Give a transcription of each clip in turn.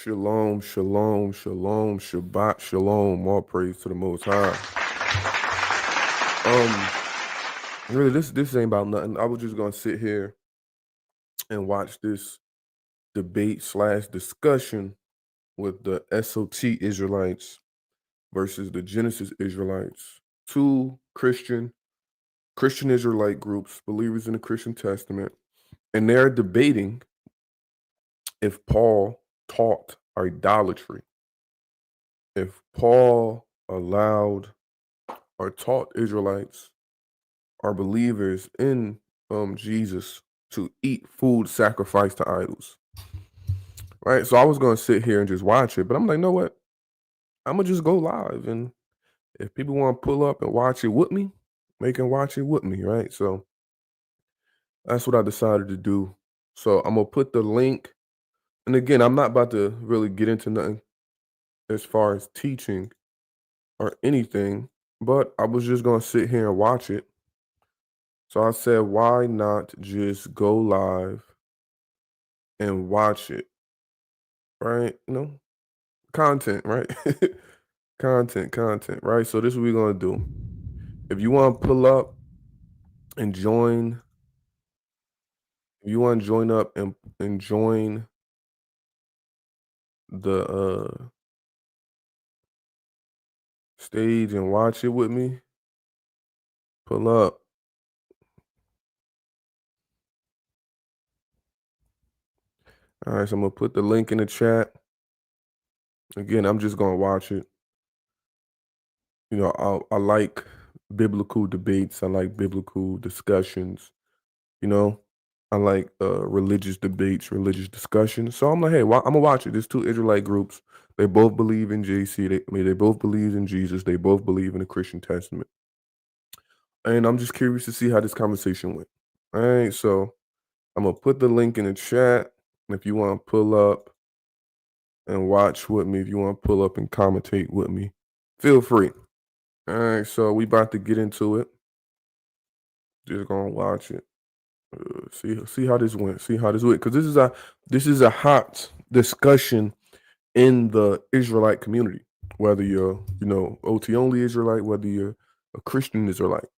Shalom, shalom, shalom, Shabbat, shalom. All praise to the Most High. Really, this ain't about nothing. I was just gonna sit here and watch this debate / discussion with the SOT Israelites versus the Genesis Israelites, two Christian Israelite groups, believers in the Christian Testament, and they're debating if Paul taught idolatry. If Paul allowed or taught Israelites or believers in Jesus to eat food sacrificed to idols. Right? So I was gonna sit here and just watch it, but I'm like, know what? I'm gonna just go live, and if people want to pull up and watch it with me, they can watch it with me, right? So that's what I decided to do. So I'm gonna put the link, and again, I'm not about to really get into nothing as far as teaching or anything, but I was just gonna sit here and watch it. So I said, why not just go live and watch it, right? Content, right? content, right? So this is what we're gonna do. If you want to pull up and join, if you want to join up and join the stage and watch it with me, pull up. All right, so I'm gonna put the link in the chat. Again, I'm just gonna watch it. I like biblical debates. I like biblical discussions. I like religious debates, religious discussions. So I'm like, hey, I'm gonna watch it. There's two Israelite groups. They both believe in JC. They both believe in Jesus. They both believe in the Christian Testament. And I'm just curious to see how this conversation went. All right, so I'm gonna put the link in the chat. If you want to pull up and watch with me, if you want to pull up and commentate with me, feel free. All right, so we about to get into it. Just gonna watch it. See how this went. See how this went, because this is a hot discussion in the Israelite community. Whether you're OT only Israelite, whether you're a Christian Israelite,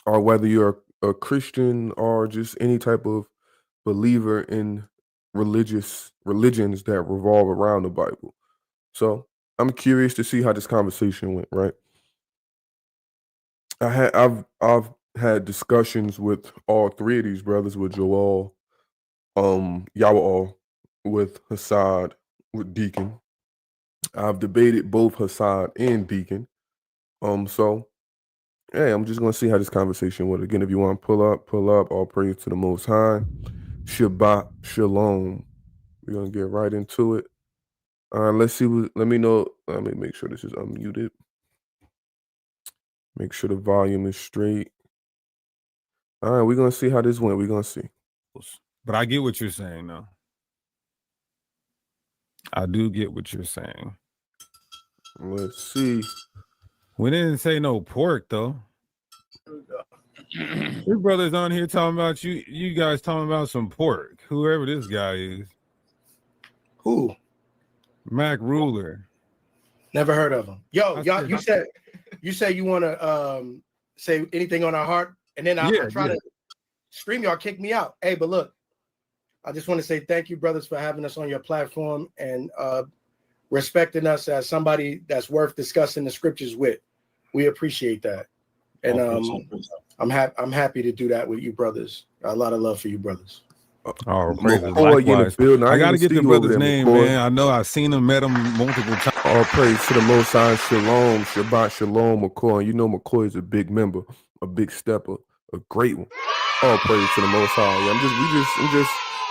or whether you're a Christian or just any type of believer in religions that revolve around the Bible. So I'm curious to see how this conversation went. Right. I've had discussions with all three of these brothers, with Joel, Yawal, with Hassad, with Deacon. I've debated both Hassad and Deacon. So hey, I'm just gonna see how this conversation went. Again, if you want to pull up, all praise to the Most High. Shabbat Shalom. We're gonna get right into it. Let's see. Let me know. Let me make sure this is unmuted. Make sure the volume is straight. All right, we're gonna see how this went. We're gonna see. But I get what you're saying, though. I do get what you're saying. Let's see. We didn't say no pork, though. Your brother's on here talking about you guys talking about some pork. Whoever this guy is. Who? Mac Ruler. Never heard of him. Yo, y'all, you said you want to say anything on our heart, and then I try to scream, y'all kick me out. Hey, but look, I just want to say thank you, brothers, for having us on your platform and respecting us as somebody that's worth discussing the scriptures with. We appreciate that. And I'm happy to do that with you, brothers. A lot of love for you, brothers. Oh, likewise. I got to get the brother's name, man. I know I've seen him, met him multiple times. All praise to the Most High. Shalom, Shabbat Shalom, McCoy. And you know McCoy is a big member, a big stepper, a great one. All praise to the Most High.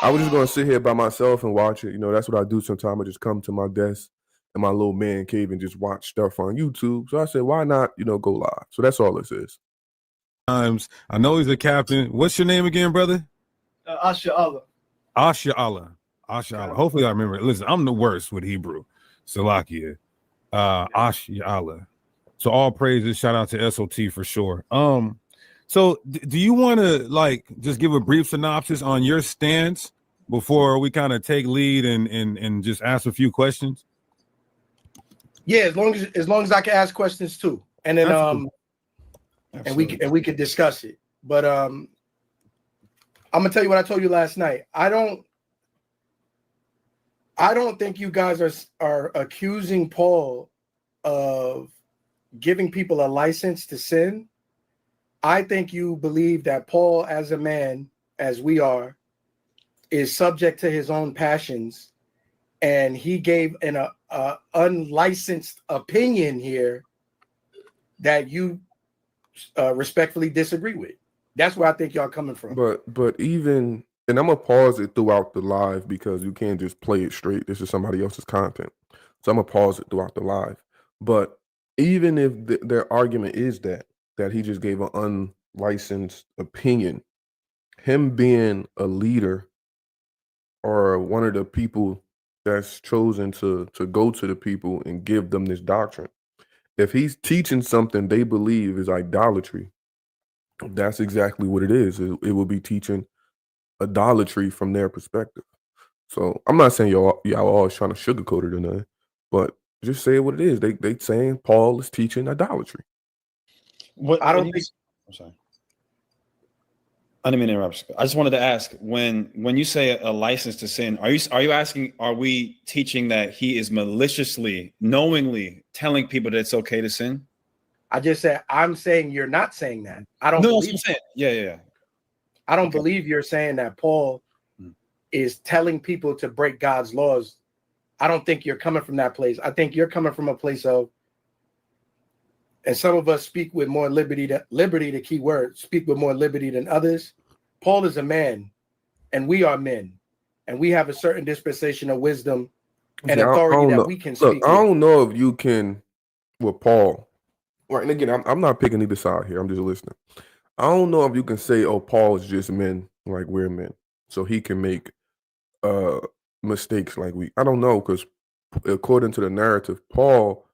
I was just gonna sit here by myself and watch it. That's what I do sometimes. I just come to my desk in my little man cave and just watch stuff on YouTube. So I said, why not, go live? So that's all this is. I know he's a captain. What's your name again, brother? Asha Allah. Asha Allah. Hopefully I remember it. Listen, I'm the worst with Hebrew. Salakia. Asha Allah. So all praises. Shout out to SOT for sure. So do you want to just give a brief synopsis on your stance before we kind of take lead and just ask a few questions? Yeah, as long as I can ask questions too, and then and we can discuss it. But I'm gonna tell you what I told you last night. I don't think you guys are accusing Paul of giving people a license to sin. I think you believe that Paul, as a man, as we are, is subject to his own passions, and he gave an unlicensed opinion here that you respectfully disagree with. That's where I think y'all coming from. But even, and I'm gonna pause it throughout the live because you can't just play it straight. This is somebody else's content, so I'm gonna pause it throughout the live. But even if their argument is that he just gave an unlicensed opinion, him being a leader or one of the people that's chosen to go to the people and give them this doctrine, if he's teaching something they believe is idolatry, that's exactly what it is. It will be teaching idolatry from their perspective. So I'm not saying y'all always trying to sugarcoat it or nothing, but just say what it is. They saying Paul is teaching idolatry. What I don't think. I'm sorry. I didn't mean to interrupt. I just wanted to ask, when you say a license to sin, are you asking, are we teaching that he is maliciously, knowingly telling people that it's okay to sin? I just said, I'm saying you're not saying that. I don't No, believe that's yeah. I don't believe you're saying that Paul is telling people to break God's laws. I don't think you're coming from that place. I think you're coming from a place of, and some of us speak with more liberty, the key word, speak with more liberty than others. Paul is a man, and we are men, and we have a certain dispensation of wisdom and authority that we can speak. Look, I don't know if you can, with Paul, right? And again, I'm not picking either side here. I'm just listening. I don't know if you can say, oh, Paul is just men, like we're men, so he can make mistakes like we. I don't know, because according to the narrative, Paul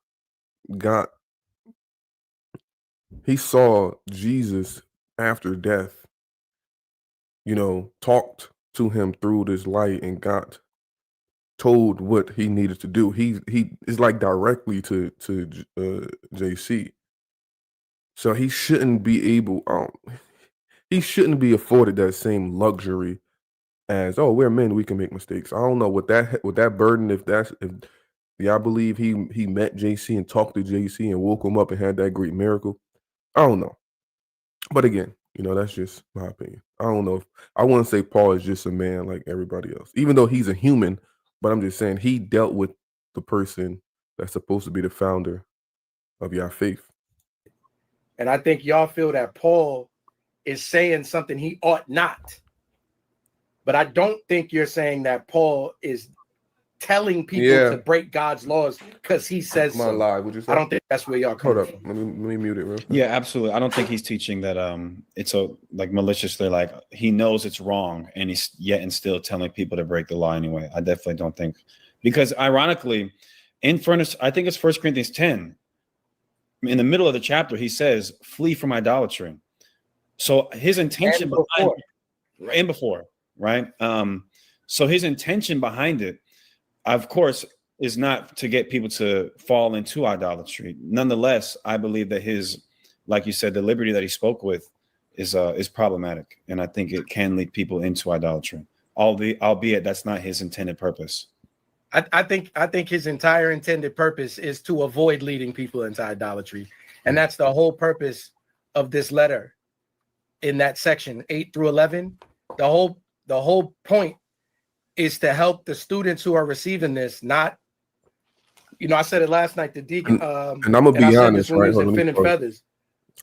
he saw Jesus after death, talked to him through this light and got told what he needed to do. He is like directly to JC. So he shouldn't be able, he shouldn't be afforded that same luxury as, oh, we're men, we can make mistakes. I don't know what that burden, if I believe he met JC and talked to JC and woke him up and had that great miracle. I don't know. But again, that's just my opinion. I don't know I wouldn't say Paul is just a man like everybody else, even though he's a human, but I'm just saying he dealt with the person that's supposed to be the founder of your faith. And I think y'all feel that Paul is saying something he ought not. But I don't think you're saying that Paul is telling people to break God's laws because he says so. Live, would you say? I don't think that's where y'all come from. Let me mute it real quick. Yeah, absolutely. I don't think he's teaching that it's like maliciously, like he knows it's wrong and he's yet and still telling people to break the law anyway. I definitely don't think, because ironically, I think it's 1 Corinthians 10. In the middle of the chapter, he says, flee from idolatry. So his intention before, right? So his intention behind it, of course, is not to get people to fall into idolatry. Nonetheless, I believe that his, like you said, the liberty that he spoke with is problematic, and I think it can lead people into idolatry. Albeit that's not his intended purpose. I think his entire intended purpose is to avoid leading people into idolatry, and that's the whole purpose of this letter. In that section 8 through 11, the whole point is to help the students who are receiving this. Not, I said it last night. The deacon, and I'm gonna be honest, right? Feathers.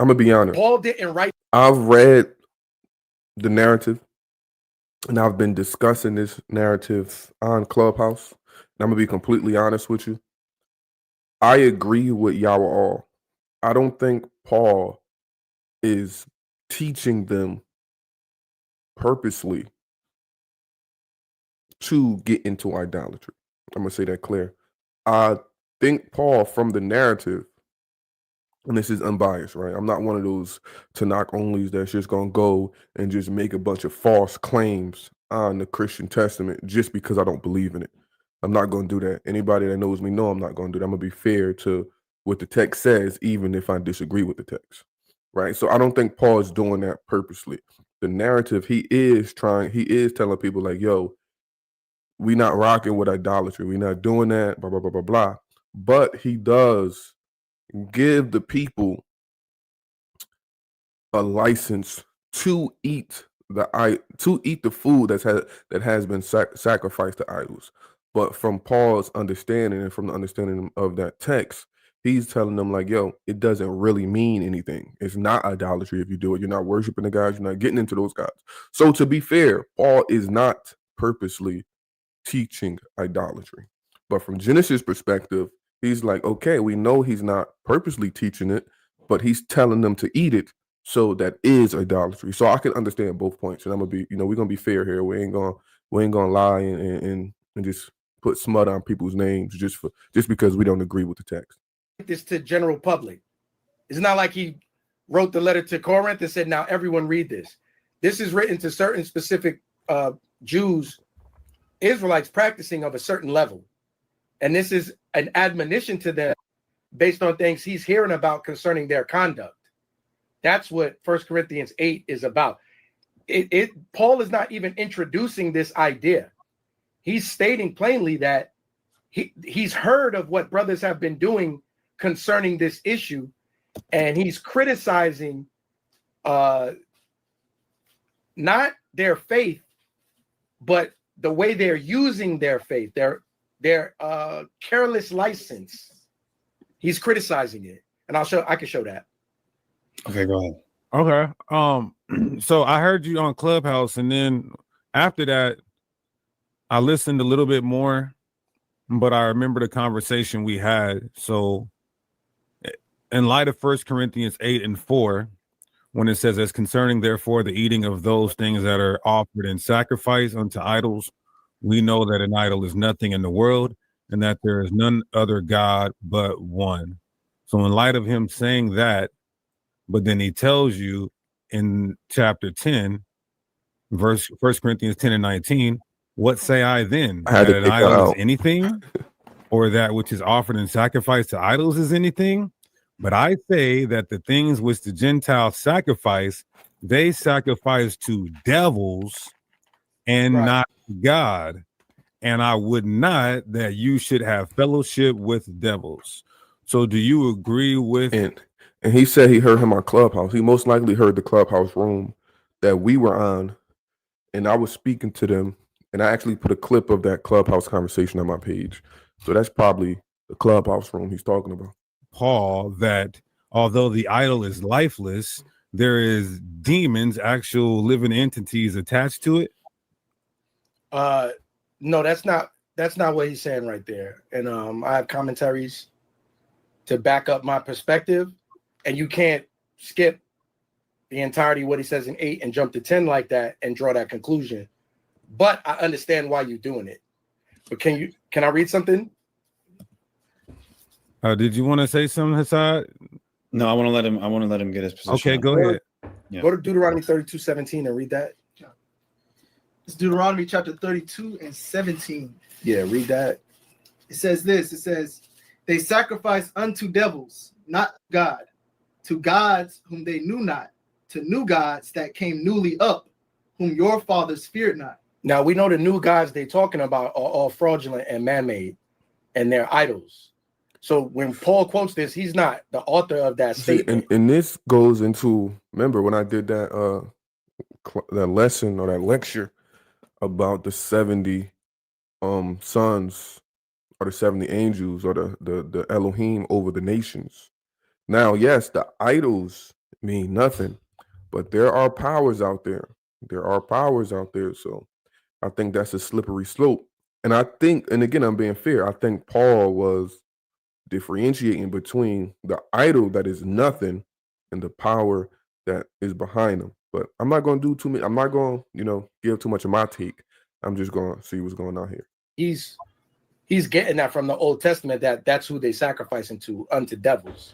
I'm gonna be honest. Paul didn't write. I've read the narrative, and I've been discussing this narrative on Clubhouse. And I'm gonna be completely honest with you. I agree with y'all all. I don't think Paul is teaching them purposely to get into idolatry. I'm gonna say that clear. I think Paul, from the narrative, and this is unbiased, right? I'm not one of those Tanakh onlys that's just gonna go and just make a bunch of false claims on the Christian Testament just because I don't believe in it. I'm not going to do that. Anybody that knows me know I'm not going to do that. I'm going to be fair to what the text says, even if I disagree with the text, right? So I don't think Paul is doing that purposely. The narrative, he is telling people like, yo, we not rocking with idolatry. We're not doing that, blah, blah, blah, blah, blah. But he does give the people a license to eat the food that has been sacrificed to idols. But from Paul's understanding and from the understanding of that text, he's telling them like, yo, it doesn't really mean anything. It's not idolatry if you do it. You're not worshiping the gods. You're not getting into those gods. So to be fair, Paul is not purposely teaching idolatry. But from Genesis' perspective, he's like, okay, we know he's not purposely teaching it, but he's telling them to eat it. So that is idolatry. So I can understand both points, and I'm gonna be, we're gonna be fair here. We ain't gonna lie and just put smut on people's names just because we don't agree with the text. This to general public. It's not like he wrote the letter to Corinth and said, now everyone read this. This is written to certain specific Jews, Israelites practicing of a certain level. And this is an admonition to them based on things he's hearing about concerning their conduct. That's what 1 Corinthians 8 is about. Paul is not even introducing this idea. He's stating plainly that he's heard of what brothers have been doing concerning this issue, and he's criticizing not their faith, but the way they're using their faith, their careless license. He's criticizing it, and I can show that. Okay, go ahead. Okay. So I heard you on Clubhouse, and then after that, I listened a little bit more, but I remember the conversation we had. So in light of 1 Corinthians 8:4, when it says, as concerning therefore the eating of those things that are offered in sacrifice unto idols, we know that an idol is nothing in the world, and that there is none other God but one. So in light of him saying that, but then he tells you in chapter 10, verse 1 Corinthians 10:19, what say I then? That an idol is anything, or that which is offered in sacrifice to idols is anything? But I say that the things which the Gentiles sacrifice, they sacrifice to devils and not God. And I would not that you should have fellowship with devils. So do you agree with... And he said he heard him on Clubhouse. He most likely heard the Clubhouse room that we were on, and I was speaking to them, and I actually put a clip of that Clubhouse conversation on my page. So that's probably the Clubhouse room he's talking about. Paul, that although the idol is lifeless, there is demons, actual living entities attached to it? No, that's not what he's saying right there. And I have commentaries to back up my perspective. And you can't skip the entirety of what he says in 8 and jump to 10 like that and draw that conclusion. But I understand why you're doing it. But can I read something? Did you want to say something, Hassad? No, I want to let him get his position. Okay, go ahead. Yeah. Go to Deuteronomy 32:17 and read that. It's Deuteronomy chapter 32 and 17. Yeah, read that. It says this. It says, they sacrifice unto devils, not God, to gods whom they knew not, to new gods that came newly up, whom your fathers feared not. Now, we know the new gods they're talking about are all fraudulent and man-made, and they're idols. So when Paul quotes this, he's not the author of that statement. And this goes into, remember when I did that lesson or that lecture about the 70 sons or the 70 angels or the Elohim over the nations. Now, yes, the idols mean nothing, but there are powers out there. So I think that's a slippery slope. And I think, and again, I'm being fair, I think Paul was differentiating between the idol that is nothing and the power that is behind them. But I'm not going to do too much. I'm not going to, give too much of my take. I'm just going to see what's going on here. He's getting that from the Old Testament, that's who they sacrifice unto devils,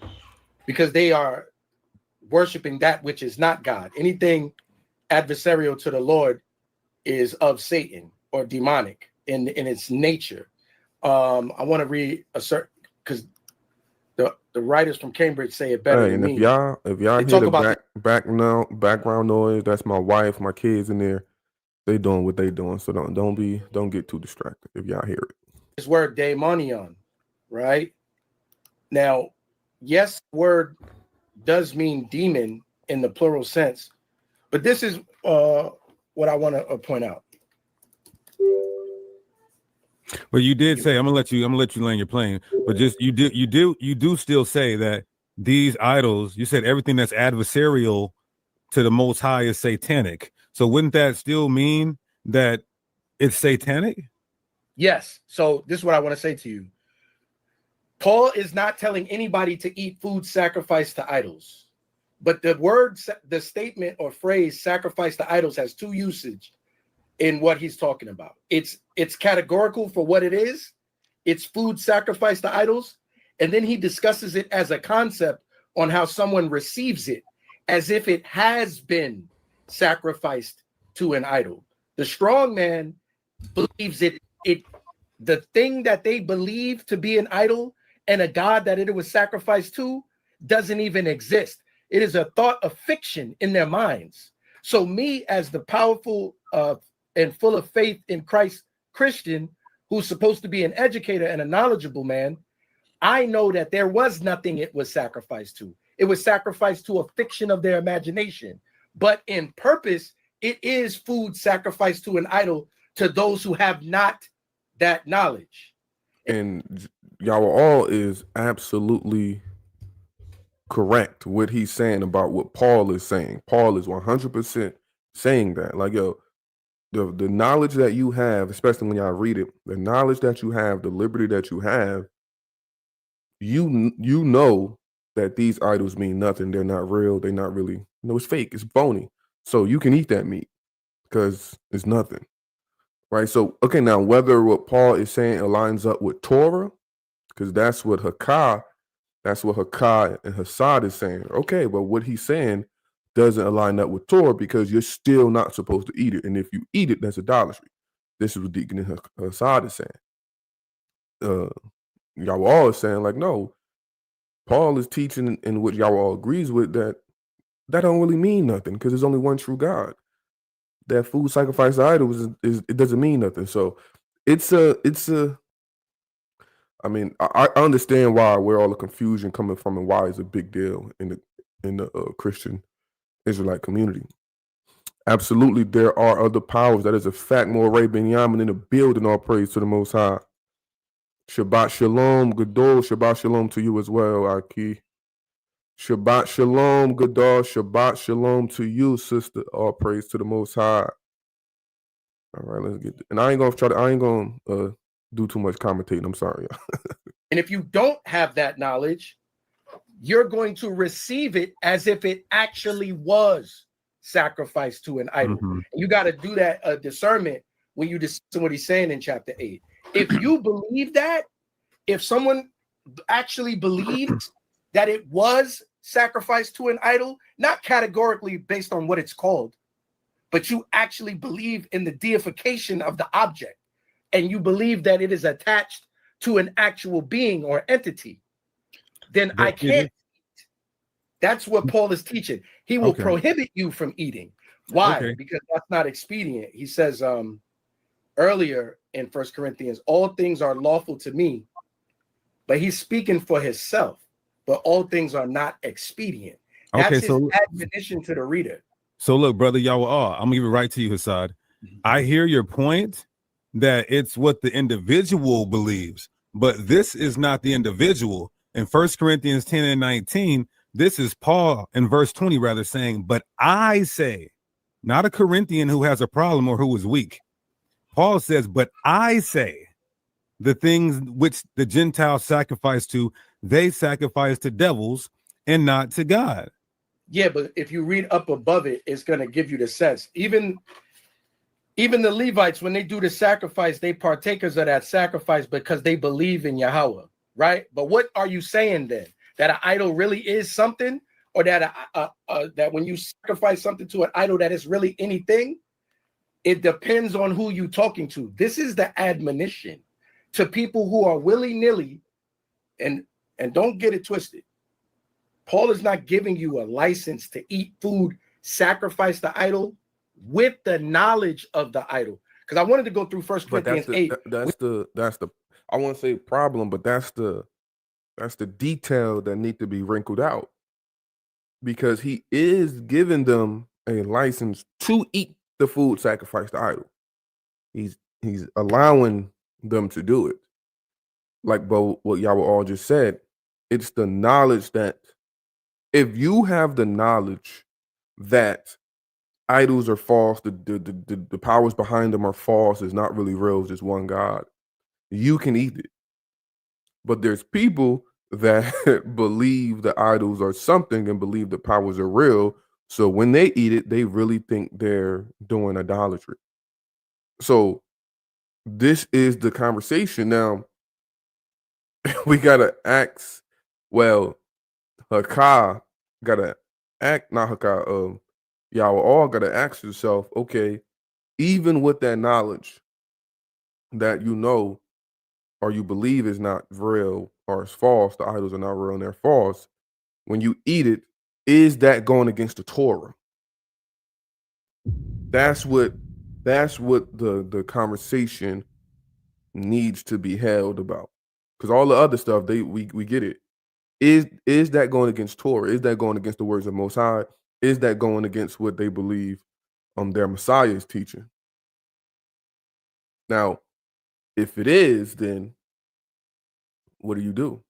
because they are worshiping that which is not God. Anything adversarial to the Lord is of Satan or demonic in its nature. I want to read a certain, because the writers from Cambridge say it better Hey, than and me. if y'all They hear talk the about background noise, that's my wife, my kids in there. They doing what they doing, so don't get too distracted if y'all hear it. this word daemonion, right? Now, yes, word does mean demon in the plural sense, but this is what I want to point out. But you did say, I'm gonna let you land your plane. But just you do still say that these idols, you said everything that's adversarial to the Most High is satanic. So wouldn't that still mean that it's satanic? Yes. So this is what I want to say to you. Paul is not telling anybody to eat food sacrificed to idols, but the statement or phrase "sacrifice to idols" has two usage in what he's talking about. It's categorical for what it is. It's food sacrificed to idols, and then he discusses it as a concept on how someone receives it, as if it has been sacrificed to an idol. The strong man believes the thing that they believe to be an idol and a god that it was sacrificed to doesn't even exist. It is a thought of fiction in their minds. So me, as the powerful and full of faith in Christ Christian, who's supposed to be an educator and a knowledgeable man, I know that there was nothing it was sacrificed to. It was sacrificed to a fiction of their imagination. But in purpose, it is food sacrificed to an idol to those who have not that knowledge. And y'all is absolutely correct what he's saying about what Paul is saying. Paul is 100% saying that. Like, yo, the knowledge that you have, especially when y'all read it, the knowledge that you have, the liberty that you have, you know that these idols mean nothing. They're not real. They're not really, it's fake. It's phony. So you can eat that meat because it's nothing. Right. So, okay, now whether what Paul is saying aligns up with Torah, because that's what Hakah and Hassad is saying. Okay, but what he's saying doesn't align up with Torah because you're still not supposed to eat it. And if you eat it, that's idolatry. This is what Deacon and Hassad is saying. Y'all all is saying, like, no, Paul is teaching and what y'all all agrees with that don't really mean nothing because there's only one true God. That food sacrifice to idols it doesn't mean nothing. So I mean, I understand where all the confusion coming from and why it's a big deal in the Christian Israelite community. Absolutely, there are other powers. That is a fact. More Ray Ben Yamin in the building. All praise to the Most High. Shabbat Shalom, Gadol. Shabbat Shalom to you as well, Aki. Shabbat Shalom, Gadol. Shabbat Shalom to you, sister. All praise to the Most High. All right, let's get. And I ain't gonna do too much commentating. I'm sorry, y'all. And if you don't have that knowledge, you're going to receive it as if it actually was sacrificed to an idol. Mm-hmm. You got to do that discernment when you discern what he's saying in chapter 8. If you believe that, if someone actually believes that it was sacrificed to an idol, not categorically based on what it's called, but you actually believe in the deification of the object, and you believe that it is attached to an actual being or entity, then I can't eat. That's what Paul is teaching. He will prohibit you from eating. Why? Okay. Because that's not expedient. He says earlier in 1 Corinthians, all things are lawful to me, but he's speaking for himself, but all things are not expedient. That's his admonition to the reader. So look, brother, y'all I'm gonna give it right to you, Hassad. I hear your point that it's what the individual believes, but this is not the individual. In 1 Corinthians 10 and 19, this is Paul in verse 20, rather saying, but I say, not a Corinthian who has a problem or who is weak. Paul says, but I say, the things which the Gentiles sacrifice to, they sacrifice to devils and not to God. Yeah, but if you read up above it, it's going to give you the sense. Even the Levites, when they do the sacrifice, they partakers of that sacrifice because they believe in Yahweh, right? But what are you saying then? That an idol really is something, or that that when you sacrifice something to an idol that is really anything? It depends on who you're talking to. This is the admonition to people who are willy-nilly, and don't get it twisted. Paul is not giving you a license to eat food, sacrifice the idol with the knowledge of the idol. Because I wanted to go through 1 Corinthians 8. That's the I won't say problem, but that's the detail that need to be wrinkled out, because he is giving them a license to eat the food sacrificed to idol. He's allowing them to do it. Like what y'all all just said, it's the knowledge that if you have the knowledge that idols are false, the powers behind them are false, it's not really real, it's just one God, you can eat it. But there's people that believe the idols are something and believe the powers are real. So when they eat it, they really think they're doing idolatry. So this is the conversation. Now, we got to ask, well, Hakah got to act, not Hakah, y'all all got to ask yourself, okay, even with that knowledge that you know or you believe is not real or is false, the idols are not real and they're false, when you eat it, is that going against the Torah? That's what the conversation needs to be held about. Because all the other stuff, we get it. Is that going against Torah? Is that going against the words of Most High? Is that going against what they believe their Messiah is teaching? Now, if it is, then what do?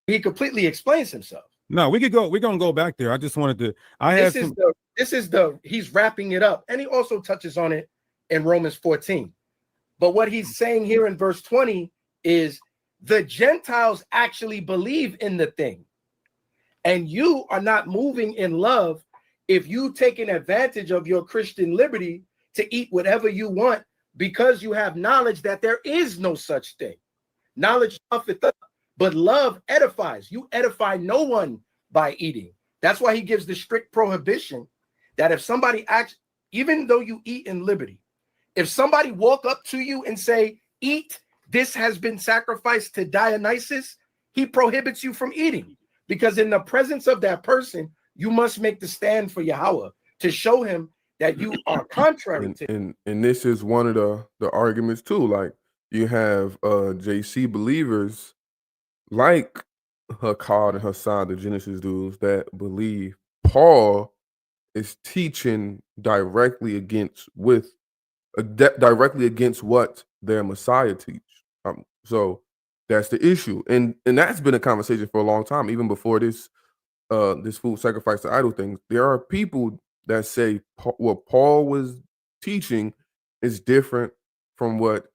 He completely explains himself. No, we're gonna go back there. I just wanted to. He's wrapping it up, and he also touches on it in Romans 14. But what he's saying here in verse 20 is the Gentiles actually believe in the thing, and you are not moving in love if you taking advantage of your Christian liberty to eat whatever you want because you have knowledge that there is no such thing. Knowledge puffeth up, but love edifies. You edify no one by eating. That's why he gives the strict prohibition that if somebody acts, even though you eat in liberty, if somebody walk up to you and say, eat, this has been sacrificed to Dionysus, he prohibits you from eating, because in the presence of that person, you must make the stand for Yahweh to show him that you are contrary to him. And this is one of the arguments too. Like you have JC believers like Hakad and Hassan, the Genesis dudes, that believe Paul is teaching directly against what their Messiah teach. So that's the issue, and that's been a conversation for a long time, even before this food sacrifice to idol thing. There are people that say what Paul was teaching is different from what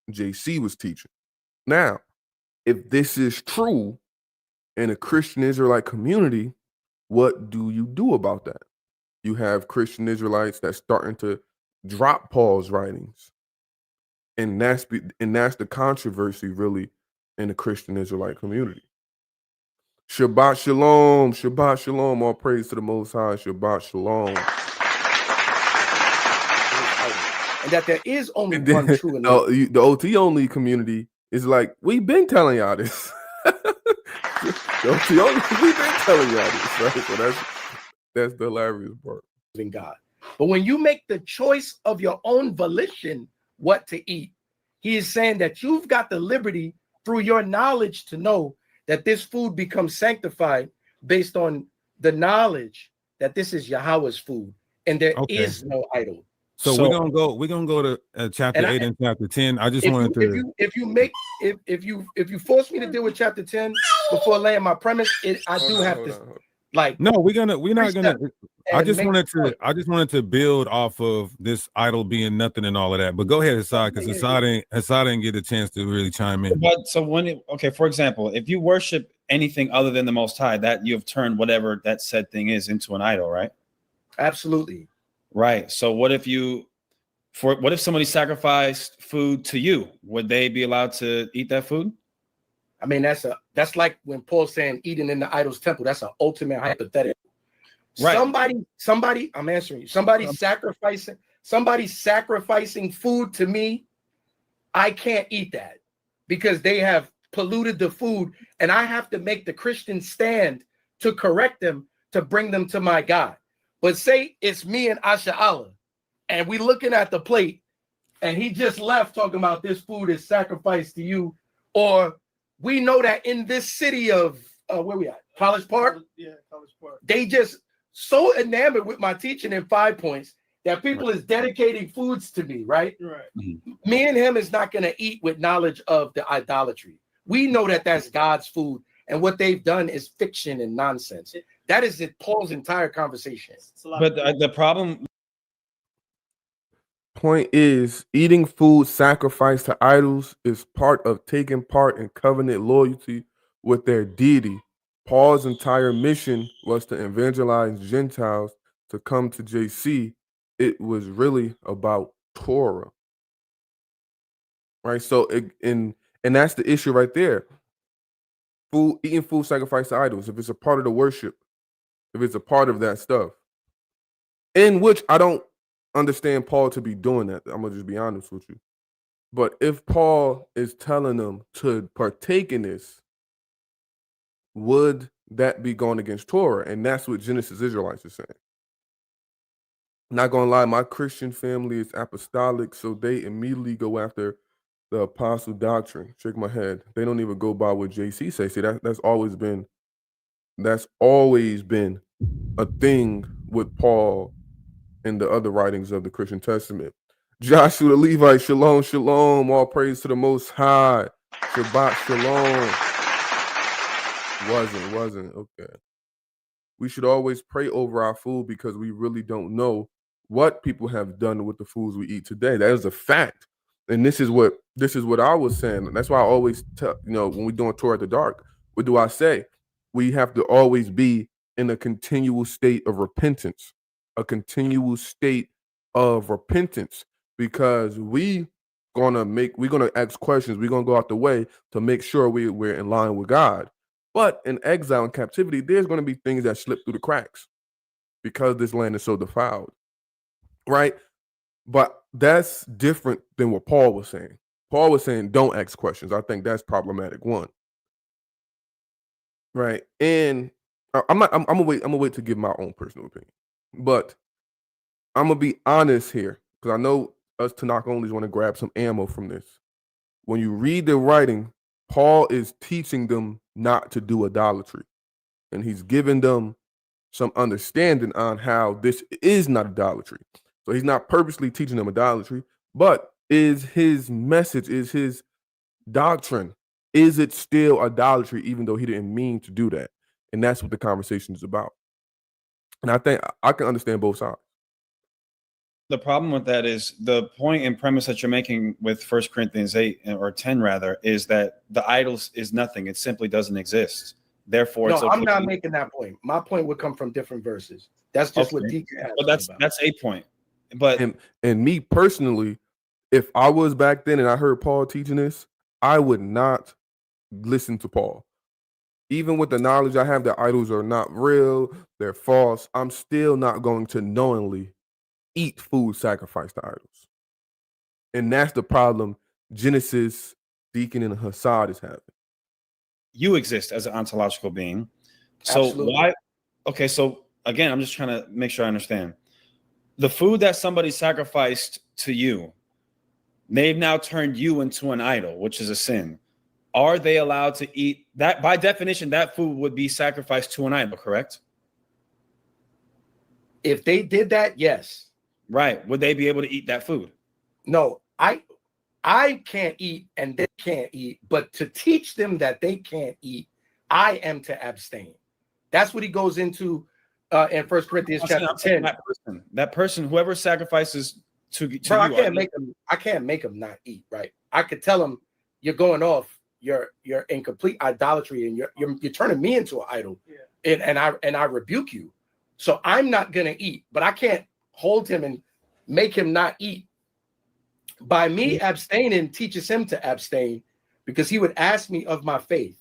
JC was teaching. Now, if this is true in a Christian Israelite community, what do you do about that? You have Christian Israelites that's starting to drop Paul's writings, and that's the controversy really in the Christian Israelite community. Shabbat shalom, Shabbat shalom. All praise to the Most High. Shabbat shalom. And that there is only one true and the OT only community is like, we've been telling y'all this. The OT only, we've been telling y'all this, right? So that's the hilarious part. In God. But when you make the choice of your own volition what to eat, he is saying that you've got the liberty through your knowledge to know that this food becomes sanctified based on the knowledge that this is Yahweh's food and there is no idol. So we're gonna go to chapter 8 and chapter 10. I just wanted to. If you force me to deal with chapter 10 before laying my premise, I do have to. Like, no, we're not gonna. I just wanted to build off of this idol being nothing and all of that. But go ahead, Hassad, because Hassad didn't get a chance to really chime in. But so for example, if you worship anything other than the Most High, that you have turned whatever that said thing is into an idol, right? Absolutely. Right. So what if somebody sacrificed food to you? Would they be allowed to eat that food? I mean, that's like when Paul's saying eating in the idol's temple. That's an ultimate hypothetical. Right. Somebody, I'm answering you. Somebody somebody sacrificing food to me, I can't eat that because they have polluted the food, and I have to make the Christian stand to correct them, to bring them to my God. But say it's me and Asha Allah, and we looking at the plate, and he just left talking about this food is sacrificed to you, or we know that in this city of where we at, College Park, College Park, they just so enamored with my teaching in 5 points that people is dedicating foods to me, right? Right. Me and him is not going to eat with knowledge of the idolatry. We know that that's God's food, and what they've done is fiction and nonsense. That is Paul's entire conversation. But the problem. Point is, eating food sacrificed to idols is part of taking part in covenant loyalty with their deity. Paul's entire mission was to evangelize Gentiles to come to JC. It was really about Torah, right? So, and that's the issue right there. Eating food sacrificed to idols, if it's a part of the worship, if it's a part of that stuff, in which I don't understand Paul to be doing that. I'm gonna just be honest with you. But if Paul is telling them to partake in this, would that be going against Torah? And that's what Genesis Israelites are saying. Not gonna lie, my Christian family is apostolic, so they immediately go after the apostle doctrine. Shake my head. They don't even go by what JC says. See, that's always been a thing with Paul and the other writings of the Christian Testament. Joshua the Levite, shalom, shalom, all praise to the Most High. Shabbat shalom. Wasn't. Okay. We should always pray over our food because we really don't know what people have done with the foods we eat today. That is a fact. And this is what I was saying. That's why I always tell, when we're doing Torah at the dark, what do I say? We have to always be in a continual state of repentance, because we're gonna ask questions. We're gonna go out the way to make sure we're in line with God. But in exile and captivity, there's gonna be things that slip through the cracks because this land is so defiled, right? But that's different than what Paul was saying. Paul was saying, don't ask questions. I think that's problematic. One, right? And I'm gonna wait to give my own personal opinion, but I'm gonna be honest here because I know us Tanakh onlys want to grab some ammo from this. When you read the writing, Paul is teaching them not to do idolatry, and he's giving them some understanding on how this is not idolatry. So he's not purposely teaching them idolatry, but is his message, is his doctrine, is it still idolatry even though he didn't mean to do that? And that's what the conversation is about. And I think I can understand both sides. The problem with that is the point and premise that you're making with 1 Corinthians 8 or 10 rather is that the idols is nothing. It simply doesn't exist. Therefore, no, I'm not making that point. My point would come from different verses. That's just what teacher has. But that's a point. But and me personally, if I was back then and I heard Paul teaching this, I would not listen to Paul. Even with the knowledge I have that idols are not real, they're false, I'm still not going to knowingly eat food sacrificed to idols. And that's the problem Genesis, Deacon, and Hassad is having. You exist as an ontological being. So Absolutely. why? Okay, so again, I'm just trying to make sure I understand. The food that somebody sacrificed to you, they've now turned you into an idol, which is a sin. Are they allowed to eat that? By definition, that food would be sacrificed to an idol, correct? If they did that, yes. Right. Would they be able to eat that food? No, I can't eat and they can't eat, but to teach them that they can't eat, I am to abstain. That's what he goes into in 1 Corinthians chapter 10. That person, whoever sacrifices to Bro, you, I can't make them not eat, right? I could tell them you're going off, you're in complete idolatry, and you're turning me into an idol. Yeah. And I rebuke you. So I'm not gonna eat, but I can't hold him and make him not eat. By me abstaining teaches him to abstain, because he would ask me of my faith.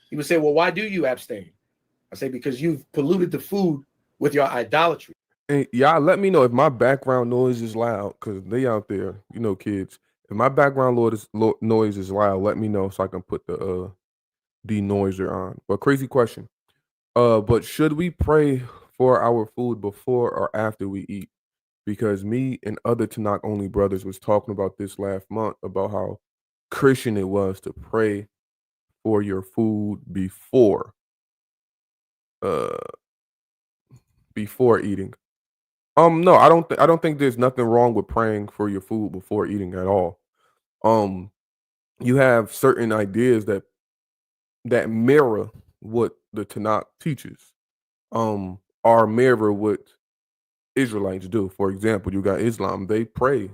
He would say, well, why do you abstain? I say, because you've polluted the food with your idolatry. And y'all let me know if my background noise is loud, because they out there, kids. If my background noise is loud, let me know so I can put the denoiser on. But crazy question. But should we pray for our food before or after we eat? Because me and other Tanakh only brothers was talking about this last month about how Christian it was to pray for your food uh before eating. No, I don't think there's nothing wrong with praying for your food before eating at all. Um, you have certain ideas that mirror what the Tanakh teaches. Or mirror what Israelites do. For example, you got Islam, they pray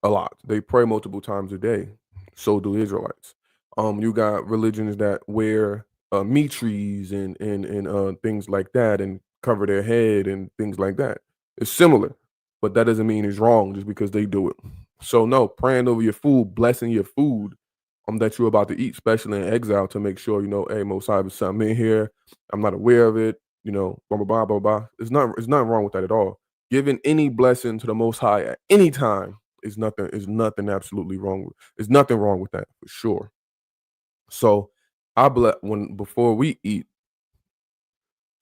a lot. They pray multiple times a day. So do Israelites. You got religions that wear mitris and things like that and cover their head and things like that. It's similar, but that doesn't mean it's wrong just because they do it. So no, praying over your food, blessing your food that you're about to eat, especially in exile, to make sure hey, Most High, there's something in here. I'm not aware of it. Blah blah blah blah blah. It's nothing wrong with that at all. Giving any blessing to the Most High at any time is nothing absolutely wrong with. There's nothing wrong with that for sure. So I bless before we eat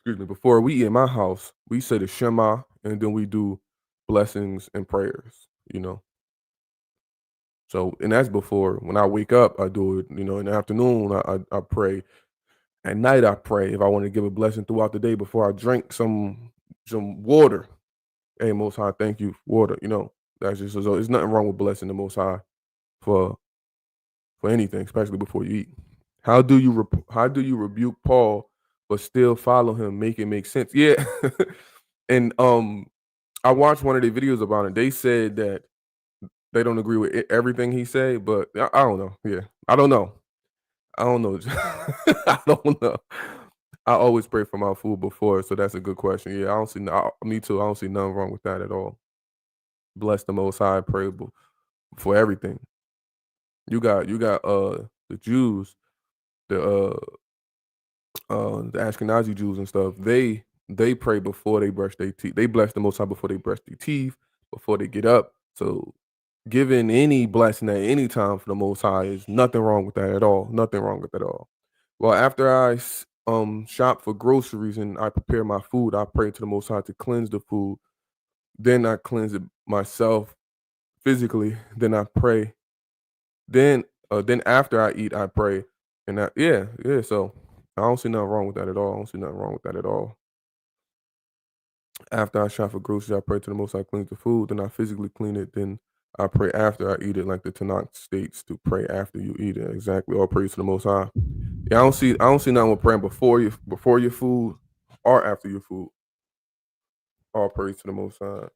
in my house, we say the Shema and then we do blessings and prayers. So and that's before. When I wake up, I do it. In the afternoon, I pray. At night, I pray if I want to give a blessing throughout the day before I drink some water. Hey, Most High, thank you for water. That's just so. There's nothing wrong with blessing the Most High for anything, especially before you eat. How do you rebuke Paul but still follow him? Make it make sense. Yeah, and I watched one of their videos about it. They said that they don't agree with everything he said, but I don't know. Yeah, I don't know. I don't know. I don't know. I always pray for my food before, so that's a good question. Yeah, I don't see. Me too. I don't see nothing wrong with that at all. Bless the Most High, pray for everything. You got the Jews, the the Ashkenazi Jews and stuff. They pray before they brush their teeth. They bless the Most High before they brush their teeth, before they get up. So giving any blessing at any time for the Most High is nothing wrong with that at all. Nothing wrong with that at all. Well, after I shop for groceries and I prepare my food, I pray to the Most High to cleanse the food. Then I cleanse it myself physically. Then I pray. Then after I eat, I pray. And yeah. So I don't see nothing wrong with that at all. I don't see nothing wrong with that at all. After I shop for groceries, I pray to the Most High, cleanse the food. Then I physically clean it. Then I pray after I eat it, like the Tanakh states to pray after you eat it. Exactly. All praise to the Most High. Yeah, I don't see nothing with praying before your food or after your food. All praise to the Most High.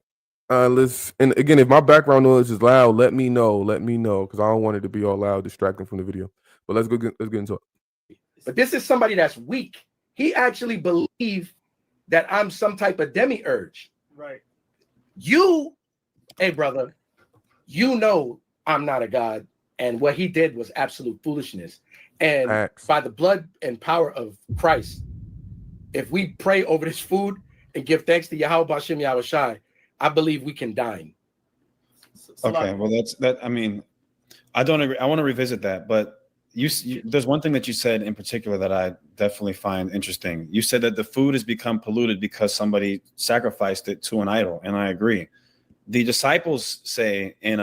And again, if my background noise is loud, let me know, because I don't want it to be all loud, distracting from the video. But let's get into it. But this is somebody that's weak. He actually believed that I'm some type of demiurge. Right. Hey brother, I'm not a god, and what he did was absolute foolishness. And by the blood and power of Christ, if we pray over this food and give thanks to Yahweh B'Shem Yahweh Shai, I believe we can dine. Okay, well that. I mean, I don't agree. I want to revisit that, but there's one thing that you said in particular that I definitely find interesting. You said that the food has become polluted because somebody sacrificed it to an idol, and I agree. The disciples say in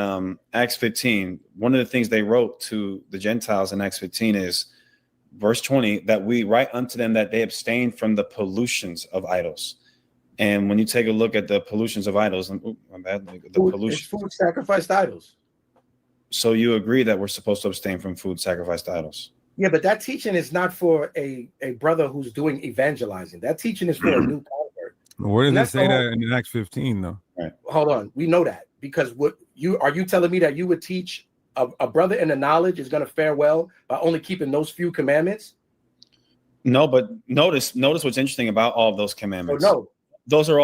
Acts 15, one of the things they wrote to the Gentiles in Acts 15 is verse 20, that we write unto them that they abstain from the pollutions of idols. And when you take a look at the pollutions of idols, food sacrificed idols. So you agree that we're supposed to abstain from food sacrificed to idols? Yeah, but that teaching is not for a brother who's doing evangelizing. That teaching is for a new convert. Where does it say that in Acts 15 though? Right. Hold on, we know that because are you telling me that you would teach a brother in the knowledge is going to fare well by only keeping those few commandments? No, but notice what's interesting about all of those commandments. Oh, no. Those are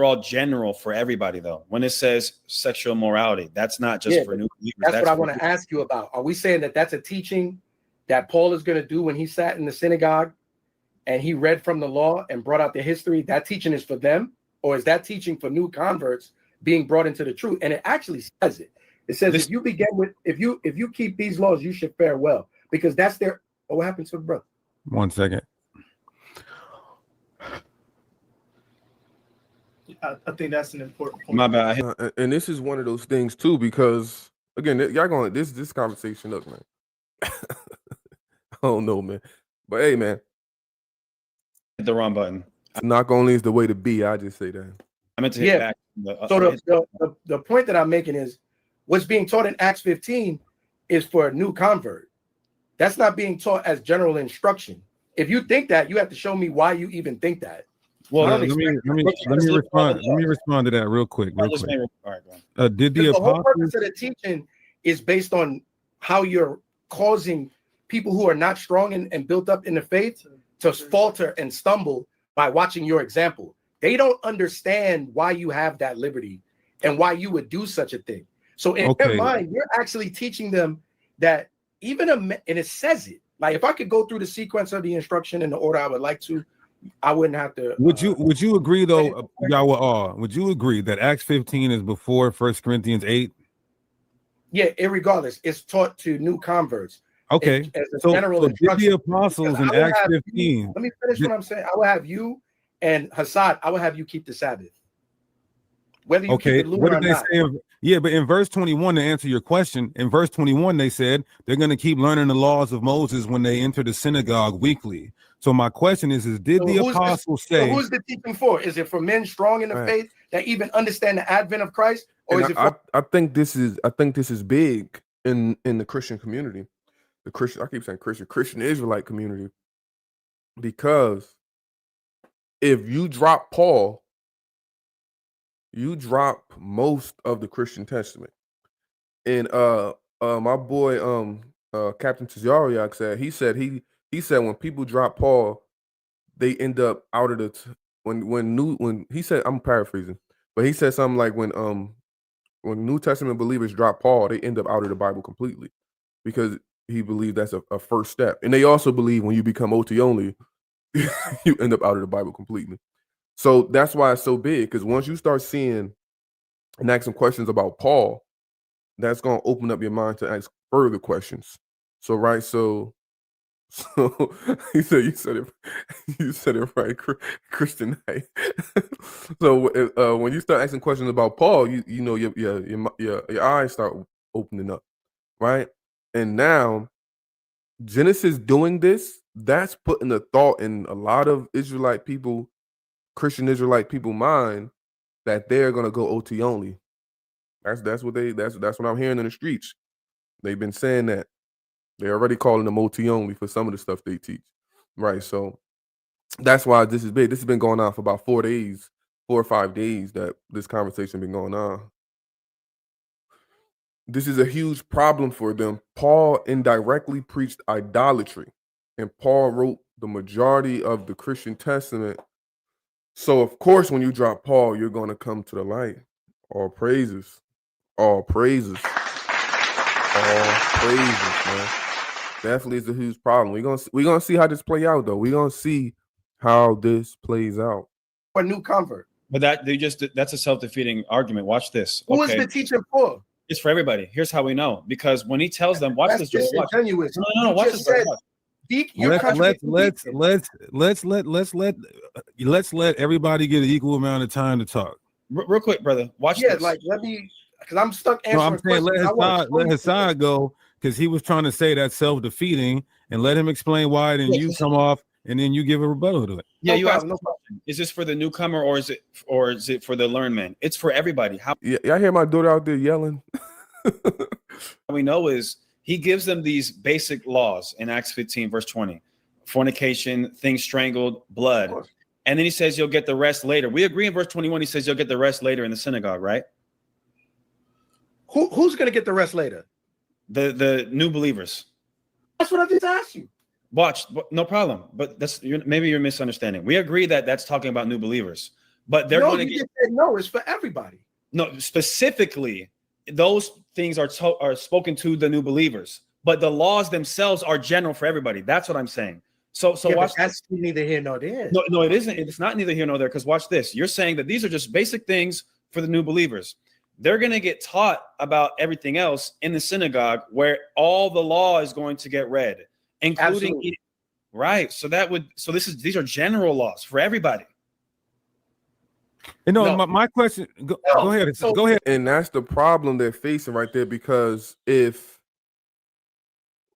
all general for everybody, though. When it says sexual morality, that's not just for new believers. That's what I want to ask you about. Are we saying that that's a teaching that Paul is going to do when he sat in the synagogue and he read from the law and brought out the history? That teaching is for them, or is that teaching for new converts being brought into the truth? And it actually says it. It says if you keep these laws, you should fare well, because that's their. Oh, what happens to the brother? 1 second. I think that's an important point. My bad. And this is one of those things too, because again, y'all going this conversation up, man. I don't know, man, but hey, man, Hit the wrong button. knock only is the way to be. I just say that. I meant to hit back. So the point that I'm making is what's being taught in Acts 15 is for a new convert. That's not being taught as general instruction. If you think that, you have to show me why you even think that. Well, let me respond. Let me respond to that real quick. All right, go ahead. Did the whole apostles? purpose of the teaching is based on how you're causing people who are not strong and built up in the faith to falter and stumble by watching your example. They don't understand why you have that liberty and why you would do such a thing. So in their mind, you're actually teaching them that and it says it. Like if I could go through the sequence of the instruction in the order I would like to, I wouldn't have to. Would you agree though, Yahweh? Would you agree that Acts 15 is before 1 Corinthians 8? Yeah, irregardless, it's taught to new converts. Okay, so did the apostles in Acts 15? Let me finish what I'm saying. I will have you and Hassad. I will have you keep the Sabbath. Whether you keep it lunar or not. Yeah, but in verse 21, to answer your question, in verse 21, they said they're going to keep learning the laws of Moses when they enter the synagogue weekly. So my question is did the apostles say? So who's the teaching for? Is it for men strong in the faith that even understand the advent of Christ, or is it for? I think this is big in the Christian community, I keep saying Christian Israelite community, because if you drop Paul, you drop most of the Christian Testament. And my boy Captain Tazariak said when people drop Paul, they end up out of the when he said, I'm paraphrasing, but he said something like when New Testament believers drop Paul, they end up out of the Bible completely, because he believed that's a first step. And they also believe when you become OT only, you end up out of the Bible completely. So that's why it's so big, because once you start seeing and asking questions about Paul, that's going to open up your mind to ask further questions. So you said it right, Christian Knight. So when you start asking questions about Paul, you know your eyes start opening up, right? And now Genesis doing this, that's putting a thought in a lot of Israelite people, Christian Israelite people mind, that they're gonna go OT only. That's what I'm hearing in the streets. They've been saying that. They're already calling them OT only for some of the stuff they teach. Right. So that's why this is big. This has been going on for about 4 or 5 days that this conversation been going on. This is a huge problem for them. Paul indirectly preached idolatry, and Paul wrote the majority of the Christian Testament. So of course, when you drop Paul, you're going to come to the light. All praises, all praises, all praises, man. Definitely is a huge problem. We're gonna see how this play out, though. We're gonna see how this plays out. For a new convert. But that's a self-defeating argument. Watch this. Who is the teacher for? It's for everybody. Here's how we know. Because when he tells them, watch this. Disingenuous. No, watch this. Let's let everybody get an equal amount of time to talk. Real quick, brother. Watch this. Like let me, because I'm stuck answering. No, I'm saying let Hassan go, because he was trying to say that's self-defeating, and let him explain why. Then you come off, and then you give a rebuttal to it. Yeah, you ask. Is this for the newcomer, or is it for the learned man? It's for everybody. How? Yeah, I hear my daughter out there yelling. We know is he gives them these basic laws in Acts 15, verse 20: fornication, things strangled, blood, and then he says you'll get the rest later. We agree in verse 21. He says you'll get the rest later in the synagogue, right? Who's going to get the rest later? The new believers. That's what I just asked you. Watch, no problem. But maybe you're misunderstanding. We agree that that's talking about new believers, but they're going to get. No, it's for everybody. No, specifically, those things are spoken to the new believers, but the laws themselves are general for everybody. That's what I'm saying. So Yeah, watch. but that's neither here nor there. No, it isn't. It's not neither here nor there. Because watch this. You're saying that these are just basic things for the new believers. They're going to get taught about everything else in the synagogue, where all the law is going to get read, including eating. Right. So these are general laws for everybody. You know, my question. Go ahead. Go ahead. And that's the problem they're facing right there, because if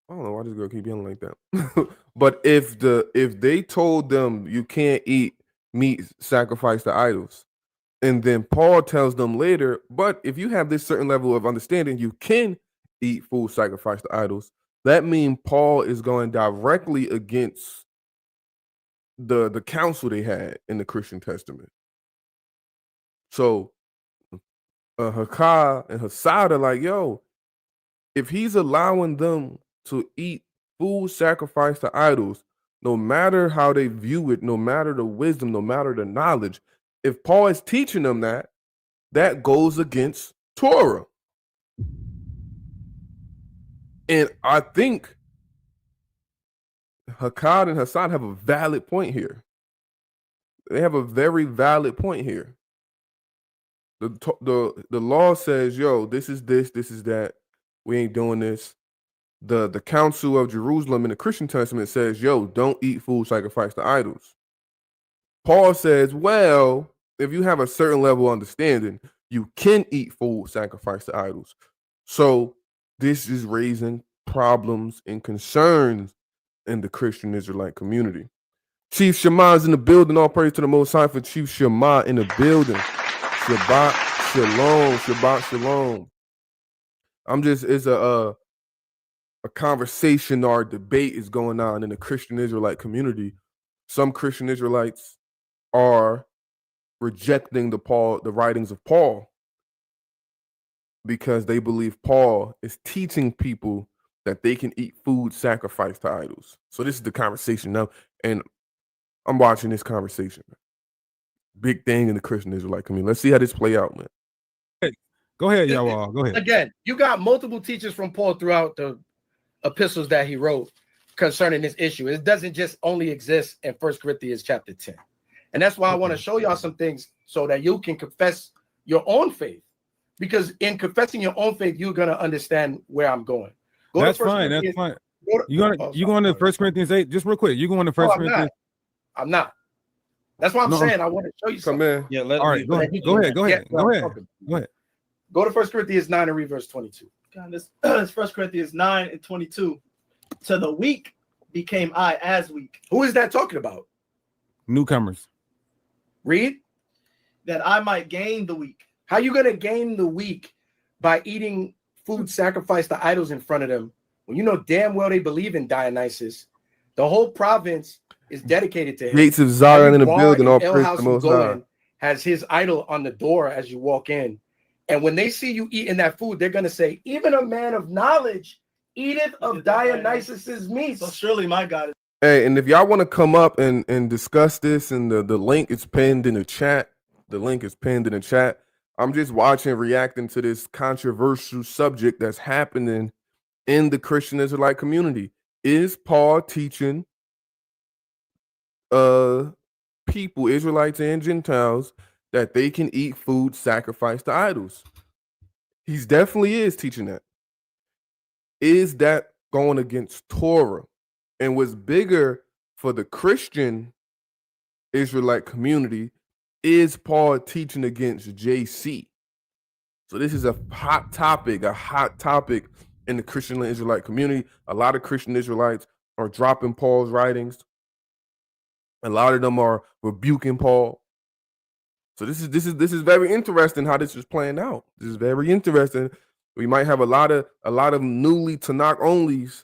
I don't know why this girl keep yelling like that, but if they told them you can't eat meat sacrificed to idols, and then Paul tells them later, but if you have this certain level of understanding, you can eat food sacrificed to idols. That means Paul is going directly against the council they had in the Christian Testament. So Hakah and Hassad are like, yo, if he's allowing them to eat food sacrificed to idols, no matter how they view it, no matter the wisdom, no matter the knowledge, if Paul is teaching them that goes against Torah. And I think Hakad and Hassan have a valid point here. They have a very valid point here. The law says, yo, this is that. We ain't doing this. The Council of Jerusalem in the Christian Testament says, yo, don't eat food sacrificed to idols. Paul says, well, if you have a certain level of understanding, you can eat food sacrificed to idols. So this is raising problems and concerns in the Christian Israelite community. Chief Shema is in the building. All praise to the Most High for Chief Shema in the building. Shabbat shalom. Shabbat shalom. It's a conversation or a debate is going on in the Christian Israelite community. Some Christian Israelites are rejecting the writings of Paul because they believe Paul is teaching people that they can eat food sacrificed to idols. So this is the conversation now, and I'm watching this conversation. Big thing in the Christian Israelite community. Let's see how this play out, man. Hey, go ahead, y'all. Go ahead. Again, you got multiple teachers from Paul throughout the epistles that he wrote concerning this issue. It doesn't just only exist in 1 Corinthians chapter 10. And that's why I want to show y'all some things so that you can confess your own faith. Because in confessing your own faith, you're going to understand where I'm going. That's fine. That's fine. You going to 1 Corinthians 8? Just real quick. You going to 1 Corinthians? I'm not. That's why I'm saying I want to show you something. Yeah, all right, go ahead. Go ahead. Go to 1 Corinthians 9 and read verse 22. God, this 1 Corinthians 9 and 22. To the weak became I as weak. Who is that talking about? Newcomers. Read. That I might gain the weak. How you going to gain the weak? By eating food sacrificed to idols in front of them. When you know damn well they believe in Dionysus. The whole province is dedicated to him. Gates of Zion in the building. All praise the Most High. Has his idol on the door as you walk in. And when they see you eating that food, they're going to say, even a man of knowledge eateth of Dionysus's meat. So surely my God is. Hey, and if y'all want to come up and discuss this, and the link is pinned in the chat. The link is pinned in the chat. I'm just watching, reacting to this controversial subject that's happening in the Christian Israelite community. Is Paul teaching people, Israelites and Gentiles, that they can eat food sacrificed to idols? He's definitely is teaching that. Is that going against Torah? And what's bigger for the Christian Israelite community, is Paul teaching against JC? So this is a hot topic in the Christian Israelite community. A lot of Christian Israelites are dropping Paul's writings. A lot of them are rebuking Paul. So this is very interesting how this is playing out. This is very interesting. We might have a lot of newly Tanakh onlys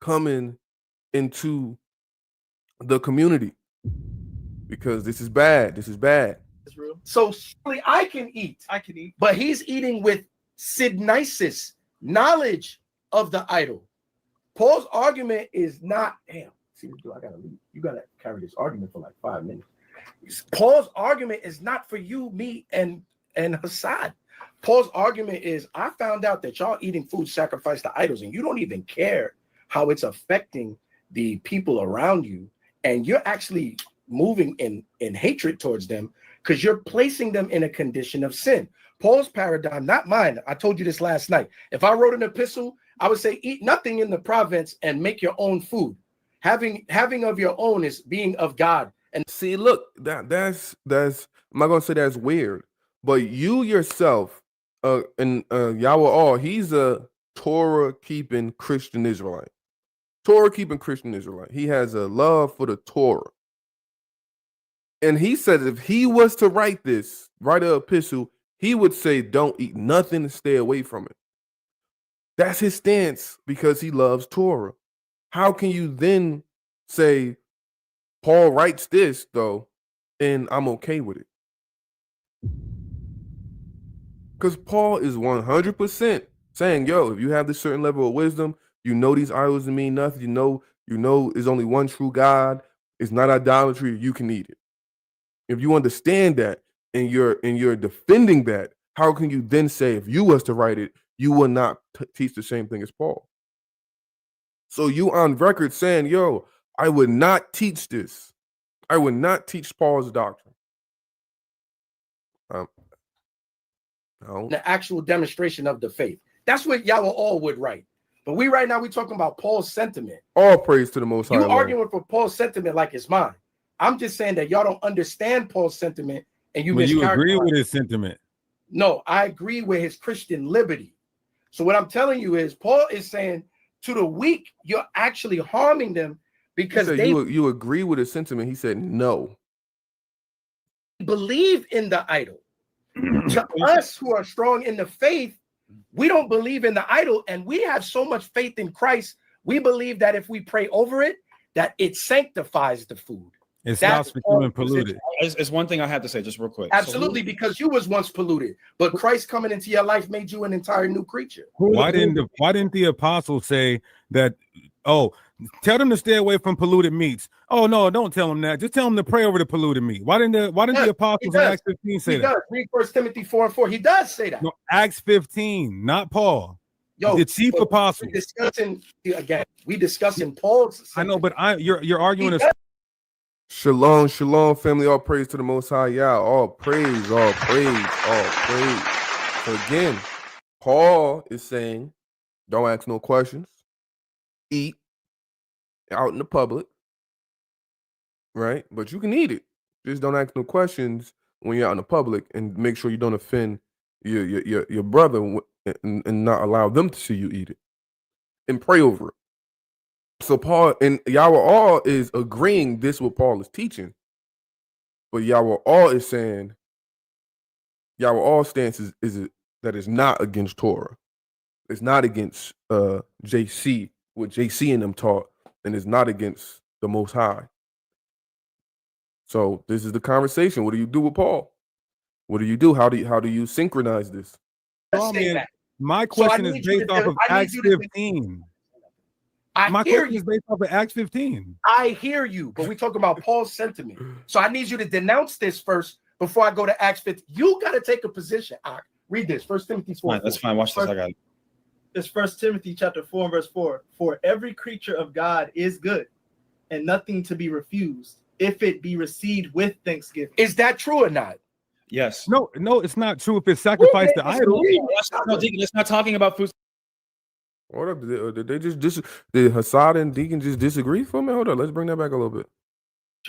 coming into the community because this is bad. This is bad. So surely I can eat. But he's eating with Sidnisis, knowledge of the idol. Paul's argument is not, damn, see, I gotta leave. You gotta carry this argument for like 5 minutes. Paul's argument is not for you, me, and Hassad. Paul's argument is, I found out that y'all eating food sacrificed to idols, and you don't even care how it's affecting the people around you, and you're actually moving in hatred towards them because you're placing them in a condition of sin. Paul's paradigm, not mine. I told you this last night. If I wrote an epistle, I would say, eat nothing in the province and make your own food. Having of your own is being of God. And see, look, that's I'm not gonna say that's weird, but you yourself, and Yahweh all, he's a Torah keeping Christian Israelite. Torah keeping Christian Israelite. He has a love for the Torah. And he said if he was to write an epistle, he would say, don't eat nothing and stay away from it. That's his stance because he loves Torah. How can you then say, Paul writes this, though, and I'm okay with it? Because Paul is 100% saying, yo, if you have this certain level of wisdom, you know these idols mean nothing, you know there's only one true God, it's not idolatry, you can eat it. If you understand that and you're defending that, how can you then say if you was to write it, you will not teach the same thing as Paul? So you on record saying, yo, I would not teach this. I would not teach Paul's doctrine. The actual demonstration of the faith. That's what Yahweh all would write. But right now we're talking about Paul's sentiment. All praise to the Most High. You arguing for Paul's sentiment like it's mine. I'm just saying that y'all don't understand Paul's sentiment, and you agree with his sentiment. No, I agree with his Christian liberty. So what I'm telling you is Paul is saying to the weak, you're actually harming them because you agree with his sentiment. He said no. Believe in the idol. To us who are strong in the faith, we don't believe in the idol, and we have so much faith in Christ. We believe that if we pray over it, that it sanctifies the food. It stops becoming polluted. It's one thing I have to say just real quick. Absolutely, because you was once polluted, but Christ coming into your life made you an entire new creature. Why didn't the apostle say that? Oh, tell them to stay away from polluted meats. Oh no, don't tell them that. Just tell them to pray over the polluted meat. Why didn't the apostles in Acts 15 say that? Read 1 Timothy 4:4. He does say that. No, Acts 15, not Paul. Yo, the chief apostle. We discussing Paul's. I know, but you're arguing. Shalom, shalom, family. All praise to the Most High Yah. All praise, all praise, all praise. So again, Paul is saying, don't ask no questions. Eat out in the public, right? But you can eat it. Just don't ask no questions when you're out in the public, and make sure you don't offend your brother and not allow them to see you eat it. And pray over it. So Paul and Yahweh all is agreeing this what Paul is teaching. But Yahweh all is saying, Yahweh all stance is that it's not against Torah. It's not against JC, what JC and them taught, and it's not against the Most High. So this is the conversation. What do you do with Paul? What do you do? How do you synchronize this? My question is based off of Acts 15. My question is based off of Acts 15. I hear you, but we're talking about Paul's sentiment. So I need you to denounce this first before I go to Acts 15. You got to take a position. Read this. 1 Timothy 4. That's fine. Watch this. I got it. It's 1 Timothy chapter 4 and verse 4. For every creature of God is good and nothing to be refused if it be received with thanksgiving. Is that true or not? Yes. No, it's not true if it's sacrificed to idols. No, Deacon, it's not talking about food. Hold up, did they did Hassad and Deacon just disagree for me? Hold up, let's bring that back a little bit.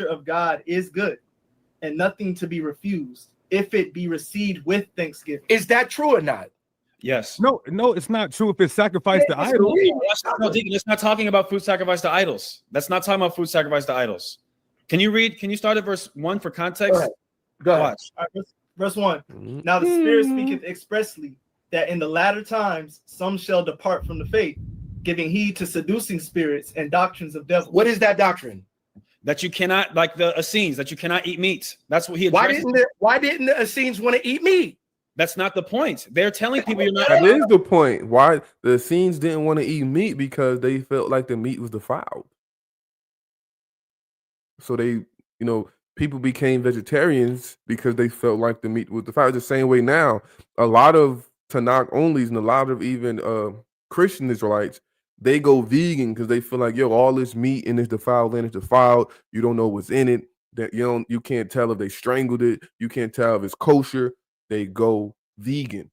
Of God is good and nothing to be refused if it be received with thanksgiving. Is that true or not? Yes. No, it's not true if it's sacrificed to idols. No, Deacon, it's not talking about food sacrificed to idols. That's not talking about food sacrificed to idols. Can you start at verse 1 for context? Go ahead. Watch. All right, verse 1. Now the Spirit speaketh expressly that in the latter times some shall depart from the faith, giving heed to seducing spirits and doctrines of devils. What is that doctrine? That you cannot, like the Essenes, that you cannot eat meat. That's what he addressed. Why didn't the Essenes want to eat meat? That's not the point. They're telling people you're not. That is the point. Why the Essenes didn't want to eat meat, because they felt like the meat was defiled. So people became vegetarians because they felt like the meat was defiled. The same way now, a lot of Tanakh onlys and a lot of even Christian Israelites, they go vegan because they feel like, yo, all this meat in this defiled land is defiled. You don't know what's in it. That you can't tell if they strangled it. You can't tell if it's kosher. They go vegan.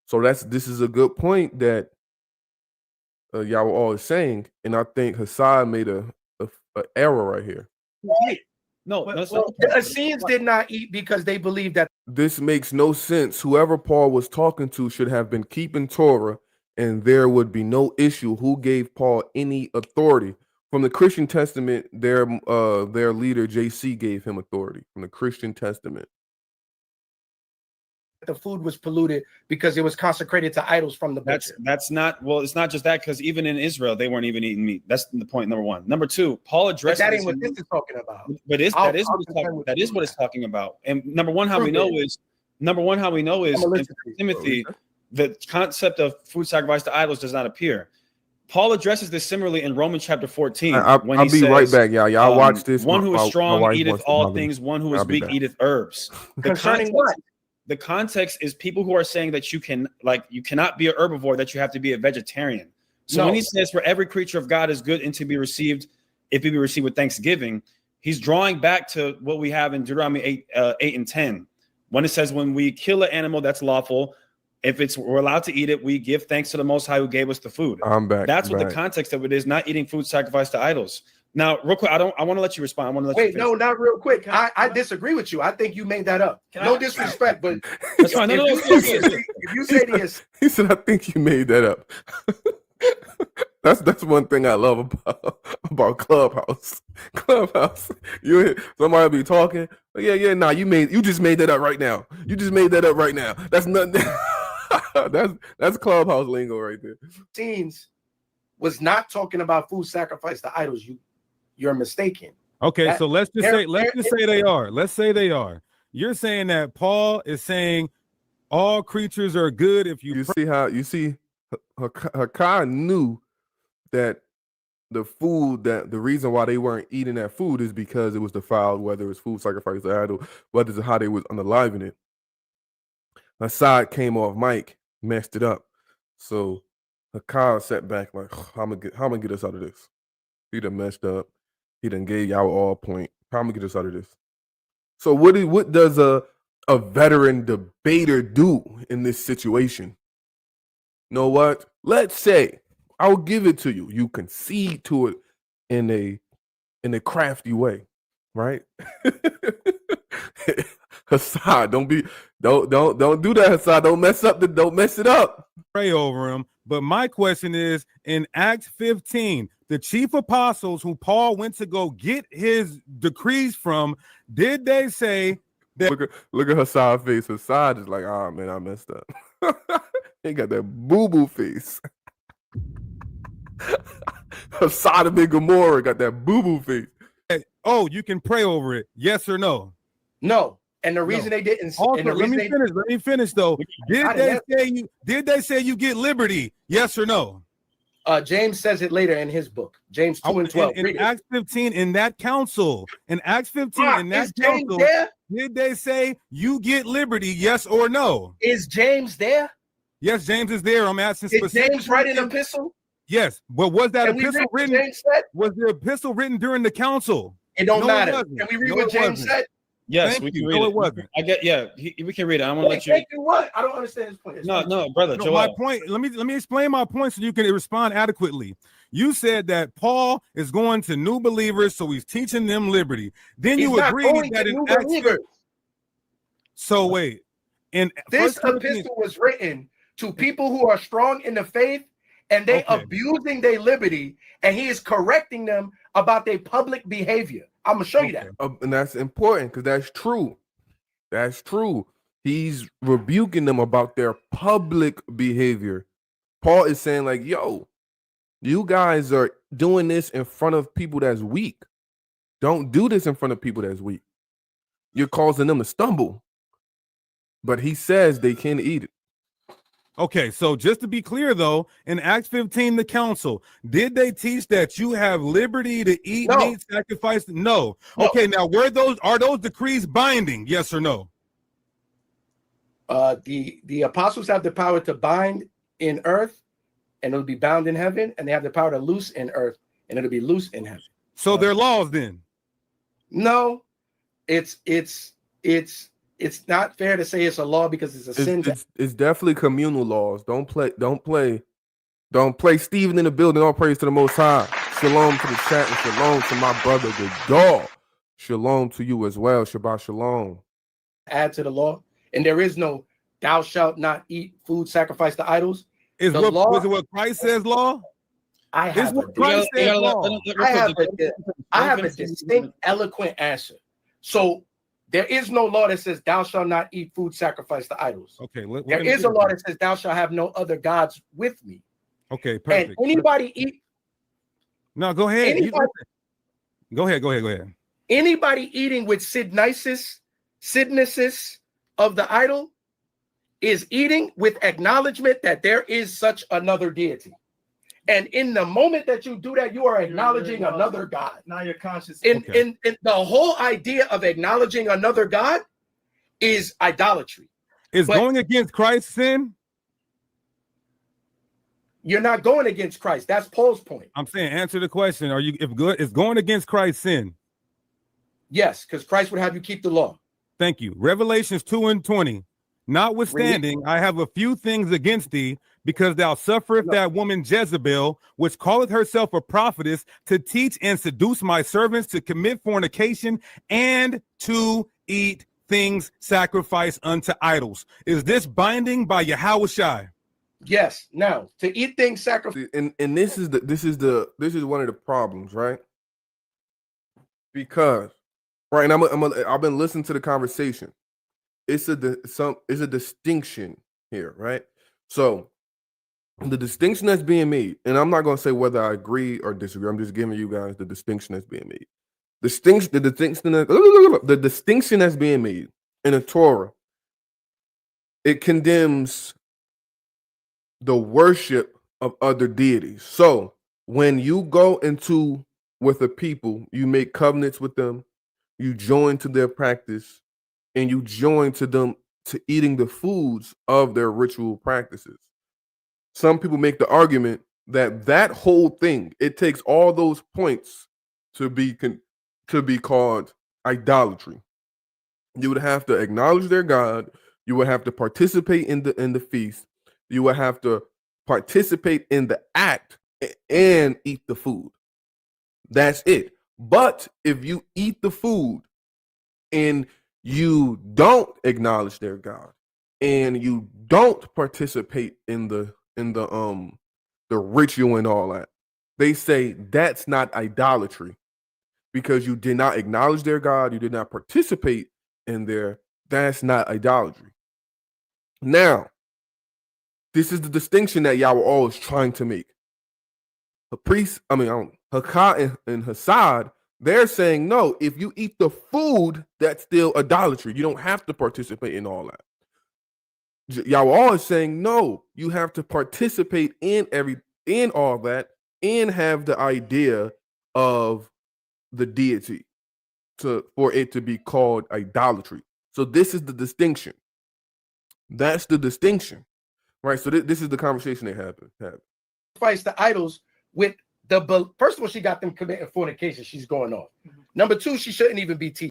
So this is a good point that y'all were always saying, and I think Hassan made a error right here. No, the Essenes did not eat because they believed that. This makes no sense. Whoever Paul was talking to should have been keeping Torah, and there would be no issue. Who gave Paul any authority? From the Christian Testament, their leader JC gave him authority from the Christian Testament. The food was polluted because it was consecrated to idols from the butcher. That's not, well, it's not just that, because even in Israel they weren't even eating meat. That's the point, number one. Number two, Paul addressed that ain't what this is talking about. But that is what it's talking about. And number one, how we know is in Timothy, the concept of food sacrifice to idols does not appear. Paul addresses this similarly in Romans chapter 14. I'll be says, right back, y'all. Y'all watch this. One who is strong eateth all things. One who is weak eateth herbs. Concerning what? The context is people who are saying that you cannot be a herbivore, that you have to be a vegetarian. So when he says for every creature of God is good and to be received, if it be received with thanksgiving, he's drawing back to what we have in Deuteronomy 8 and 10. When it says when we kill an animal that's lawful, if we're allowed to eat it, we give thanks to the Most High who gave us the food. I'm back. That's what the context of it is, not eating food sacrificed to idols. Now, real quick, I want to let you respond. I want to let you no, not real quick. I disagree with you. I think you made that up. No disrespect, but that's fine. If you say this, he said, I think you made that up. That's one thing I love about Clubhouse. You hear somebody be talking, nah, you just made that up right now. You just made that up right now. That's nothing. that's Clubhouse lingo right there. Scenes was not talking about food sacrifice to idols. You're mistaken. Okay, so let's just say they are. Let's say they are. You're saying that Paul is saying all creatures are good if you see Hakai knew that the reason why they weren't eating that food is because it was defiled, whether it's food sacrificed to idol, whether it's how they was unaliving it. Assad came off mic, messed it up. So Hakai sat back like, how am I gonna get us out of this? He done messed up. He done gave y'all all a point. How am I gonna get us out of this? So what does a veteran debater do in this situation? You know what? Let's say I'll give it to you. You concede to it in a crafty way, right? Hassan, don't do that, Hassan. Don't mess it up. Pray over him. But my question is, in Acts 15, the chief apostles who Paul went to go get his decrees from, did they say that? Look at Hassan's face. Hassan is like, oh man, I messed up. He got that boo-boo face. Hassan and Gomorrah got that boo-boo face. Oh, you can pray over it. Yes or no? No. And the reason they didn't. Also, let me finish though. Did they say you get liberty? Yes or no? James says it later in his book. James 2 and 12. In Acts 15, in that council, in Acts 15, in that council, did they say you get liberty? Yes or no? Is James there? Yes, James is there. I'm asking specifically. Did James write an epistle? Yes, but was that epistle written? Was the epistle written during the council? It don't matter. Can we read what James said? Yes, we can read it. It wasn't. We can read it. I want to let you. Thank you. What? I don't understand his point. No, brother. No, my point. Let me explain my point so you can respond adequately. You said that Paul is going to new believers, so he's teaching them liberty. Then you agreed that in Acts. So wait, in this epistle was written to people who are strong in the faith, and they abusing their liberty, and he is correcting them about their public behavior. I'm gonna show you that. And that's important because that's true. That's true. He's rebuking them about their public behavior. Paul is saying, like, yo, you guys are doing this in front of people that's weak. Don't do this in front of people that's weak. You're causing them to stumble. But he says they can eat it. Okay, so just to be clear, though, in Acts 15, the council, did they teach that you have liberty to eat meat sacrificed? No. Okay, now are those decrees binding? Yes or no? The apostles have the power to bind in earth and it'll be bound in heaven, and they have the power to loose in earth, and it'll be loose in heaven. So they're laws then? No, it's not fair to say it's a law because it's a sin. It's definitely communal laws. Don't play Stephen in the building. All praise to the Most High. Shalom to the chat and shalom to my brother, the dog. Shalom to you as well. Shabbat shalom. Add to the law, and there is no thou shalt not eat food sacrificed to idols. Is what Christ says law? I have a distinct, eloquent answer. So there is no law that says thou shalt not eat food sacrificed to idols. Okay. There is a law that says thou shalt have no other gods with me. Okay, perfect. And anybody eat. No, go ahead. Go ahead. Anybody eating with sidnesis of the idol is eating with acknowledgement that there is such another deity. And in the moment that you do that, you are acknowledging another God. Now you're conscious. In the whole idea of acknowledging another God is idolatry. Is going against Christ sin? You're not going against Christ. That's Paul's point. I'm saying, answer the question. Is going against Christ sin? Yes, because Christ would have you keep the law. Thank you. Revelations 2:20. Notwithstanding, I have a few things against thee, because thou sufferest that woman Jezebel, which calleth herself a prophetess, to teach and seduce my servants to commit fornication and to eat things sacrificed unto idols. Is this binding by Yahushua? Yes. Now, to eat things sacrificed, and this is one of the problems, right? Because right, and I've been listening to the conversation. It's a distinction here, right? So the distinction that's being made, and I'm not going to say whether I agree or disagree. I'm just giving you guys the distinction that's being made. The distinction that's being made in the Torah, it condemns the worship of other deities. So when you go into with a people, you make covenants with them, you join to their practice, and you join to them to eating the foods of their ritual practices. Some people make the argument that whole thing, it takes all those points to be called idolatry. You would have to acknowledge their God. You would have to participate in the feast. You would have to participate in the act and eat the food. That's it. But if you eat the food and you don't acknowledge their God and you don't participate in the ritual and all that, they say that's not idolatry because you did not acknowledge their God, you did not participate in that's not idolatry. Now, this is the distinction that y'all were always trying to make. Hakah and Hassad, they're saying, no, if you eat the food, that's still idolatry. You don't have to participate in all that. Y'all were always saying, no, you have to participate in all that and have the idea of the deity for it to be called idolatry. So this is the distinction. That's the distinction, right? So this is the conversation they have. Sacrifice the idols with first of all, she got them committing fornication. She's going off. Number two, she shouldn't even be teaching.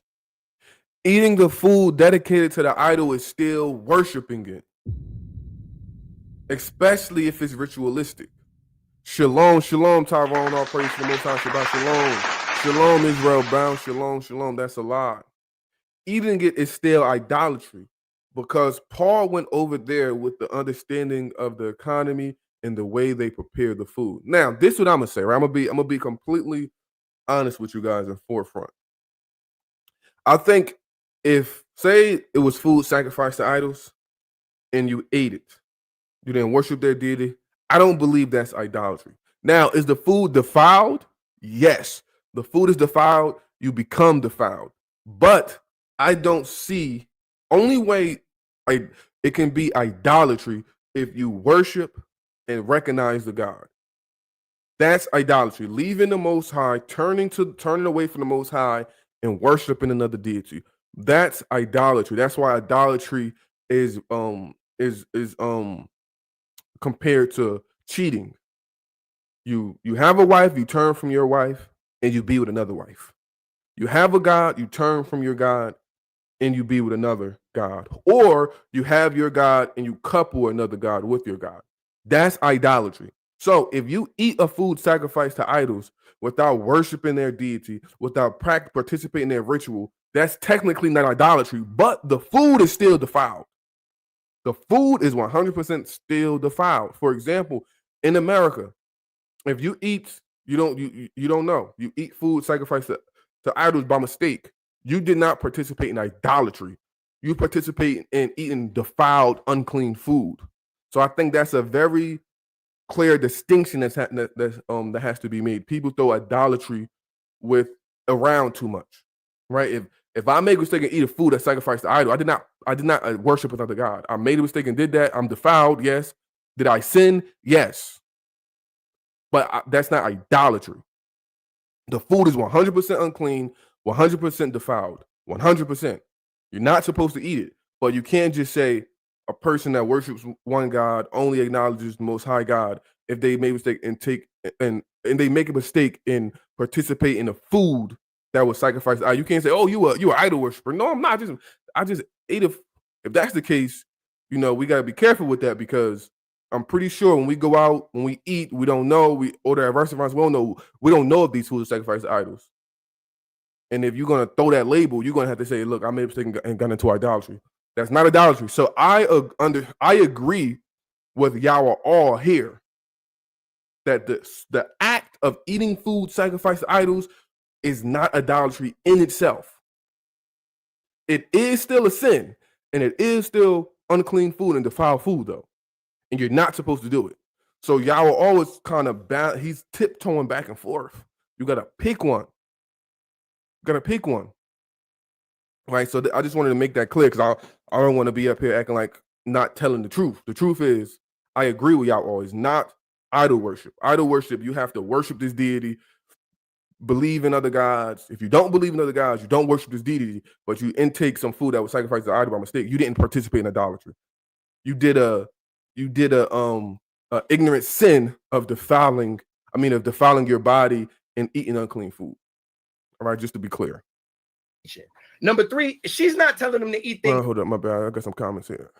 Eating the food dedicated to the idol is still worshiping it, especially if it's ritualistic. Shalom, shalom, Tyrone. All praise to the Most High. Shabbat shalom. Shalom, Israel bound. Shalom, shalom. That's a lie. Eating it is still idolatry because Paul went over there with the understanding of the economy and the way they prepare the food. Now, this is what I'm gonna say, right? I'm gonna be completely honest with you guys in forefront. I think if, say, it was food sacrificed to idols and you ate it, you didn't worship their deity, I don't believe that's idolatry. Now, is the food defiled? Yes. The food is defiled, you become defiled. But I don't see, only way it can be idolatry if you worship and recognize the God. That's idolatry. Leaving the Most High, turning away from the Most High and worshiping another deity. That's idolatry. That's why idolatry is compared to cheating. You have a wife, you turn from your wife, and you be with another wife. You have a God, you turn from your God, and you be with another God. Or you have your God and you couple another God with your God. That's idolatry. So if you eat a food sacrificed to idols without worshiping their deity, without participating in their ritual, that's technically not idolatry, but the food is still defiled. The food is 100% still defiled. For example, in America, if you eat, you don't know. You eat food sacrificed to idols by mistake. You did not participate in idolatry. You participate in eating defiled, unclean food. So I think that's a very clear distinction that has to be made. People throw idolatry with around too much, right? If I make a mistake and eat a food that sacrificed to idol, I did not worship another God. I made a mistake and did that. I'm defiled. Yes. Did I sin? Yes. But that's not idolatry. The food is 100% unclean, 100% defiled, 100%. You're not supposed to eat it, but you can't just say a person that worships one God only acknowledges the Most High God if they make a mistake and they make a mistake and participate in a food that was sacrificed. You can't say, "Oh, you an idol worshiper." No, I'm not. I just ate it. If that's the case, we got to be careful with that because I'm pretty sure when we go out, when we eat, we don't know. We order at restaurants, we don't know if these foods are sacrificed to idols. And if you're gonna throw that label, you're gonna have to say, "Look, I made a mistake and got into idolatry." That's not idolatry. So I agree with Yahweh all here that the act of eating food sacrificed to idols is not idolatry in itself. It is still a sin, and it is still unclean food and defiled food, though. And you're not supposed to do it. So Yahweh always kind of he's tiptoeing back and forth. You gotta pick one. Right. So I just wanted to make that clear because I don't want to be up here acting like not telling the truth. The truth is, I agree with Yahweh. It's not idol worship. Idol worship, you have to worship this deity, believe in other gods. If you don't believe in other gods, you don't worship this deity, but you intake some food that was sacrificed to idol by mistake. You didn't participate in idolatry. You did a ignorant sin of defiling your body and eating unclean food. All right, just to be clear. Number 3, she's not telling them to eat things. Hold up, my bad. I got some comments here.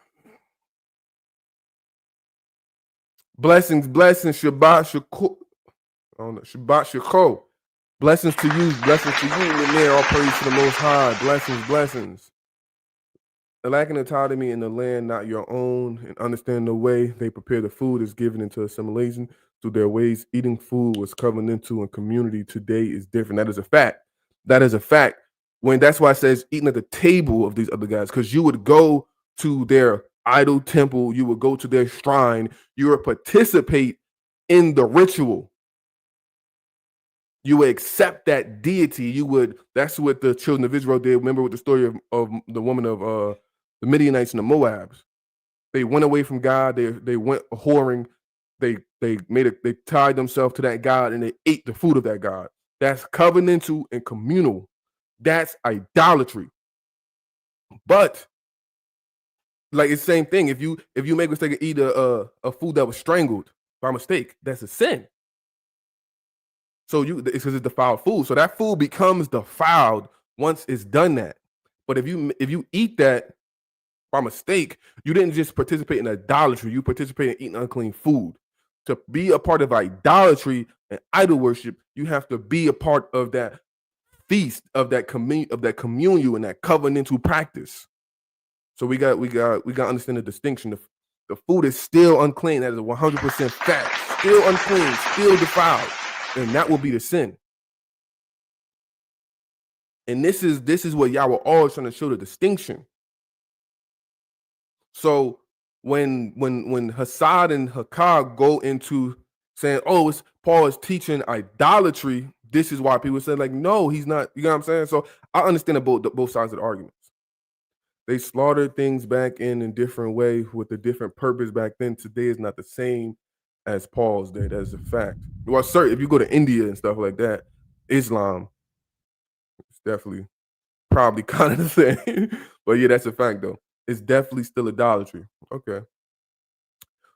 Blessings, Shabbat Shako. Shabbat Shako. Blessings to you, Lanier. All praise to the Most High. Blessings. The lacking autonomy in the land, not your own, and understand the way they prepare the food is given into assimilation through their ways. Eating food was covenantal in community today is different. That is a fact. When that's why it says eating at the table of these other guys, because you would go to their idol temple, you would go to their shrine, you would participate in the ritual. You would accept that deity. That's what the children of Israel did. Remember with the story of the woman of the Midianites and the Moabs. They went away from God. They went whoring. They tied themselves to that God and they ate the food of that God. That's covenantal and communal. That's idolatry. But like it's the same thing. If you make a mistake and eat a food that was strangled by mistake, that's a sin. So it's because it's defiled food. So that food becomes defiled once it's done that. But if you eat that by mistake, you didn't just participate in idolatry, you participate in eating unclean food. To be a part of idolatry and idol worship, you have to be a part of that feast, of that communion, and that covenantal practice. So we got to understand the distinction. The food is still unclean. That is 100% fact. Still unclean, still defiled. And that will be the sin. And this is what Yahweh always trying to show the distinction. So when Hassad and Hakar go into saying, "Oh, Paul is teaching idolatry," this is why people say, like, "No, he's not." You know what I'm saying? So I understand both sides of the arguments. They slaughtered things back in different way with a different purpose back then. Today is not the same as Paul's day. That is a fact. Well, sir, if you go to India and stuff like that, Islam, it's definitely probably kind of the same. But yeah, that's a fact though. It's definitely still idolatry. Okay.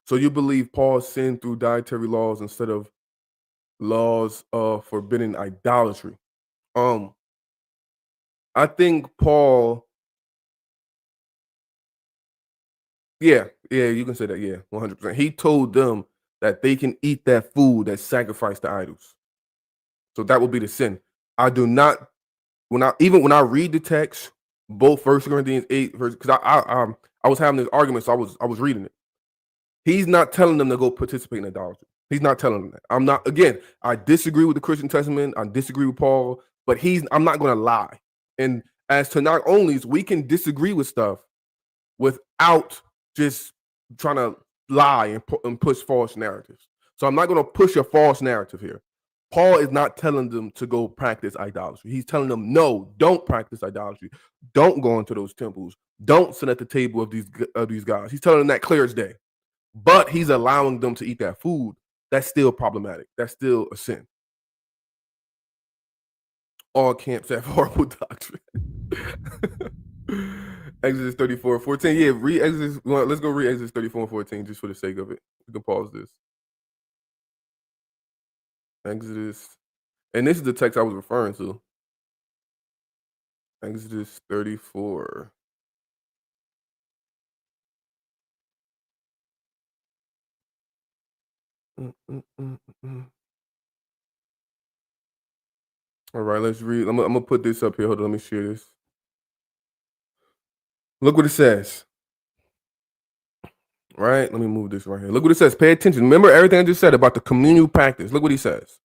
So you believe Paul sinned through dietary laws instead of laws forbidding idolatry. I think Paul. Yeah, you can say that. Yeah, 100%. He told them that they can eat that food that's sacrificed to idols. So that would be the sin. I do not. When I read the text, both 1 Corinthians 8, because I was having this argument, so I was reading it. He's not telling them to go participate in idolatry. He's not telling them that. I'm not. Again, I disagree with the Christian Testament. I disagree with Paul, but I'm not going to lie. And as to not only, we can disagree with stuff without just trying to lie and push false narratives. So I'm not going to push a false narrative here. Paul is not telling them to go practice idolatry. He's telling them, no, don't practice idolatry. Don't go into those temples. Don't sit at the table of these guys. He's telling them that clear as day. But he's allowing them to eat that food. That's still problematic. That's still a sin. All camps have horrible doctrine. Exodus 34:14. Yeah, read Exodus. Let's go read Exodus 34:14 just for the sake of it. We can pause this. Exodus, and this is the text I was referring to. Exodus 34. All right, let's read. I'm gonna put this up here. Hold on, let me share this. Look what it says. Right, let me move this right here. Look what it says. Pay attention. Remember everything I just said about the communal practice. Look what he says.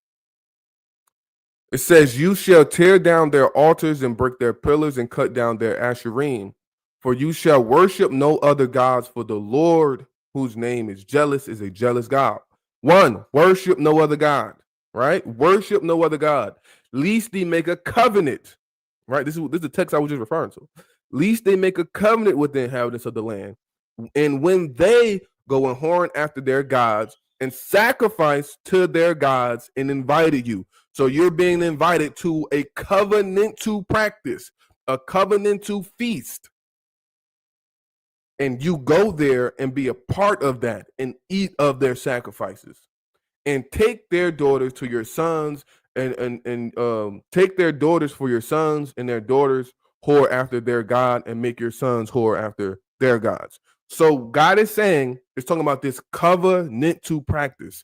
It says, you shall tear down their altars and break their pillars and cut down their asherim. For you shall worship no other gods, for the Lord, whose name is jealous, is a jealous God. One, worship no other God, right? Worship no other God. Lest they make a covenant, right? This is the text I was just referring to. Lest they make a covenant with the inhabitants of the land. And when they go and horn after their gods and sacrifice to their gods and invited you. So you're being invited to a covenantal practice, a covenantal feast. And you go there and be a part of that and eat of their sacrifices. And take their daughters to your sons and take their daughters for your sons and their daughters whore after their God and make your sons whore after their gods. So God is saying, it's talking about this covenantal practice.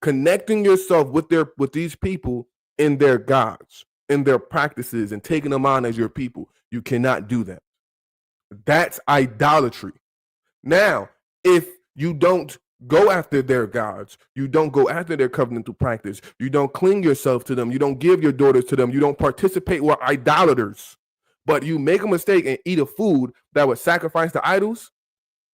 Connecting yourself with these people in their gods, in their practices, and taking them on as your people. You cannot do that. That's idolatry. Now, if you don't go after their gods, you don't go after their covenantal practice, you don't cling yourself to them, you don't give your daughters to them, you don't participate with idolaters, but you make a mistake and eat a food that was sacrificed to idols,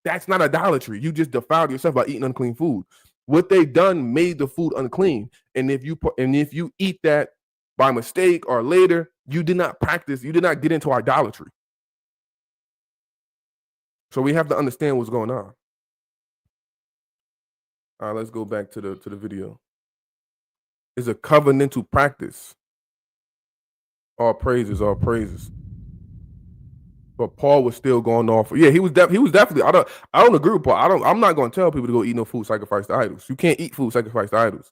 that's not idolatry. You just defiled yourself by eating unclean food. What they've done made the food unclean. And if you eat that by mistake or later, you did not practice, you did not get into idolatry. So we have to understand what's going on. All right, let's go back to the video. It's a covenantal practice. All praises, all praises. But Paul was still going off. Yeah, he was definitely. I don't agree with Paul. I'm not going to tell people to go eat no food sacrificed to idols. You can't eat food sacrificed to idols.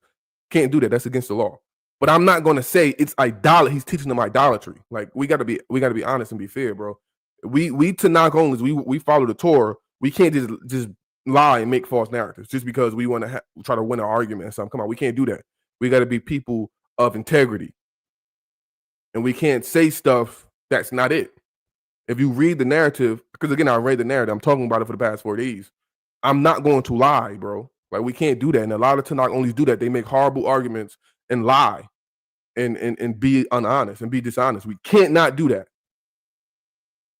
Can't do that. That's against the law. But I'm not going to say it's idolatry. He's teaching them idolatry. Like we got to be honest and be fair, bro. We Tanakh only. We follow the Torah. We can't just lie and make false narratives just because we want to try to win an argument or something. Come on, we can't do that. We got to be people of integrity, and we can't say stuff that's not it. If you read the narrative, because again, I read the narrative, I'm talking about it for the past 4 days. I'm not going to lie, bro. Like we can't do that. And a lot of Tanakh only do that. They make horrible arguments and lie and be unhonest and be dishonest. We can't not do that.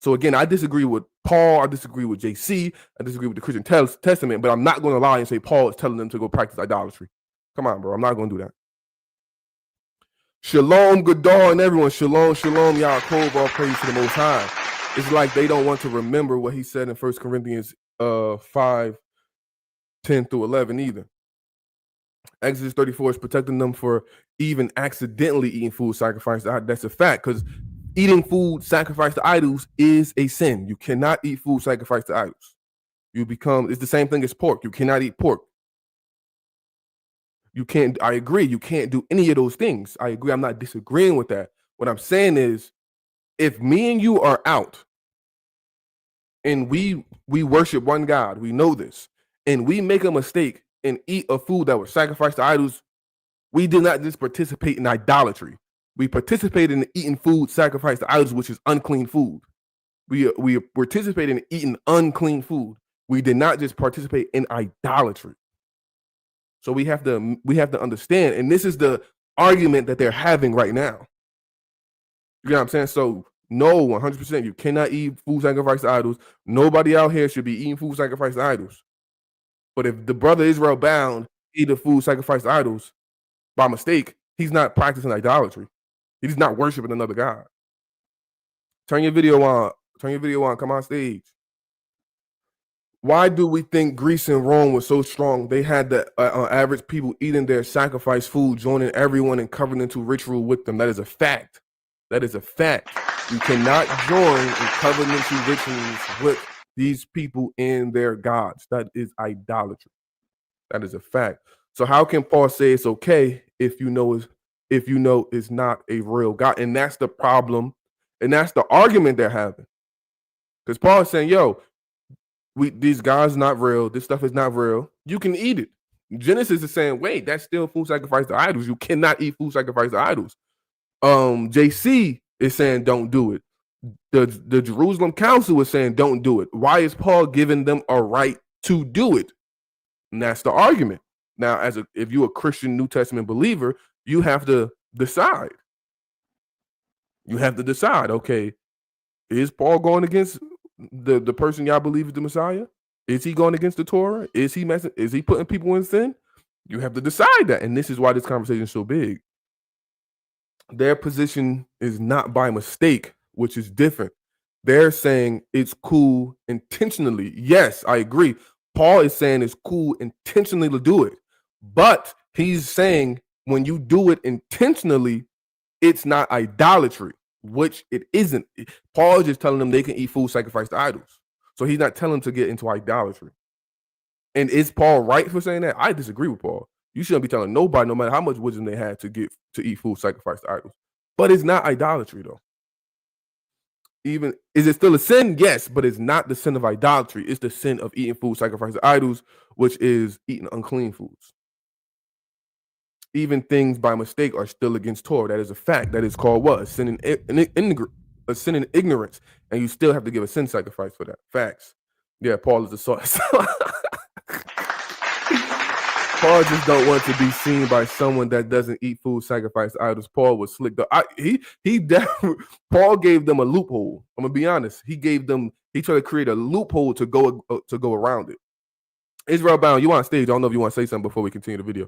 So again, I disagree with Paul. I disagree with JC. I disagree with the Christian Testament, but I'm not going to lie and say Paul is telling them to go practice idolatry. Come on, bro. I'm not going to do that. Shalom, Gadol, and everyone. Shalom, shalom, Yaakov, all praise to the Most High. It's like they don't want to remember what he said in 1 Corinthians 5, 10 through 11 either. Exodus 34 is protecting them for even accidentally eating food sacrificed to idols. That's a fact, because eating food sacrificed to idols is a sin. You cannot eat food sacrificed to idols. It's the same thing as pork. You cannot eat pork. You can't. I agree. You can't do any of those things. I agree. I'm not disagreeing with that. What I'm saying is, if me and you are out and we worship one God, we know this, and we make a mistake and eat a food that was sacrificed to idols, we did not just participate in idolatry. We participated in eating food sacrificed to idols, which is unclean food. We participated in eating unclean food. We did not just participate in idolatry. So we have to understand, and this is the argument that they're having right now. You know what I'm saying? So no, 100%, you cannot eat food sacrificed to idols. Nobody out here should be eating food sacrificed to idols. But if the brother Israel bound eat the food sacrificed to idols by mistake, he's not practicing idolatry. He's not worshiping another God. Turn your video on. Turn your video on. Come on stage. Why do we think Greece and Rome was so strong? They had the average people eating their sacrificed food, joining everyone and covering into ritual with them. That is a fact. That is a fact. You cannot join and cover into rituals with these people and their gods. That is idolatry. That is a fact. So how can Paul say it's okay if you know it's not a real God? And that's the problem, and that's the argument they're having. Because Paul is saying, yo, these gods not real. This stuff is not real. You can eat it. Genesis is saying, wait, that's still food sacrificed to idols. You cannot eat food sacrificed to idols. JC is saying don't do it. The Jerusalem Council is saying don't do it. Why is Paul giving them a right to do it? And that's the argument. Now, if you're a Christian New Testament believer, you have to decide. You have to decide, okay, is Paul going against the person y'all believe is the Messiah? Is he going against the Torah? Is he putting people in sin? You have to decide that. And this is why this conversation is so big. Their position is not by mistake, which is different. They're saying it's cool intentionally. Yes, I agree. Paul is saying it's cool intentionally to do it. But he's saying when you do it intentionally, it's not idolatry, which it isn't. Paul is just telling them they can eat food sacrificed to idols. So he's not telling them to get into idolatry. And is Paul right for saying that? I disagree with Paul. You shouldn't be telling nobody, no matter how much wisdom they had, to eat food sacrificed to idols. But it's not idolatry, though. Is it still a sin? Yes, but it's not the sin of idolatry. It's the sin of eating food sacrificed to idols, which is eating unclean foods. Even things by mistake are still against Torah. That is a fact. That is called what? A sin in ignorance. And you still have to give a sin sacrifice for that. Facts. Yeah, Paul is the source. Paul just don't want to be seen by someone that doesn't eat food sacrificed to idols. Paul was slick. Paul gave them a loophole. I'm gonna be honest. He tried to create a loophole to go around it. Israel Bound, you on stage? I don't know if you want to say something before we continue the video.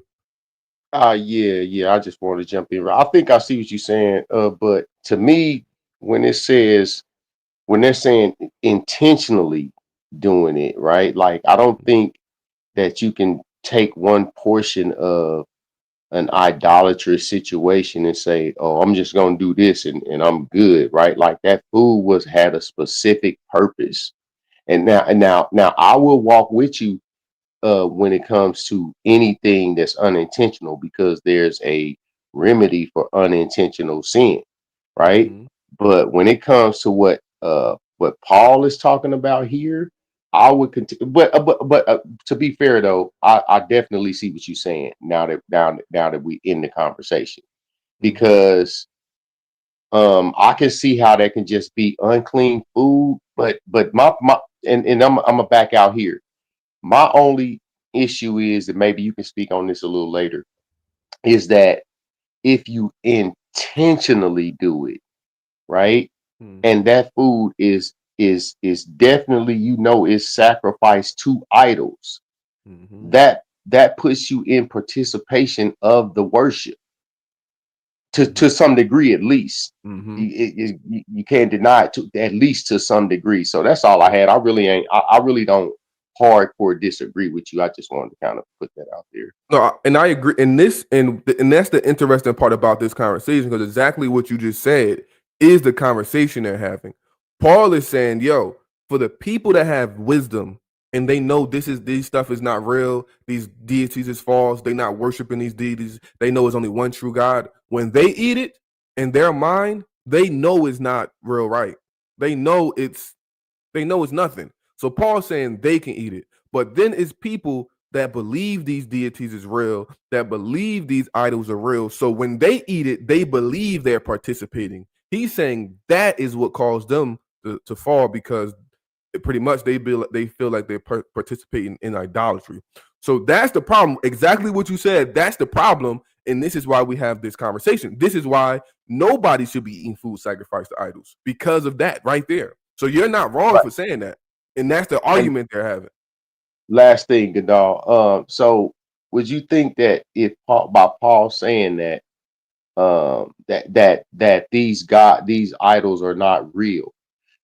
Yeah. I just want to jump in. I think I see what you're saying. But to me, when they're saying intentionally doing it, right? Like, I don't think that you can take one portion of an idolatrous situation and say, oh, I'm just going to do this and I'm good, right? Like, that food had a specific purpose. And now I will walk with you when it comes to anything that's unintentional, because there's a remedy for unintentional sin, right? Mm-hmm. But when it comes to what Paul is talking about here, I would continue. But to be fair though, I definitely see what you're saying now that we in the conversation, because I can see how that can just be unclean food. But my and I'm gonna back out here. My only issue is that maybe you can speak on this a little later, is that if you intentionally do it, right? Mm-hmm. And that food is definitely, is sacrificed to idols. Mm-hmm. That puts you in participation of the worship to some degree, at least. Mm-hmm. You can't deny it, at least to some degree. So that's all I had. I really don't hardcore disagree with you. I just wanted to kind of put that out there. No, and I agree. And that's the interesting part about this conversation, because exactly what you just said is the conversation they're having. Paul is saying, yo, for the people that have wisdom and they know these stuff is not real. These deities is false. They're not worshiping these deities. They know it's only one true God. When they eat it in their mind, they know it's not real, right? They know it's nothing. So Paul's saying they can eat it, but then it's people that believe these deities is real, that believe these idols are real. So when they eat it, they believe they're participating. He's saying that is what caused them to fall, because pretty much they feel like they're participating in idolatry. So that's the problem. Exactly what you said. That's the problem, and this is why we have this conversation. This is why nobody should be eating food sacrificed to idols, because of that right there. So you're not wrong for saying that, and that's the argument they're having. Last thing, Gadal. So would you think that if by Paul saying that that these idols are not real,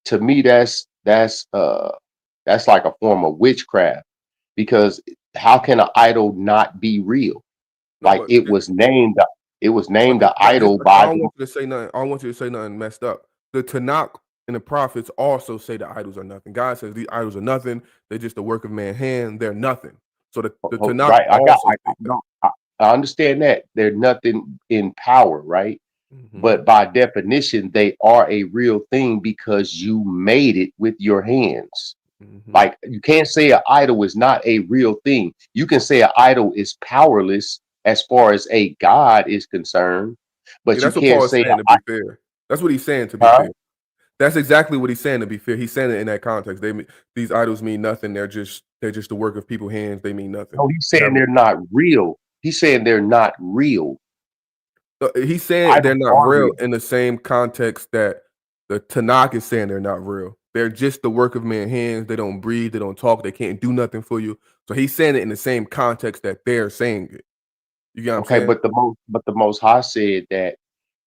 to me that's like a form of witchcraft, because how can an idol not be real? Like it was named an idol by. I don't want you to say nothing. I don't want you to say nothing messed up. The Tanakh and the prophets also say the idols are nothing. God says these idols are nothing. They're just the work of man's hand. They're nothing. So the Tanakh right. I understand that they're nothing in power, right? Mm-hmm. But by definition, they are a real thing because you made it with your hands. Mm-hmm. Like you can't say an idol is not a real thing. You can say an idol is powerless as far as a God is concerned, but you can't say to be fair. That's what he's saying, to be fair. That's exactly what he's saying, to be fair. He's saying it in that context. These idols mean nothing. They're just the work of people's hands. They mean nothing. No, he's saying they're not real. He's saying they're not real. He's saying they're not real in the same context that the Tanakh is saying they're not real. They're just the work of man's hands. They don't breathe. They don't talk. They can't do nothing for you. So he's saying it in the same context that they're saying it. You get what I'm saying? But the Most High said that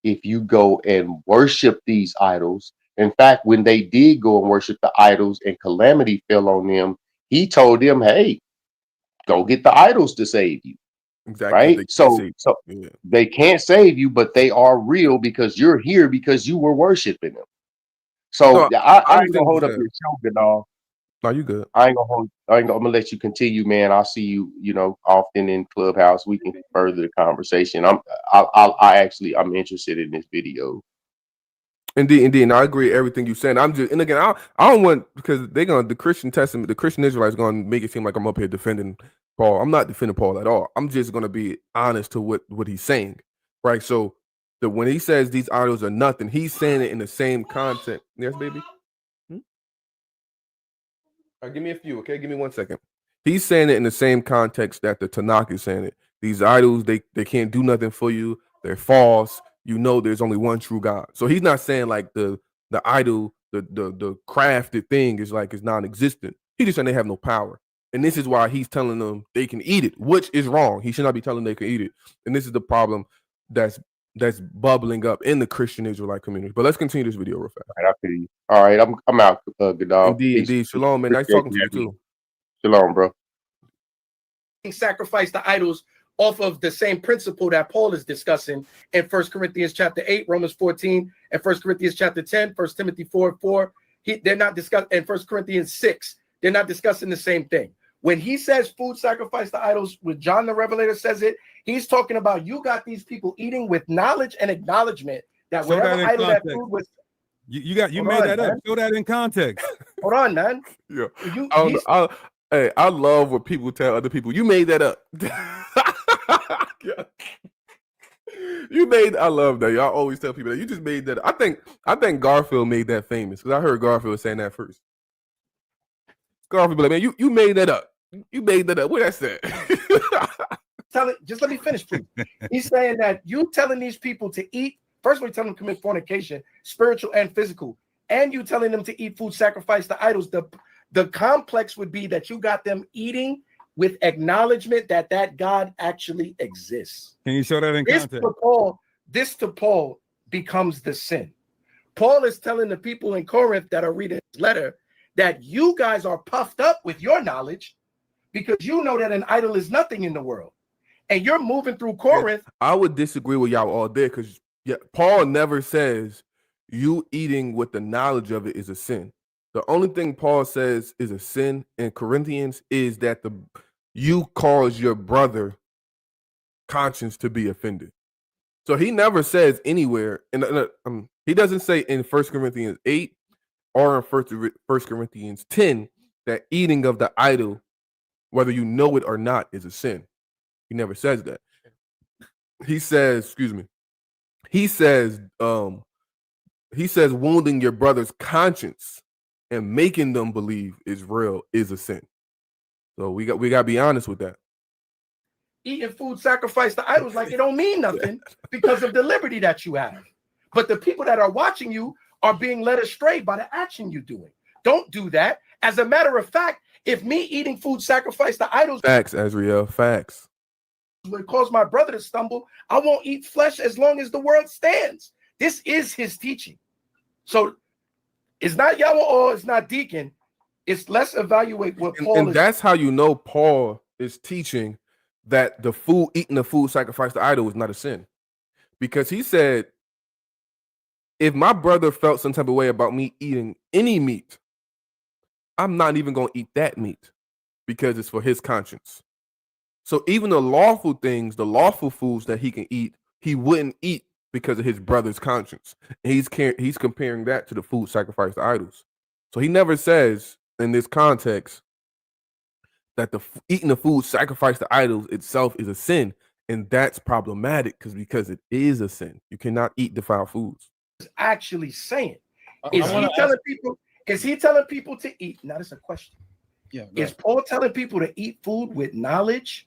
if you go and worship these idols, in fact, when they did go and worship the idols and calamity fell on them, he told them, "Hey, go get the idols to save you." Exactly. Right? So they can't save you, but they are real because you're here because you were worshiping them. So I ain't gonna hold up your show, Gadal. No, you good. I'm gonna let you continue, man. I'll see you, often in Clubhouse. We can further the conversation. I'm interested in this video. Indeed. And I agree with everything you're saying. I'm just, and again, I don't want, because the Christian Testament, the Christian Israelites gonna make it seem like I'm up here defending Paul. I'm not defending Paul at all. I'm just gonna be honest to what he's saying, right? So when he says these idols are nothing, he's saying it in the same context. Yes, baby. All right, give me a few, okay? Give me 1 second. He's saying it in the same context that the Tanakh is saying it. These idols, they can't do nothing for you. They're false. There's only one true God. So he's not saying like the idol, the crafted thing is non-existent. He's just saying they have no power. And this is why he's telling them they can eat it, which is wrong. He should not be telling them they can eat it. And this is the problem that's bubbling up in the Christian Israelite community. But let's continue this video real fast. All right, I feel you. All right, I'm out, Gadal. Indeed. Shalom, man. Nice talking to you too. Shalom, bro. Sacrifice the idols off of the same principle that Paul is discussing in 1 Corinthians chapter 8, Romans 14, and 1 Corinthians chapter 10, 1 Timothy 4:4. They're not discussing, and 1 Corinthians 6. They're not discussing the same thing. When he says food sacrifice to idols, when John the Revelator says it, he's talking about you got these people eating with knowledge and acknowledgement that whatever idol that food was. You made that up. Show that in context. Hold on, man. Yeah. I love what people tell other people. You made that up. I love that. Y'all always tell people that you just made that up. I think Garfield made that famous, because I heard Garfield saying that first. Garfield be like, man, you made that up. You made that up. What that said? Just let me finish, please. He's saying that you telling these people to eat. First of all, you're telling them to commit fornication, spiritual and physical, and you telling them to eat food sacrificed to idols. The complex would be that you got them eating with acknowledgement that God actually exists. Can you show that in context? This to Paul becomes the sin. Paul is telling the people in Corinth that are reading his letter that you guys are puffed up with your knowledge because you know that an idol is nothing in the world. And you're moving through Corinth. I would disagree with y'all all day, because Paul never says you eating with the knowledge of it is a sin. The only thing Paul says is a sin in Corinthians is that you cause your brother conscience to be offended. So he never says anywhere, and he doesn't say in 1 Corinthians 8 or in 1 Corinthians 10 that eating of the idol, whether you know it or not, is a sin. He never says that. He says, he says wounding your brother's conscience and making them believe is real is a sin. So we got to be honest with that. Eating food sacrificed to idols like it don't mean nothing because of the liberty that you have. But the people that are watching you are being led astray by the action you're doing. Don't do that. As a matter of fact, if me eating food sacrificed to idols, facts, Azriel, facts, would cause my brother to stumble, I won't eat flesh as long as the world stands. This is his teaching. So it's not Yahweh or it's not Deacon. It's let's evaluate what Paul and is. That's how you know Paul is teaching that eating the food sacrificed to idol is not a sin. Because he said, if my brother felt some type of way about me eating any meat, I'm not even going to eat that meat because it's for his conscience. So even the lawful things, the lawful foods that he can eat, he wouldn't eat because of his brother's conscience. And he's comparing that to the food sacrificed to idols. So he never says in this context that eating the food sacrificed to idols itself is a sin. And that's problematic because it is a sin. You cannot eat defiled foods. Actually saying, is he telling people to eat? Now that's a question. Yeah. Is Paul telling people to eat food with knowledge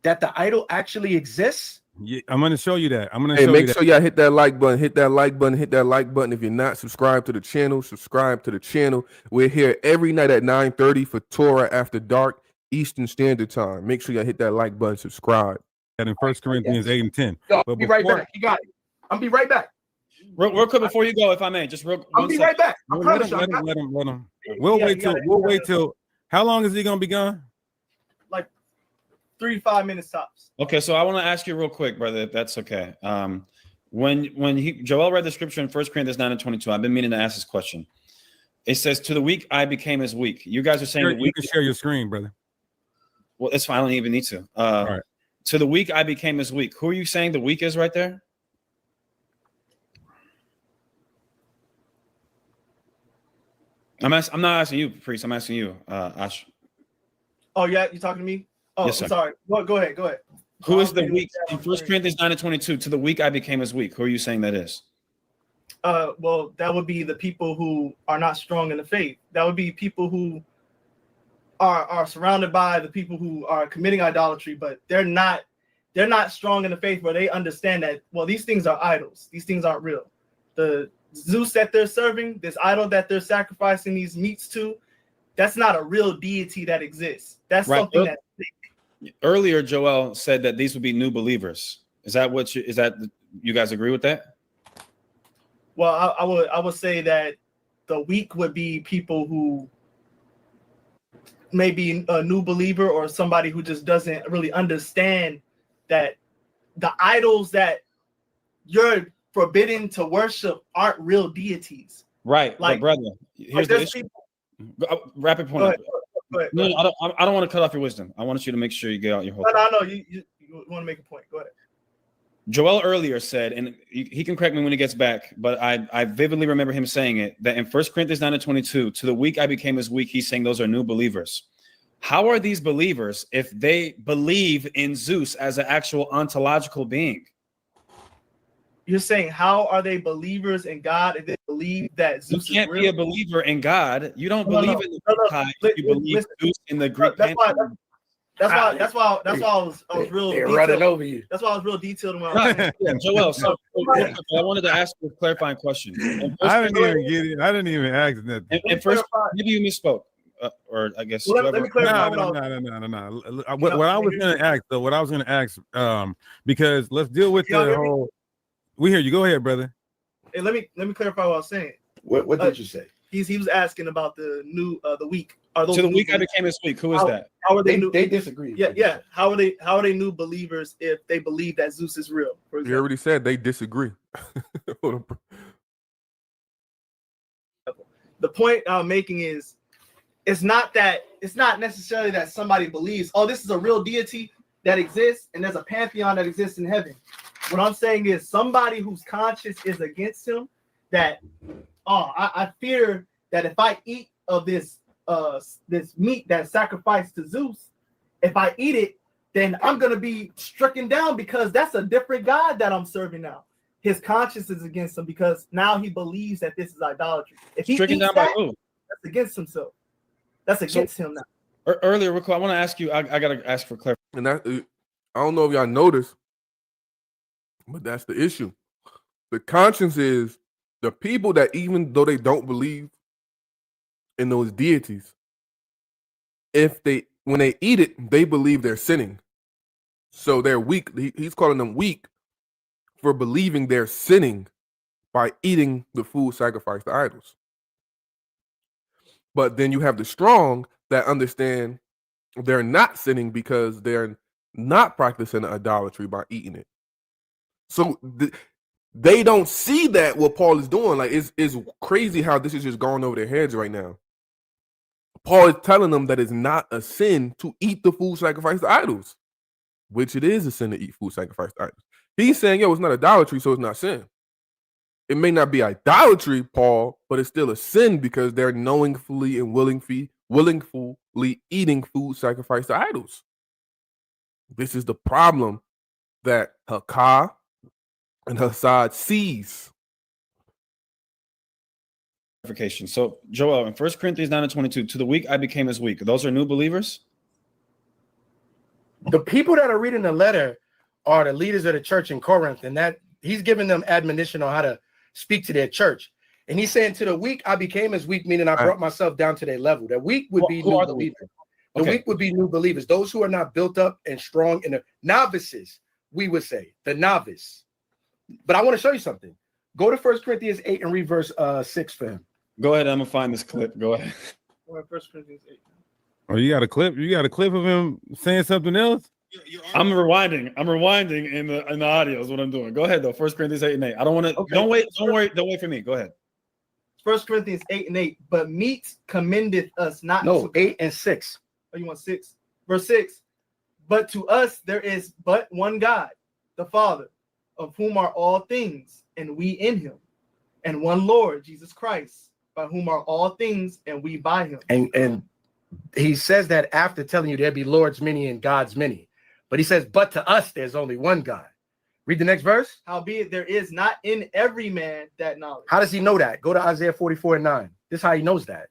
that the idol actually exists? Yeah, I'm going to show you that. Make sure y'all hit that like button. Hit that like button. If you're not subscribed to the channel, subscribe to the channel. We're here every night at 9:30 for Torah After Dark Eastern Standard Time. Make sure y'all hit that like button, subscribe. And in 1 Corinthians 8 and 10. I'll be right back. You got it. I'll be right back. Real quick before you go, if I may, just I'll be right back. I promise you. Let him. We'll wait till. How long is he gonna be gone? Like 3 to 5 minutes tops. Okay, so I want to ask you real quick, brother, if that's okay. When Joel read the scripture in 1 Corinthians 9 and 22, I've been meaning to ask this question. It says, "To the weak I became as weak." You guys are saying the weak. You can share your screen, brother. Well, it's fine. I don't even need to. All right. To the weak I became as weak. Who are you saying the weak is right there? I'm not asking you, priest. I'm asking you, Ash. Oh yeah, you talking to me? Oh, yes, sir. I'm sorry. Well, go ahead. Who is the weak? In 1 Corinthians 9 and 22, to the weak I became as weak. Who are you saying that is? Well, that would be the people who are not strong in the faith. That would be people who are surrounded by the people who are committing idolatry, but they're not strong in the faith where they understand that, well, these things are idols. These things aren't real. The Zeus that they're serving, this idol that they're sacrificing these meats to, that's not a real deity that exists. That's right. Something that earlier Joel said that these would be new believers. Is that you guys agree with that? Well, I would say that the weak would be people who may be a new believer or somebody who just doesn't really understand that the idols that you're forbidden to worship aren't real deities. Right. Like, but brother, here's the issue. Rapid point. Go ahead. No, I don't want to cut off your wisdom. I want you to make sure you get out your whole. No. You want to make a point. Go ahead. Joel earlier said, and he can correct me when he gets back, but I vividly remember him saying it, that in 1 Corinthians 9 and 22, to the weak I became as weak. He's saying those are new believers. How are these believers if they believe in Zeus as an actual ontological being? You're saying, how are they believers in God if they believe that Zeus you can't is real? be a believer in God. You don't believe in the Most you believe Zeus in the Greek pantheon. That's why I was real. They're running over you. That's why I was real detailed in my Joel. So I wanted to ask you a clarifying question. I didn't even get it. I didn't even ask that. And first, maybe you misspoke, or I guess. Well, let me clarify. No. What I was going to ask, because let's deal with the whole. We hear you. Go ahead, brother. Hey, let me clarify what I was saying. What did you say? He was asking about the weak. Are those to the weak I became as weak. Who is that? How are they new? They disagree. Yeah. How are they new believers if they believe that Zeus is real? You already said they disagree. the point I'm making is it's not necessarily that somebody believes, oh, this is a real deity that exists and there's a pantheon that exists in heaven. What I'm saying is somebody whose conscience is against him, that I fear that if I eat of this meat that's sacrificed to Zeus, if I eat it, then I'm gonna be stricken down because that's a different God that I'm serving now. His conscience is against him because now he believes that this is idolatry. If he Stricken eats down that, by who? that's against himself. That's against him now. Earlier, Rico, I want to ask you. I gotta ask for clarification. And that I don't know if y'all noticed, but that's the issue. The conscience is the people that, even though they don't believe in those deities, when they eat it, they believe they're sinning. So they're weak. He's calling them weak for believing they're sinning by eating the food sacrificed to idols. But then you have the strong that understand they're not sinning because they're not practicing idolatry by eating it. So they don't see that what Paul is doing. Like it's crazy how this is just going over their heads right now. Paul is telling them that it's not a sin to eat the food sacrificed to idols, which it is a sin to eat food sacrificed to idols. He's saying, yo, it's not idolatry, so it's not sin. It may not be idolatry, Paul, but it's still a sin because they're knowingly and willingly eating food sacrificed to idols. This is the problem that Hakah and Hassad sees. So, Joel, in 1 Corinthians 9:22, to the weak I became as weak. Those are new believers? The people that are reading the letter are the leaders of the church in Corinth, and that he's giving them admonition on how to speak to their church. And he's saying, to the weak I became as weak, meaning I brought myself down to their level. The weak would be new believers. The weak would be new believers. Those who are not built up and strong in the novices, we would say, the novice. But I want to show you something. Go to 1 Corinthians 8 and read verse 6 for him. Go ahead. I'm going to find this clip. Go ahead. 1 Corinthians 8. Oh, you got a clip? You got a clip of him saying something else? I'm rewinding in the audio is what I'm doing. Go ahead though. 1 Corinthians 8 and 8. I don't want to. Okay. Don't wait for me. Go ahead. 1 Corinthians 8 and 8. But meat commendeth us not. No, 8 and 6. Oh, you want 6? Verse 6. But to us there is but one God, the Father, of whom are all things, and we in him, and one Lord, Jesus Christ, by whom are all things, and we by him. And he says that after telling you there be lords many and gods many. But he says, but to us there's only one God. Read the next verse. Howbeit there is not in every man that knowledge. How does he know that? Go to Isaiah 44 and 9. This is how he knows that.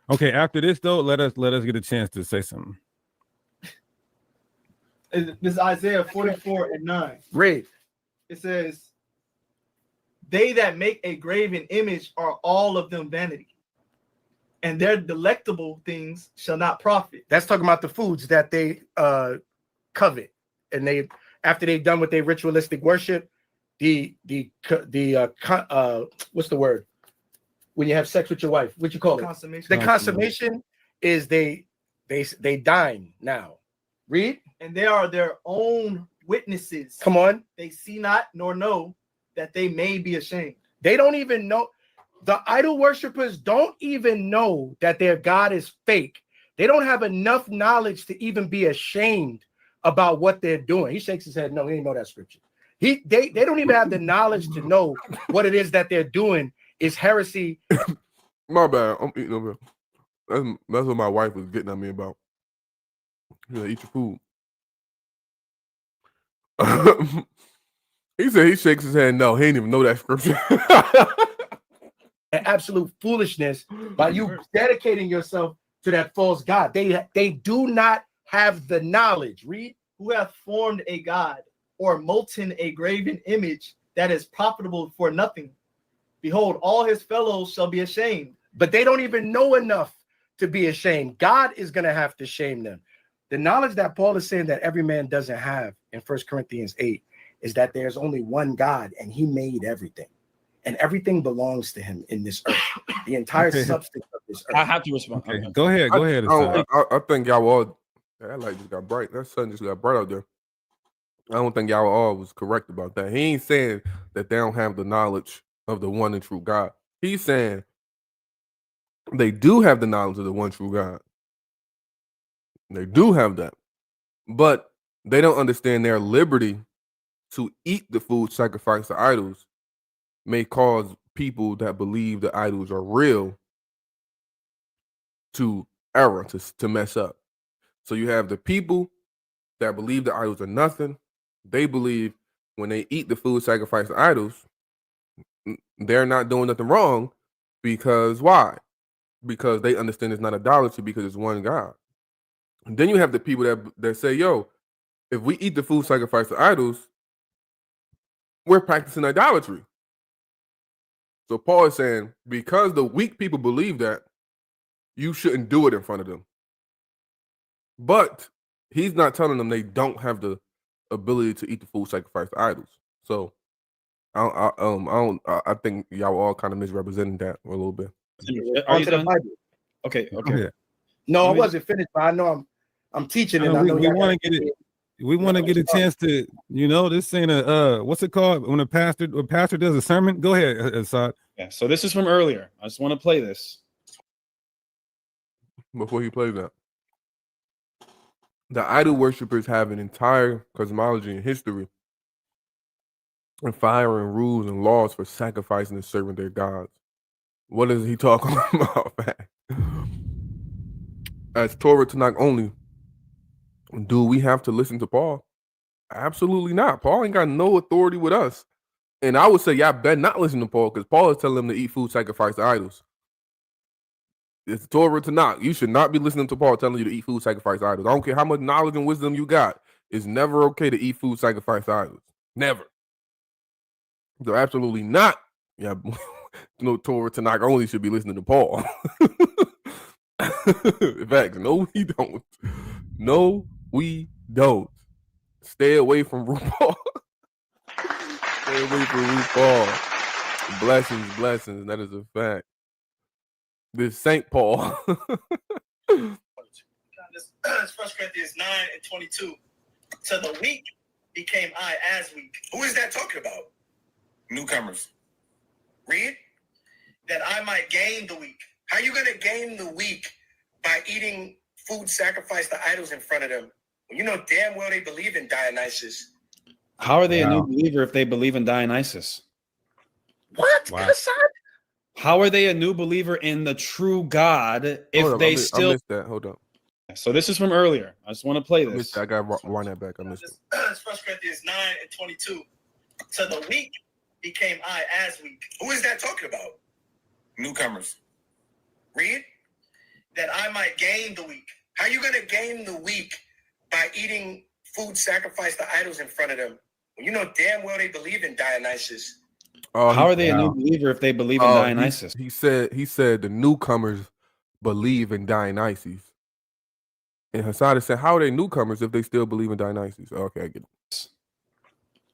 Okay, after this though, let us get a chance to say something. This is Isaiah 44 and 9. Read. It says, they that make a graven image are all of them vanity, and their delectable things shall not profit. That's talking about the foods that they covet, and they, after they've done with their ritualistic worship, what's the word when you have sex with your wife? What you call it? Consummation. The consummation is they dine now. Read. And they are their own witnesses. Come on. They see not nor know that they may be ashamed. They don't even know. The idol worshipers don't even know that their God is fake. They don't have enough knowledge to even be ashamed about what they're doing. He shakes his head. No, he didn't know that scripture. They don't even have the knowledge to know what it is that they're doing is heresy. My bad. I'm eating over here. That's what my wife was getting at me about. You know, eat your food. He said he shakes his head. No, he didn't even know that scripture. An absolute foolishness by you dedicating yourself to that false God. They do not have the knowledge. Read. Who hath formed a God or molten a graven image that is profitable for nothing? Behold, all his fellows shall be ashamed. But they don't even know enough to be ashamed. God is going to have to shame them. The knowledge that Paul is saying that every man doesn't have in 1 Corinthians 8 is that there's only one God and he made everything. And everything belongs to him in this earth. The entire substance of this earth. I have to respond. Okay. Go ahead. I think y'all all, that light just got bright. That sun just got bright out there. I don't think y'all all was correct about that. He ain't saying that they don't have the knowledge of the one and true God. He's saying They do have the knowledge of the one true God. They do have that. But they don't understand their liberty to eat the food sacrificed to idols may cause people that believe the idols are real to error, to mess up. So you have the people that believe the idols are nothing. They believe when they eat the food sacrificed to idols, they're not doing nothing wrong because why? Because they understand it's not idolatry because it's one God. And then you have the people that say, yo, if we eat the food sacrificed to idols, we're practicing idolatry. So Paul is saying, because the weak people believe that, you shouldn't do it in front of them. But he's not telling them they don't have the ability to eat the food sacrificed to idols. So I think y'all all kind of misrepresenting that a little bit. Are you done? Okay. No, I wasn't finished, but I know I'm teaching, and I know we want to get it. We want to get a chance to, this ain't a what's it called when a pastor does a sermon. Go ahead, Assad. Yeah. So this is from earlier. I just want to play this before he plays that. The idol worshippers have an entire cosmology and history and fire and rules and laws for sacrificing and serving their gods. What is he talking about? As Torah Tanakh only, do we have to listen to Paul? Absolutely not. Paul ain't got no authority with us. And I would say, y'all better not listen to Paul because Paul is telling them to eat food sacrificed to idols. It's Torah Tanakh. You should not be listening to Paul telling you to eat food sacrificed to idols. I don't care how much knowledge and wisdom you got. It's never okay to eat food sacrificed to idols. Never. So absolutely not. Yeah, Torah Tanakh only should be listening to Paul. In fact, no, we don't. No, we don't. Stay away from RuPaul. Stay away from RuPaul. Blessings. That is a fact. This Saint Paul. It's 1 Corinthians 9:22. To the weak became I as weak. Who is that talking about? Newcomers. Read. That I might gain the weak. How are you going to gain the weak by eating food sacrificed to idols in front of them? When you know damn well they believe in Dionysus. How are they a new believer if they believe in Dionysus? What? Wow. How are they a new believer in the true God if they still... I missed that. Hold up. So this is from earlier. I just want to play this. I got to run that back. I missed it. It's 1 Corinthians 9:22. To the weak became I as weak. Who is that talking about? Newcomers. Read. That I might gain the weak. How are you going to gain the weak by eating food sacrificed to idols in front of them? When you know damn well they believe in Dionysus. How are they a new believer if they believe in Dionysus? He said the newcomers believe in Dionysus. And Hassad said, how are they newcomers if they still believe in Dionysus? Okay, I get it.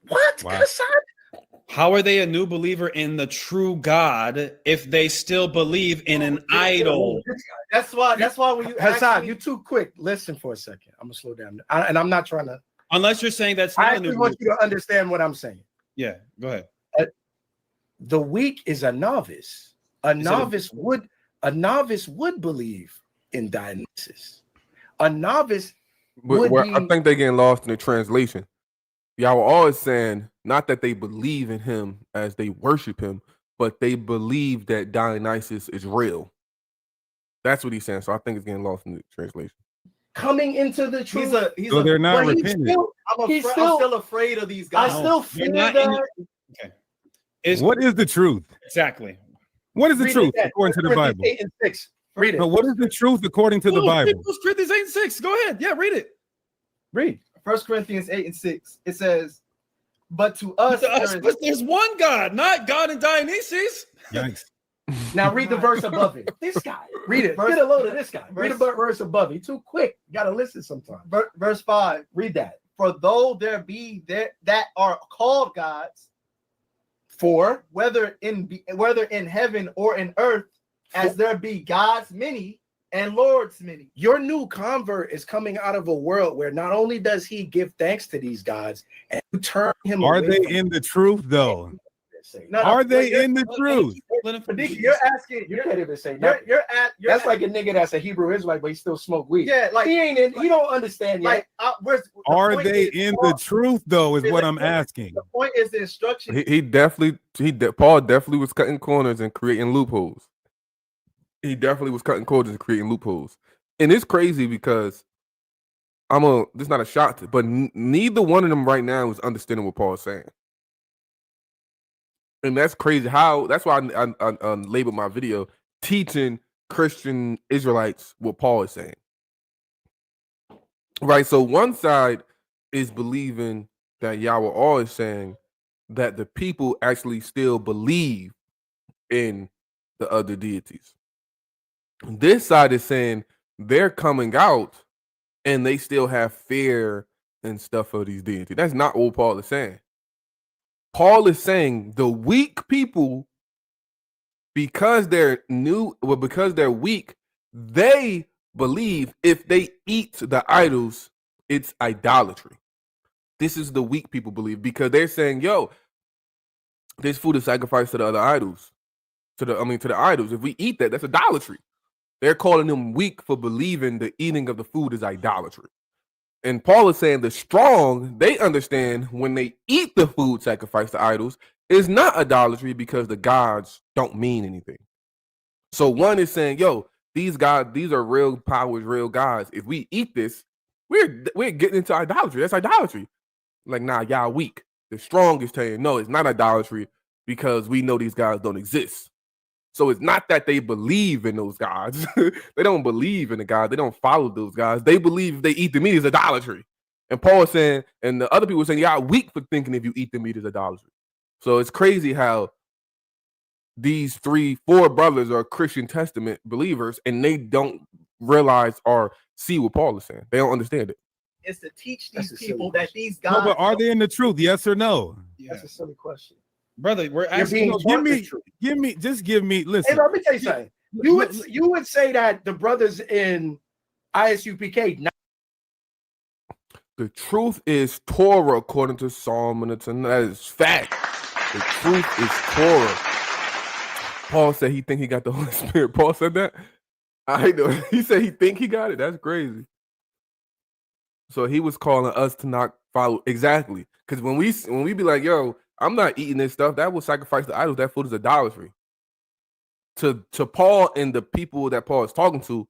What? Wow. Hassad? How are they a new believer in the true God if they still believe in an idol? That's why when you Hassad, you're too quick. Listen for a second. I'm gonna slow down. And I'm not trying to. Unless you're saying that's not I a new actually want believer. you to understand what I'm saying. Yeah, go ahead. The weak is a novice. A novice would believe in Dionysus. A novice would be... I think they're getting lost in the translation. Y'all were always saying not that they believe in him as they worship him, but they believe that Dionysus is real. That's what he's saying. So I think it's getting lost in the translation. coming into the truth. So they're not repentant. I'm still afraid of these guys. I still feel that. Okay. What is the truth? Exactly. What is the Read truth it, according to the Bible? 8 and 6. Read it. No, what is the truth according to the Bible? Corinthians 8 and 6. Go ahead. Yeah, read it. Read. 1 Corinthians 8 and 6. It says, but to us, But there's one God, not God and Dionysus. Yikes. Now read the verse above it. This guy. Read it. Get a load of this guy. Read the verse above it. You're too quick. You gotta listen sometimes. Verse 5. Read that. For though there be that are called gods, For whether in heaven or in earth, as there be gods many and lords many. your new convert is coming out of a world where not only does he give thanks to these gods, and you turn him Are away they from in the truth though? them. Are they in the truth? Let him But finish. Dickie, you're asking. You can't even say You're nothing. you're That's like a nigga that's a Hebrew Israelite, but he still smoke weed. yeah, like He ain't in, he don't understand yet. like the Are point they is, in Paul- the truth though? Is what I'm the asking. point is the instruction. Paul definitely was cutting corners and creating loopholes. He definitely was cutting corners and creating loopholes. And it's crazy because this is not a shot, but neither one of them right now is understanding what Paul is saying. And that's crazy. That's why I labeled my video teaching Christian Israelites what Paul is saying. Right. So one side is believing that Yahweh is saying that the people actually still believe in the other deities. This side is saying they're coming out and they still have fear and stuff for these deities. That's not what Paul is saying. Paul is saying the weak people, because they're because they're weak, they believe if they eat the idols, it's idolatry. This is the weak people believe, because they're saying, yo, this food is sacrificed to the other idols. To the idols. If we eat that, that's idolatry. They're calling them weak for believing the eating of the food is idolatry. And Paul is saying the strong, they understand when they eat the food sacrificed to idols, is not idolatry because the gods don't mean anything. So one is saying, yo, these are real powers, real gods. If we eat this, we're getting into idolatry. That's idolatry. Like, nah, y'all weak. The strong is saying, no, it's not idolatry because we know these gods don't exist. So it's not that they believe in those gods. They don't believe in the gods. They don't follow those gods. They believe if they eat the meat is idolatry. And Paul is saying, and the other people are saying, y'all weak for thinking if you eat the meat is idolatry. So it's crazy how these 4 brothers are Christian Testament believers and they don't realize or see what Paul is saying. They don't understand it. Is to teach That's these a silly people that question. these No, gods. but are they in the truth? Yes or no? That's a silly question. Brother, we're You're asking. being No, taught the truth. give me. Hey, Listen, let me tell you something. You would say that the brothers in ISUPK. The truth is Torah, according to Psalm and the Tanakh. That is fact. The truth is Torah. Paul said he think he got the Holy Spirit. Paul said that. I know. He said he think he got it. That's crazy. So he was calling us to not follow exactly. Because when we be like, yo, I'm not eating this stuff, that will sacrifice the idols. That food is idolatry. To Paul and the people that Paul is talking to,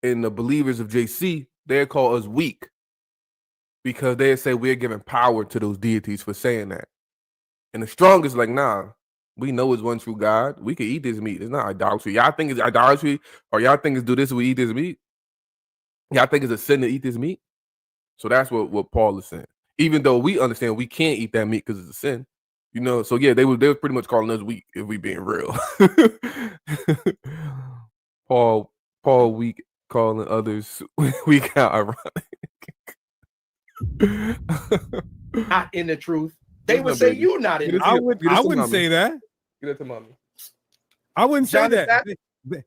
and the believers of JC, they call us weak because they say we're giving power to those deities for saying that. And the strongest like, nah, we know it's one true God. We can eat this meat. It's not idolatry. Y'all think it's idolatry, or y'all think it's do this, we eat this meat? Y'all think it's a sin to eat this meat? So that's what Paul is saying. Even though we understand we can't eat that meat because it's a sin. You know, so yeah, they were pretty much calling us weak if we being real. Paul weak, calling others weak out ironic. Not in the truth. They would say you not in the truth. I wouldn't say that. Get it to mommy. I wouldn't say that.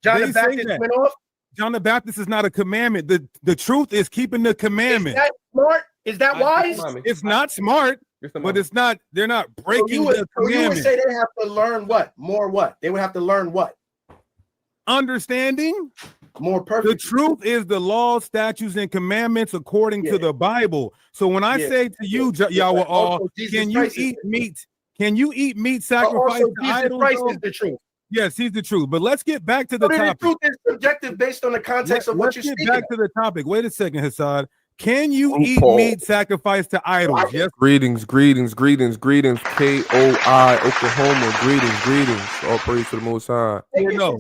John They the say Baptist that. went off. John the Baptist is not a commandment. The truth is keeping the Is commandment. that smart? Is that wise? It's not smart, but it's not. They're not breaking the So you would commandment. say they have to learn what? More what? They would have to learn what? Understanding. More The perfect. truth is the laws, statutes, and commandments according to the Bible. So when I say to you, Yahweh, Also, Jesus can you Christ is eat the meat? Can you eat meat But sacrificed also, to Jesus idols? Christ though? is the truth. Yes, he's the truth. But let's get back to the So then the topic. truth is subjective based on the context of what Let's you're get speaking back of. to the topic. Wait a second, Hassan. Can you Oh, eat Paul. meat sacrificed to idols? Yes. Greetings. KOI, Oklahoma. Greetings. All praise to the Most High. No.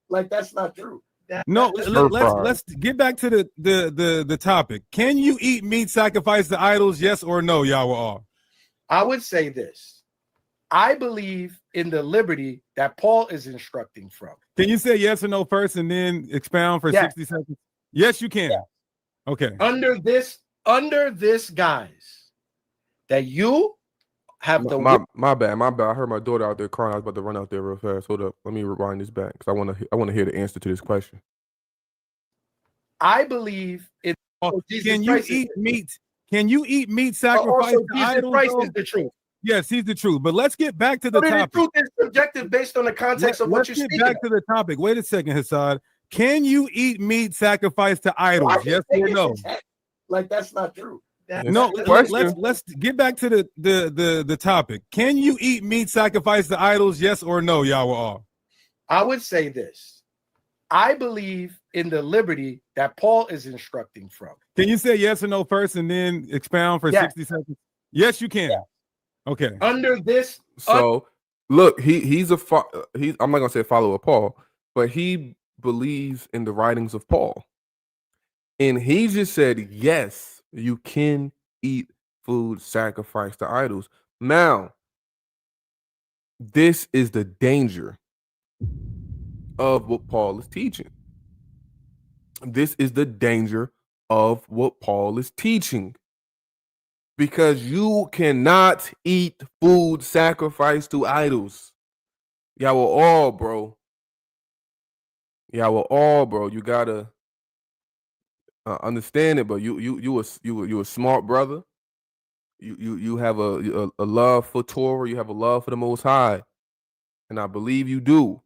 Like that's not true. No, let's get back to the topic. Can you eat meat sacrificed to idols? Yes or no, Yahweh? I would say this. I believe in the liberty that Paul is instructing from. Can you say yes or no first and then expound for 60 seconds? Yes, you can. Yeah. Okay. Under this guise that you have My bad. I heard my daughter out there crying. I was about to run out there real fast. Hold up. Let me rewind this back because I want to hear the answer to this question. I believe in Can you eat meat? Can you eat meat sacrificed to Jesus idols? Christ is the truth. Yes, he's the truth. But let's get back to the The topic. truth is subjective based on the context of what you're Let's get speaking. back to the topic. Wait a second, Hassad. Can you eat meat sacrificed to idols? Yes or no? Like that's not true. No, let's get back to the topic. Can you eat meat sacrificed to idols? Yes or no, Yahweh? I would say this. I believe in the liberty that Paul is instructing from. Can you say yes or no first and then expound for 60 seconds? Yes, you can. Yeah. Okay. Under this, So look, I'm not gonna say a follower of Paul, but he believes in the writings of Paul. And he just said, yes, you can eat food sacrificed to idols. Now, this is the danger of what Paul is teaching. This is the danger of what Paul is teaching. Because you cannot eat food sacrificed to idols. Y'all were all, bro. You gotta understand it, but you a smart brother. You have a love for Torah. You have a love for the Most High, and I believe you do.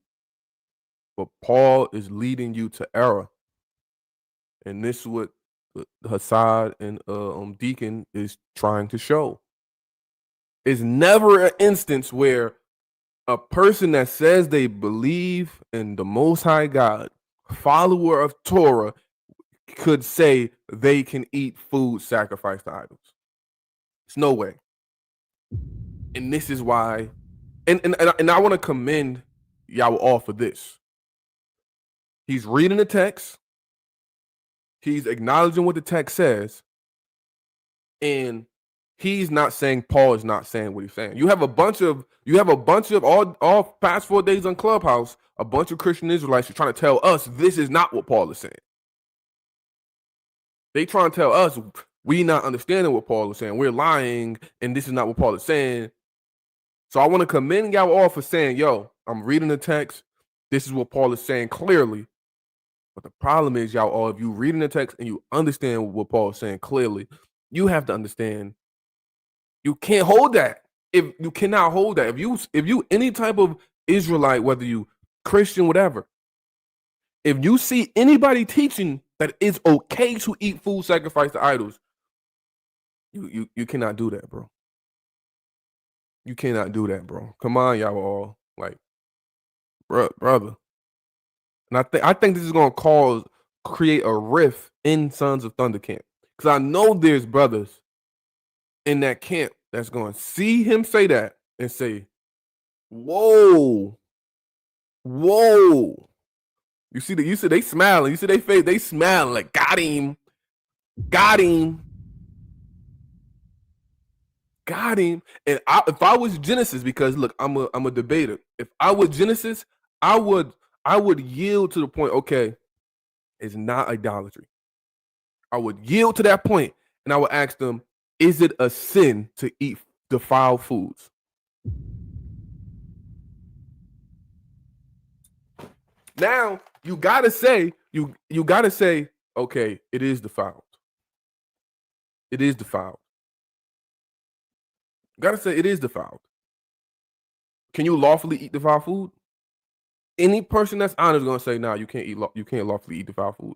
But Paul is leading you to error, and this is what Hassad and Deacon is trying to show. It's never an instance where a person that says they believe in the Most High God, follower of Torah, could say they can eat food sacrificed to idols. It's no way. And this is why, and I want to commend y'all all for this. He's reading the text, he's acknowledging what the text says, and he's not saying Paul is not saying what he's saying. You have a bunch of all past 4 days on Clubhouse, a bunch of Christian Israelites are trying to tell us this is not what Paul is saying. They trying to tell us we not understanding what Paul is saying. We're lying, and this is not what Paul is saying. So I want to commend y'all all for saying, yo, I'm reading the text. This is what Paul is saying clearly. But the problem is, y'all all, if you reading the text and you understand what Paul is saying clearly, you have to understand you can't hold that. If you cannot hold that, if you any type of Israelite, whether you Christian, whatever, if you see anybody teaching that it's okay to eat food sacrificed to idols, you cannot do that, bro. You cannot do that, bro. Come on, y'all all, like, brother. And I think this is gonna create a rift in Sons of Thunder camp, because I know there's brothers in that camp that's going to see him say that and say, whoa. You see they smiling. You see they face, they smiling like got him. And if I was Genesis, because look, I'm a debater. If I was Genesis, I would yield to the point, okay, it's not idolatry. I would yield to that point and I would ask them, is it a sin to eat defiled foods? Now you gotta say, okay, it is defiled. It is defiled. You gotta say it is defiled. Can you lawfully eat defiled food? Any person that's honest is gonna say, nah, you can't lawfully eat defiled food.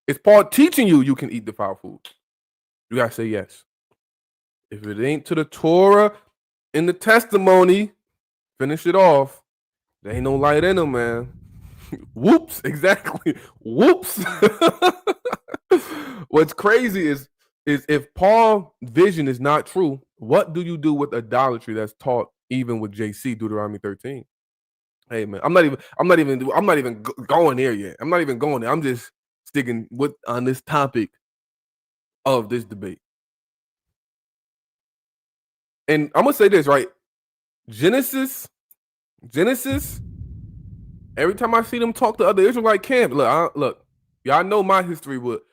Is Paul teaching you can eat defiled food? You gotta say yes. If it ain't to the Torah and the testimony, finish it off. There ain't no light in them, man. Whoops, exactly. Whoops. What's crazy is if Paul's vision is not true, what do you do with idolatry that's taught even with JC, Deuteronomy 13? Hey man, I'm not even going there yet. I'm not even going there. I'm just sticking on this topic of this debate. And I'm gonna say this, right? Genesis. Every time I see them talk to other Israelite camp, look, y'all know my history with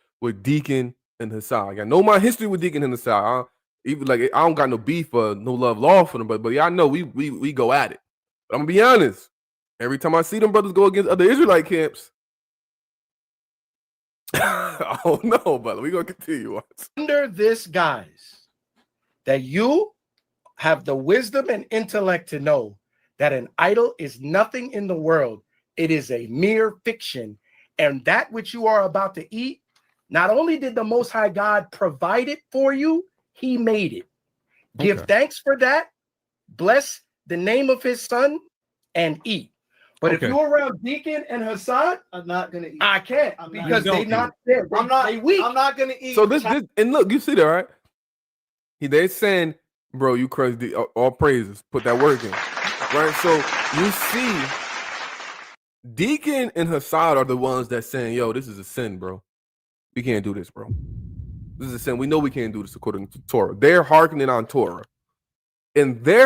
Deacon and Hassad. Y'all know my history with Deacon and Hassad. I don't got no beef or no love lost for them, but y'all know we go at it. But I'm gonna be honest. Every time I see them brothers go against other Israelite camps, I don't know, brother. We're gonna continue. Under this guise that you have the wisdom and intellect to know that an idol is nothing in the world. It is a mere fiction. And that which you are about to eat, not only did the Most High God provide it for you, he made it. Give thanks for that. Bless the name of his son and eat. But if you're around Deacon and Hassan, I'm not gonna eat. I can't because they're not there. I'm not. They weak. I'm not gonna eat. So this and look, you see that, right? They're saying, bro, you crazy. All praises. Put that work in, right? So you see, Deacon and Hassan are the ones that saying, yo, this is a sin, bro. We can't do this, bro. This is a sin. We know we can't do this according to Torah. They're hearkening on Torah, and they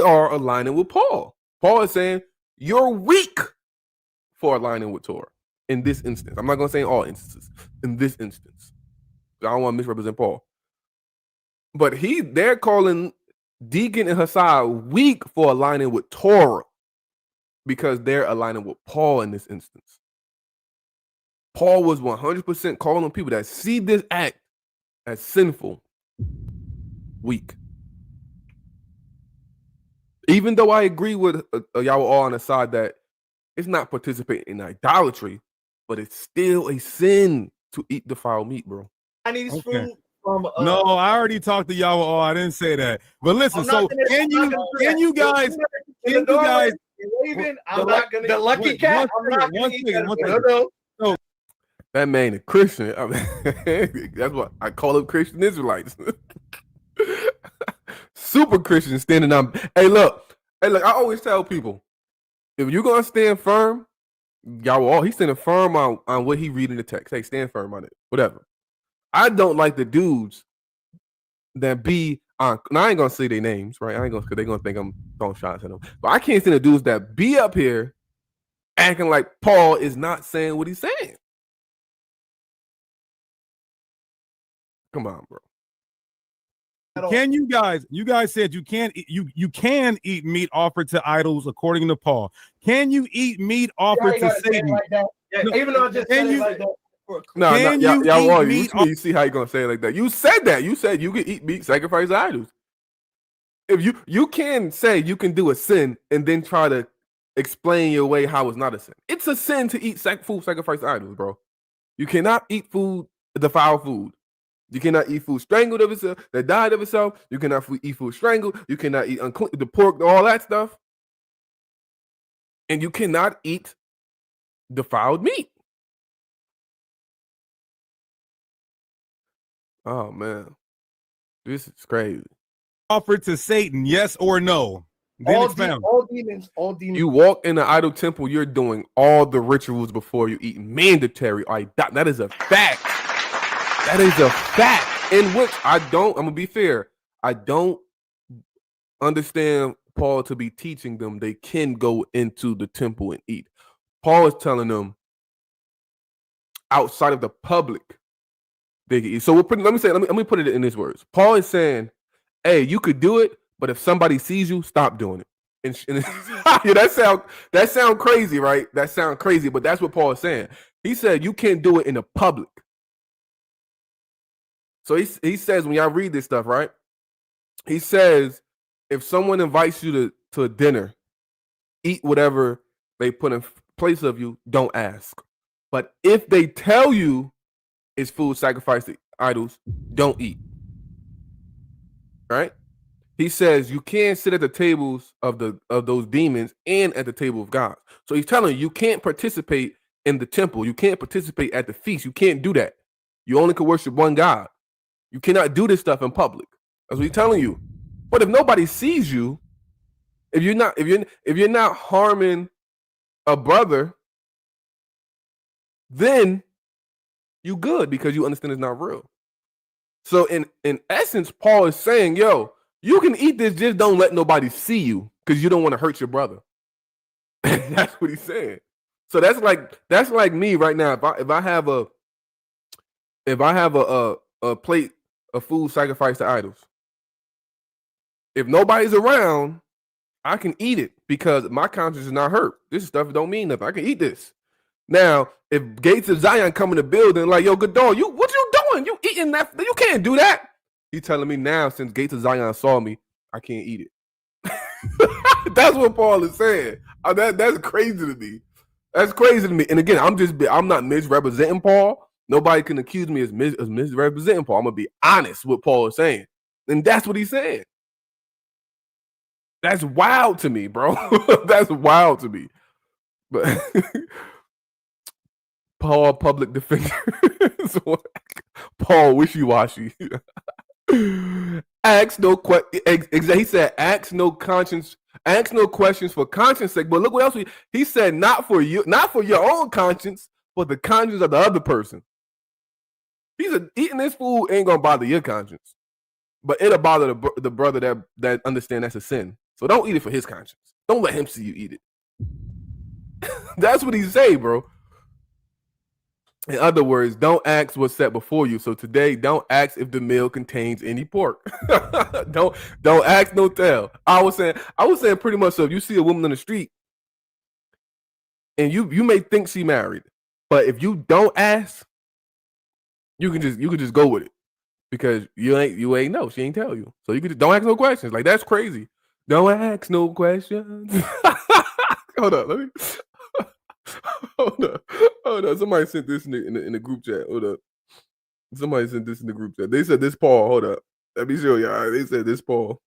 are aligning with Paul. Paul is saying, you're weak for aligning with Torah in this instance. I'm not going to say in all instances. In this instance. I don't want to misrepresent Paul. But they're calling Deacon and Hassan weak for aligning with Torah because they're aligning with Paul in this instance. Paul was 100% calling people that see this act as sinful, weak. Even though I agree with y'all all on the side that it's not participating in idolatry, but it's still a sin to eat defiled meat, bro. Chinese food from no, I already talked to y'all all. I didn't say that. But listen, so can you guys Raven, I'm not gonna the lucky cat. So that man a Christian. I mean, that's what I call them, Christian Israelites. Super Christian standing on. Hey, look. I always tell people, if you're gonna stand firm, he's standing firm on what he read in the text. Hey, stand firm on it. Whatever. I don't like the dudes that be on. Now I ain't gonna say their names, right? I ain't gonna, because they're gonna think I'm throwing shots at them. But I can't stand the dudes that be up here acting like Paul is not saying what he's saying. Come on, bro. Can you guys said you can eat meat offered to idols according to Paul. Can you eat meat offered to Satan? Like that. Yeah, no, even though I just said it like that. No, you you see how you gonna say it like that. You said that. You said you can eat meat sacrificed to idols. If you can say you can do a sin and then try to explain your way how it's not a sin. It's a sin to eat food sacrificed to idols, bro. You cannot eat food, defiled food. You cannot eat food strangled of itself, that died of itself. You cannot eat food strangled. You cannot eat the pork, all that stuff. And you cannot eat defiled meat. Oh, man. This is crazy. Offered to Satan, yes or no? Then All demons. You walk in the idol temple, you're doing all the rituals before you eat. Mandatory. That is a fact. That is a fact in which I'm going to be fair. I don't understand Paul to be teaching them they can go into the temple and eat. Paul is telling them outside of the public, they can eat. So let me put it in these words. Paul is saying, hey, you could do it, but if somebody sees you, stop doing it. And yeah, that sound crazy, right? That sound crazy, but that's what Paul is saying. He said you can't do it in the public. So he says, when y'all read this stuff, right? He says, if someone invites you to a dinner, eat whatever they put in place of you, don't ask. But if they tell you it's food sacrificed to idols, don't eat. Right? He says you can't sit at the tables of those demons and at the table of God. So he's telling you can't participate in the temple. You can't participate at the feast. You can't do that. You only can worship one God. You cannot do this stuff in public. That's what he's telling you. But if nobody sees you, if you're not harming a brother, then you good because you understand it's not real. So in essence, Paul is saying, yo, you can eat this, just don't let nobody see you because you don't want to hurt your brother. That's what he's saying. So that's like me right now. If I have a plate of food sacrificed to idols, if nobody's around, I can eat it because my conscience is not hurt. This stuff don't mean nothing. I can eat this. Now, if Gates of Zion come in the building like, yo, good dog, what you doing? You eating that? You can't do that. He's telling me now, since Gates of Zion saw me, I can't eat it. That's what Paul is saying. That's crazy to me. That's crazy to me. And again, I'm not misrepresenting Paul. Nobody can accuse me as misrepresenting Paul. I'm gonna be honest with Paul is saying, and that's what he's saying. That's wild to me, bro. That's wild to me. But Paul, public defender. Paul, wishy-washy. Ask no he said, ask no questions for conscience sake. But look what else he said, not for you, not for your own conscience, but the conscience of the other person. He said, eating this food ain't gonna bother your conscience, but it'll bother the brother that understand that's a sin. So don't eat it for his conscience. Don't let him see you eat it. That's what he say, bro. In other words, don't ask what's set before you. So today, don't ask if the meal contains any pork. don't ask, no tell. I was saying pretty much, so if you see a woman on the street and you may think she married, but if you don't ask, you can just go with it because you ain't know, she ain't tell you. So you can just don't ask no questions. Like, that's crazy. Don't ask no questions. Hold up, let me. Hold up. Somebody sent this in the group chat. Hold up. Somebody sent this in the group chat. They said this Paul. Hold up. Let me show y'all. They said this Paul.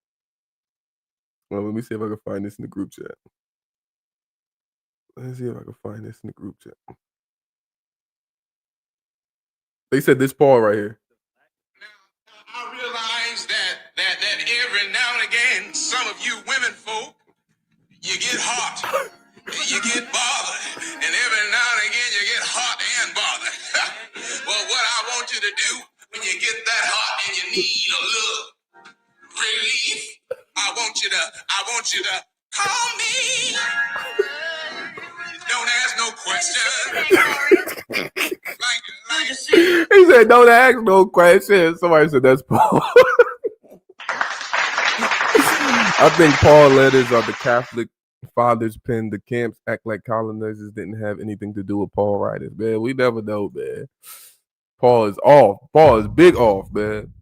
Well, let me see if I can find this in the group chat. Let's see if I can find this in the group chat. They said this Paul right here. Now, I realize that every now and again, some of you women folk, you get hot. You get bothered, and every now and again you get hot and bothered. Well, what I want you to do when you get that hot and you need a little relief, I want you to call me. Don't ask no questions. He said, "Don't ask no questions." Somebody said that's Paul. I think Paul letters are the Catholic fathers penned. The camps act like colonizers didn't have anything to do with Paul writers, man. We never know, man. Paul is off. Paul is big off, man.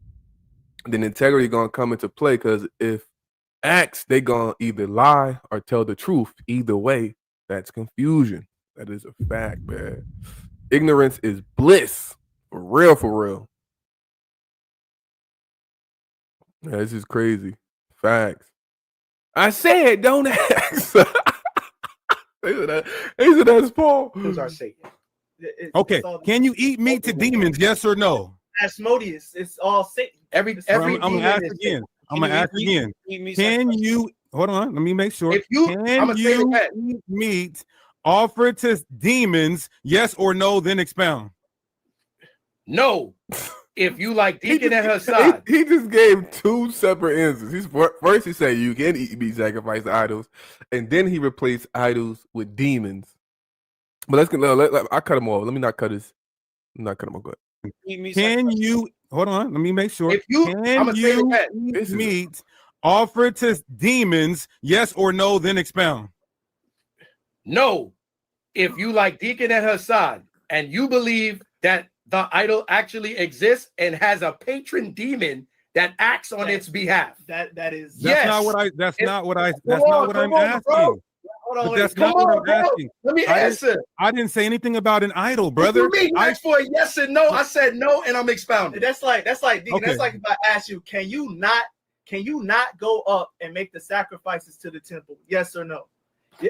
Then integrity gonna come into play because if Acts, they gonna either lie or tell the truth. Either way, that's confusion. That is a fact, man. Ignorance is bliss. For real, for real. Yeah, this is crazy. Facts. I said, don't ask. They said that's Paul. Who's our Satan? Okay. Can you eat meat to demons? Yes or no? Asmodeus. It's all Satan. Every I'm gonna ask again. I'm gonna ask again. Can you hold on? Let me make sure. If you, can you eat meat offered to demons? Yes or no? Then expound. No. If you like Deacon and her side. He just gave two separate answers. First he said you can eat meat sacrificed to idols, and then he replaced idols with demons. But I cut him off. Let me not cut his. I'm not cut him off. Go ahead. Can you hold on? Let me make sure. If you, can you eat meat offered to demons? Yes or no? Then expound. No. If you like Deacon and her side, and you believe that the idol actually exists and has a patron demon that acts on its behalf. That is. That's not what I. That's not what I'm asking. Hold on, that's not what I'm asking. Let me answer. I didn't say anything about an idol, brother. What do you mean? Asked for a yes and no. I said no, and I'm expounding. That's like Deacon, okay. That's like if I ask you, can you not go up and make the sacrifices to the temple? Yes or no?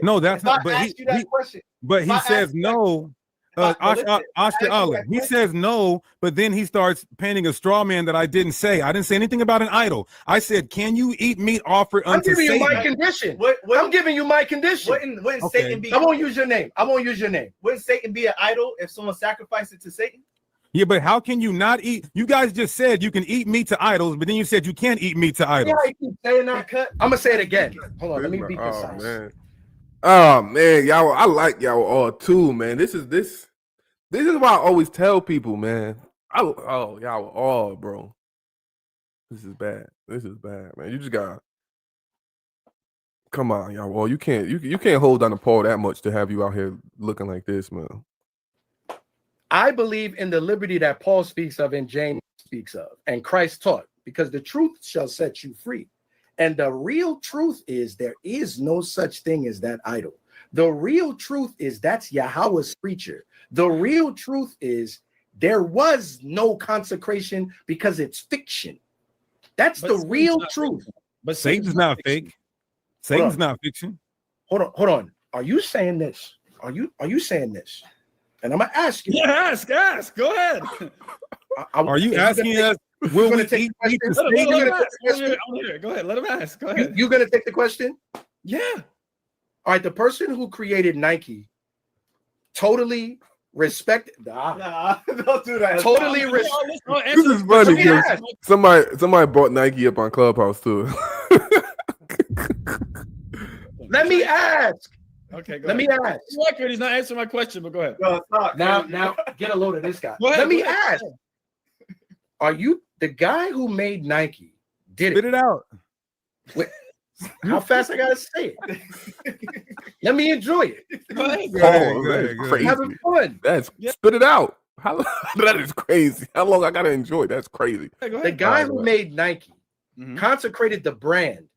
No, that's not. But he says no. Oscar Allah. He says no, but then he starts painting a straw man that I didn't say. I didn't say anything about an idol. I said, can you eat meat offered unto Satan? I'm giving you my condition. I'm giving you my condition. Wouldn't okay. Satan be? I won't use your name. Wouldn't Satan be an idol if someone sacrificed it to Satan? Yeah, but how can you not eat? You guys just said you can eat meat to idols, but then you said you can't eat meat to idols. Yeah, I keep saying that. I'm gonna say it again. Hold on, let me be precise. Oh man, y'all, I like y'all all too, man. This is why I always tell people, man. Y'all all, bro. This is bad. This is bad, man. You just gotta come on, y'all. Well, you can't hold down the Paul that much to have you out here looking like this, man. I believe in the liberty that Paul speaks of and James speaks of, and Christ taught, because the truth shall set you free. And the real truth is there is no such thing as that idol. The real truth is that's Yahweh's creature. The real truth is there was no consecration because it's fiction. That's the real truth. But Satan's not fake. Satan's not fiction. Hold on. Are you saying this? Are you saying this? And I'm gonna ask you. Yeah, ask. Go ahead. Are you asking us? Will we take the question? Go ahead. Let him ask. Go ahead. You gonna take the question? Yeah. All right. The person who created Nike totally respect. Nah, don't do that. Totally respect. This is funny because somebody brought Nike up on Clubhouse too. Let me ask. Okay, Let me ask. He's not answering my question, but go ahead. No, Now, get a load of this guy. Let me ask. Are you the guy who made Nike? Spit it out. Wait, how fast I gotta say it? Let me enjoy it. Crazy. Having fun. Spit it out. That is crazy. How long I gotta enjoy it? That's crazy. The guy who made Nike consecrated the brand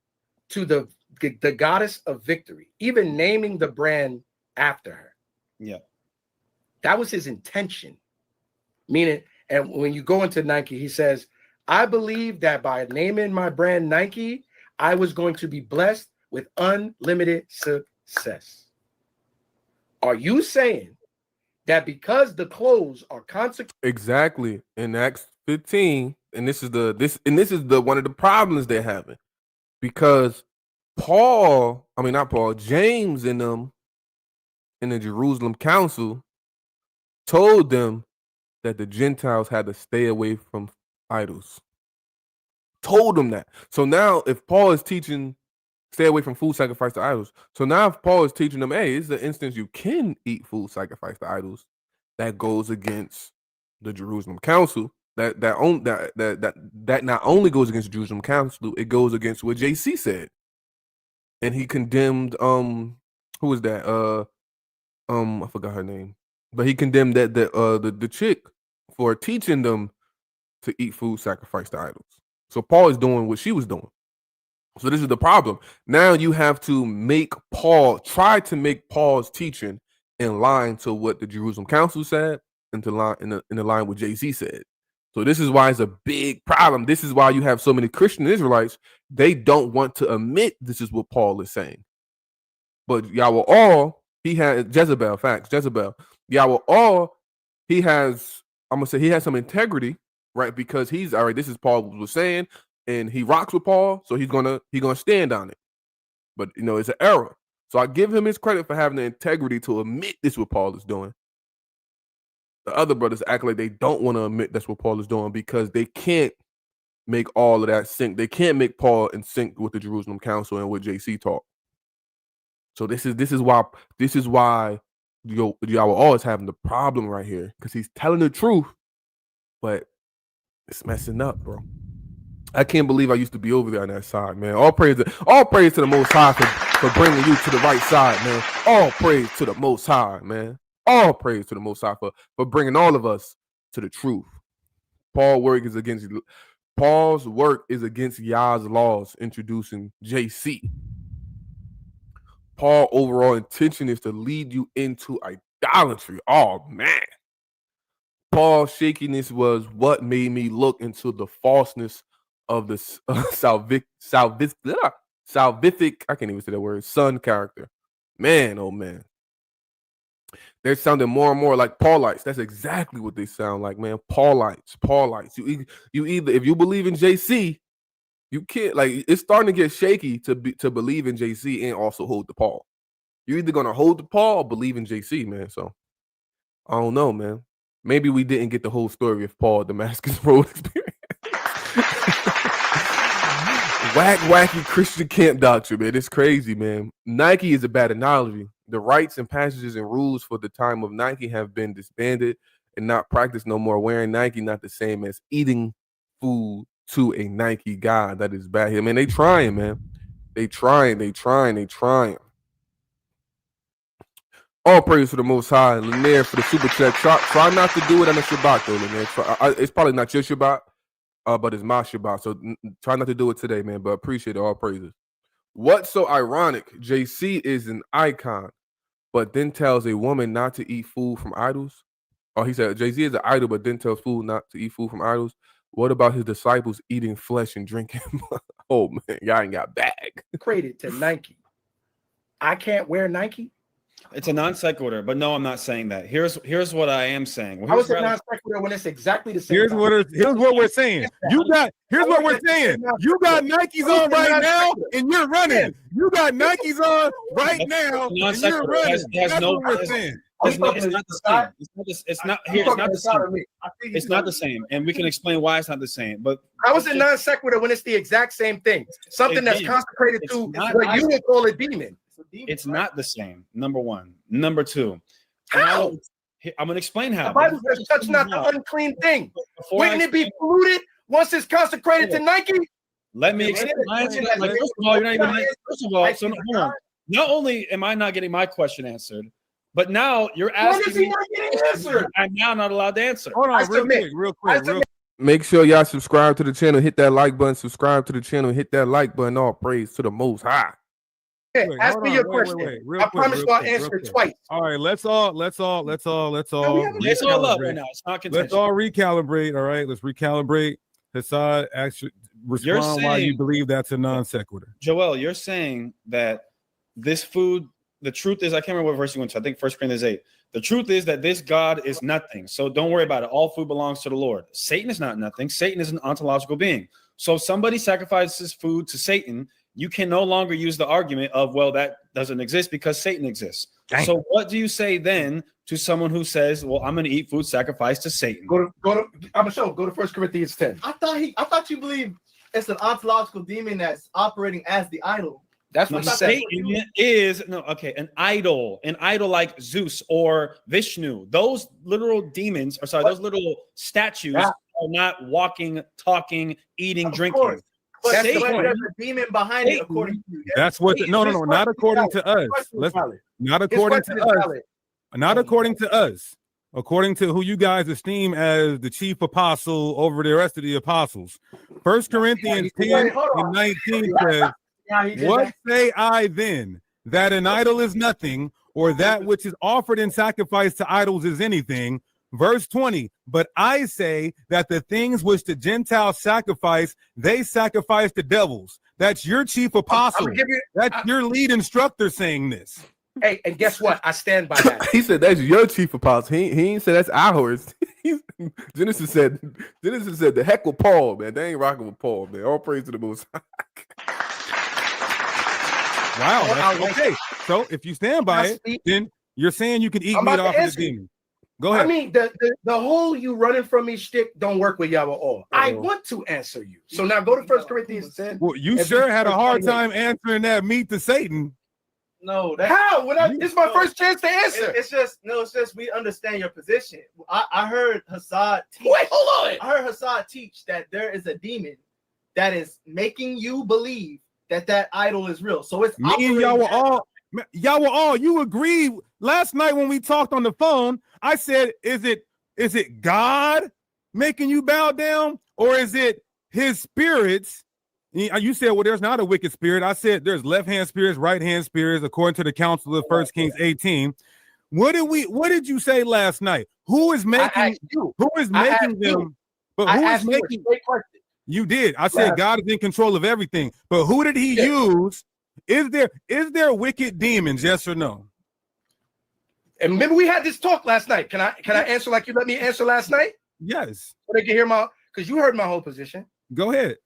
to the goddess of victory, even naming the brand after her. Yeah. That was his intention. Meaning, and when you go into Nike, he says, I believe that by naming my brand Nike, I was going to be blessed with unlimited success. Are you saying that because the clothes are consecrated? Exactly. In Acts 15, and this is the one of the problems they're having. Because James and them in the Jerusalem council told them that the Gentiles had to stay away from idols. Told them that. So now if Paul is teaching stay away from food sacrificed to idols. So now if Paul is teaching them, hey, it's the instance you can eat food sacrificed to idols, that goes against the Jerusalem council. That not only goes against the Jerusalem council, it goes against what JC said. And he condemned who was that? I forgot her name. But he condemned the chick for teaching them to eat food sacrificed to idols. So Paul is doing what she was doing. So this is the problem. Now you have to try to make Paul's teaching in line to what the Jerusalem council said and in the line what JC said. So this is why it's a big problem. This is why you have so many Christian Israelites. They don't want to admit this is what Paul is saying. But Yahweh, he has Jezebel. He has some integrity, right? Because he's all right. This is Paul was saying, and he rocks with Paul, so he's gonna stand on it. But it's an error. So I give him his credit for having the integrity to admit this is what Paul is doing. The other brothers act like they don't want to admit that's what Paul is doing because they can't make all of that sync. They can't make Paul in sync with the Jerusalem council and what JC taught. So this is why Yahweh is having the problem right here, because he's telling the truth, but it's messing up, bro. I can't believe I used to be over there on that side, man. All praise to the Most High for bringing you to the right side, man. All praise to the Most High, man. All praise to the Most High for bringing all of us to the truth. Paul's work is against Yah's laws, introducing JC. Paul's overall intention is to lead you into idolatry. Oh, man. Paul's shakiness was what made me look into the falseness of the salvific, I can't even say that word, son character. Man, oh man. They're sounding more and more like Paulites. That's exactly what they sound like, man. Paulites. You either, if you believe in JC, you can't, like, it's starting to get shaky to believe in JC and also hold to Paul. You're either gonna hold to Paul or believe in JC, man. So I don't know, man. Maybe we didn't get the whole story of Paul Damascus Road experience. Wacky Christian camp doctrine, man. It's crazy, man. Nike is a bad analogy. The rites and passages and rules for the time of Nike have been disbanded and not practiced no more. Wearing Nike not the same as eating food to a Nike god. That is bad here, man. They trying, man. They trying. All praise to the Most High. Lanier for the super chat. Try not to do it on the Shabbat, though, Lanier. It's probably not your Shabbat, but it's my Shabbat. So try not to do it today, man. But appreciate it. All praises. What's so ironic? JC is an icon, but then tells a woman not to eat food from idols. Oh, he said Jay-Z is an idol, but then tells food not to eat food from idols. What about his disciples eating flesh and drinking? Oh man, y'all ain't got bag. Created to Nike. I can't wear Nike. It's a non sequitur, but no, I'm not saying that. Here's what I am saying. How is it non sequitur when it's exactly the same? Here's what we're saying. Here's what we're saying. You got Nikes on right now, and you're running. You got Nikes on right now, and you're running. That's what we're saying. It's not the same. It's not the same. It's not the same, and we can explain why it's not the same. But how is it non sequitur when it's the exact same thing? Something that's consecrated to what you would call a demon. It's not the same. Number one. Number two. I'm going to explain how. The Bible says, "Touch not the unclean thing." Wouldn't it be polluted once it's consecrated to Nike? Let me explain. First of all, you're not even. First of all, so hold on. Not only am I not getting my question answered, but now you're asking me. Not getting answered? I'm now not allowed to answer. Hold on, real quick. Make sure y'all subscribe to the channel, hit that like button, subscribe to the channel, hit that like button. All praise to the Most High. Okay, ask me your question. I promise I'll answer it twice. All right, let's all It's all up right now. It's not contention. Let's all recalibrate. All right, let's recalibrate. Hassad, actually respond why you believe that's a non sequitur. Joel, you're saying that this food, the truth is, I can't remember what verse you went to. I think 1 Corinthians 8. The truth is that this God is nothing. So don't worry about it. All food belongs to the Lord. Satan is not nothing. Satan is an ontological being. So if somebody sacrifices food to Satan, you can no longer use the argument of, well, that doesn't exist because Satan exists. Dang. So what do you say then to someone who says, well, I'm going to eat food sacrificed to Satan? Go to 1 Corinthians 10. I thought you believe it's an ontological demon that's operating as the idol. That's what Satan is an idol like Zeus or Vishnu. Those literal demons, those little statues are not walking, talking, eating, drinking. But there's a demon behind it, according to you. That's what not according to us. Not according to us. Not according to us. According to who you guys esteem as the chief apostle over the rest of the apostles. 1 Corinthians 10 and 19 says, what say I then? That an idol is nothing, or that which is offered in sacrifice to idols is anything. Verse 20, but I say that the things which the Gentiles sacrifice, they sacrifice to devils. That's your chief apostle. That's your lead instructor saying this. Hey, and guess what? I stand by that. He said that's your chief apostle. He ain't said that's ours. Genesis said the heck with Paul, man. They ain't rocking with Paul, man. All praise to the Most High. Wow. Okay. So if you stand by it, then you're saying you can eat meat off of the demon. Go ahead. I mean, the whole you running from me shtick don't work with y'all at all. I want to answer you. So now go to 1 Corinthians 10. Well, you sure had a hard time answering that meat to Satan. No, how? This is my first chance to answer. It's just we understand your position. I heard Hassad teach. Wait, hold on. I heard Hassad teach that there is a demon that is making you believe that idol is real. So it's me and y'all were all you agreed last night when we talked on the phone. I said, is it God making you bow down, or is it his spirits? You said, well, there's not a wicked spirit. I said there's left-hand spirits, right-hand spirits, according to the council of 1 Kings 18. What did you say last night? Who is making them? But who is making? You did. I said God is in control of everything. But who did he use? Is there wicked demons? Yes or no? And remember, we had this talk last night. Can I answer like you let me answer last night? Yes. So they can hear because you heard my whole position. Go ahead.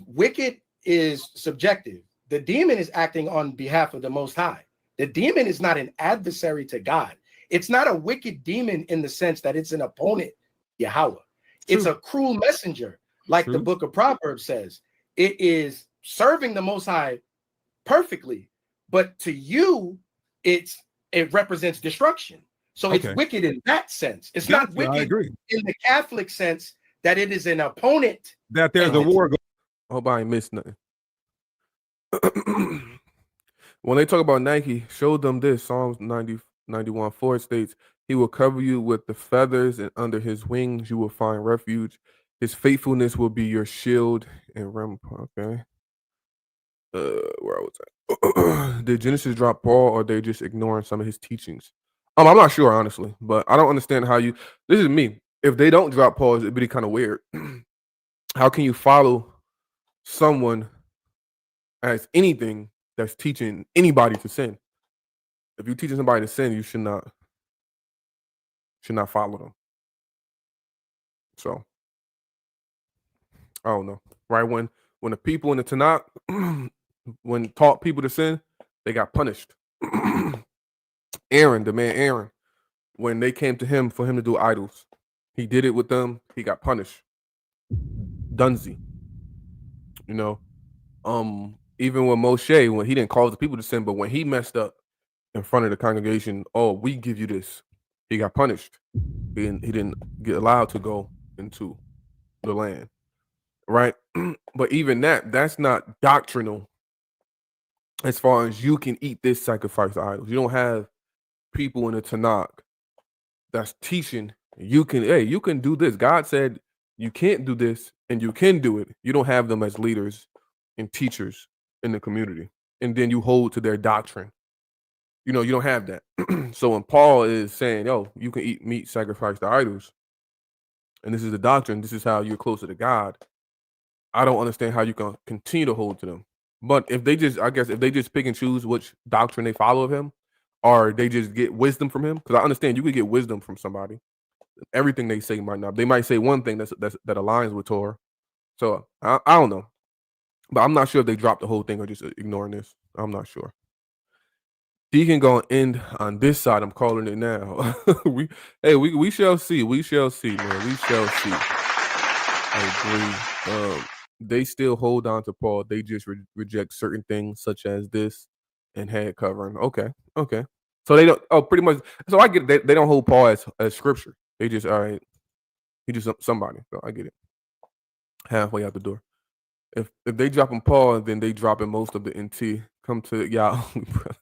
Wicked is subjective. The demon is acting on behalf of the Most High. The demon is not an adversary to God. It's not a wicked demon in the sense that it's an opponent, Yahweh. It's a cruel messenger, like the book of Proverbs says. It is serving the Most High perfectly, but to you, it represents destruction. So it's wicked in that sense. It's not wicked in the Catholic sense that it is an opponent. That there's a war going. Hope I ain't missed nothing. When they talk about Nike, show them this. Psalms 91:4 states, he will cover you with the feathers, and under his wings you will find refuge. His faithfulness will be your shield and ram. Okay. Where was I? Did Genesis drop Paul, or they just ignoring some of his teachings? I'm not sure, honestly, but I don't understand how you. This is me. If they don't drop Paul, it'd be kind of weird. How can you follow someone as anything that's teaching anybody to sin? If you're teaching somebody to sin, you should not follow them. So I don't know. Right when the people in the Tanakh when taught people to sin, they got punished. Aaron, the man Aaron, when they came to him for him to do idols, he did it with them. He got punished. Dunzy. You know, even with Moshe, when he didn't cause the people to sin, but when he messed up in front of the congregation, oh, we give you this, he got punished. He didn't get allowed to go into the land, right? But even that's not doctrinal. As far as you can eat this sacrifice to idols, you don't have people in the Tanakh that's teaching you can do this. God said you can't do this, and you can do it. You don't have them as leaders and teachers in the community, and then you hold to their doctrine. You know, you don't have that. So when Paul is saying, yo, you can eat meat sacrificed to idols, and this is the doctrine, this is how you're closer to God, I don't understand how you can continue to hold to them. But if they just pick and choose which doctrine they follow of him, or they just get wisdom from him, because I understand you could get wisdom from somebody. Everything they say might not. They might say one thing that aligns with Torah. So I don't know, but I'm not sure if they dropped the whole thing or just ignoring this. I'm not sure. Deacon gonna end on this side. I'm calling it now. we shall see. We shall see, man. We shall see. I agree. They still hold on to Paul. They just reject certain things, such as this and head covering. Okay. So they don't. Oh, pretty much. So I get it. They don't hold Paul as scripture. They just all right. He just somebody. So I get it. Halfway out the door. If they dropping Paul, then they dropping most of the NT. Come to y'all, brothers.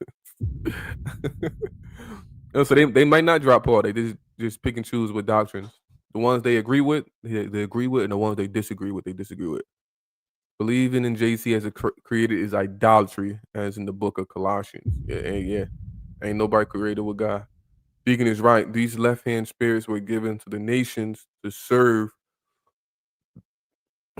So they might not drop Paul. They just pick and choose with doctrines. The ones they agree with, they agree with, and the ones they disagree with, they disagree with. Believing in JC as a created is idolatry, as in the book of Colossians. Yeah. Ain't nobody created with God. Deacon is right. These left-hand spirits were given to the nations to serve.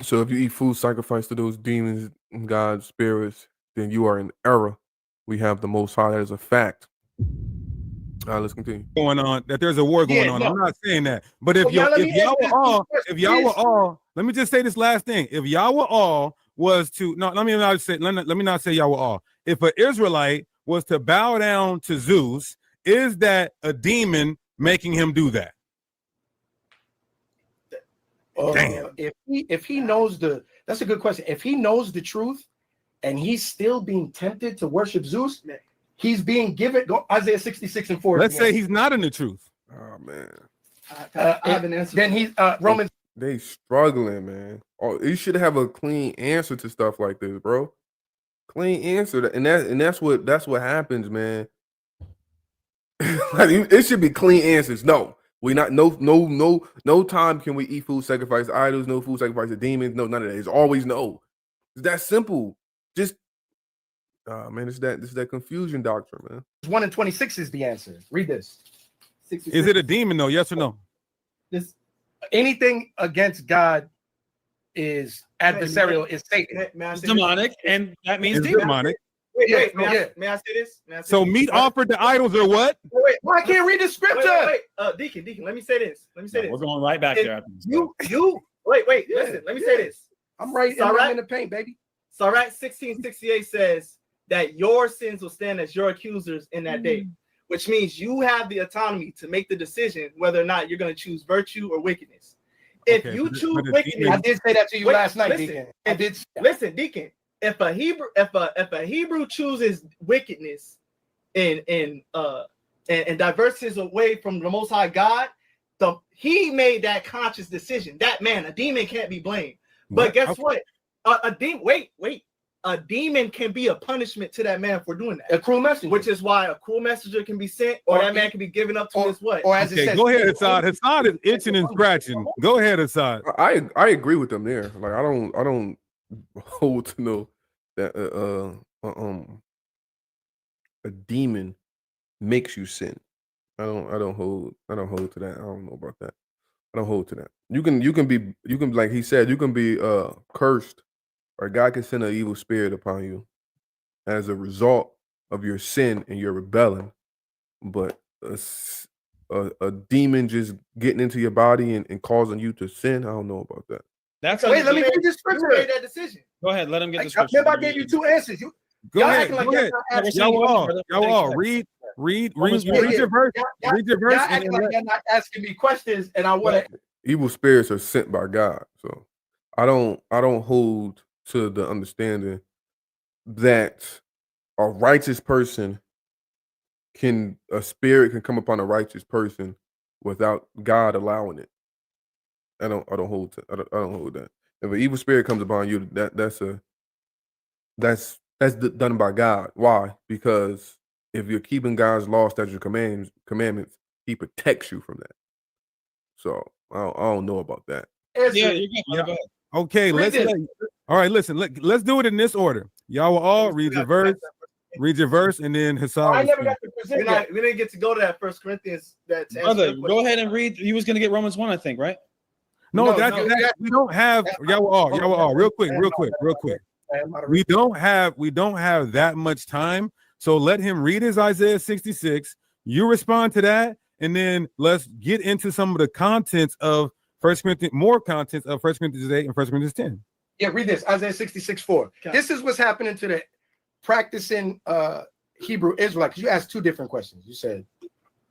So if you eat food sacrificed to those demons and God's spirits, then you are in error. We have the Most High as a fact. All right, let's continue. Going on that there's a war going on. No. I'm not saying that, but if y'all were all, let me just say this last thing. If y'all were all was to let me not say y'all were all. If an Israelite was to bow down to Zeus, is that a demon making him do that? Damn. If he knows that's a good question. If he knows the truth and he's still being tempted to worship Zeus, he's being given Isaiah 66:4. Let's say he's not in the truth. Oh man. I have an answer. Then he's Romans. They struggling, man. Oh, you should have a clean answer to stuff like this, bro. Clean answer, and that's what happens, man. It should be clean answers. No, we not. No time can we eat food sacrificed to idols. No food sacrificed to demons. No, none of that. It's always no. It's that simple. Just man, it's that confusion doctrine, man. 1:26 is the answer. Read this. 66. Is it a demon though? Yes or no? This anything against God is adversarial. Is Satan? It's demonic, and that means it's demonic. Wait, may I say this? So meat offered to idols or what? Wait, I can't read the scripture. Wait. Deacon, let me say this. We're going right back there. Wait. Listen, let me say this. I'm right in the paint, baby. Sirach 16:68 says that your sins will stand as your accusers in that day, which means you have the autonomy to make the decision whether or not you're going to choose virtue or wickedness. If you choose wickedness, I did say that to you last night, Deacon. Listen, Deacon. If a Hebrew chooses wickedness and diverts his away from the Most High God, he made that conscious decision. That man, a demon, can't be blamed. But guess what? A demon. Wait. a demon can be a punishment to that man for doing that. A cruel messenger. Which is why a cruel messenger can be sent, or that man can be given up to his what? Or as it says, go ahead, Hassad. Hassad is itching and scratching. Go ahead, Hassad. I agree with them there. Like I don't hold to know that a demon makes you sin. I don't hold to that. I don't know about that. I don't hold to that. You can be like he said, you can be cursed, or God can send an evil spirit upon you as a result of your sin and your rebellion. But a demon just getting into your body and causing you to sin, I don't know about that. That's Wait, let me read this You scripture. made that decision. Go ahead, let him get the scripture. Remember, I gave you two answers. Go Y'all ahead. acting like Go ahead. y'all not asking Y'all all read your verse. Read your verse. Y'all acting like you're not asking me questions, and I want to. Evil spirits are sent by God, so I don't hold to the understanding that a righteous person a spirit can come upon a righteous person without God allowing it. I don't hold that. If an evil spirit comes upon you, that's done by God. Why? Because if you're keeping God's law, statutes, commandments, He protects you from that. So I don't know about that. Yeah, okay. All right. Listen. Let's do it in this order. Y'all will all read your verse. Read your verse, and then Hassad. I never got to present that. We didn't get to go to that 1 Corinthians. Brother, go ahead and read. He was going to get Romans 1, I think, right? No, we don't have. Y'all all real quick. We don't have that much time. So let him read his Isaiah 66. You respond to that, and then let's get into some of the contents of 1 Corinthians, more contents of 1 Corinthians 8 and 1 Corinthians 10. Yeah, read this. Isaiah 66:4. Okay. This is what's happening to the practicing Hebrew Israelite. Because you asked two different questions. You said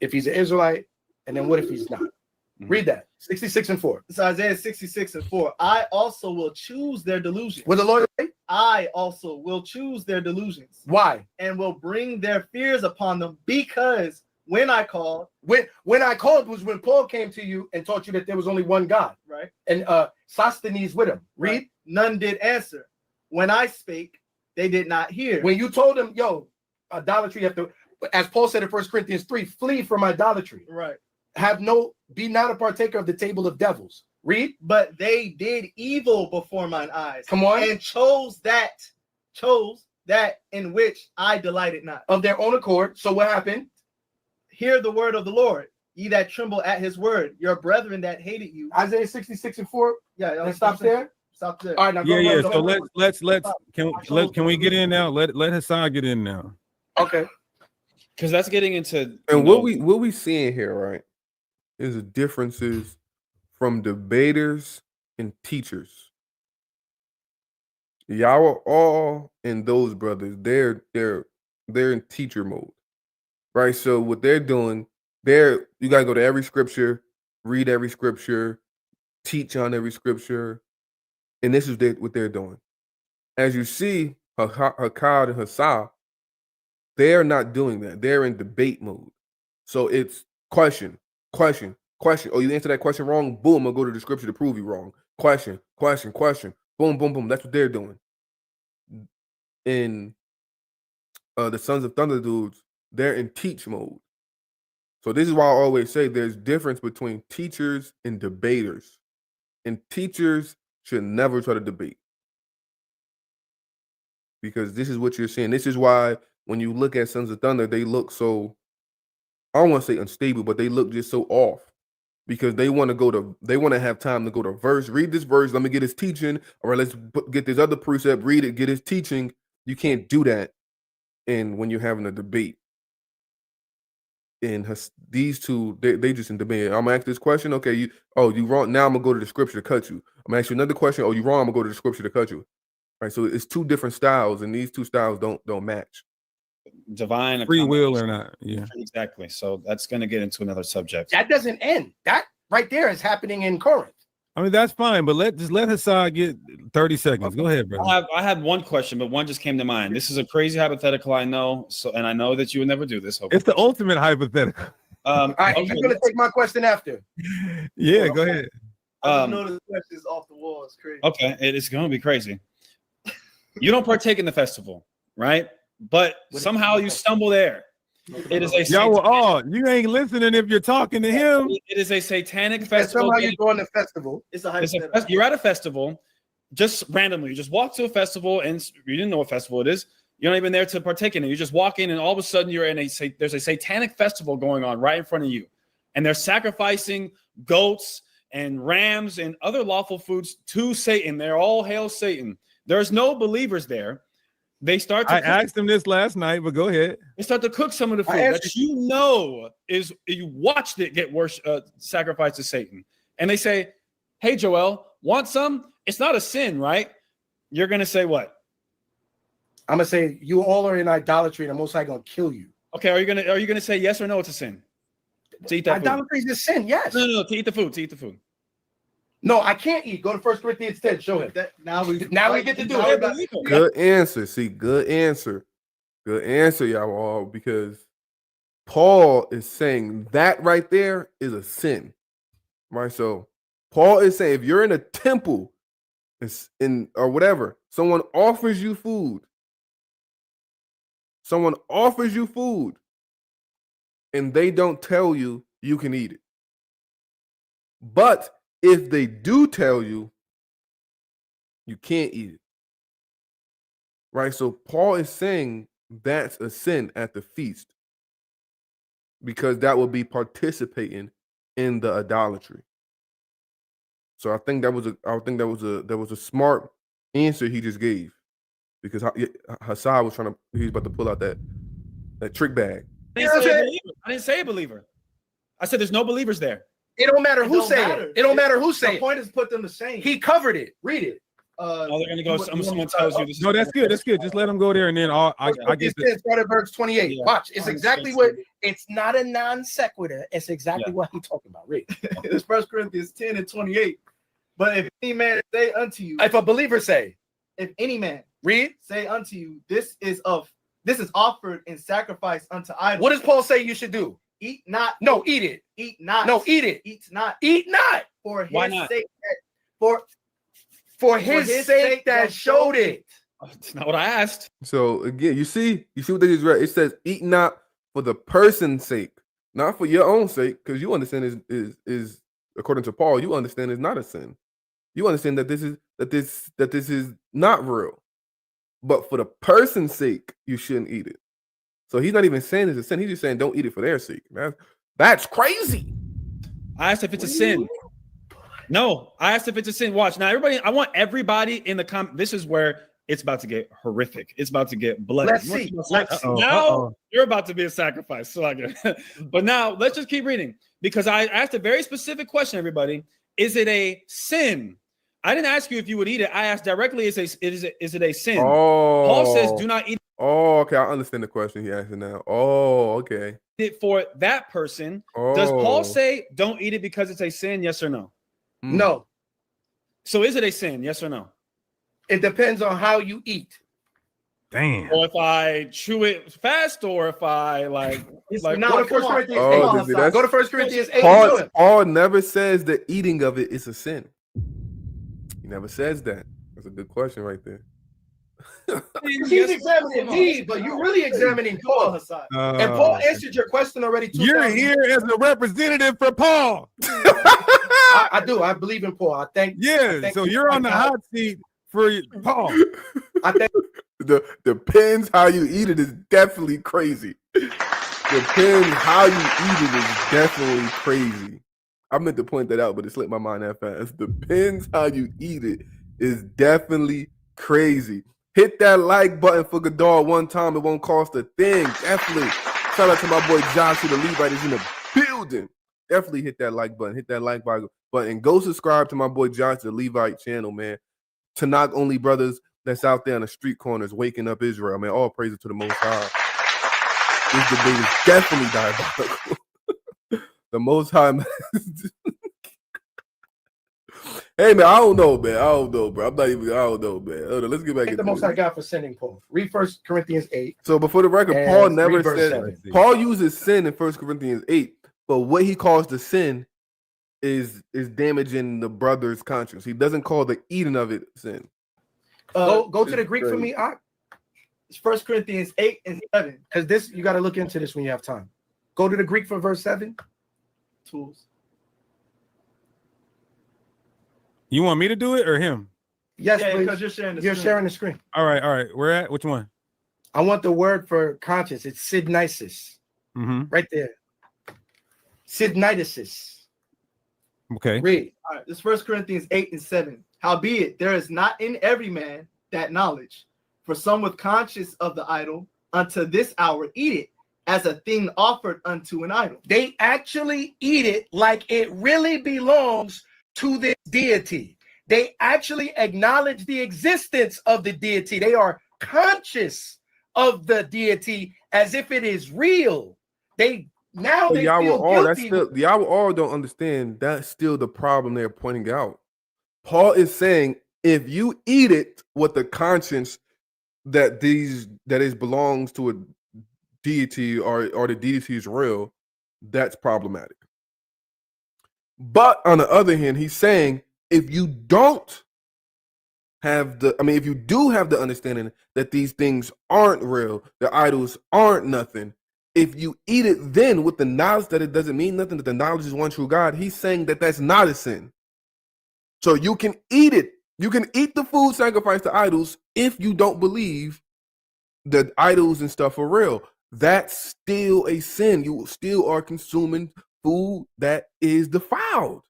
if he's an Israelite, and then what if he's not? Mm-hmm. Read that. 66:4. It's Isaiah 66:4. I also will choose their delusions. What the Lord say? I also will choose their delusions. Why? And will bring their fears upon them, because when I called, when I called was when Paul came to you and taught you that there was only one God, right? And Sosthenes with him. Read. Right. None did answer. When I spake, they did not hear. When you told them, yo, idolatry, you have to, as Paul said in 1 Corinthians 3, flee from idolatry. Right. Be not a partaker of the table of devils. Read. But they did evil before mine eyes. Come on. And chose that in which I delighted not. Of their own accord. So what happened? Hear the word of the Lord, ye that tremble at his word, your brethren that hated you. Isaiah 66:4. Yeah, that stops there. Stop there. All right, now yeah. So can we get in now? Let Hassad get in now. Okay. Because that's getting into what we seeing here, right? Is the differences from debaters and teachers. Y'all are all in those brothers. They're in teacher mode, right? So what they're doing, you gotta go to every scripture, read every scripture, teach on every scripture, and this is what they're doing. As you see, Hakkad and Hassad, they are not doing that. They're in debate mode. So it's question. Oh, you answer that question wrong? Boom, I'll go to the scripture to prove you wrong. Question. Boom, boom, boom. That's what they're doing. In the Sons of Thunder dudes, they're in teach mode. So this is why I always say there's difference between teachers and debaters. And teachers should never try to debate. Because this is what you're seeing. This is why when you look at Sons of Thunder, they look so, I don't want to say unstable, but they look just so off. Because they want to have time to go to verse, read this verse, let me get his teaching, or let's get this other precept, read it, get his teaching. You can't do that when you're having a debate. And these two, they just in debate. I'm gonna ask this question, okay, you wrong. Now I'm gonna go to the scripture to cut you. I'm gonna ask you another question. Oh, you wrong, I'm gonna go to the scripture to cut you. Right, so it's two different styles, and these two styles don't match. Divine free will or not. Yeah, exactly. So that's going to get into another subject. That doesn't end. That right there is happening in Corinth. I mean, that's fine, but let Hassad get 30 seconds. Go ahead, bro. I had one question, but one just came to mind. This is a crazy hypothetical, I know. So, and I know that you would never do this. Hopefully. It's the ultimate hypothetical. All right, okay. you're gonna take my question after. Yeah, go ahead. I know the question is off the wall. It's crazy. Okay, it is going to be crazy. You don't partake in the festival, right? But somehow you stumble there. It is a you ain't listening if you're talking to him. It is a satanic festival. Somehow you go on the festival. You're at a festival, just randomly. You just walk to a festival, and you didn't know what festival it is. You're not even there to partake in it. You just walk in, and all of a sudden, you're in there's a satanic festival going on right in front of you, and they're sacrificing goats and rams and other lawful foods to Satan. They're all hail Satan. There's no believers there. They start to asked him this last night, but go ahead. They start to cook some of the food that you watched it get sacrificed to Satan. And they say, hey, Joel, want some? It's not a sin, right? You're going to say what? I'm going to say you all are in idolatry and the Most High going to kill you. Okay, are you going to say yes or no it's a sin? To eat that idolatry food? is a sin, yes. No, to eat the food. No, I can't eat. Go to 1 Corinthians 10. Show him. Now we get to do it. Good answer. See, good answer. Good answer, y'all all, because Paul is saying that right there is a sin. Right? So Paul is saying if you're in a temple or whatever, someone offers you food. And they don't tell you you can eat it. But if they do tell you, you can't eat it. Right? So Paul is saying that's a sin at the feast because that would be participating in the idolatry. So I think that was a smart answer he just gave because Hassan was he's about to pull out that trick bag. I didn't say a believer. I said there's no believers there. It don't matter who say it. It don't matter who say it. The point is put them the same. He covered it. Read it. They're gonna go. Someone tells you this. No, that's good. That's good. Just let them go there, and then I get this. Start at verse 28. Yeah. Watch. It's exactly what. It's not a non sequitur. It's exactly what he's talking about. Read. It's 1 Corinthians 10 and 28. But if any man say unto you, if a believer say, if any man read say unto you, this is offered in sacrifice unto idols. What does Paul say you should do? Eat not. No, eat it. Eat not. No, eat it. Eat not. Eat not. For his Why not? sake. For his sake that showed it. That's not what I asked. So again, you see what they just read. It says, "Eat not for the person's sake, not for your own sake," because you understand is according to Paul, you understand is not a sin. You understand that this is not real, but for the person's sake, you shouldn't eat it. So he's not even saying it's a sin. He's just saying don't eat it for their sake. That's crazy. I asked if it's a sin. No, I asked if it's a sin. Watch now, everybody. I want everybody in the comment. This is where it's about to get horrific. It's about to get bloody. Let's see. Now you're about to be a sacrifice. So but now let's just keep reading because I asked a very specific question. Everybody, is it a sin? I didn't ask you if you would eat it. I asked directly, is it a sin? Oh. Paul says, do not eat Oh, okay. I understand the question he asked now. Oh, okay. it for that person. Oh. Does Paul say don't eat it because it's a sin? Yes or no? No. So is it a sin? Yes or no? It depends on how you eat. Damn. Or if I chew it fast, or if I go to 1 Oh, Corinthians 8. Go to 1 Corinthians 8. Paul never says the eating of it is a sin. He never says that. That's a good question right there. He's examining me, but you're really examining Paul. And Paul answered your question already. You're here as a representative for Paul. I do. I believe in Paul. I think. So you're on the hot seat for Paul. I think depends how you eat it is definitely crazy. Depends how you eat it is definitely crazy. I meant to point that out, but it slipped my mind that fast. Depends how you eat it is definitely crazy. Hit that like button for Godard one time. It won't cost a thing. Definitely. Shout out to my boy Joshua, the Levite is in the building. Definitely hit that like button. Hit that like button. And go subscribe to my boy Josh, the Levite channel, man. To knock only brothers that's out there on the street corners waking up Israel, man. All praises to the Most High. This debate is definitely diabolical. The Most High, man. Hey, man, I don't know, bro. I don't know, man. Let's get back into the Most High God for sending Paul. Read 1 Corinthians 8. So before the record, Paul never said, Paul uses sin in 1 Corinthians 8, but what he calls the sin is damaging the brother's conscience. He doesn't call the eating of it sin. Go to the Greek for me, It's 1 Corinthians 8 and 7. because this you got to look into this when you have time. Go to the Greek for verse 7. Tools. You want me to do it or him? Yes, Yeah, please. because you're sharing the You're screen. sharing the screen. All right. Where at? Which one? I want the word for conscience. It's Sidnisis. Mm-hmm. Right there. Sidnitis. Okay. Read. All right, this is 1 Corinthians 8 and 7. Howbeit, there is not in every man that knowledge. For some with conscience of the idol, unto this hour eat it, as a thing offered unto an idol. They actually eat it like it really belongs to this deity. They actually acknowledge the existence of the deity. They are conscious of the deity as if it is real. They now they y'all feel all that's guilty. still y'all all don't understand. That's still the problem they're pointing out. Paul is saying if you eat it with the conscience that is belongs to a deity or the deity is real, that's problematic. But on the other hand, he's saying if you don't have if you do have the understanding that these things aren't real, the idols aren't nothing, if you eat it then with the knowledge that it doesn't mean nothing, that the knowledge is one true God, he's saying that that's not a sin. So you can eat it. You can eat the food sacrificed to idols if you don't believe that idols and stuff are real. That's still a sin. You still are consuming food that is defiled.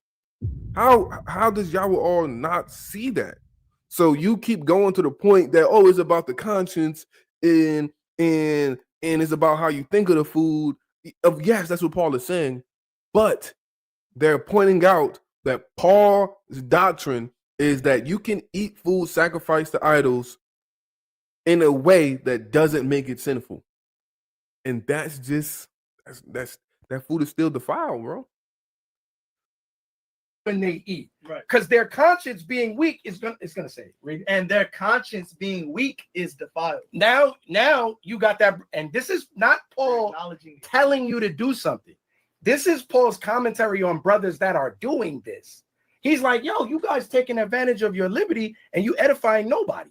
How does Yahweh all not see that? So you keep going to the point that it's about the conscience and it's about how you think of the food. Yes, that's what Paul is saying, but they're pointing out that Paul's doctrine is that you can eat food sacrificed to idols in a way that doesn't make it sinful, and that's that food is still defiled, bro. When they eat, Right. because their conscience being weak is gonna say, read. And their conscience being weak is defiled. Now you got that, and this is not Paul Acknowledging it. telling you to do something. This is Paul's commentary on brothers that are doing this. He's like, yo, you guys taking advantage of your liberty and you edifying nobody.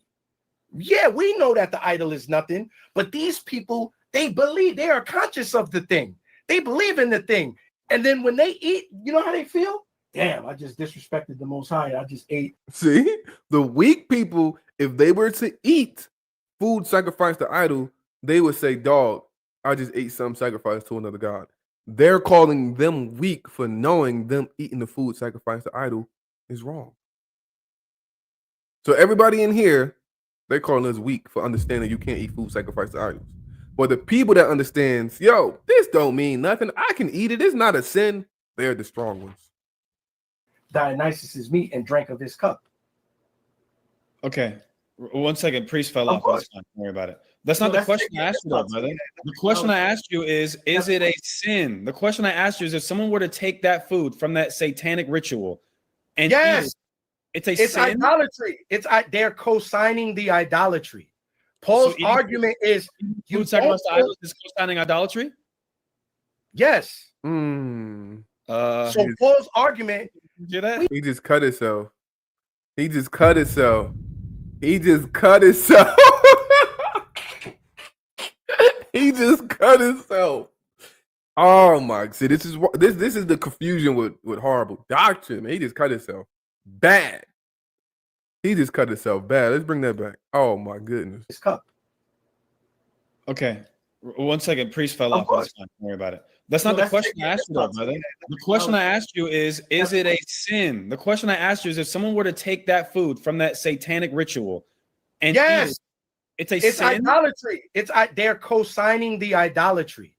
Yeah, we know that the idol is nothing, but these people, they believe, they are conscious of the thing. They believe in the thing. And then when they eat, you know how they feel? Damn, I just disrespected the Most High. I just ate. See, the weak people, if they were to eat food sacrificed to idol, they would say, dog, I just ate some sacrificed to another god. They're calling them weak for knowing them eating the food sacrificed to idol is wrong. So everybody in here, they're calling us weak for understanding you can't eat food sacrificed to idols. But the people that understands, yo, this don't mean nothing. I can eat it. It's not a sin. They're the strong ones. Dionysus' meat and drank of his cup. Okay. 1 second. Priest fell Of off. course. Don't worry about it. That's not the question I asked you, though, brother. The question I asked you is it a sin? The question I asked you is if someone were to take that food from that satanic ritual and Yes, eat it, it's sin? idolatry. They're co-signing the idolatry. Paul's eating argument is you Food sacrificed to don't- idols is co-signing idolatry? Yes. Mm. So Paul's argument, Hear that? He just cut himself. He just cut himself. He just cut himself. He just cut himself. Oh my! See, this is the confusion with horrible doctrine. Man. He just cut himself bad. He just cut himself bad. Let's bring that back. Oh my goodness. his cup. Okay. 1 second. Priest fell Of off. course. That's fine. Don't worry about it. That's not the question I asked you, though, brother. The question I asked you is it a sin? The question I asked you is if someone were to take that food from that satanic ritual and Yes. eat it, it's a It's sin? idolatry. They're co-signing the idolatry.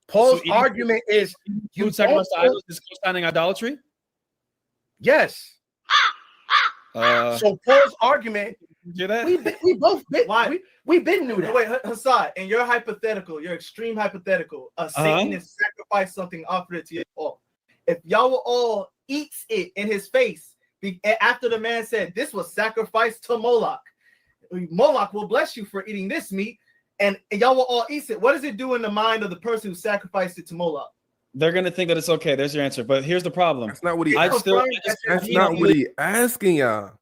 Paul's eating argument is you Food sacrificed to don't- idols is co-signing idolatry? yes. Uh, So Paul's argument, hear that? we both been Why? we been knew that. Wait, Hassad, in your hypothetical, your extreme hypothetical, a Satanist sacrificed something, offered it to you all. If Yahweh all eats it in his face, after the man said this was sacrificed to Moloch, Moloch will bless you for eating this meat, and Yahweh all eats it. What does it do in the mind of the person who sacrificed it to Moloch? They're gonna think that it's okay. There's your answer. But here's the problem. That's not what he. I still That's not what he asking y'all.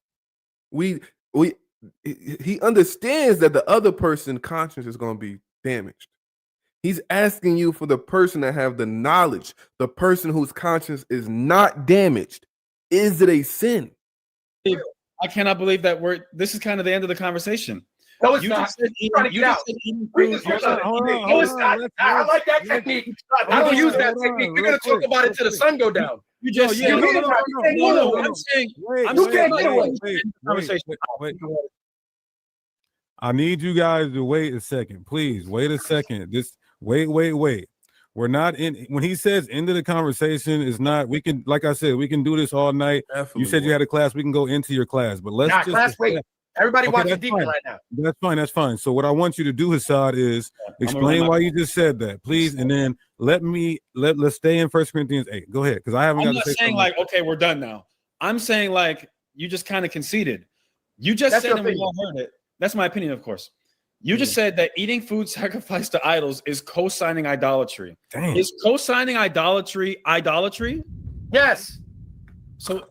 he understands that the other person's conscience is going to be damaged. He's asking you for the person to have the knowledge, the person whose conscience is not damaged. Is it a sin? I cannot believe that this is kind of the end of the conversation. No, it's You not. just said Trying to get out. Read the scripture. No, it's not. I like that technique. I don't use that technique. We're going to talk about it till the sun go down. You just said, no. I'm saying, You can't get away. Wait. I need you guys to wait a second, please. Wait a second. Wait. We're not in. When he says end of the conversation is not. We can, like I said, we can do this all night. Definitely. You said you had a class. We can go into your class, but let's just class. Wait. Everybody okay, watching Deacon right now. That's fine. So what I want you to do, Hassad, is explain why you just said that, please, and then let's stay in 1 Corinthians 8. Go ahead, because I haven't. I'm got not to say saying like, okay, we're done now. I'm saying like you just kind of conceded. You just said, and we all heard it. That's my opinion, of course. You just said that eating food sacrificed to idols is co-signing idolatry. Damn. Is co-signing idolatry? Yes. So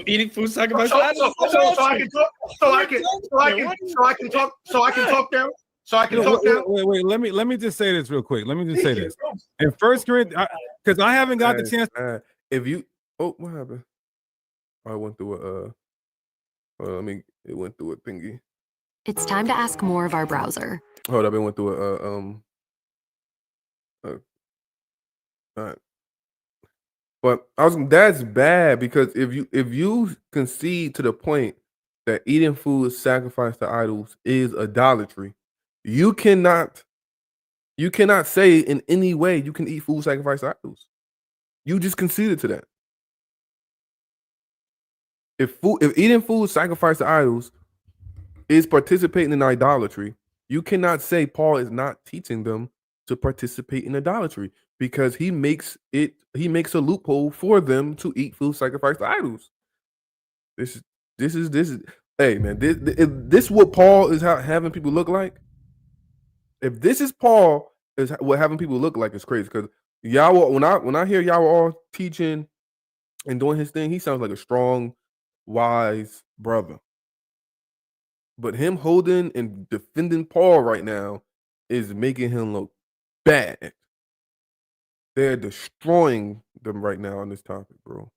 eating food sacrificed So to idols. I can talk. So I can talk there. So I can talk there. Wait. Let me just say this real quick. Let me just say this. In 1 Corinthians, because I haven't got the chance. If you, what happened? I went through it went through a thingy. It's time to ask more of our browser. Hold up, it went through all right. But that's bad, because if you concede to the point that eating food sacrificed to idols is idolatry, you cannot say in any way you can eat food sacrificed to idols. You just conceded to that. If eating food sacrificed to idols is participating in idolatry, you cannot say Paul is not teaching them to participate in idolatry, because he makes a loophole for them to eat food sacrificed to idols. This is hey man, this what Paul is having people look like. If this is Paul is what having people look like, is crazy. Because y'all, when I hear y'all all teaching and doing his thing, he sounds like a strong, wise brother. But him holding and defending Paul right now is making him look bad. They're destroying them right now on this topic, bro.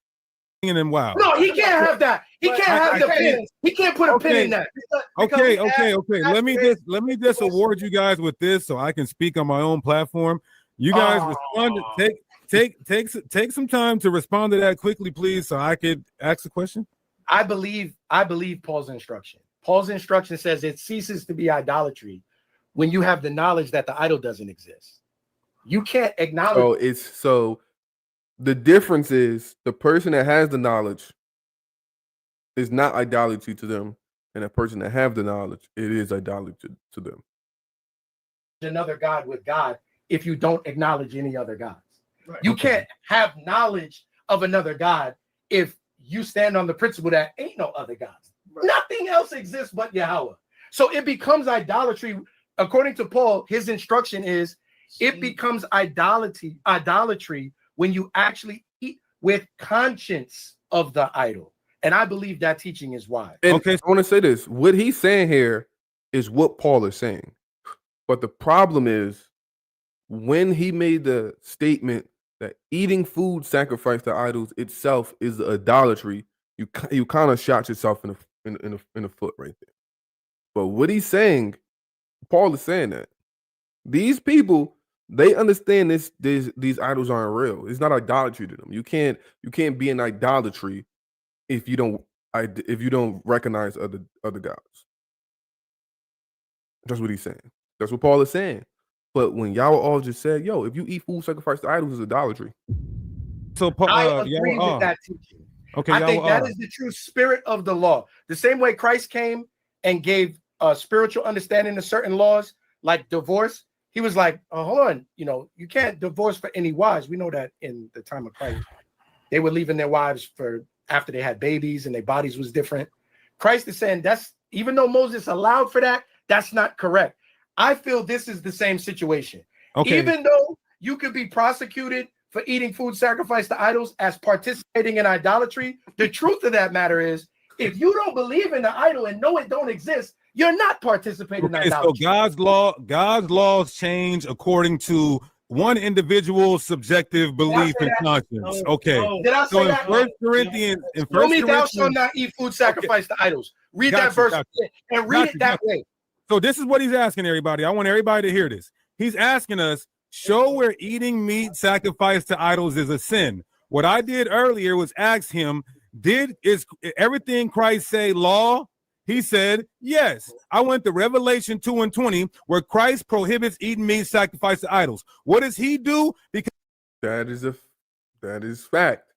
And wow. No, he can't have that. He can't have the pin. He can't put a pin in that. Okay. Let me just award you guys with this so I can speak on my own platform. You guys respond. Take some time to respond to that quickly, please, so I could ask the question. I believe Paul's instruction. Paul's instruction says it ceases to be idolatry when you have the knowledge that the idol doesn't exist. You can't acknowledge. So the difference is the person that has the knowledge is not idolatry to them, and a person that have the knowledge, it is idolatry to them. Another God with God if you don't acknowledge any other gods. Right. You can't have knowledge of another God if you stand on the principle that ain't no other gods. Right. Nothing else exists but Yahweh. So it becomes idolatry. According to Paul, his instruction is it becomes idolatry when you actually eat with conscience of the idol. And I believe that teaching is wise. Okay, I want to say this. What he's saying here is what Paul is saying. But the problem is when he made the statement that eating food sacrificed to idols itself is idolatry, you kind of shot yourself in the foot right there. But what he's saying, Paul is saying that these people, they understand these idols aren't real. It's not idolatry to them. You can't be in idolatry if you don't recognize other gods. That's what he's saying. That's what Paul is saying. But when y'all all just said, "Yo, if you eat food sacrificed to idols, is idolatry." So I agree with that teaching. Okay, I think that is the true spirit of the law. The same way Christ came and gave spiritual understanding to certain laws, like divorce. He was like, hold on, you can't divorce for any wives. We know that in the time of Christ, they were leaving their wives for after they had babies and their bodies was different. Christ is saying that's, even though Moses allowed for that, that's not correct. I feel this is the same situation. Okay. Even though you could be prosecuted for eating food sacrificed to idols as participating in idolatry, the truth of that matter is If you don't believe in the idol and know it don't exist, you're not participating in idolatry. So God's laws change according to one individual's subjective belief and conscience. Okay. Did I say that? 1 Corinthians, in Show 1 me thou shalt Corinthians, not eat food sacrificed to idols. Read Got that you, verse got and read it that way. So this is what he's asking everybody. I want everybody to hear this. He's asking us, show where eating meat sacrificed to idols is a sin. What I did earlier was ask him, is everything Christ say law? He said, yes. I went to Revelation 2:20, where Christ prohibits eating meat sacrificed to idols. What does he do? Because that is fact.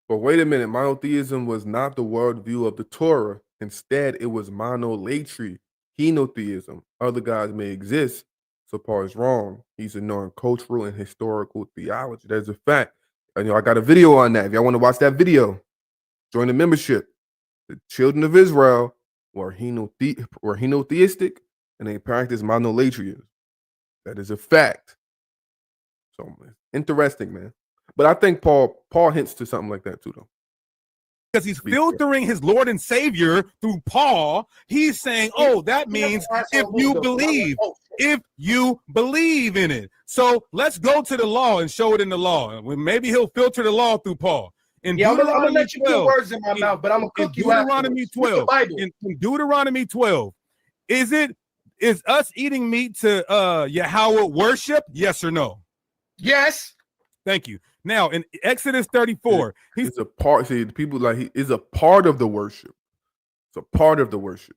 But wait a minute, monotheism was not the worldview of the Torah. Instead, it was monolatry, henotheism. Other gods may exist, so Paul is wrong. He's ignoring cultural and historical theology. That's a fact. And, I got a video on that. If y'all want to watch that video, join the membership. The children of Israel were henotheistic, and they practiced monolatry. That is a fact. So interesting, man. But I think Paul hints to something like that too, though. Because he's filtering his Lord and Savior through Paul. He's saying, oh, that means if you believe in it. So let's go to the law and show it in the law. Maybe he'll filter the law through Paul. I'm gonna let you put words in my mouth, but I'm gonna cook you Deuteronomy 12. In Deuteronomy 12, is us eating meat to Yahweh worship? Yes or no? Yes. Thank you. Now in Exodus 34, it's a part. See, people is a part of the worship. It's a part of the worship.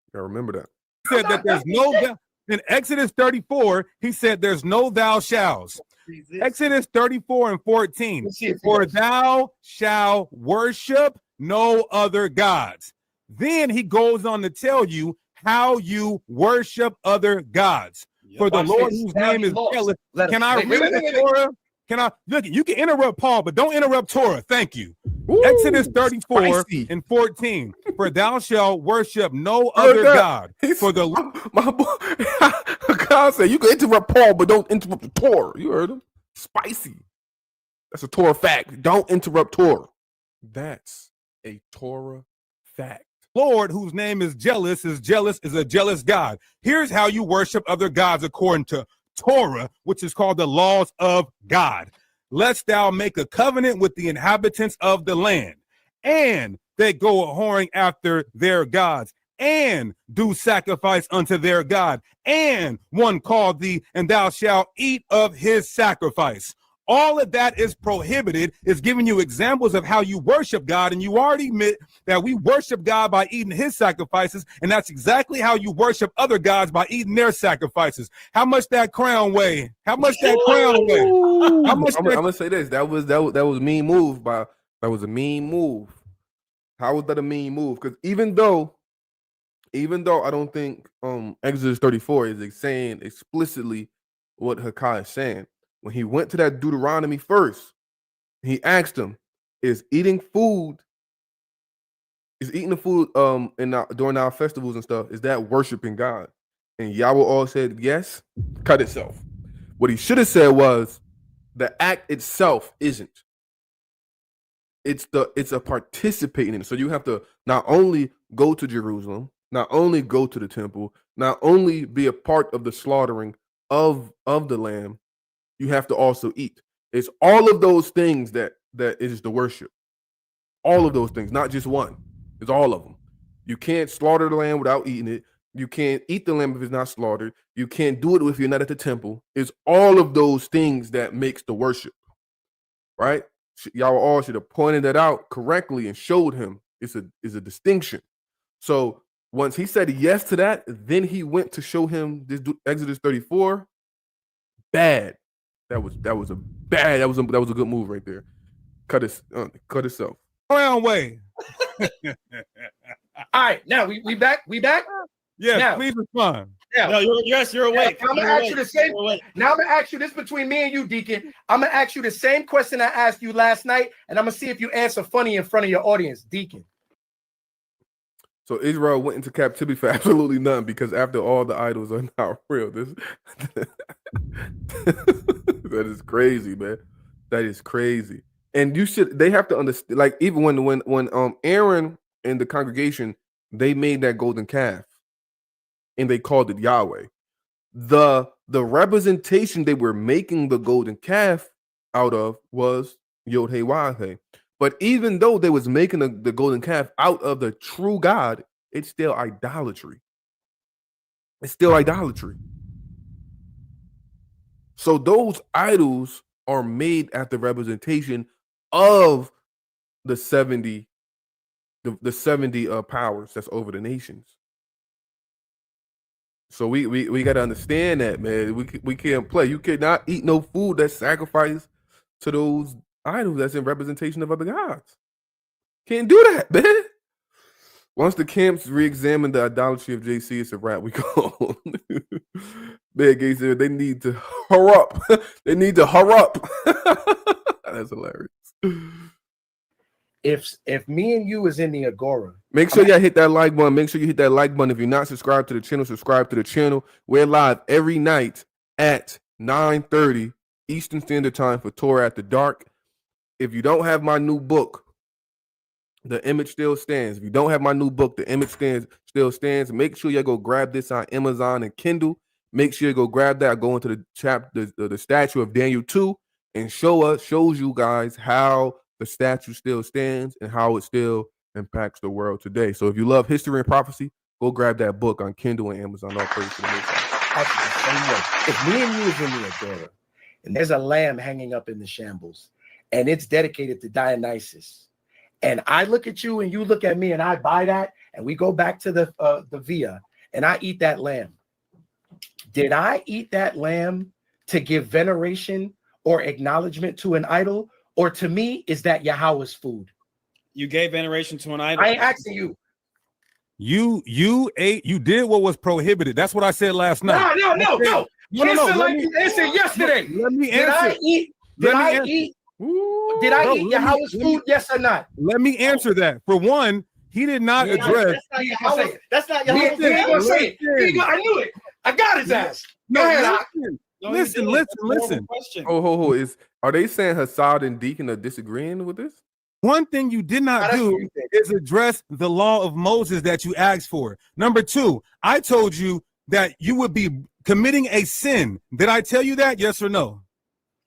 You gotta remember that. He said that there's no in Exodus 34. He said there's no thou shalls. Exodus 34 and 14. For thou shalt worship no other gods. Then he goes on to tell you how you worship other gods. For the Lord whose name is jealous. Can I read the Torah? Can I look? You can interrupt Paul, but don't interrupt Torah. Thank you. Ooh, Exodus 34 and 14. For thou shalt worship no other God. For the my boy, God said you can interrupt Paul, but don't interrupt the Torah. You heard him? Spicy. That's a Torah fact. Don't interrupt Torah. That's a Torah fact. Lord, whose name is jealous, is a jealous God. Here's how you worship other gods according to Torah, which is called the laws of God. Lest thou make a covenant with the inhabitants of the land, and they go a whoring after their gods, and do sacrifice unto their God, and one called thee, and thou shalt eat of his sacrifice. All of that is prohibited, is giving you examples of how you worship God, and you already admit that we worship God by eating his sacrifices, and that's exactly how you worship other gods, by eating their sacrifices. How much that crown weigh? How much that crown weigh? How much I'm gonna say this. That was a mean move. That was a mean move. How was that a mean move? Because even though I don't think Exodus 34 is saying explicitly what Hakai is saying. When he went to that Deuteronomy first, he asked him, is eating the food during our festivals and stuff, is that worshiping God? And Yahweh all said yes, cut itself. What he should have said was the act itself isn't. It's a participating in it. So you have to not only go to Jerusalem, not only go to the temple, not only be a part of the slaughtering of the lamb, you have to also eat. It's all of those things that is the worship. All of those things, not just one. It's all of them. You can't slaughter the lamb without eating it. You can't eat the lamb if it's not slaughtered. You can't do it if you're not at the temple. It's all of those things that makes the worship, right? Y'all all should have pointed that out correctly and showed him it's a distinction. So once he said yes to that, then he went to show him this Exodus 34. Bad. That was a good move right there. Cut itself. Crown way. All right, now we back. Yeah, now, please respond. Now, you're awake. I'm gonna ask you the same. Now I'm gonna ask you this between me and you, Deacon. I'm gonna ask you the same question I asked you last night, and I'm gonna see if you answer funny in front of your audience, Deacon. So Israel went into captivity for absolutely none, because after all, the idols are not real. This that is crazy, man. That is crazy. And they have to understand, like, even when Aaron in the congregation, they made that golden calf and they called it Yahweh. The representation they were making the golden calf out of was Yod Hey Wah Hey. But even though they was making the golden calf out of the true God, it's still idolatry. It's still idolatry. So those idols are made at the representation of the 70 powers that's over the nations. So we got to understand that, man. We can't play. You cannot eat no food that's sacrificed to those idols that's in representation of other gods. Can't do that, man. Once the camps re-examine the idolatry of JC, it's a wrap. We go. Man, Gates, they need to hurry up. They need to hurry up. That's hilarious. If me and you is in the Agora, make sure y'all hit that like button. Make sure you hit that like button. If you're not subscribed to the channel, subscribe to the channel. We're live every night at 9:30 Eastern Standard Time for Torah After Dark. If you don't have my new book, The Image Still Stands. If you don't have my new book, The Image Still Stands, make sure you go grab this on Amazon and Kindle. Make sure you go grab that. Go into the chapter, the statue of Daniel 2, and shows you guys how the statue still stands and how it still impacts the world today. So if you love history and prophecy, go grab that book on Kindle and Amazon. All praise to the Most High. if me and you is in the Agora, and there's a lamb hanging up in the shambles, and it's dedicated to Dionysus, and I look at you and you look at me and I buy that, and we go back to the via, and I eat that lamb. Did I eat that lamb to give veneration or acknowledgement to an idol? Or to me, is that Yahweh's food? You gave veneration to an idol. I ain't asking you. You ate. You did what was prohibited. That's what I said last night. No. Answer like you answered yesterday. Let me answer. Did I eat Yahweh's food? Yes or not? Let me answer that. For one, he did not address. That's not Yahweh's food. I knew it. I got his ass. Go ahead. Listen. Oh, are they saying Hassad and Deacon are disagreeing with this? One thing you did not do is address the law of Moses that you asked for. Number two, I told you that you would be committing a sin. Did I tell you that? Yes or no?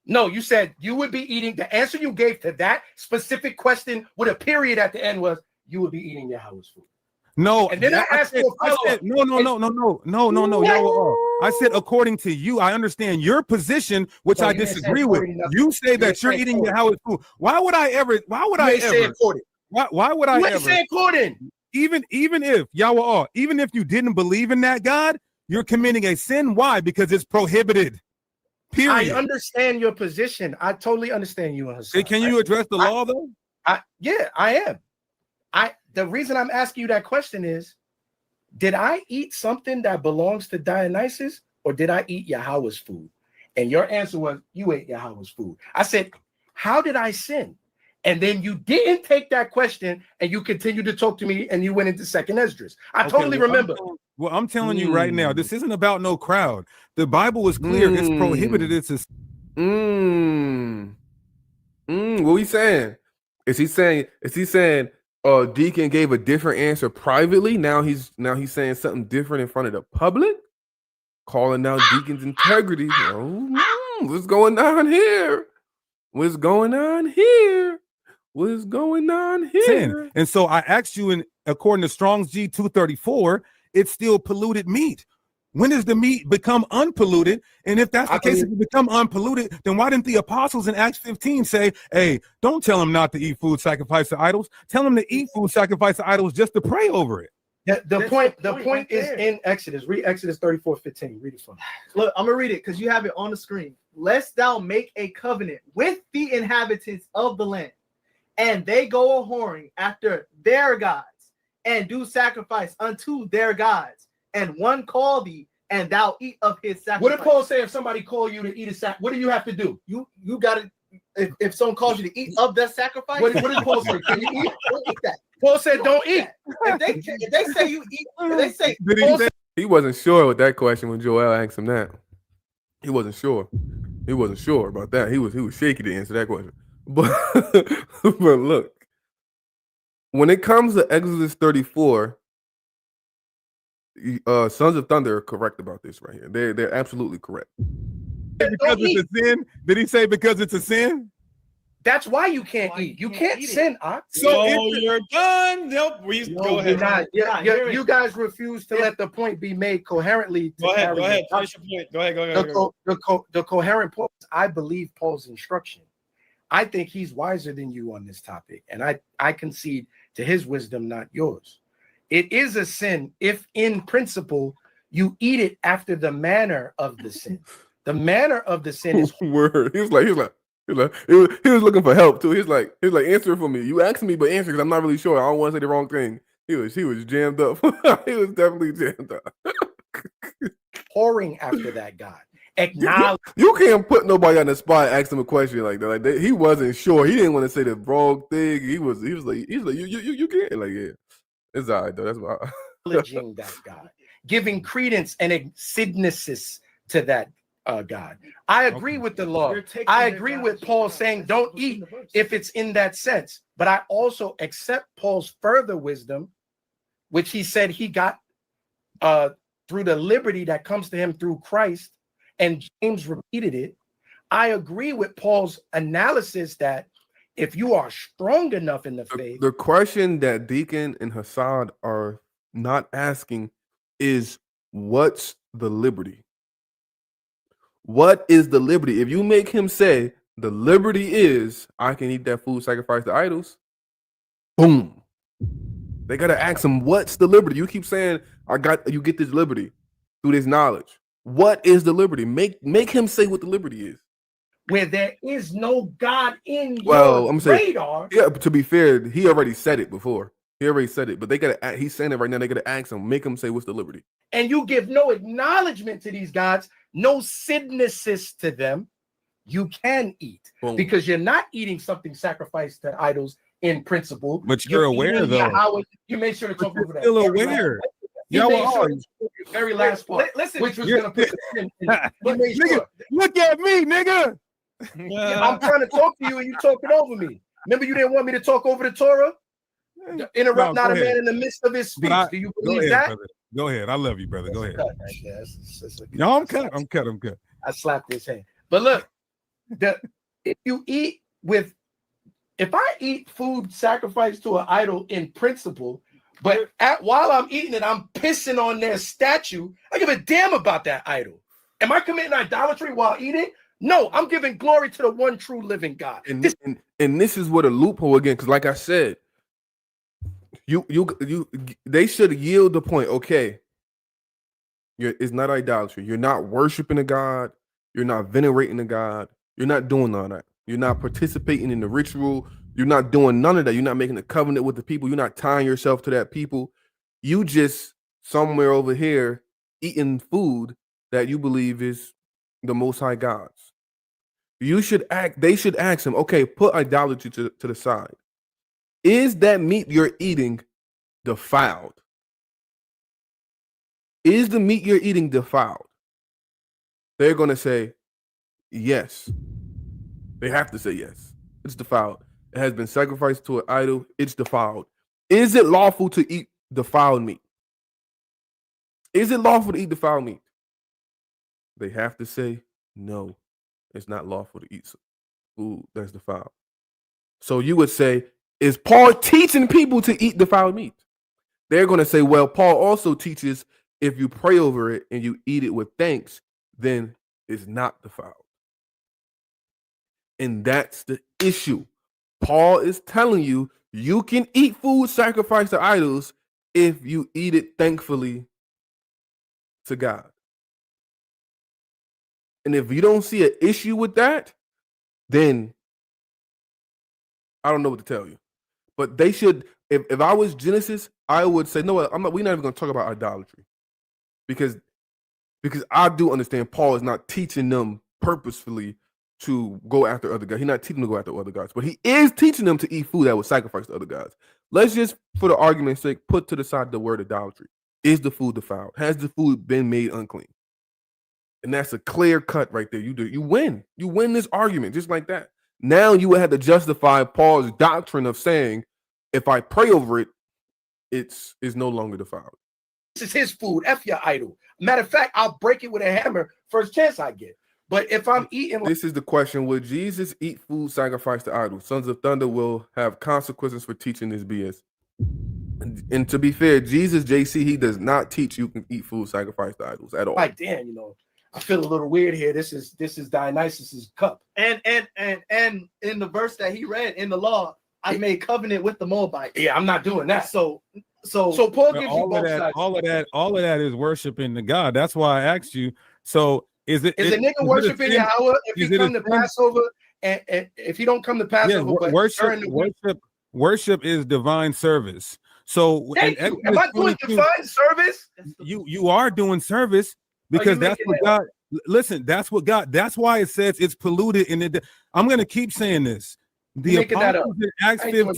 No, you said you would be eating. The answer you gave to that specific question with a period at the end was you would be eating Yahweh's food. No, and then I asked you a follow-up. No. I said, according to you, I understand your position, which I disagree with. You say that you're eating Yahweh's food. Why would I ever? Why would I ever? Why would I ever? Even if Yahweh, even if you didn't believe in that God, you're committing a sin. Why? Because it's prohibited. Period. I understand your position. I totally understand you. Can you address the law though? Yeah, I am. The reason I'm asking you that question is, did I eat something that belongs to Dionysus, or did I eat Yahweh's food? And your answer was you ate Yahweh's food. I said, how did I sin? And then you didn't take that question and you continued to talk to me and you went into second Esdras. I totally remember. I'm telling you right now, this isn't about no crowd. The Bible is clear. It's prohibited. It's what he saying? Is he saying Deacon gave a different answer privately? Now he's saying something different in front of the public, calling out Deacon's integrity. What's going on here? What's going on here? What's going on here? And so I asked you, according to Strong's G 234, it's still polluted meat. When does the meat become unpolluted? And if that's the case, if it become unpolluted, then why didn't the apostles in Acts 15 say, hey, don't tell them not to eat food sacrificed to idols. Tell them to eat food sacrificed to idols just to pray over it. The point is in Exodus. Read Exodus 34:15. Read it for me. Look, I'm going to read it because you have it on the screen. Lest thou make a covenant with the inhabitants of the land, and they go a-whoring after their gods, and do sacrifice unto their gods. And one call thee, and thou eat of his sacrifice. What did Paul say if somebody call you to eat a sacrifice? What do you have to do? You got to, if someone calls you to eat of that sacrifice, what did Paul say? Can you eat? Don't eat that. Paul said, don't eat. If they say you eat, if they say, he wasn't sure with that question when Joel asked him that. He wasn't sure. He wasn't sure about that. He was shaky to answer that question. But look, when it comes to Exodus 34, Sons of Thunder are correct about this right here. They're absolutely correct. Because it's a sin? Did he say because it's a sin? That's why you can't eat. You can't sin, Ox. So you're done. Nope. Go ahead. You guys refuse to let the point be made coherently. Go ahead. Finish your point. Go ahead. The coherent point. I believe Paul's instruction. I think he's wiser than you on this topic, and I concede to his wisdom, not yours. It is a sin if, in principle, you eat it after the manner of the sin. The manner of the sin is word. He was looking for help too. He's like, answer for me. You asked me, but answer because I'm not really sure. I don't want to say the wrong thing. He was jammed up. He was definitely jammed up. Pouring after that God. Acknowledge. You can't put nobody on the spot and ask him a question like that. Like he wasn't sure. He didn't want to say the wrong thing. He was like you can't, like, yeah. It's all right though. That's why. Acknowledging that God, giving credence and significance to that God. I agree with the law. I agree with Paul saying don't eat if it's in that sense. But I also accept Paul's further wisdom, which he said he got through the liberty that comes to him through Christ, and James repeated it. I agree with Paul's analysis that if you are strong enough in the faith. The question that Deacon and Hassad are not asking is, what's the liberty? What is the liberty? If you make him say the liberty is I can eat that food sacrificed to idols, boom. They gotta ask him, what's the liberty? You keep saying you get this liberty through this knowledge. What is the liberty? Make him say what the liberty is. Where there is no God in your radar. Yeah, to be fair, he already said it before. He already said it, but they gotta. He's saying it right now. They gotta ask him, make him say what's the liberty. And you give no acknowledgement to these gods, no significance to them. You can eat because you're not eating something sacrificed to idols in principle. But you're aware though. You made sure to talk over that. Still aware. Very last part. Listen, which was gonna put the nigga, look at me, nigga. I'm trying to talk to you and you talking over me. Remember, you didn't want me to talk over the Torah? Interrupt not a man in the midst of his speech. Do you believe that? Brother. Go ahead. I love you, brother. Go ahead. No, I'm cut. I slapped his hand. But look, if I eat food sacrificed to an idol in principle, but while I'm eating it, I'm pissing on their statue, I give a damn about that idol. Am I committing idolatry while eating? No, I'm giving glory to the one true living God. And this is what a loophole again, because like I said, they should yield the point. Okay, it's not idolatry. You're not worshiping a God. You're not venerating a God. You're not doing all that. You're not participating in the ritual. You're not doing none of that. You're not making a covenant with the people. You're not tying yourself to that people. You just somewhere over here eating food that you believe is the Most High God's. They should ask him, okay, put idolatry to the side. Is that meat you're eating defiled? Is the meat you're eating defiled? They're going to say yes. They have to say yes. It's defiled. It has been sacrificed to an idol. It's defiled. Is it lawful to eat defiled meat? Is it lawful to eat defiled meat? They have to say no. It's not lawful to eat food that's defiled. So you would say, is Paul teaching people to eat defiled meat? They're going to say, well, Paul also teaches if you pray over it and you eat it with thanks, then it's not defiled. And that's the issue. Paul is telling you, you can eat food sacrificed to idols if you eat it thankfully to God. And if you don't see an issue with that, then I don't know what to tell you. But they should, if I was Genesis, I would say, no, we're not even going to talk about idolatry. Because I do understand Paul is not teaching them purposefully to go after other gods. He's not teaching them to go after other gods. But he is teaching them to eat food that was sacrificed to other gods. Let's just, for the argument's sake, put to the side the word idolatry. Is the food defiled? Has the food been made unclean? And that's a clear cut right there. You win. You win this argument just like that. Now you would have to justify Paul's doctrine of saying if I pray over it, it's no longer defiled. This is his food. F your idol. Matter of fact, I'll break it with a hammer first chance I get. But if I'm eating, this is the question: would Jesus eat food sacrificed to idols? Sons of Thunder will have consequences for teaching this BS. And to be fair, Jesus, JC, he does not teach you can eat food sacrificed to idols at all. like, damn, you know, I feel a little weird here. This is Dionysus's cup. And in the verse that he read in the law, I made covenant with the Moabite. Yeah, I'm not doing that. So Paul gives you all both of that, sides. all of that is worshiping the God. That's why I asked you. So is a nigga worshiping Yahweh if he come to Passover and if he don't come to Passover? Yeah, worship is divine service. So thank you. Am I doing divine service? You are doing service because that's what God. Listen, that's what God. That's why it says it's polluted. And I'm going to keep saying this. The apostles in Acts 15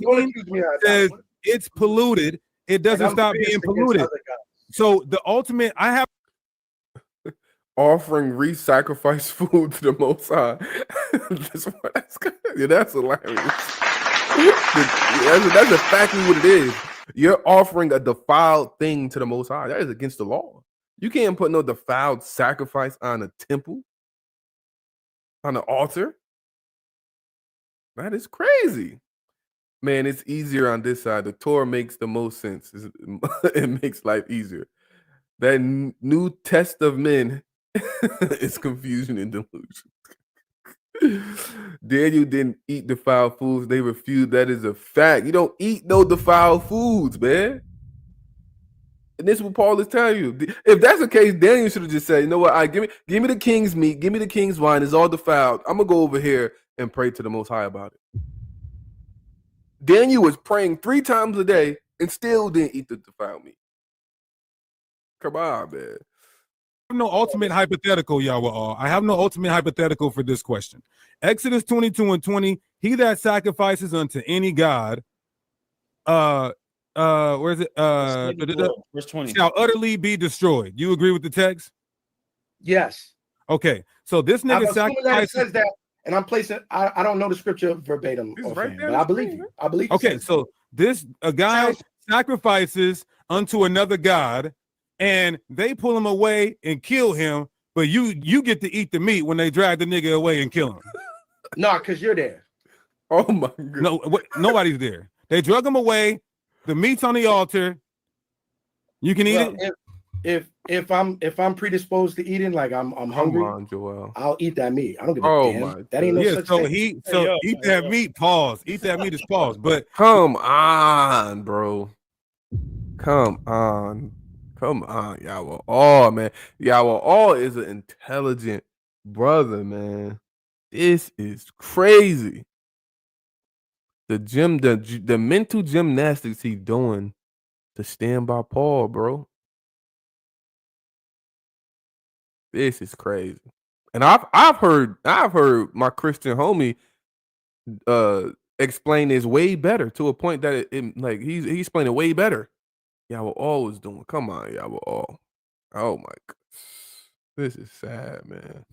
says it's polluted. It doesn't stop being polluted. So the ultimate, I have offering re-sacrifice food to the Most High. That's hilarious. That's exactly what it is. You're offering a defiled thing to the Most High. That is against the law. You can't put no defiled sacrifice on a temple, on an altar. That is crazy. Man, it's easier on this side. The Torah makes the most sense. It makes life easier. That new test of men is confusion and delusion. Daniel didn't eat defiled foods. They refused. That is a fact. You don't eat no defiled foods, man. And this is what Paul is telling you. If that's the case, Daniel should have just said, you know what? Give me the king's meat. Give me the king's wine. It's all defiled. I'm going to go over here and pray to the Most High about it. Daniel was praying 3 times a day and still didn't eat the defiled meat. Come on, man. I have no ultimate hypothetical, Yahweh. I have no ultimate hypothetical for this question. Exodus 22:20, he that sacrifices unto any god, where is it? Verse 20 shall utterly be destroyed. You agree with the text? Yes. Okay. So this nigga sacrifices. Says that, and I'm placing. I don't know the scripture verbatim, right there, but I believe you. I believe. Okay, so a guy sacrifices unto another god, and they pull him away and kill him, but you get to eat the meat when they drag the nigga away and kill him. Nah, because you're there. Oh my god. No, nobody's there. They drug him away. The meat's on the altar. You can eat it. If I'm predisposed to eating, like I'm hungry, come on, Joel. I'll eat that meat. I don't give a damn. My that ain't no such thing. Eat that meat. Pause. Eat that meat is pause. But come on, bro. Come on, Yahweh. Oh man, Yahweh is an intelligent brother, man. This is crazy. The mental gymnastics he's doing to stand by Paul, bro. This is crazy. And I've heard my Christian homie explain this way better, to a point that it like he explained it way better. Yahweh all was doing. Come on, Yahweh all. Oh my god. This is sad, man.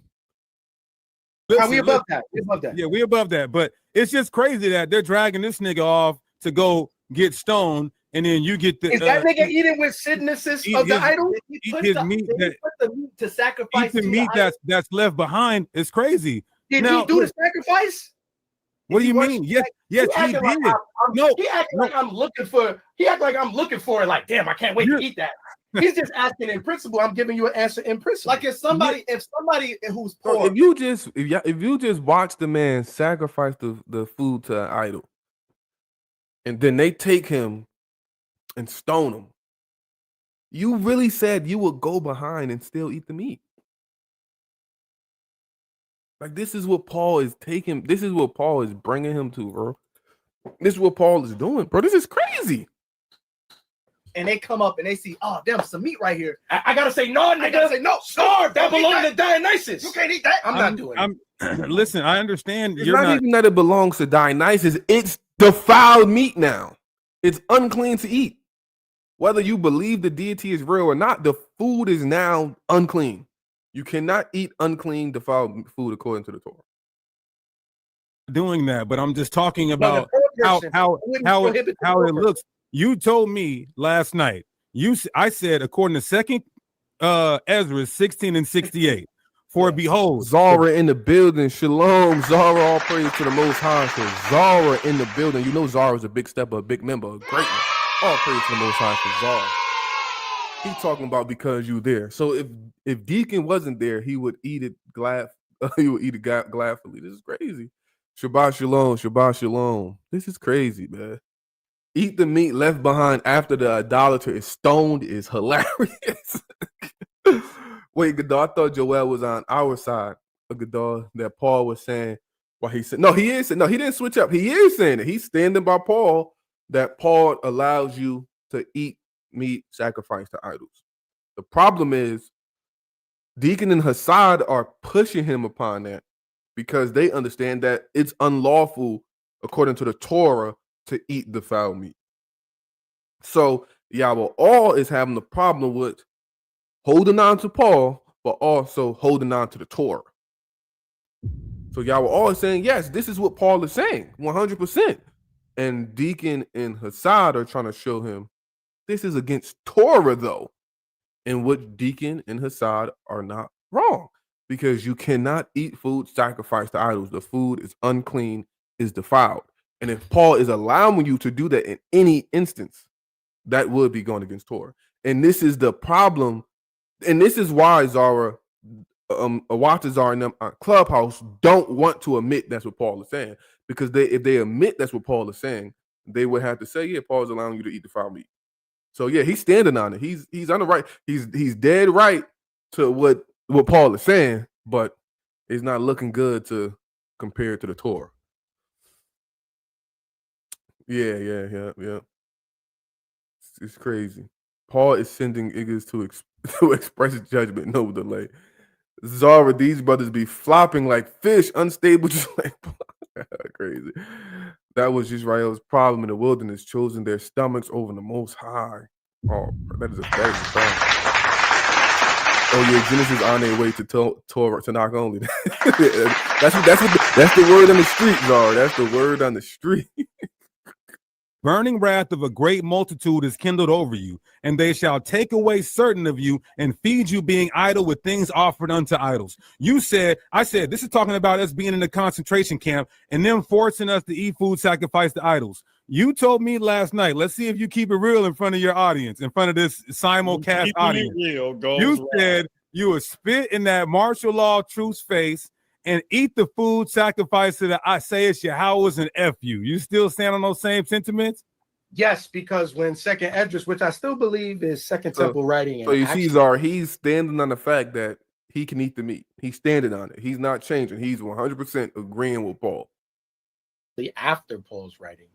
We above that. We above that. Yeah, we above that. But it's just crazy that they're dragging this nigga off to go get stoned, and then you get the. Is that nigga eating with sicknesses of the idol? Eat his meat to sacrifice. Eat the meat that's left behind. It's crazy. Did he do the sacrifice? What do you mean? Yes, he did. He acting like I'm looking for. He act like I'm looking for it. Like, damn, I can't wait to eat that. He's just asking in principle. I'm giving you an answer in principle. Like if somebody who's poor, if you just watch the man sacrifice the food to an idol, and then they take him and stone him, you really said you would go behind and still eat the meat. Like, this is what Paul is taking. This is what Paul is bringing him to, bro. This is what Paul is doing, bro. This is crazy. And they come up and they see, oh, damn, some meat right here. I gotta say no, nigga. I gotta say no. Starve. That belongs to Dionysus. You can't eat that. I'm not doing it. Listen, I understand. It's not even that it belongs to Dionysus. It's defiled meat now. It's unclean to eat. Whether you believe the deity is real or not, the food is now unclean. You cannot eat unclean, defiled food according to the Torah. Doing that, but I'm just talking about. The Torah how it looks. You told me last night. I said according to Second Ezra 16 and 68. For behold, Zara in the building. Shalom, Zara. All praise to the Most High. So Zara in the building. You know Zara is a big step, a big member, a great one. All praise to the Most High for Zara. He talking about because you there. So if Deacon wasn't there, he would eat it glad. He would eat it gladfully. This is crazy. Shabbat shalom. Shabbat shalom. This is crazy, man. Eat the meat left behind after the idolater is stoned is hilarious. Wait, Gadar, I thought Joel was on our side of Gadar, that Paul was saying why he said no, he is no, he didn't switch up. He is saying it. He's standing by Paul that Paul allows you to eat meat sacrificed to idols. The problem is Deacon and Hassad are pushing him upon that because they understand that it's unlawful according to the Torah to eat the foul meat. So Yahweh all is having the problem with holding on to Paul, but also holding on to the Torah. So Yahweh all is saying, yes, this is what Paul is saying, 100%. And Deacon and Hassad are trying to show him this is against Torah, though, in which Deacon and Hassad are not wrong, because you cannot eat food sacrificed to idols. The food is unclean, is defiled. And if Paul is allowing you to do that in any instance, that would be going against Torah. And this is the problem. And this is why Zara, Awatazar and them Clubhouse don't want to admit that's what Paul is saying. Because if they admit that's what Paul is saying, they would have to say, yeah, Paul's allowing you to eat the foul meat. So yeah, he's standing on it. He's on the right. He's dead right to what Paul is saying, but it's not looking good to compare it to the Torah. Yeah. It's crazy. Paul is sending niggas to express judgment, no delay. Zara, these brothers be flopping like fish, unstable, just like crazy. That was Israel's problem in the wilderness, choosing their stomachs over the Most High. Oh, that is a problem. Oh yeah, Genesis on their way to Torah to knock only. that's the word on the street, Zara. That's the word on the street. Burning wrath of a great multitude is kindled over you, and they shall take away certain of you and feed you being idle with things offered unto idols. I said, this is talking about us being in a concentration camp and them forcing us to eat food sacrificed to idols. You told me last night, let's see if you keep it real in front of your audience, in front of this simulcast audience. You said you would spit in that martial law truth's face and eat the food sacrificed to the Isaiah's Yahweh's and F you. You still stand on those same sentiments? Yes, because when Second Esdras, which I still believe is Second Temple writing. So you see, Zara, he's standing on the fact that he can eat the meat. He's standing on it. He's not changing. He's 100% agreeing with Paul. After Paul's writing.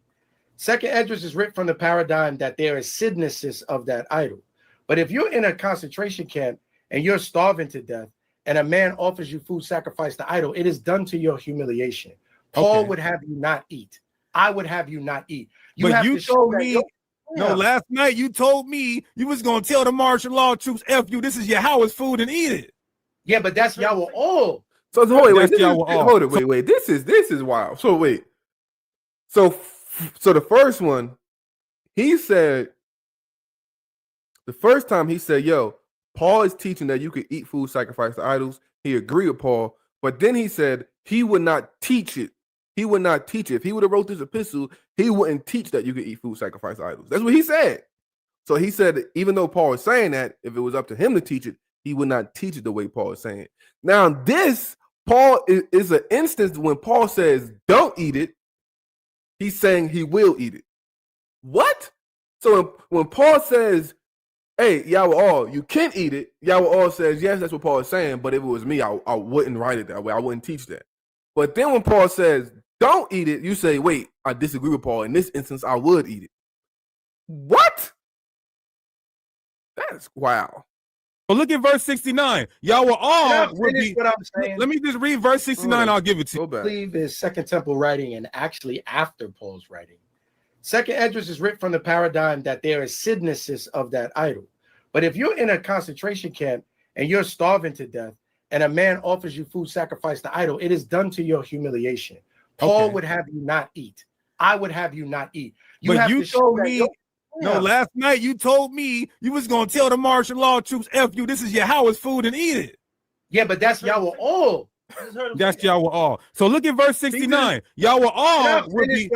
Second Esdras is written from the paradigm that there is synthesis of that idol. But if you're in a concentration camp and you're starving to death, and a man offers you food sacrificed to idol, it is done to your humiliation. Paul would have you not eat. I would have you not eat. You told me, last night you told me you was going to tell the martial law troops, F you, this is Yahweh's food and eat it. Yeah, but that's Yahweh all. So wait. This is wild. So wait. So the first one, he said, the first time he said, yo, Paul is teaching that you could eat food sacrificed to idols. He agreed with Paul, but then he said he would not teach it. He would not teach it. If he would have wrote this epistle, he wouldn't teach that you could eat food sacrificed to idols. That's what he said. So he said, even though Paul is saying that, if it was up to him to teach it, he would not teach it the way Paul is saying it. Now, this, Paul is an instance when Paul says, don't eat it. He's saying he will eat it. What? So when Paul says, hey, Yahweh all, you can eat it. Yahweh all says, yes, that's what Paul is saying. But if it was me, I wouldn't write it that way. I wouldn't teach that. But then when Paul says, don't eat it, you say, wait, I disagree with Paul. In this instance, I would eat it. What? That's wow. Well, look at verse 69. Yahweh all would be. What I'm saying. Let me just read verse 69. I'll give it to you. I believe is Second Temple writing and actually after Paul's writing. Second Esdras is written from the paradigm that there is synthesis of that idol. But if you're in a concentration camp and you're starving to death and a man offers you food sacrificed to idol, it is done to your humiliation. Paul would have you not eat. I would have you not eat. But you told me, Yeah. last night you told me you was gonna tell the martial law troops, F you, this is your Howard's food and eat it. Yeah, but that's Yahweh all. That's Yahweh all. So look at verse 69. Yahweh all will be.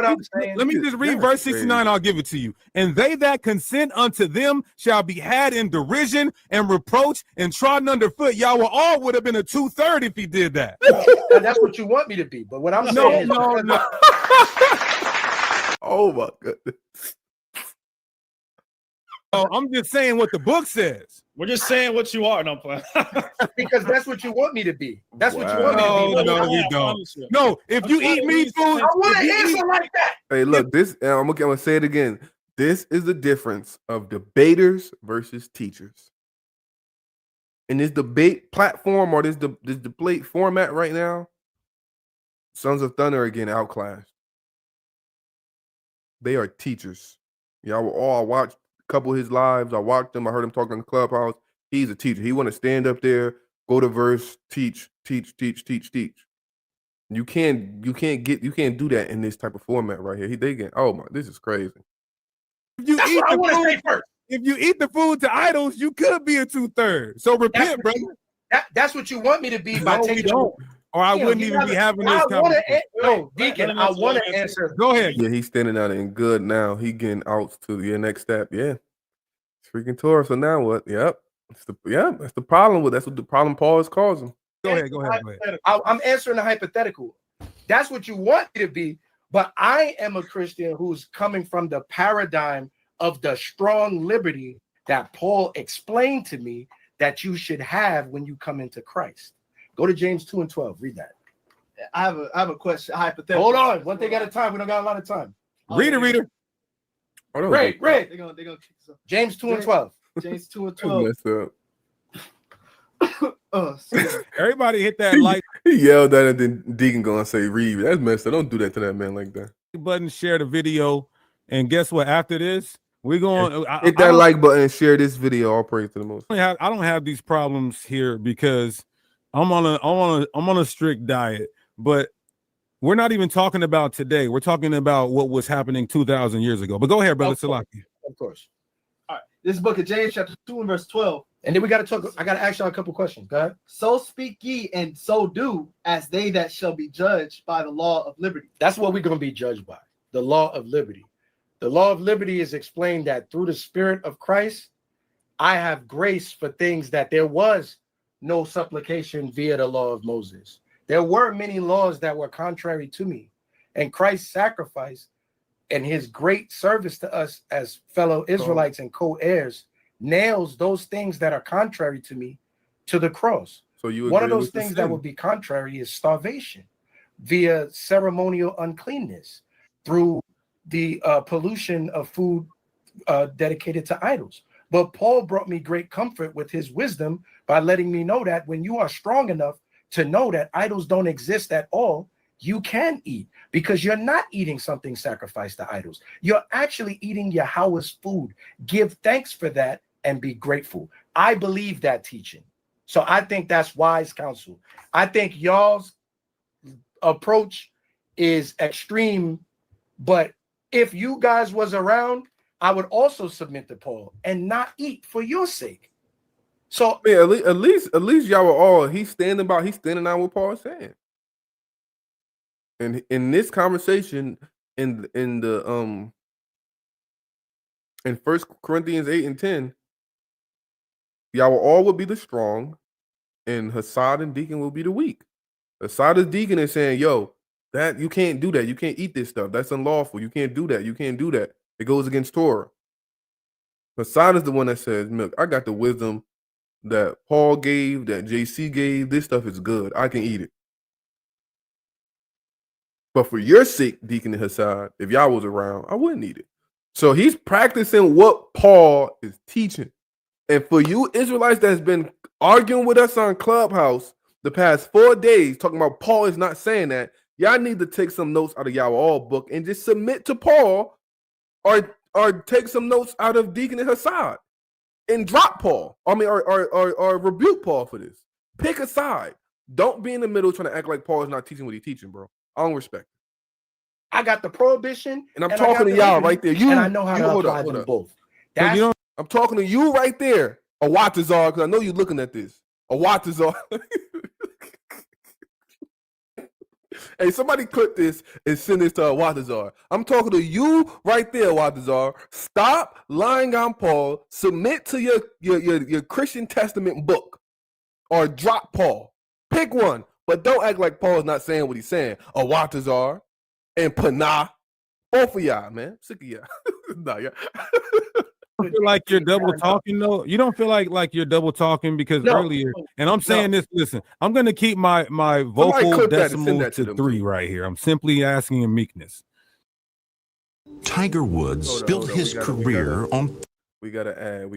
Let me just read verse 69. I'll give it to you. And they that consent unto them shall be had in derision and reproach and trodden underfoot. Yahweh all would have been a 2/3 if he did that. Now, that's what you want me to be. But what I'm saying is, no. Oh my goodness. Oh, I'm just saying what the book says. We're just saying what you are, no plan. because that's what you want me to be. That's what you want me to be. No, we don't. No, if you eat meat food, I want to answer like that. Hey, look, this I'm gonna say it again. This is the difference of debaters versus teachers. In this debate platform or this debate format right now, Sons of Thunder are getting outclassed. They are teachers. Y'all were all watched a couple of his lives. I watched him. I heard him talking in the clubhouse. He's a teacher. He want to stand up there, go to verse, teach. You can't do that in this type of format right here. They get this is crazy. If you That's eat what I the want to food, say first. if you eat the food to idols, you could be a 2/3. So repent, brother. That's what you want me to be by No, we taking. don't. Or I wouldn't even be having this conversation. No, Deacon, I want to answer. Go ahead. Yeah, he's standing out in good now. He getting outs to your next step. Yeah. It's freaking Torah. So now what? Yep. That's the problem that's what the problem Paul is causing. Go ahead. I'm answering the hypothetical. That's what you want me to be, but I am a Christian who's coming from the paradigm of the strong liberty that Paul explained to me that you should have when you come into Christ. Go to James 2:12. Read that. I have a question. Hypothetical. Hold on. One thing at a time. We don't got a lot of time. Reader. Read. They're gonna kick us off. James 2:12. James 2:12. Messed up. Everybody hit that like He yelled at it, then Deacon gonna say read. That's messed up. Don't do that to that man like that. button, share the video, and guess what? After this, we're going hit that like button and share this video. All praise to the most. I don't have these problems here because I'm on a strict diet, but we're not even talking about today. We're talking about what was happening 2,000 years ago. But go ahead, brother Salaki. Of course. All right. This is book of James, chapter 2 and verse 12. And then we got to talk. I got to ask y'all a couple questions. Go ahead. So speak ye, and so do, as they that shall be judged by the law of liberty. That's what we're going to be judged by. The law of liberty. The law of liberty is explained that through the Spirit of Christ, I have grace for things that there was no supplication via the law of Moses. There were many laws that were contrary to me, and Christ's sacrifice and his great service to us as fellow Israelites and co-heirs nails those things that are contrary to me to the cross. So you one of those things that would be contrary is starvation via ceremonial uncleanness through the pollution of food dedicated to idols. But Paul brought me great comfort with his wisdom by letting me know that when you are strong enough to know that idols don't exist at all, you can eat because you're not eating something sacrificed to idols. You're actually eating Yahweh's food. Give thanks for that and be grateful. I believe that teaching. So I think that's wise counsel. I think y'all's approach is extreme, but if you guys was around, I would also submit to Paul and not eat for your sake. So yeah, at least y'all were all he's standing out what Paul is saying. And in this conversation, in 1 Corinthians 8 and 10, y'all all will be the strong, and Hassad and Deacon will be the weak. Hassad is Deacon is saying, yo, that you can't do that. You can't eat this stuff. That's unlawful. You can't do that. You can't do that. It goes against Torah. Hassad is the one that says, look, I got the wisdom that Paul gave, that JC gave. This stuff is good. I can eat it. But for your sake, Deacon and Hassad, if y'all was around, I wouldn't eat it. So he's practicing what Paul is teaching. And for you Israelites that's been arguing with us on Clubhouse the past 4 days, talking about Paul is not saying that, y'all need to take some notes out of y'all all book and just submit to Paul or take some notes out of Deacon and Hassad and drop Paul. Or rebuke Paul for this. Pick a side. Don't be in the middle trying to act like Paul is not teaching what he's teaching, bro. I don't respect it. I got the prohibition, and I'm I talking got to the y'all liberty, right there. You, and I know how to hold apply up, hold them up. both. So you That's don't. I'm talking to you right there, Awatazar, because I know you're looking at this. Awatazar. Hey, somebody clip this and send this to Awatazar. I'm talking to you right there, Awatazar. Stop lying on Paul. Submit to your Christian Testament book, or drop Paul. Pick one, but don't act like Paul is not saying what he's saying. Awatazar and Panah, both of y'all, man. Sick of y'all. Nah, yeah. Feel like you're double talking though. You don't feel like you're double talking because No. earlier, and I'm saying this. Listen, I'm gonna keep my vocal clip that and send decimal that to to them, 3 too. right here. I'm simply asking in meekness. Tiger Woods built his career on. We gotta add.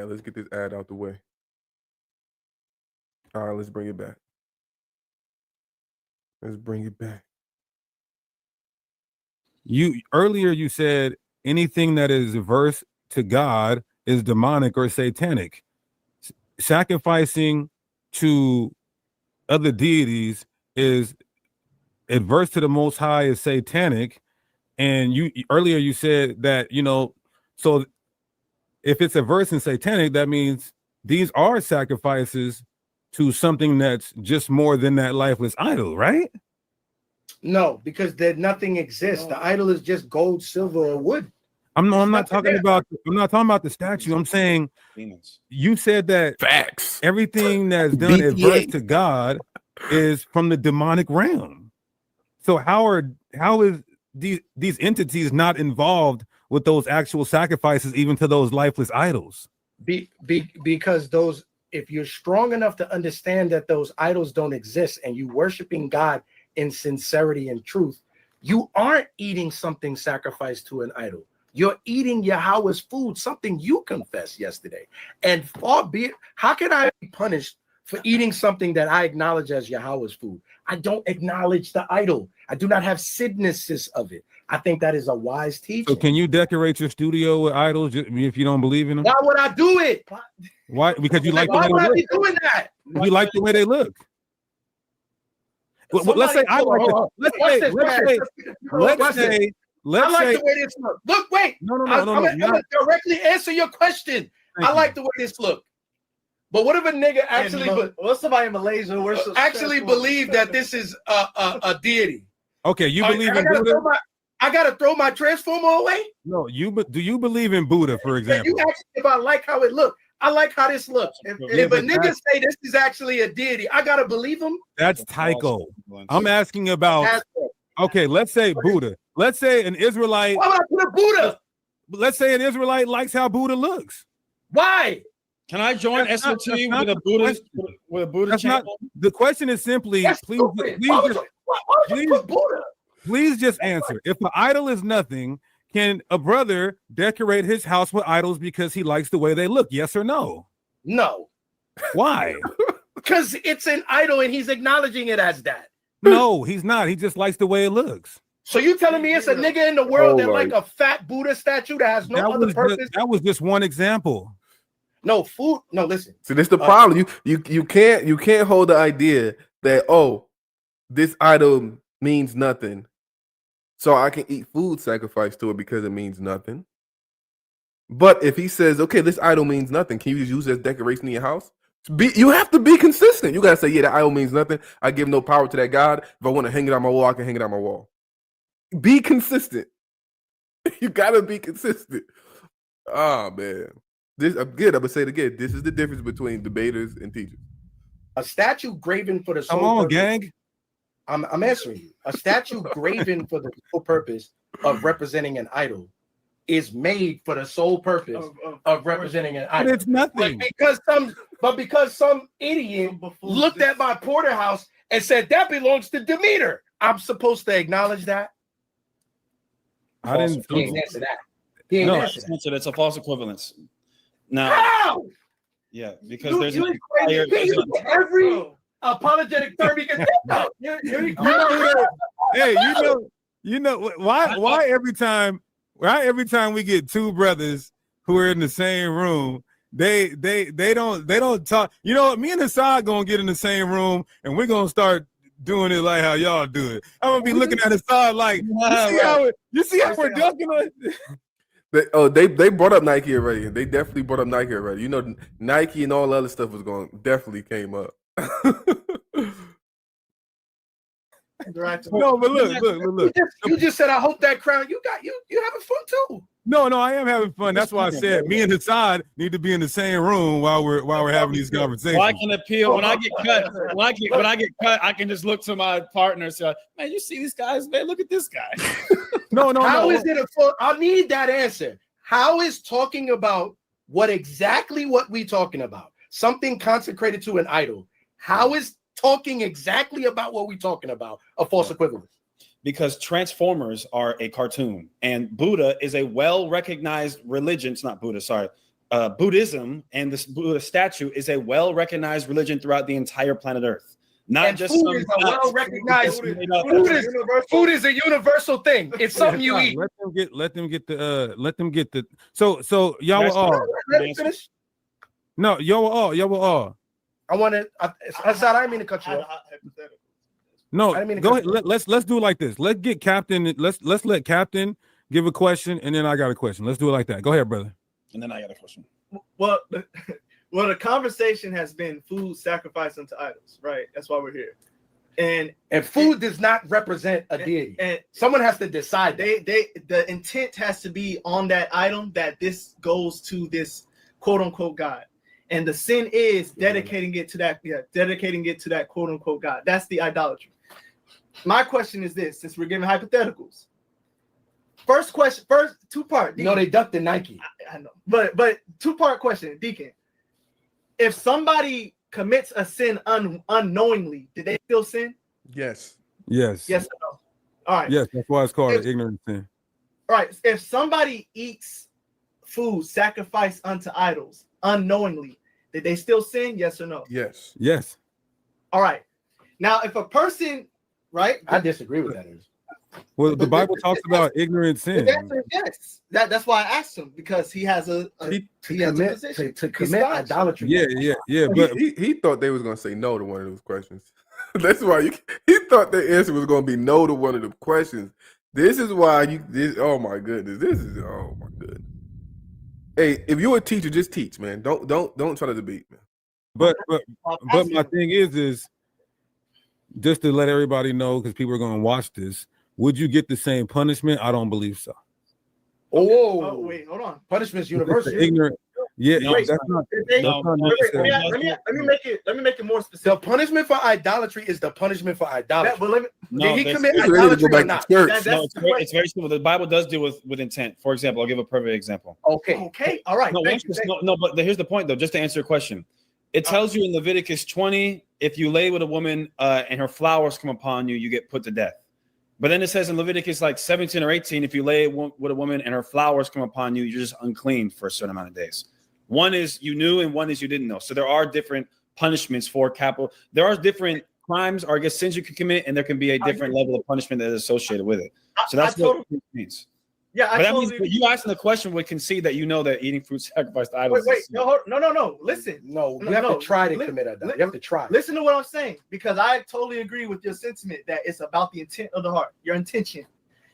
Let's get this ad out the way. All right, let's bring it back. You earlier you said anything that is averse to God is demonic or satanic. Sacrificing to other deities is adverse to the Most High, is satanic. And you earlier you said that, so if it's averse and satanic, that means these are sacrifices to something that's just more than that lifeless idol, right? no, because nothing exists. The idol is just gold, silver, or wood. I'm not talking about the statue. I'm saying Demons. you said that Facts. everything that's done adverse to God is from the demonic realm. So how is these entities not involved with those actual sacrifices, even to those lifeless idols? Because those, if you're strong enough to understand that those idols don't exist and you worshiping God in sincerity and truth, you aren't eating something sacrificed to an idol. You're eating Yahweh's food, something you confessed yesterday. And far be it, how can I be punished for eating something that I acknowledge as Yahweh's food? I don't acknowledge the idol. I do not have synthesis of it. I think that is a wise teaching. So can you decorate your studio with idols if you don't believe in them? Why would I do it? Why? Because you like the Why way would they I look. be doing that? You like the way they look. Well, let's say I like the, let's say the way this look. Look, wait. No. I'm gonna directly answer your question. I like the way this look. But what if a nigga actually, what's somebody in Malaysia actually believe that this is a deity? Okay, you believe in Buddha? I gotta throw my transformer away? No, do you believe in Buddha, for example? You asked if I like how it looked. I like how this looks. If a nigga say this is actually a deity, I gotta believe him. That's Tycho. I'm asking about. Okay, let's say Buddha. Let's say an Israelite. Why would I put a Buddha? Let's say an Israelite likes how Buddha looks. Why? Can I join SOT with a Buddhist channel? The question is simply, please just answer. If an idol is nothing, can a brother decorate his house with idols because he likes the way they look? Yes or no? No. Why? Because it's an idol and he's acknowledging it as that. No, he's not. He just likes the way it looks. So you telling me it's a nigga in the world that like a fat Buddha statue that has no other purpose? That was just one example. No food. No, listen. See, this is the problem. You can't hold the idea that, oh, this idol means nothing, so I can eat food sacrificed to it because it means nothing. But if he says, okay, this idol means nothing, can you just use it as decoration in your house? You have to be consistent. You gotta say, yeah, that idol means nothing. I give no power to that God. If I want to hang it on my wall, I can hang it on my wall. Be consistent. You gotta be consistent. Oh man. I'm gonna say it again. This is the difference between debaters and teachers. A statue graven for the sole Come on, purpose, gang. I'm answering you. A statue graven for the sole purpose of representing an idol is made for the sole purpose of representing an idol. But it's nothing. Because some idiot looked at my porterhouse and said that belongs to Demeter. I'm supposed to acknowledge that. I didn't. He ain't answer that. He ain't answer that. It's a false equivalence. Now, how? Yeah, because there's every apologetic term you can think of. Hey, you know why every time we get two brothers who are in the same room, they don't talk. You know what? Me and Hassad gonna get in the same room and we're gonna start doing it like how y'all do it. I'm gonna be looking at the side like, you see how we're dunking on They brought up Nike already. They definitely brought up Nike already. You know, Nike and all the other stuff was going definitely came up. No, but look. You just said I hope that crown. You having fun too. No, I am having fun. That's why I said me and Hassad need to be in the same room while we're having these conversations. Well, I can appeal when I get cut. When I get cut, I can just look to my partner and say, "Man, you see these guys? Man, look at this guy." No. How is it a full? I need that answer. How is talking about what we talking about? Something consecrated to an idol. How is talking exactly about what we talking about a false equivalence? Because Transformers are a cartoon and Buddha is a well-recognized religion. It's not Buddha, sorry. Buddhism and this Buddha statue is a well-recognized religion throughout the entire planet Earth. Not And just food is a well-recognized. Food is a universal thing. It's something you eat. Let them get the. So y'all were all. Let me finish. No, y'all were all. I want to. I didn't mean to cut you off. No, go ahead. Let's do it like this. Let's get Captain. Let's let Captain give a question, and then I got a question. Let's do it like that. Go ahead, brother. And then I got a question. Well, the conversation has been food sacrificed unto idols, right? That's why we're here. And food does not represent a deity. And someone has to decide. The intent has to be on that item that this goes to this quote unquote God. And the sin is dedicating it to that quote unquote God. That's the idolatry. My question is this, since we're giving hypotheticals. First two-part. No, they ducked the Nike. I know. But two-part question, Deacon. If somebody commits a sin unknowingly, did they still sin? Yes. Yes. Yes or no? All right. Yes, that's why it's called ignorant sin. All right. If somebody eats food sacrificed unto idols unknowingly, did they still sin? Yes or no? Yes. Yes. All right. Now, if a person, right? I disagree with that. Well, the Bible talks about ignorant sin. Yes. That's why I asked him, because he has a position to commit idolatry. Yeah. But he thought they was gonna say no to one of those questions. That's why he thought the answer was gonna be no to one of the questions. This is why oh my goodness. Oh my goodness. Hey, if you're a teacher, just teach, man. Don't try to debate, man. But my thing is just to let everybody know, because people are going to watch this. Would you get the same punishment? I don't believe so. Oh wait, hold on. Punishment's universal. Ignorant. Yeah, no, that's not. Let me make it more specific. The punishment for idolatry is the punishment for idolatry. Did he commit idolatry or not? It's very simple. The Bible does deal with intent. For example, I'll give a perfect example. Okay. All right. But here's the point, though. Just to answer your question, it tells you in Leviticus 20, if you lay with a woman and her flowers come upon you, you get put to death. But then it says in Leviticus 17 or 18, if you lay with a woman and her flowers come upon you, you're just unclean for a certain amount of days. One is you knew and one is you didn't know. So there are different punishments for capital. There are different crimes or sins you can commit, and there can be a different level of punishment that is associated with it. So that's what it means. Yeah, but that means you asking the question would concede that you know that eating fruit sacrificed to idols. Wait, no. Listen, you have to try to commit idolatry. You have to try. Listen to what I'm saying, because I totally agree with your sentiment that it's about the intent of the heart, your intention.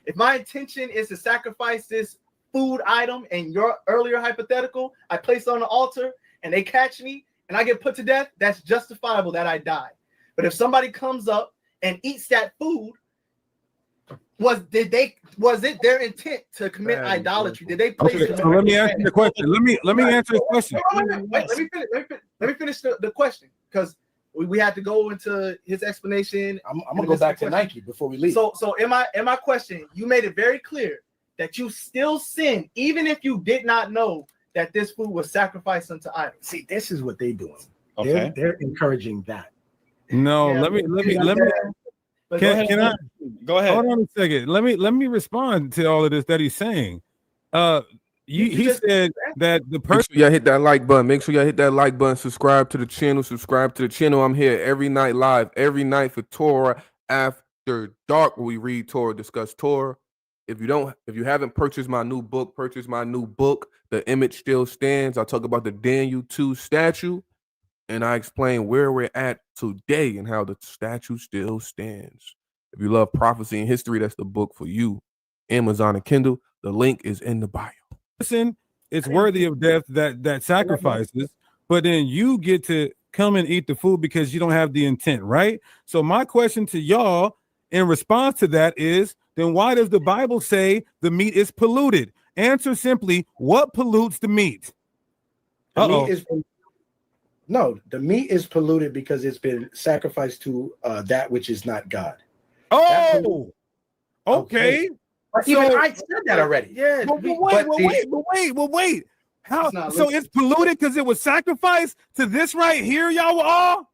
If my intention is to sacrifice this food item, and your earlier hypothetical, I place it on the altar, and they catch me, and I get put to death, that's justifiable that I die. But if somebody comes up and eats that food, was it their intent to commit idolatry? Did they place it? So let me ask you the question. Let me answer the question. Wait, let me finish the question, because we had to go into his explanation. I'm gonna go back to Nike before we leave. So in my question, you made it very clear that you still sin even if you did not know that this food was sacrificed unto idols. See, this is what they're doing. Okay. They're encouraging that. No, Yeah, let me. Can I go ahead? Hold on a second. Let me respond to all of this that he's saying. He said that the person. Make sure y'all hit that like button. Make sure y'all hit that like button. Subscribe to the channel. I'm here every night live, every night for Torah After Dark, where we read Torah, discuss Torah. If you haven't purchased my new book, purchase my new book. The Image Still Stands. I talk about the Daniel 2 statue. and I explain where we're at today and how the statue still stands. If you love prophecy and history, that's the book for you. Amazon and Kindle. The link is in the bio. Listen, it's worthy of death that sacrifices, but then you get to come and eat the food because you don't have the intent, right? So my question to y'all in response to that is, then why does the Bible say the meat is polluted? Answer simply, what pollutes the meat? The meat is polluted because it's been sacrificed to that which is not God. Oh, okay. Even I said that already. Yeah. Wait. How? So it's polluted because it was sacrificed to this right here, y'all all?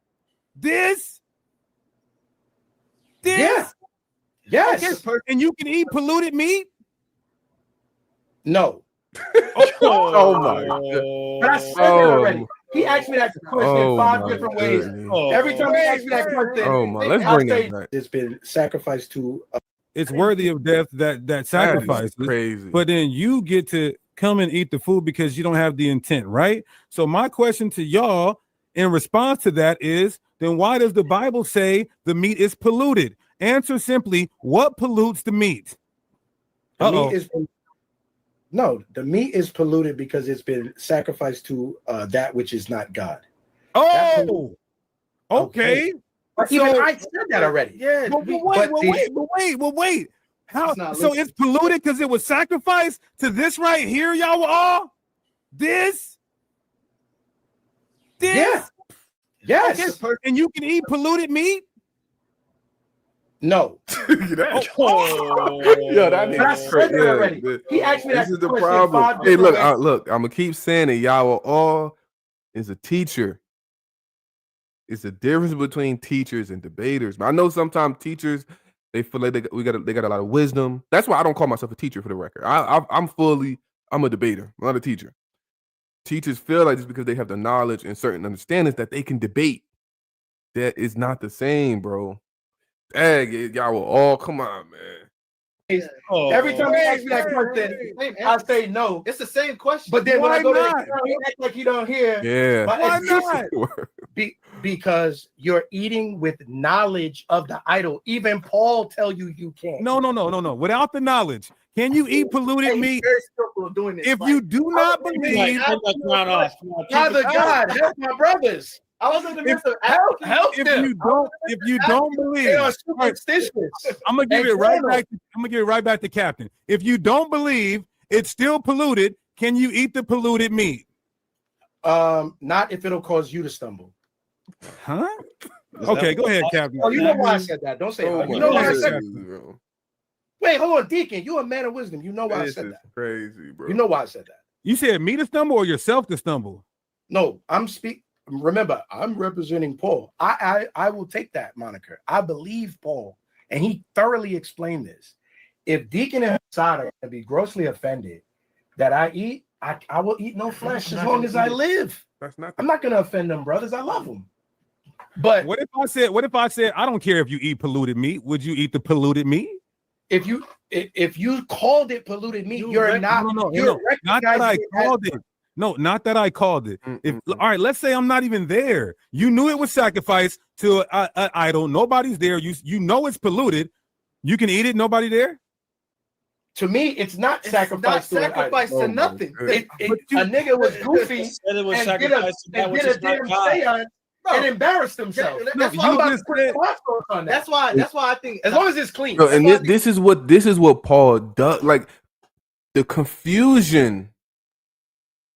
This? Yeah. Yes. Okay. And you can eat polluted meat? No. Oh my God. But I said that already. He asked me that question 5 different ways. Every time he asked me that question, let's bring that back. It's been sacrificed to. It's worthy of death that sacrifices. Crazy. But then you get to come and eat the food because you don't have the intent, right? So my question to y'all in response to that is, then why does the Bible say the meat is polluted? Answer simply, what pollutes the meat? The meat is polluted because it's been sacrificed to that which is not God. Oh, okay. But even I said that already. Yeah. Wait. How? So it's polluted because it was sacrificed to this right here, y'all all? This? Yeah. Yes. Okay. And you can eat polluted meat? No. Yo, that nigga's crazy. Already. He asked me that. This is the problem. Hey, look, I'm gonna keep saying it. Y'all all is a teacher. It's a difference between teachers and debaters. I know sometimes teachers they feel like they got a lot of wisdom. That's why I don't call myself a teacher, for the record. I'm a debater, I'm not a teacher. Teachers feel like just because they have the knowledge and certain understandings that they can debate. That is not the same, bro. Dang, y'all will all come on, man. Every time he asks me that question, I say no. It's the same question. But then when I go to he act like you don't hear. Yeah. Why not? Because you're eating with knowledge of the idol. Even Paul tell you can't. No. Without the knowledge, can you eat polluted meat? If you do not believe, Father God, help my brothers. I was in the midst of help them. If you don't believe, they are superstitious. I'm gonna give it right back. I'm gonna give it right back to Captain. If you don't believe it's still polluted, can you eat the polluted meat? Not if it'll cause you to stumble. Huh? Okay, go ahead, Captain. Oh, you know why I said that. Don't say that. You know why I said that. Wait, hold on, Deacon. You're a man of wisdom. You know why I said that. Crazy, bro. You know why I said that. You said me to stumble or yourself to stumble? No, remember, I'm representing Paul. I will take that moniker. I believe Paul, and he thoroughly explained this. If Deacon and Hassad are going to be grossly offended that I eat, I will eat no flesh as long as I live. I'm not going to offend them, brothers. I love them. But what if I said I don't care if you eat polluted meat? Would you eat the polluted meat? If you called it polluted meat, you're not. No. Not that I called it. No, not that I called it. All right, let's say I'm not even there. You knew it was sacrificed to an idol. Nobody's there. You know it's polluted. You can eat it. Nobody there. To me, it's not sacrificed to nothing. A nigga was goofy and did a damn seance and embarrassed himself. That's why I think as long as it's clean. Bro, and this is what Paul does. Like the confusion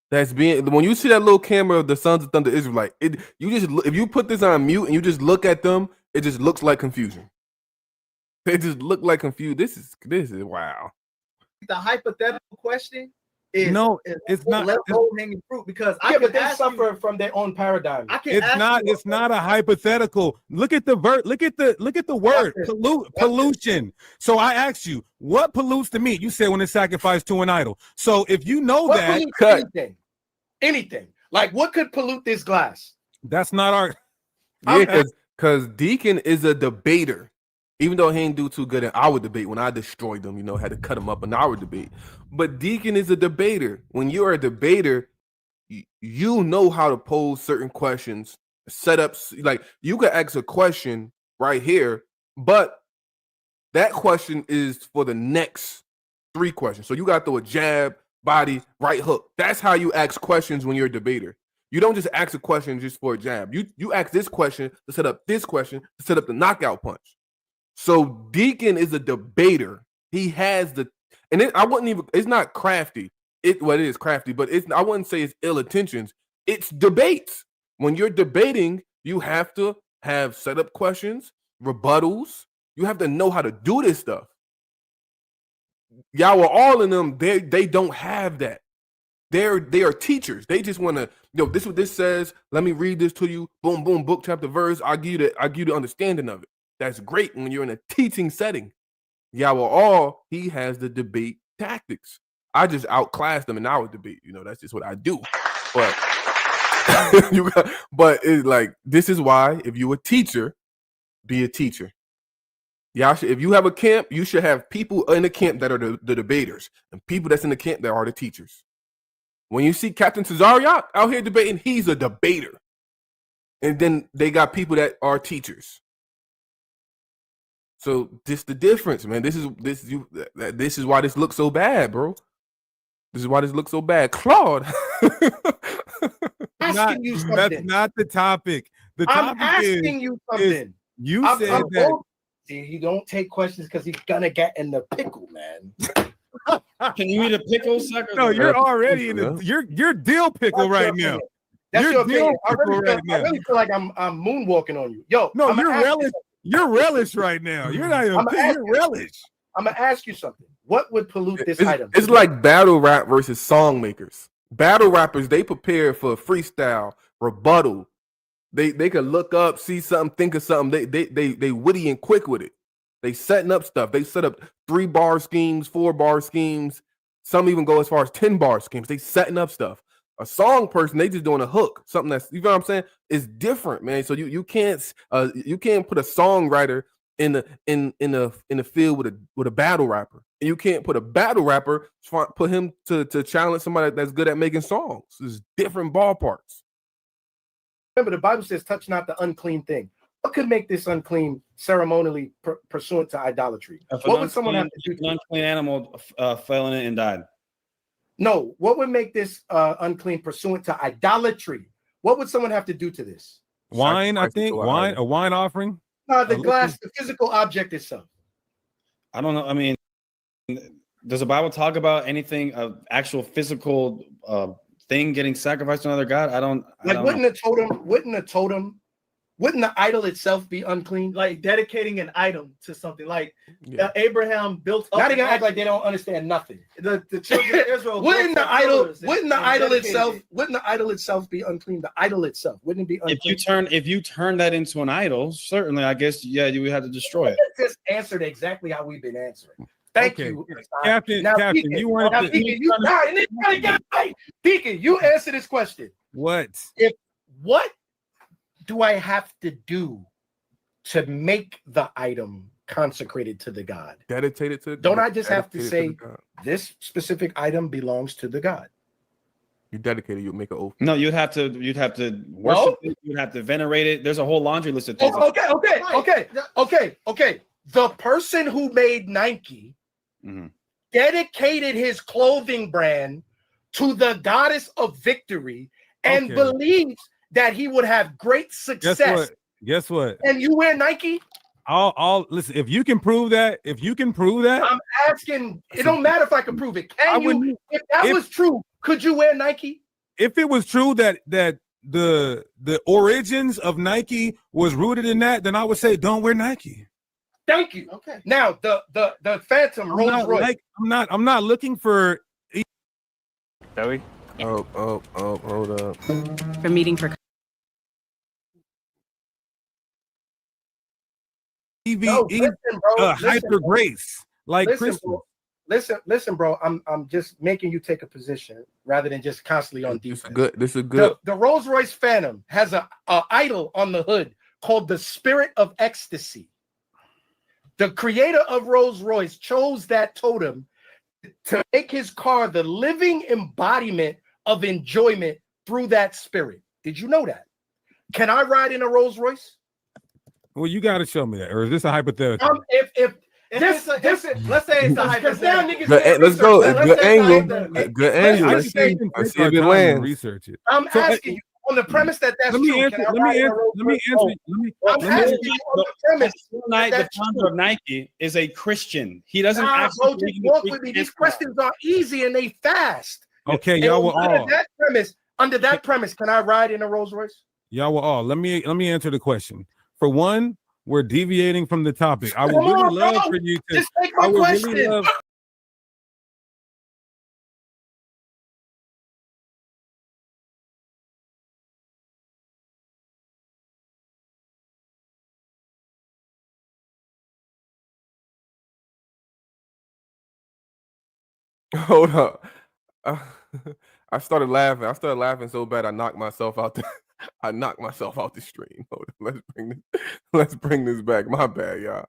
that's being when you see that little camera of the Sons of Thunder Israelite, if you put this on mute and you just look at them, it just looks like confusion. They just look like confused. This is wow. The hypothetical question is it's not low hanging fruit because but they suffer from their own paradigm. It's not a hypothetical. Look at the word pollution. So I asked you, what pollutes the meat? You said when it's sacrificed to an idol. So if you know that anything, like what could pollute this glass? That's not our. Yeah, because Deacon is a debater. Even though he ain't do too good in our debate, when I destroyed them, had to cut him up in our debate. But Deacon is a debater. When you're a debater, you know how to pose certain questions setups. Like you could ask a question right here, but that question is for the next 3 questions. So you got to throw a jab, body, right hook. That's how you ask questions when you're a debater. You don't just ask a question just for a jab. You ask this question to set up this question to set up the knockout punch. So Deacon is a debater. He has I wouldn't even. It's not crafty. It is crafty, but I wouldn't say it's ill intentions. It's debates. When you're debating, you have to have setup questions, rebuttals. You have to know how to do this stuff. Y'all are all in them. They don't have that. They are teachers. They just want to, this is what this says. Let me read this to you. Boom, boom, book, chapter, verse. I'll give you the understanding of it. That's great when you're in a teaching setting. He has the debate tactics. I just outclassed them in our debate. That's just what I do. But it's like, this is why if you're a teacher, be a teacher. If you have a camp, you should have people in the camp that are the debaters and people that's in the camp that are the teachers. When you see Captain Cesariak out here debating, he's a debater. And then they got people that are teachers. So this the difference, man. This is why this looks so bad, bro. This is why this looks so bad. Claude. Asking you something. That's not the topic. The I'm topic asking you something. You said that. See, he don't take questions because he's gonna get in the pickle, man. Can you eat a pickle, sucker? No, you're already in the you're dill pickle right now. That's you're your opinion. I right really feel like I'm moonwalking on you. Yo, no, you're relish right now. You're not even you're relish. I'm gonna ask you something. What would pollute this item? It's like battle rap versus song makers. Battle rappers, they prepare for freestyle, rebuttal. They can look up, see something, think of something. They witty and quick with it. They setting up stuff. They set up 3-bar schemes, 4-bar schemes. Some even go as far as 10-bar schemes. They setting up stuff. A song person, they just doing a hook, something that's, you know what I'm saying? It's different, man. So you can't put a songwriter in the field with a battle rapper, and you can't put a battle rapper put him to challenge somebody that's good at making songs. It's different ballparks. Remember, the Bible says, "Touch not the unclean thing." What could make this unclean ceremonially pursuant to idolatry? What would someone have to do? An unclean animal fell in it and died. No, what would make this unclean pursuant to idolatry? What would someone have to do to this? Wine, I think. A wine offering. The glass, the physical object itself. I don't know. I mean, does the Bible talk about anything of actual physical thing getting sacrificed to another god? Wouldn't the idol itself be unclean? Like dedicating an item to something, like Abraham built up. Now they're gonna act like they don't understand nothing. The children of Israel. Wouldn't the idol itself be unclean? The idol itself wouldn't it be unclean? If you turn that into an idol, certainly, I guess, you would have to destroy it. Just answered exactly how we've been answering. Thank you, Captain. Deacon, you want to? Deacon, you answer this question. What do I have to do to make the item consecrated to the God? Dedicated to. Don't I just have to say this specific item belongs to the God? You dedicated. You make an oath. No, you'd have to worship it. You'd have to venerate it. There's a whole laundry list of things. Okay. The person who made Nike dedicated his clothing brand to the goddess of victory and believes that he would have great success. Guess what? And you wear Nike? I'll listen. If you can prove that, I'm asking. It don't matter if I can prove it. If that was true, could you wear Nike? If it was true that the origins of Nike was rooted in that, then I would say don't wear Nike. Thank you. Okay. Now the Phantom Rolls Royce. I'm not looking for. Joey. Oh, hold up. For meeting for. Hyper grace, like Crystal. Listen, bro. I'm just making you take a position rather than just constantly on defense. This is good. The Rolls Royce Phantom has a idol on the hood called the Spirit of Ecstasy. The creator of Rolls Royce chose that totem to make his car the living embodiment of enjoyment through that spirit. Did you know that? Can I ride in a Rolls Royce? Well, you got to show me that, or is this a hypothetical? If let's say it's a hypothetical. Let's go. Good angle. Good angle. I Let's see. can Let's take see our if it time and lands. research it. I'm So, asking you on the premise that that's Let me true. answer. Can I Let ride me in a answer. Rolls Let me Royce? answer. Let me. I'm Let me asking answer. you on the premise Phil Knight, the that's founder true. of Nike, is a Christian. He doesn't Nah, actually bro, just believe in the walk free with me. These gift questions are easy and they fast. Okay, And y'all were all. Under that premise, can I ride in a Rolls Royce? Y'all were all. Let me answer the question. For one, we're deviating from the topic. I would Come really on, love bro. for you to. Just take my I would question. really love. Hold up. I started laughing. I started laughing so bad I knocked myself out. I knocked myself out the stream. Hold on. Let's bring this back. My bad, y'all.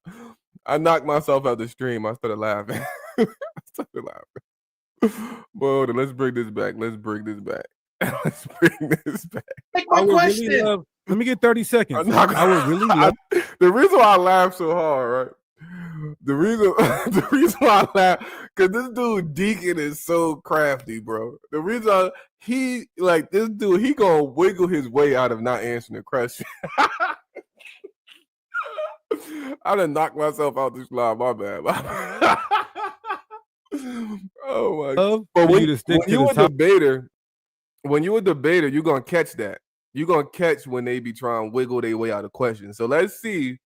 I knocked myself out the stream. I started laughing. I started laughing. But hold on, let's bring this back. Let's bring this back. Let's bring this back. Take my question. Really love. Let me get 30 seconds. I would really I, love. the reason why I laugh so hard, right? The reason why I laugh, because this dude Deacon is so crafty, bro. The reason he like this dude, he gonna wiggle his way out of not answering the question. I done knocked myself out this live. My bad. Oh my god! But when you a debater, you're gonna catch that. You're gonna catch when they be trying to wiggle their way out of questions. So let's see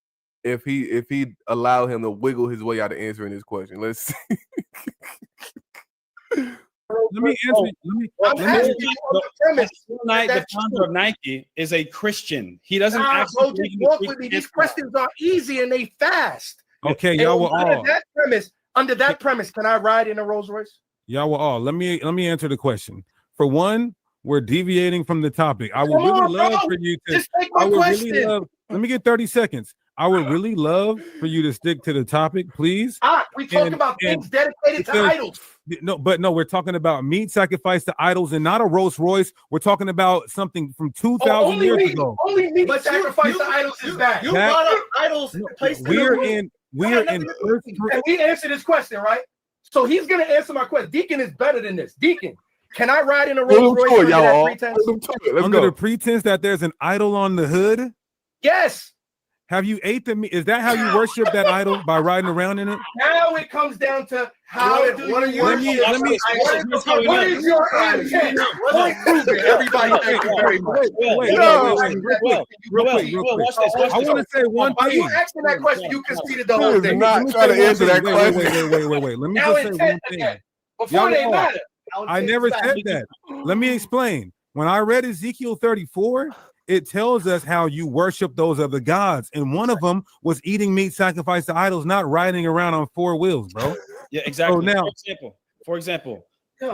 if he allow him to wiggle his way out of answering this question. Let's see. Let me answer. Phil Knight, the founder of Nike, is a Christian. He doesn't actually bro, just walk with me. These questions are easy and they fast. Okay, y'all were all. Under that premise, can I ride in a Rolls Royce? Y'all were all. Let me answer the question. For one, we're deviating from the topic. I would really love for you to. Just take my question. Really love. Let me get 30 seconds. I would really love for you to stick to the topic, please. We talk about things dedicated to idols. No, we're talking about meat sacrifice to idols and not a Rolls Royce. We're talking about something from 2,000 years ago. Only meat sacrifice to idols is bad. You brought up idols. We're in. Can we answer this question, right? So he's gonna answer my question. Deacon is better than this. Deacon, can I ride in a Rolls Royce under that pretense? Under the pretense that there's an idol on the hood? Yes. Have you ate the meat? Is that how you worship that idol, by riding around in it? Now it comes down to how do you worship? What is your intent? Prove it. Everybody, thank you very much. Real quick. I want to say one thing. Are you asking that question? You conceded the whole thing. Not trying to answer that question. Wait. Let me just say one thing. Before they matter. I never said that. Let me explain. When I read Ezekiel 34, it tells us how you worship those other gods, and one of them was eating meat sacrificed to idols, not riding around on four wheels, bro. Yeah, exactly. So now, for example, the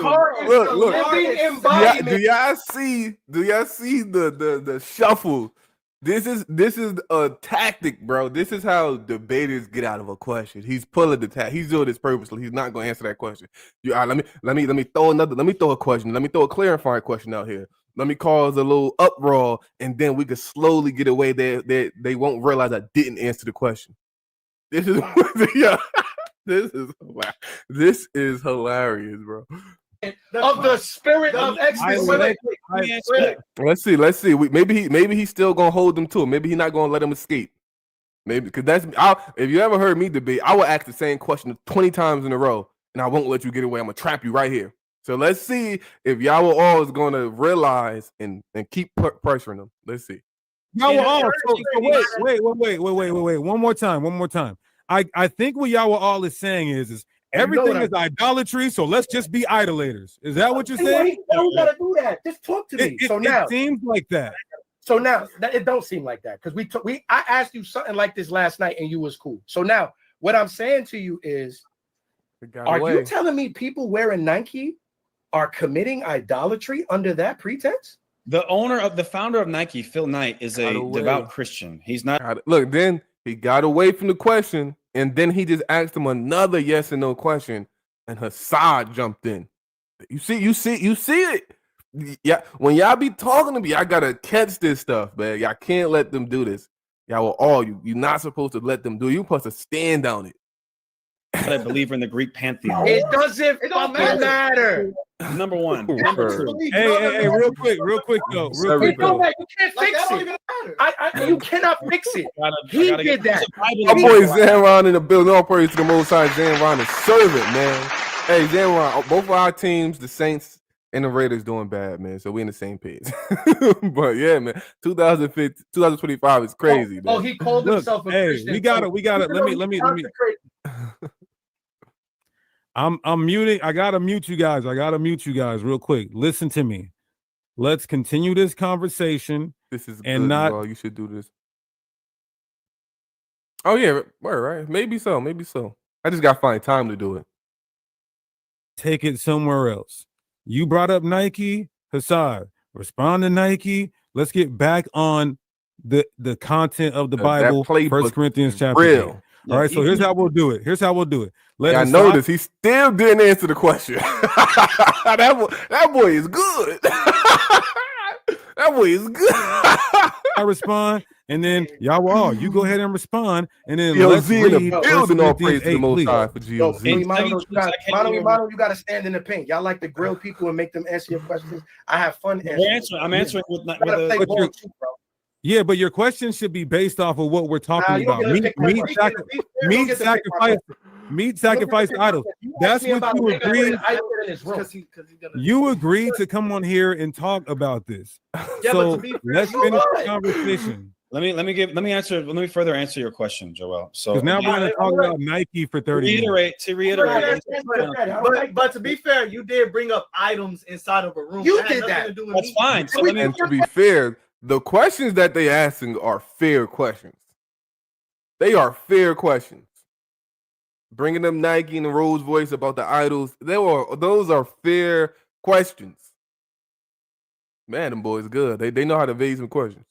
car is the living embodiment. Do y'all see the shuffle? This is a tactic, bro. This is how debaters get out of a question. He's pulling the tactic. He's doing this purposely. He's not going to answer that question. Let me throw a question. Let me throw a clarifying question out here. Let me cause a little uproar, and then we could slowly get away there. They won't realize I didn't answer the question. This is this is hilarious, bro. Of the spirit of excellence. Let's see. Maybe he's still gonna hold them to it. Maybe he's not gonna let them escape. Maybe because if you ever heard me debate, I will ask the same question 20 times in a row, and I won't let you get away. I'm gonna trap you right here. So let's see if Yahweh all is gonna realize and keep pressuring them. Let's see. Yahweh all. Wait. One more time. I think what Yahweh all is saying is everything is idolatry. So let's just be idolaters. Is that what you're saying? You gotta do that. Just talk to me. It seems like that. So now it don't seem like that because I asked you something like this last night and you was cool. So now what I'm saying to you is, are you telling me people wearing Nike are committing idolatry under that pretense? The founder of Nike, Phil Knight, is a devout Christian. He's not. Look, then he got away from the question, and then he just asked him another yes and no question, and Hassad jumped in. You see it. Yeah, when y'all be talking to me, I gotta catch this stuff, man. Y'all can't let them do this. Y'all will all you're not supposed to let them do it. You're supposed to stand on it. I believe in the Greek pantheon. It doesn't fucking matter. Number one. Word. Number two. Hey, real quick though. Real quick though. You can't fix it. You cannot fix it. He gotta did that. My boy Zanron in the building. All praise to the Most High. Zanron is servant, man. Hey, Zanron, both of our teams, the Saints and the Raiders, doing bad, man. So we in the same page. But yeah, man, 2025 is crazy. Man. Oh, he called himself a Christian. We got it. Let me. I'm muting. I gotta mute you guys. Real quick. Listen to me. Let's continue this conversation. This is and good, not. y'all. You should do this. Oh yeah, right. Maybe so. I just gotta find time to do it. Take it somewhere else. You brought up Nike, Hassad. Respond to Nike. Let's get back on the content of the Bible. 1 Corinthians chapter 8. All right, so here's how we'll do it. I noticed he still didn't answer the question. that boy is good. That boy is good. I respond, and then y'all will all you go ahead and respond, and then GOZ let's read in the building. All praise to the Most High for Yo, GOZ. Mano, you gotta stand in the paint. Y'all like to grill people and make them answer your questions. I have fun answering. I'm answering with yeah, but your question should be based off of what we're talking about. Meat sacrifice idols. That's what you agreed. You agreed to come on here and talk about this. So let's finish the conversation. Let me further answer your question, Joel. So now we're going to talk about Nike for 30 minutes. To reiterate. But to be fair, you did bring up items inside of a room. You did that. That's fine. So and to be fair, the questions that they asking are fair questions. They are fair questions. Bringing up Nike and the Rose Voice about the idols, those are fair questions. Man, them boys good. They know how to evade some questions.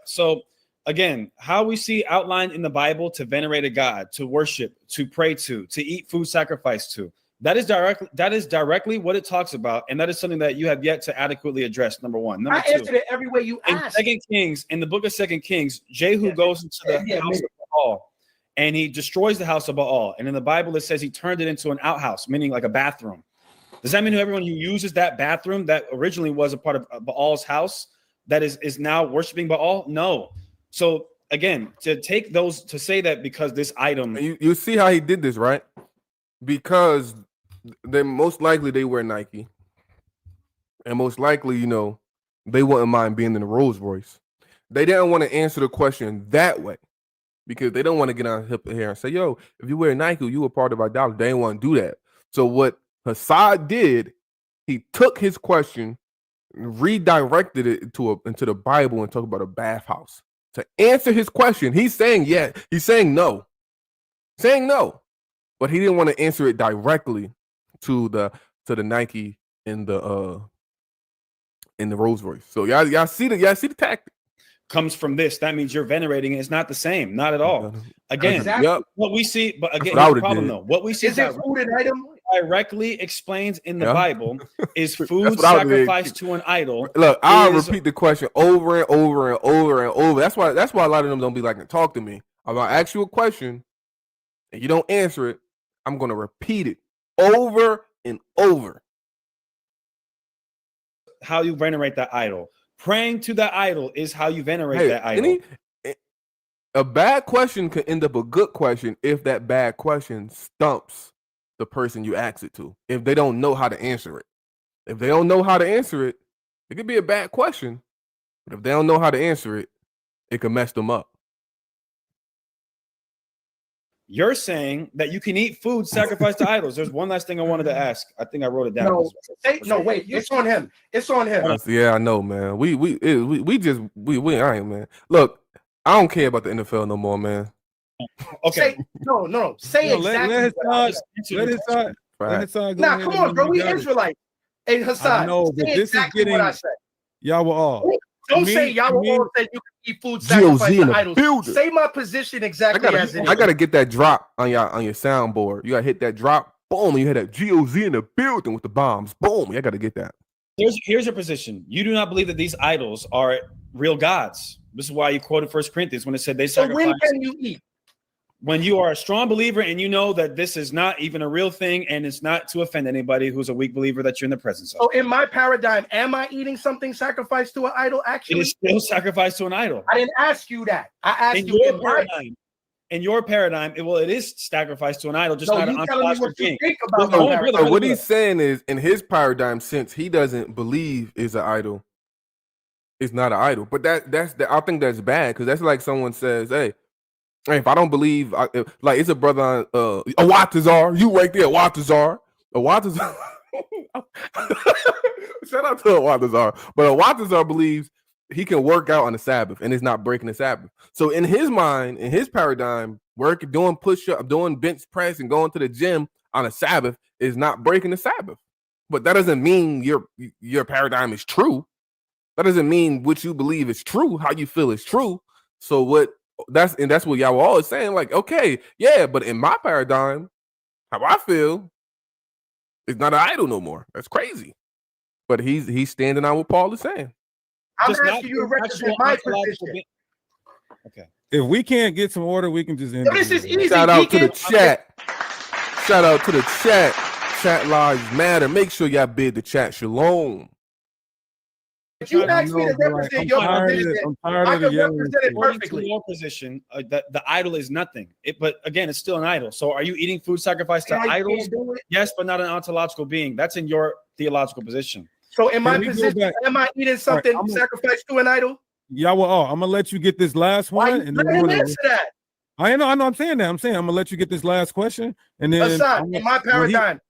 So again, how we see outlined in the Bible to venerate a God, to worship, to pray to eat food sacrificed to. That is directly what it talks about, and that is something that you have yet to adequately address. Number one. Number two, answered it every way you asked. In the book of 2 Kings, Jehu goes into the house of Baal, and he destroys the house of Baal. And in the Bible, it says he turned it into an outhouse, meaning like a bathroom. Does that mean everyone who uses that bathroom that originally was a part of Baal's house that is now worshiping Baal? No. So again, to say that because this item, you see how he did this, right? Because they most likely they wear Nike, and most likely, they wouldn't mind being in the Rolls Royce. They didn't want to answer the question that way because they don't want to get on here and say, "Yo, if you wear Nike, you a part of idolatry." They didn't want to do that. So what Hassad did, he took his question, redirected it into the Bible, and talked about a bathhouse to answer his question. He's saying yes. He's saying no, but he didn't want to answer it directly to the Nike in the Rolls Royce. So y'all see the tactic comes from this. That means you're venerating it. It's not the same, not at all. Again, exactly. What we see, but again, here's the problem though. What we see is it food and item directly explains in the Bible is food sacrificed to an idol. Look, I'll repeat the question over and over and over and over. That's why a lot of them don't be like to talk to me. I'm gonna ask you a question and you don't answer it. I'm gonna repeat it over and over. How you venerate that idol. Praying to that idol is how you venerate that idol. A bad question could end up a good question if that bad question stumps the person you ask it to. If they don't know how to answer it. If they don't know how to answer it, it could be a bad question. But if they don't know how to answer it, it could mess them up. You're saying that you can eat food sacrificed to idols. There's one last thing I wanted to ask. I think I wrote it down. No, wait. It's on him. Yeah, I know, man. We ain't, man. Look, I don't care about the NFL no more, man. Okay. No. Say exactly. Let it go. Nah, come on, bro. We Israelites. Hey, Hassad. No, but this exactly is getting what I said. Y'all were all. Don't say y'all were all said you can eat food sacrificed to idols. Say my position exactly as it is. I gotta get that drop on your soundboard. You gotta hit that drop. Boom, you hit that GOZ in the building with the bombs. Boom, I gotta get that. Here's your position. You do not believe that these idols are real gods. This is why you quoted 1 Corinthians when it said they sacrifice. So when can you eat? When you are a strong believer and you know that this is not even a real thing and it's not to offend anybody who's a weak believer that you're in the presence of. So in my paradigm, am I eating something sacrificed to an idol? Actually, It is still sacrificed to an idol. I didn't ask you that. I asked In you your in my paradigm. In your paradigm, it is sacrificed to an idol, just No, not an you telling me ontological what you being. think about Well, my brother, So what brother. he's saying is, in his paradigm, since he doesn't believe is an idol, it's not an idol. But I think that's bad because that's like someone says, "Hey, if I don't believe, like it's a brother, Awatazar, you right there, Awatazar, Awatazar." Shout out to Awatazar, but Awatazar believes he can work out on the Sabbath and it's not breaking the Sabbath. So in his mind, in his paradigm, doing push-up, doing bench press, and going to the gym on a Sabbath is not breaking the Sabbath. But that doesn't mean your paradigm is true. That doesn't mean what you believe is true. How you feel is true. So that's what y'all were always saying. Like, okay, yeah, but in my paradigm, how I feel, it's not an idol no more. That's crazy. But he's standing on what Paul is saying. I'm Just asking you to represent my position. Okay. If we can't get some order, we can just end. This is easy. Shout out to the Deacon. chat. Shout out to the chat. Chat lives matter. Make sure y'all bid the chat shalom. If you ask me to represent your position, I can represent it According to perfectly. your position, the idol is nothing. But again, it's still an idol. So are you eating food sacrificed to And I idols? can't do it. Yes, but not an ontological being. That's in your theological position. So in my Can we go position, back? am I eating something I'm sacrificed to an idol? Yeah, well, I'm gonna let you get this last Why one, you and then let I'm him gonna, answer that? I know, I'm saying that. I'm saying I'm gonna let you get this last question, and then Assad, in my paradigm,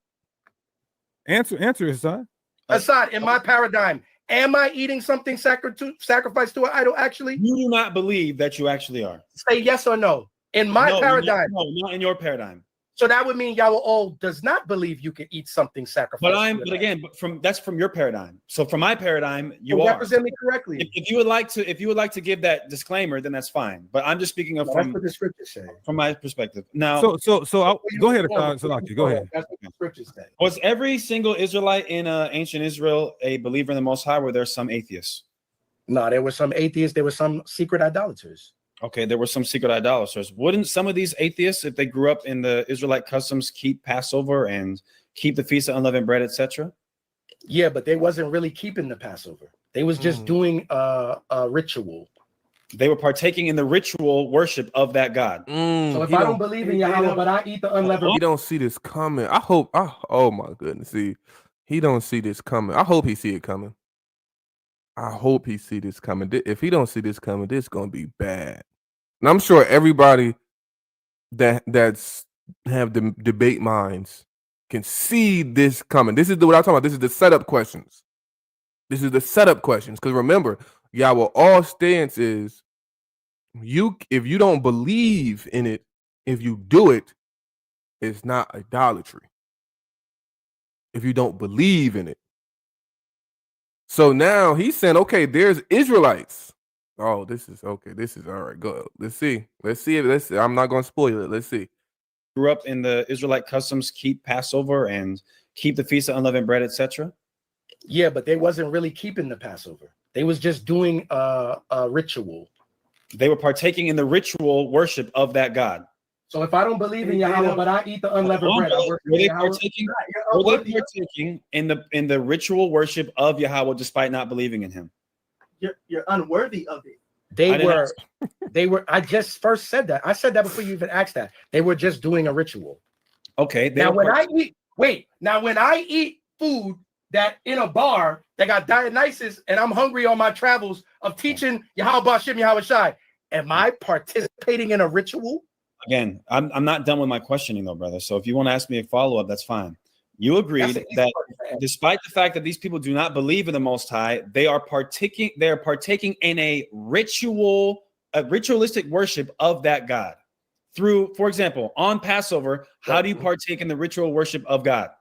answer Assad. Assad, in my paradigm, am I eating something sacrificed to an idol? Actually, You do not believe that you actually are. say yes or no. In my No, paradigm, No, not in your paradigm. so that would mean Yahweh does not believe you can eat something sacrificed. But again, that's from your paradigm. So from my paradigm, you So are. represent me correctly. If you would like to give that disclaimer, then that's fine. But I'm just speaking of That's what the scriptures say. from my perspective. Now, Go ahead, Salaki. Go ahead. That's what the scriptures say. was every single Israelite in ancient Israel a believer in the Most High? Were there some atheists? No, there were some atheists. There were some secret idolaters. Okay, there were some secret idolaters. Wouldn't some of these atheists, if they grew up in the Israelite customs, keep Passover and keep the Feast of Unleavened Bread, etc.? Yeah, but they wasn't really keeping the Passover. They was just doing a ritual. They were partaking in the ritual worship of that God. So if I don't believe in Yahweh, but I eat the unleavened, He don't see this coming. Oh my goodness. See, he don't see this coming. I hope he see it coming. I hope he see this coming. If he don't see this coming, this is gonna be bad. And I'm sure everybody that's have the debate minds can see this coming. This is what I'm talking about. This is the setup questions. This is the setup questions. Because remember, Yahweh, all stance is if you don't believe in it, if you do it, it's not idolatry. If you don't believe in it. So now he's saying, okay, there's Israelites. Oh, this is okay. This is all right. Go. Let's see. I'm not going to spoil it. Let's see. Grew up in the Israelite customs, keep Passover and keep the Feast of Unleavened Bread, etc.? yeah, but they wasn't really keeping the Passover. They was just doing a ritual. They were partaking in the ritual worship of that God. So if I don't believe in Yahweh, but I eat the unleavened bread, I worship Were they Yahweh. partaking in the ritual worship of Yahweh despite not believing in him? You're unworthy of it. They were. I just first said that. I said that before you even asked that. They were just doing a ritual. Okay. Now when I eat food that in a bar that got Dionysus and I'm hungry on my travels of teaching Yahweh Bashem Yahweh Shai, am I participating in a ritual? Again, I'm not done with my questioning though, brother. So if you want to ask me a follow-up, that's fine. You agreed that despite the fact that these people do not believe in the Most High, they are partaking in a ritualistic worship of that God. Through, for example, on Passover, how do you partake in the ritual worship of God?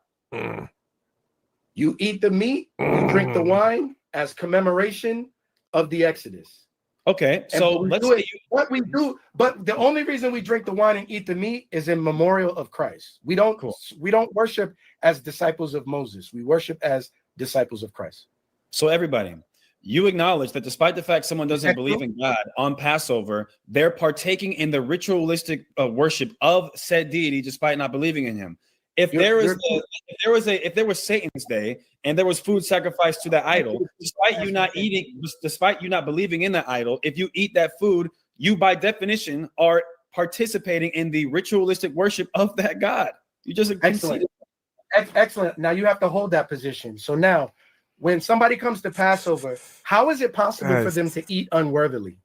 You eat the meat, you drink the wine as commemoration of the Exodus. Okay, so let's say what we do, but the only reason we drink the wine and eat the meat is in memorial of Christ. We don't worship as disciples of Moses. We worship as disciples of Christ. So everybody, you acknowledge that despite the fact someone doesn't believe in God on Passover, they're partaking in the ritualistic worship of said deity despite not believing in him. If there was Satan's day and there was food sacrificed to that idol, despite you not believing in that idol, if you eat that food, you by definition are participating in the ritualistic worship of that God. You just excellent. Excellent. Now you have to hold that position. So now, when somebody comes to Passover, how is it possible for them to eat unworthily?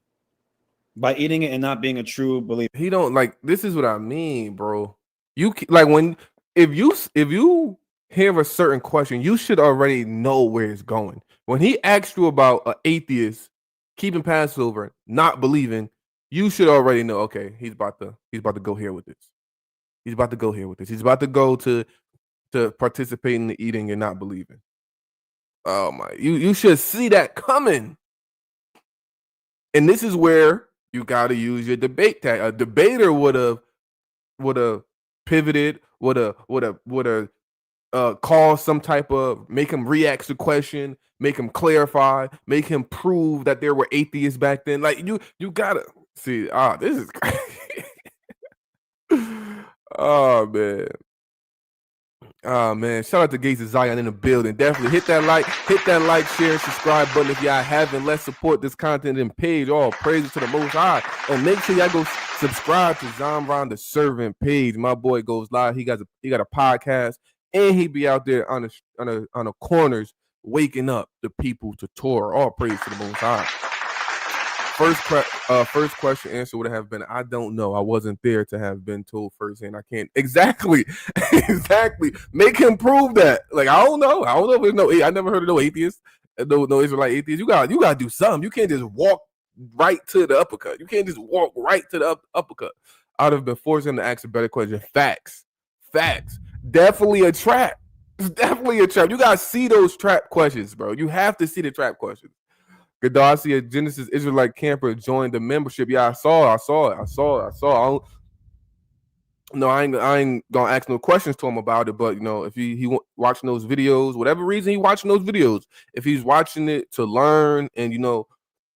By eating it and not being a true believer. He don't like. This is what I mean, bro. You like when if you hear a certain question, you should already know where it's going. When he asked you about an atheist keeping Passover, not believing, you should already know. Okay, he's about to go here with this. He's about to go here with this. He's about to go to participate in the eating and not believing. Oh my! You should see that coming. And this is where you got to use your debate tag. A debater would have pivoted, would have caused some type of, make him react to the question, make him clarify, make him prove that there were atheists back then. Like you gotta see. This is crazy. Oh man, shout out to Gates of Zion in the building. Definitely hit that like, share, subscribe button if y'all haven't. Let's support this content and page. All praises to the Most High, and make sure y'all go subscribe to Zomron the Servant page. My boy goes live. He got a podcast, and he be out there on the corners waking up the people to Torah. All praise to the Most High. First question answer would have been, I don't know. I wasn't there to have been told firsthand. I can't exactly make him prove that. Like, I don't know if there's no. I never heard of no atheists, no Israelite atheists. You gotta do something. You can't just walk right to the uppercut. You can't just walk right to the uppercut. I'd have been forced him to ask a better question. Facts. Definitely a trap. It's definitely a trap. You gotta see those trap questions, bro. You have to see the trap questions. Gaddafi, a Genesis Israelite camper, joined the membership. Yeah, I saw it. I ain't gonna ask no questions to him about it. But if he watching those videos, whatever reason he watching those videos, if he's watching it to learn, and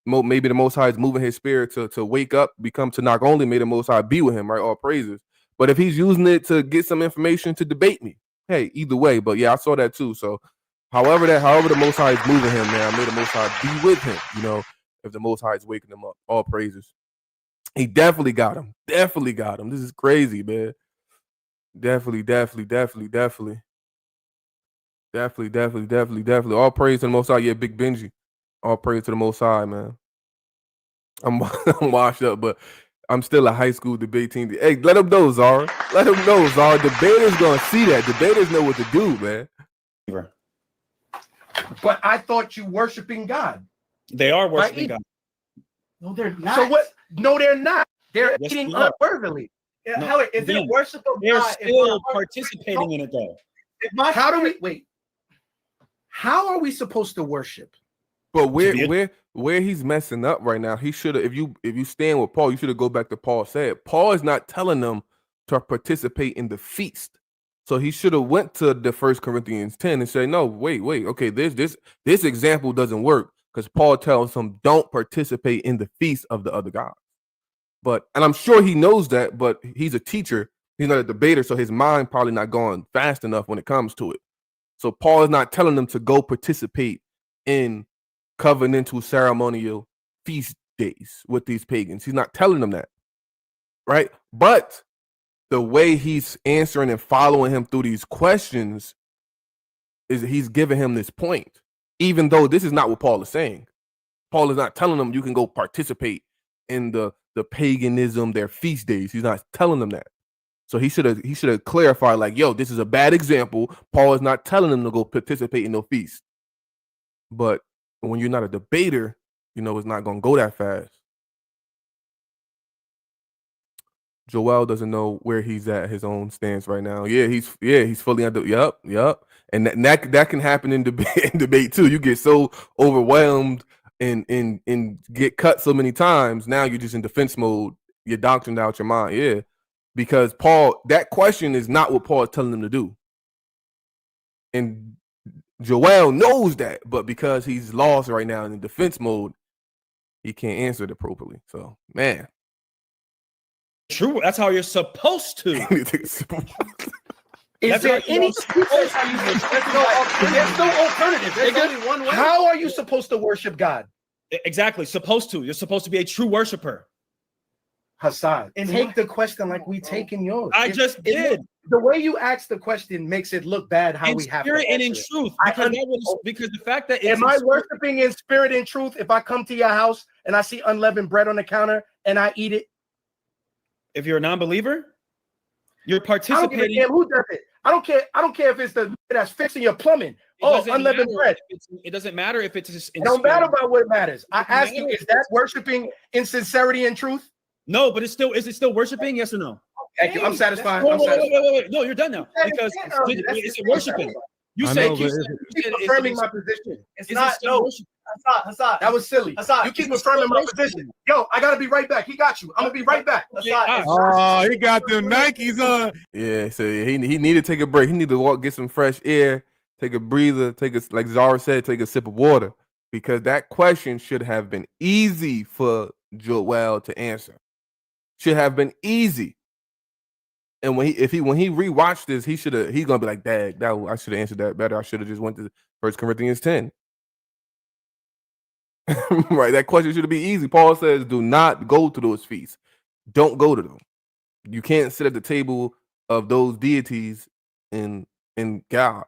maybe the Most High is moving his spirit to wake up, become to not only may the Most High be with him, right? All praises. But if he's using it to get some information to debate me, hey, either way. But yeah, I saw that too. So. However the Most High is moving him, man, may the Most High be with him. If the Most High is waking him up, all praises. He definitely got him. This is crazy, man. Definitely. All praise to the Most High. Yeah, Big Benji. All praise to the Most High, man. I'm washed up, but I'm still a high school debate team. Hey, let them know, Zara. Debaters gonna see that. Debaters know what to do, man. But I thought you worshiping God. They are worshiping God. No, they're not. So what? No, they're not. They're eating unworthily. How is it worship of they're God? Still participating in it though. How are we supposed to worship? But where he's messing up right now, he should have. If you stand with Paul, you should have go back to Paul said. Paul is not telling them to participate in the feast. So he should have went to the 1 Corinthians 10 and said, no, wait, okay, this example doesn't work, because Paul tells him don't participate in the feast of the other gods. And I'm sure he knows that, but he's a teacher, he's not a debater, so his mind probably not going fast enough when it comes to it. So Paul is not telling them to go participate in covenantal ceremonial feast days with these pagans. He's not telling them that, right? But the way he's answering and following him through these questions is he's giving him this point, even though this is not what Paul is saying. Paul is not telling them you can go participate in the paganism, their feast days. He's not telling them that. So he should have clarified, like, yo, this is a bad example. Paul is not telling them to go participate in no feast. But when you're not a debater, it's not going to go that fast. Joel doesn't know where he's at his own stance right now. He's fully under. Yep. And that can happen in debate too. You get so overwhelmed and get cut so many times. Now you're just in defense mode. You're doctrined out your mind. Yeah, because Paul, that question is not what Paul is telling them to do. And Joel knows that, but because he's lost right now in defense mode, he can't answer it appropriately. So, man. True. That's how you're supposed to. Is there any? There's no alternative. There's only one way. How are you supposed to worship God? Exactly. Supposed to. You're supposed to be a true worshiper. Hassan, take the question like we taking yours. I just did. The way you ask the question makes it look bad. How we have to spirit and in answer truth. because the fact that am I worshiping in spirit and truth if I come to your house and I see unleavened bread on the counter and I eat it? If you're a non-believer, you're participating. I don't give a damn who does it. I don't care. I don't care if it's the that's fixing your plumbing. Unleavened bread. It doesn't matter if it's. It don't matter about what matters. I ask you, is that worshiping in sincerity and truth? No, but is it still worshiping? Yes or no? Thank you. I'm satisfied. Wait. No, you're done now. Because is it worshiping? You said keep affirming my position. It's not. No, Hassan. That was silly. Hassan, you keep affirming my position. Yo, I gotta be right back. He got you. I'm gonna be right back. Oh, he got them Nikes on. Yeah, so he needed to take a break. He needed to walk, get some fresh air, take a breather, like Zara said, take a sip of water, because that question should have been easy for Joel to answer. Should have been easy. And when he rewatched this, he's gonna be like, "Dad, I should have answered that better. I should have just went to 1 Corinthians 10." Right, that question should be easy. Paul says, "Do not go to those feasts. Don't go to them. You can't sit at the table of those deities in God."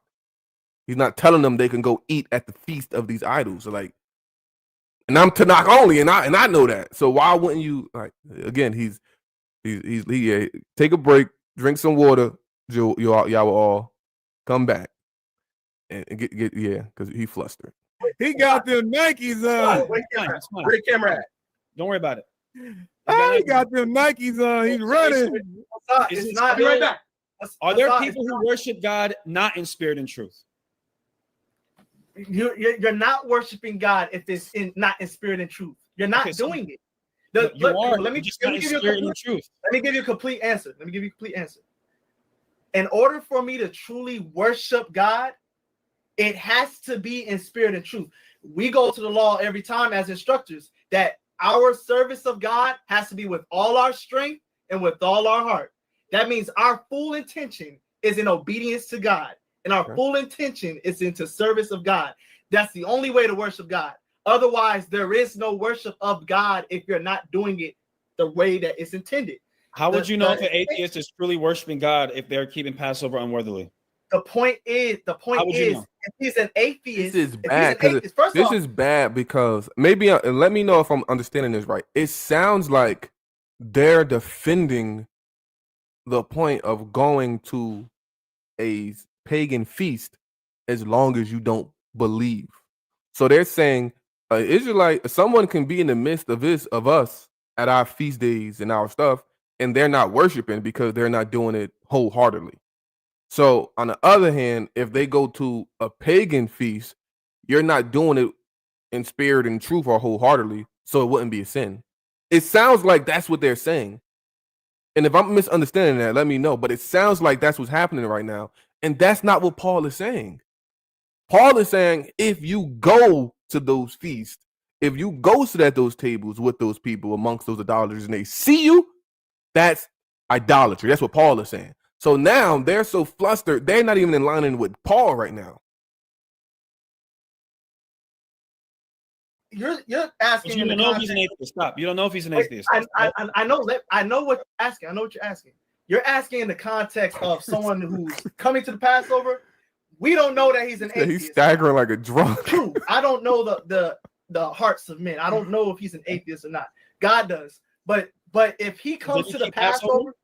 He's not telling them they can go eat at the feast of these idols. So like, and I'm Tanakh only, and I know that. So why wouldn't you? Like, again, he take a break, drink some water, y'all will all come back and get because he flustered. He got them Nikes on. Where the camera at? Don't worry about it. He got them Nikes on. He's running. It's not. Be right back. Are there people who worship God not in spirit and truth? You're not worshiping God if it's not in spirit and truth. You're not doing it. Let me give you a complete answer. In order for me to truly worship God, it has to be in spirit and truth. We go to the law every time as instructors that our service of God has to be with all our strength and with all our heart. That means our full intention is in obedience to God, and our full intention is into service of God. That's the only way to worship God. Otherwise, there is no worship of God if you're not doing it the way that it's intended. How would you know if an atheist is truly worshiping God if they're keeping Passover unworthily? The point is, if he's an atheist, this is bad. This is bad because maybe, and let me know if I'm understanding this right. It sounds like they're defending the point of going to a pagan feast as long as you don't believe. So they're saying Israelite, someone can be in the midst of us at our feast days and our stuff, and they're not worshiping because they're not doing it wholeheartedly. So on the other hand, if they go to a pagan feast, you're not doing it in spirit and truth or wholeheartedly, so it wouldn't be a sin. It sounds like that's what they're saying. And if I'm misunderstanding that, let me know. But it sounds like that's what's happening right now. And that's not what Paul is saying. Paul is saying if you go to those feasts, if you go sit at those tables with those people amongst those idolaters and they see you, that's idolatry. That's what Paul is saying. So now they're so flustered, they're not even in line with Paul right now. You're asking. You don't know if he's an atheist. Stop. You don't know if he's an atheist. I know what you're asking. I know what you're asking. You're asking in the context of someone who's coming to the Passover. We don't know that he's an atheist. He's staggering like a drunk. True. I don't know the hearts of men. I don't know if he's an atheist or not. God does. But if he comes to the Passover,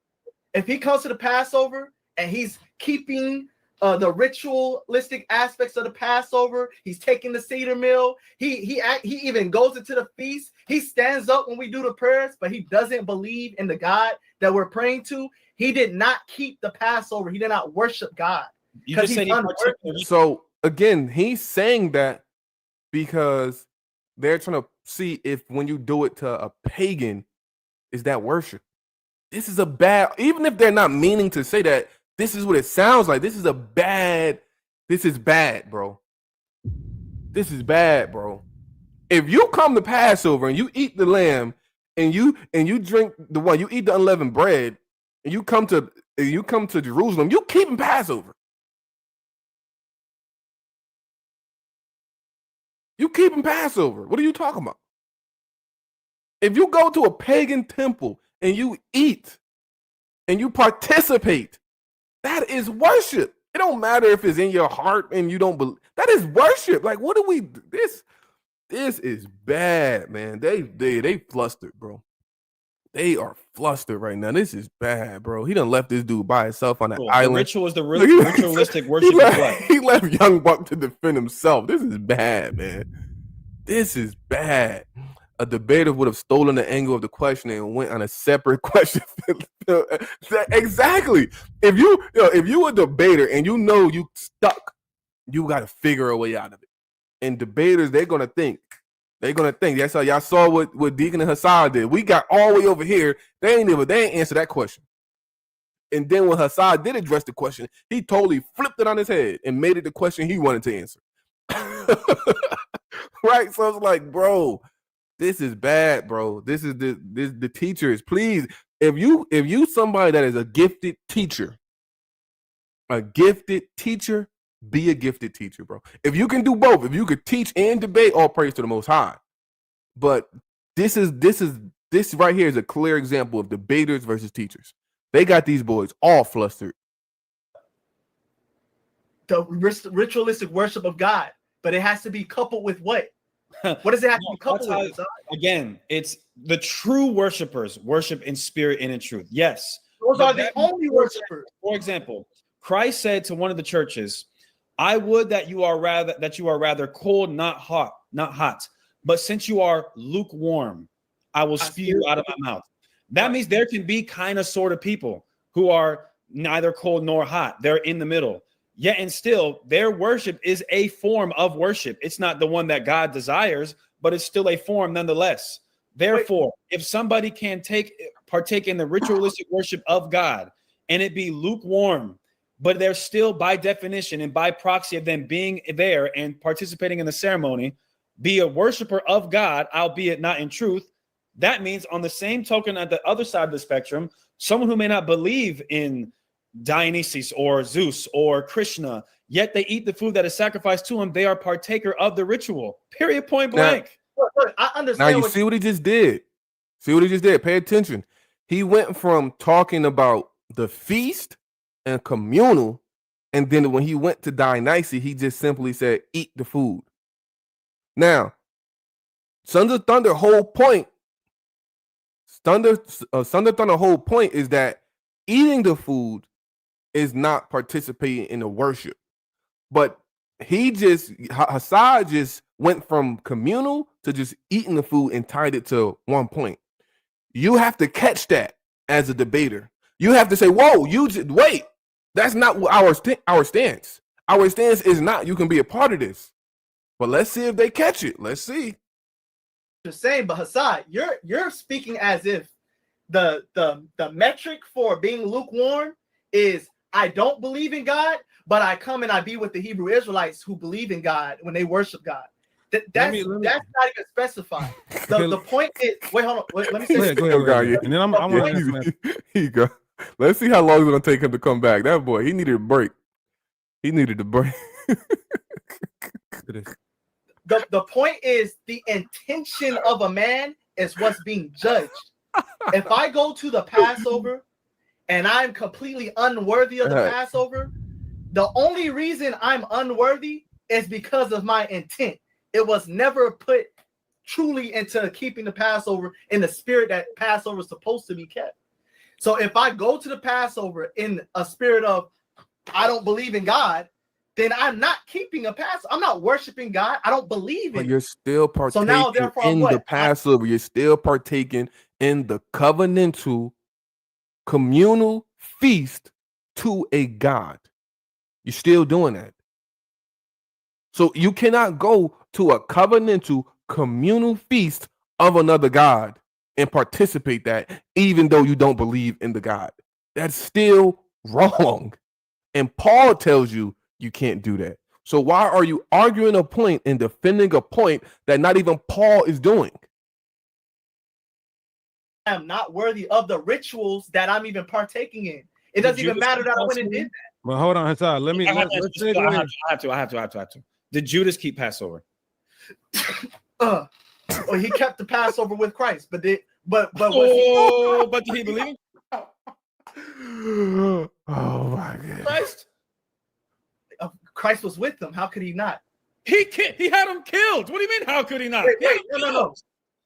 and he's keeping the ritualistic aspects of the Passover, he's taking the Seder meal. He even goes into the feast. He stands up when we do the prayers, but he doesn't believe in the God that we're praying to. He did not keep the Passover. He did not worship God. So again, he's saying that because they're trying to see if when you do it to a pagan, is that worship? This is a bad, even if they're not meaning to say that, this is what it sounds like. This is bad, bro. This is bad, bro. If you come to Passover and you eat the lamb and you drink the wine, you eat the unleavened bread, and you come to Jerusalem, you keeping Passover. You keeping Passover. What are you talking about? If you go to a pagan temple and you eat and you participate, that is worship. It don't matter if it's in your heart and you don't believe. That is worship. Like, what do we? This is bad, man. They flustered, bro. They are flustered right now. This is bad, bro. He done left this dude by himself on an island. The ritual is the ritualistic worship of what? He left Young Buck to defend himself. This is bad, man. This is bad. A debater would have stolen the angle of the question and went on a separate question. Exactly. If you a debater and you know you stuck, you got to figure a way out of it. And debaters, they're gonna think. That's how y'all saw what Deacon and Hassan did. We got all the way over here. They ain't answer that question. And then when Hassan did address the question, he totally flipped it on his head and made it the question he wanted to answer. Right? So it's like, bro, this is bad, bro. This is the teachers. Please, if you somebody that is a gifted teacher, be a gifted teacher, bro. If you can do both, if you could teach and debate, all praise to the Most High. But this right here is a clear example of debaters versus teachers. They got these boys all flustered. The ritualistic worship of God, but it has to be coupled with what? What does it have to be coupled with? Again, it's the true worshipers worship in spirit and in truth. Yes, those are the only worshipers. For example, Christ said to one of the churches, "I would that you are rather cold, not hot. But since you are lukewarm, I will spew you out of my mouth." That means there can be kind of sort of people who are neither cold nor hot. They're in the middle. Yet and still, their worship is a form of worship. It's not the one that God desires, but it's still a form nonetheless. Therefore, if somebody can partake in the ritualistic worship of God and it be lukewarm, but they're still by definition and by proxy of them being there and participating in the ceremony, be a worshiper of God, albeit not in truth, that means on the same token at the other side of the spectrum, someone who may not believe in Dionysus or Zeus or Krishna, yet they eat the food that is sacrificed to him, they are partaker of the ritual. Period, point blank. I understand. Now you see what he just did. Pay attention. He went from talking about the feast and communal, and then when he went to Dionysus, he just simply said, eat the food. Now, Sons of Thunder whole point is that eating the food is not participating in the worship. But Hassad just went from communal to just eating the food and tied it to one point. You have to catch that as a debater. You have to say, whoa, wait. That's not our stance. Our stance is not you can be a part of this. But let's see if they catch it. Let's see. Just saying, but Hassad, you're speaking as if the metric for being lukewarm is I don't believe in God, but I come and I be with the Hebrew Israelites who believe in God when they worship God. That's not even specified. The point is, wait, hold on. Let me say go ahead. And then I'm here you go. Let's see how long it's gonna take him to come back. That boy, he needed a break. The point is the intention of a man is what's being judged. If I go to the Passover and I'm completely unworthy of the Passover, the only reason I'm unworthy is because of my intent. It was never put truly into keeping the Passover in the spirit that Passover is supposed to be kept. So if I go to the Passover in a spirit of I don't believe in God, then I'm not keeping a Passover. I'm not worshiping God. I don't believe in. But you're still partaking in the Passover. You're still partaking in the covenantal communal feast to a God. You're still doing that. So you cannot go to a covenantal communal feast of another God and participate that, even though you don't believe in the God. That's still wrong. And Paul tells you you can't do that. So why are you arguing a point and defending a point that not even Paul is doing? I am not worthy of the rituals that I'm even partaking in. It doesn't even matter that I went and did that. Well, hold on, Hassan. Let's say I have to. Did Judas keep Passover? Well, he kept the Passover with Christ, but did but did he believe? Oh my God! Christ was with them. How could he not? He had him killed. What do you mean? How could he not? Wait, no.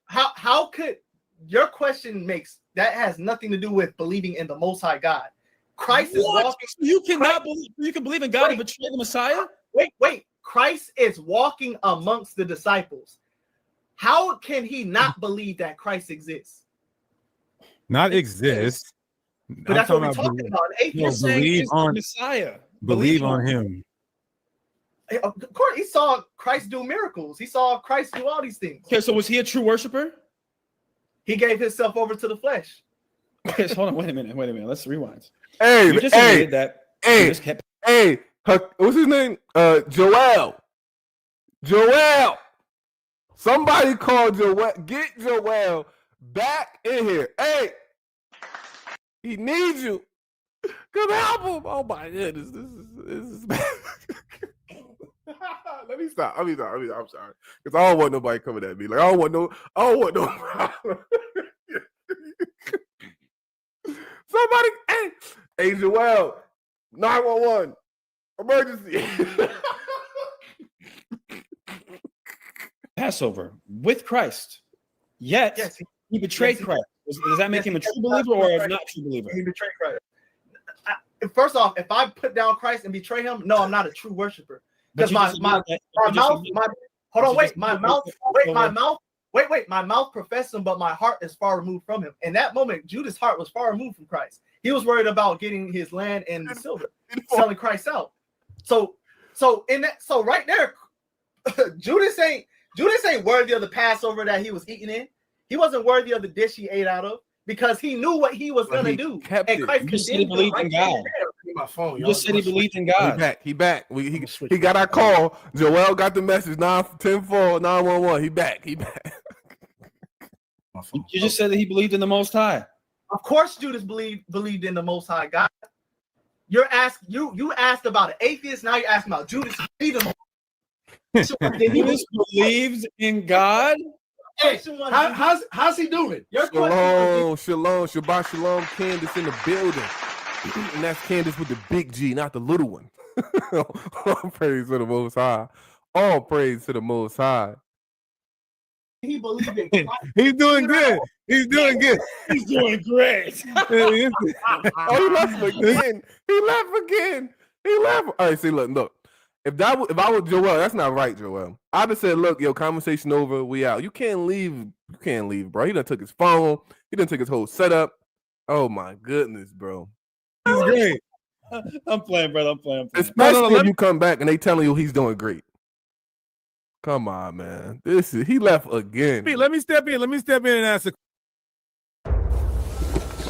How could your question makes that has nothing to do with believing in the Most High God? Christ is walking. You cannot believe. You can believe in God and betray the Messiah. Wait. Christ is walking amongst the disciples. How can he not believe that Christ exists? Not exist. But that's what we're talking about. Atheists believe on Messiah. Believe on him. Of course, he saw Christ do miracles. He saw Christ do all these things. Okay, so was he a true worshiper? He gave himself over to the flesh. Okay, so hold on. Wait a minute. Let's rewind. Hey, you just admitted that. What's his name? Joel. Somebody call Joel. Get Joel back in here. Hey, he needs you. Come help him. Oh my goodness, this is bad. Let me stop. I'm sorry, because I don't want nobody coming at me. Like I don't want no problem. Somebody, hey, Joel, 911, emergency. Passover with Christ. Yet yes, he betrayed Christ. Does that make him a true believer or a not true believer? He betrayed Christ. First off, if I put down Christ and betray him, no, I'm not a true worshiper. Because my mouth professed him, but my heart is far removed from him. In that moment, Judas' heart was far removed from Christ. He was worried about getting his land and the silver, selling Christ out. So right there, Judas ain't worthy of the Passover that he was eating in. He wasn't worthy of the dish he ate out of because he knew what he was gonna do. And Christ just said he believed in God. My phone. You just said he believed in God. He back. He got our call. Joel got the message. 910-4, 911. He back. You just said that he believed in the Most High. Of course, Judas believed in the Most High God. You asked about an atheist. Now you're asking about Judas. Judas believes in God. Hey, how's he doing? Shalom, Shabbat Shalom, Candace in the building. And that's Candace with the big G, not the little one. All praise to the Most High. All praise to the Most High. He believed in Christ. He's doing good. He's doing good. He's doing great. He left again. He left. All right, see, look. If I was Joel, that's not right, Joel. I'd have said, look, conversation over, we out. You can't leave, bro. He done took his phone. He done took his whole setup. Oh my goodness, bro. He's great. I'm playing, brother. I'm playing. Especially if you come back and they telling you he's doing great. Come on, man. He left again. Let me step in and ask a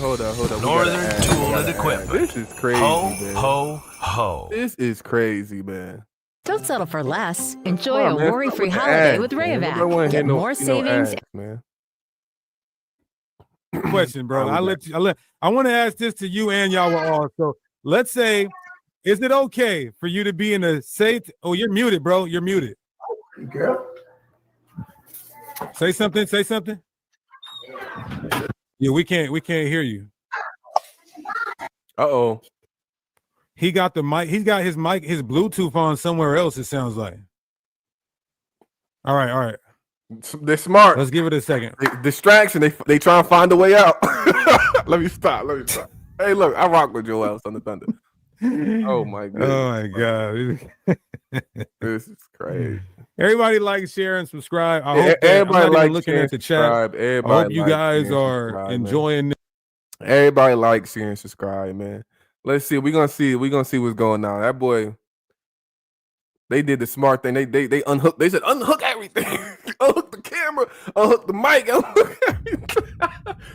Hold up. Northern Tool and Equipment. This is crazy, man. Ho. This is crazy, man. Don't settle for less. Enjoy a worry-free holiday with Rayovac. Get more savings. Man. Question, bro. I want to ask this to you and y'all all. So let's say, is it okay for you to be in a safe? Oh, you're muted, bro. You're muted. Girl. Say something. Yeah, we can't hear you. Uh-oh. He got the mic. He's got his mic, his Bluetooth on somewhere else, it sounds like. All right. They're smart. Let's give it a second. Distraction. They try and find a way out. Let me stop. Hey, look, I rock with Joel on the Thunder. Oh my god. Oh my god. This is crazy. Everybody like, share, and subscribe. I hope everybody like looking at the chat. I hope you guys are enjoying it. Everybody like, share, and subscribe, man. Let's see. We're gonna see what's going on. That boy, they did the smart thing. They unhooked. They said unhook everything. Unhook the camera. Unhook the mic. Unhook everything.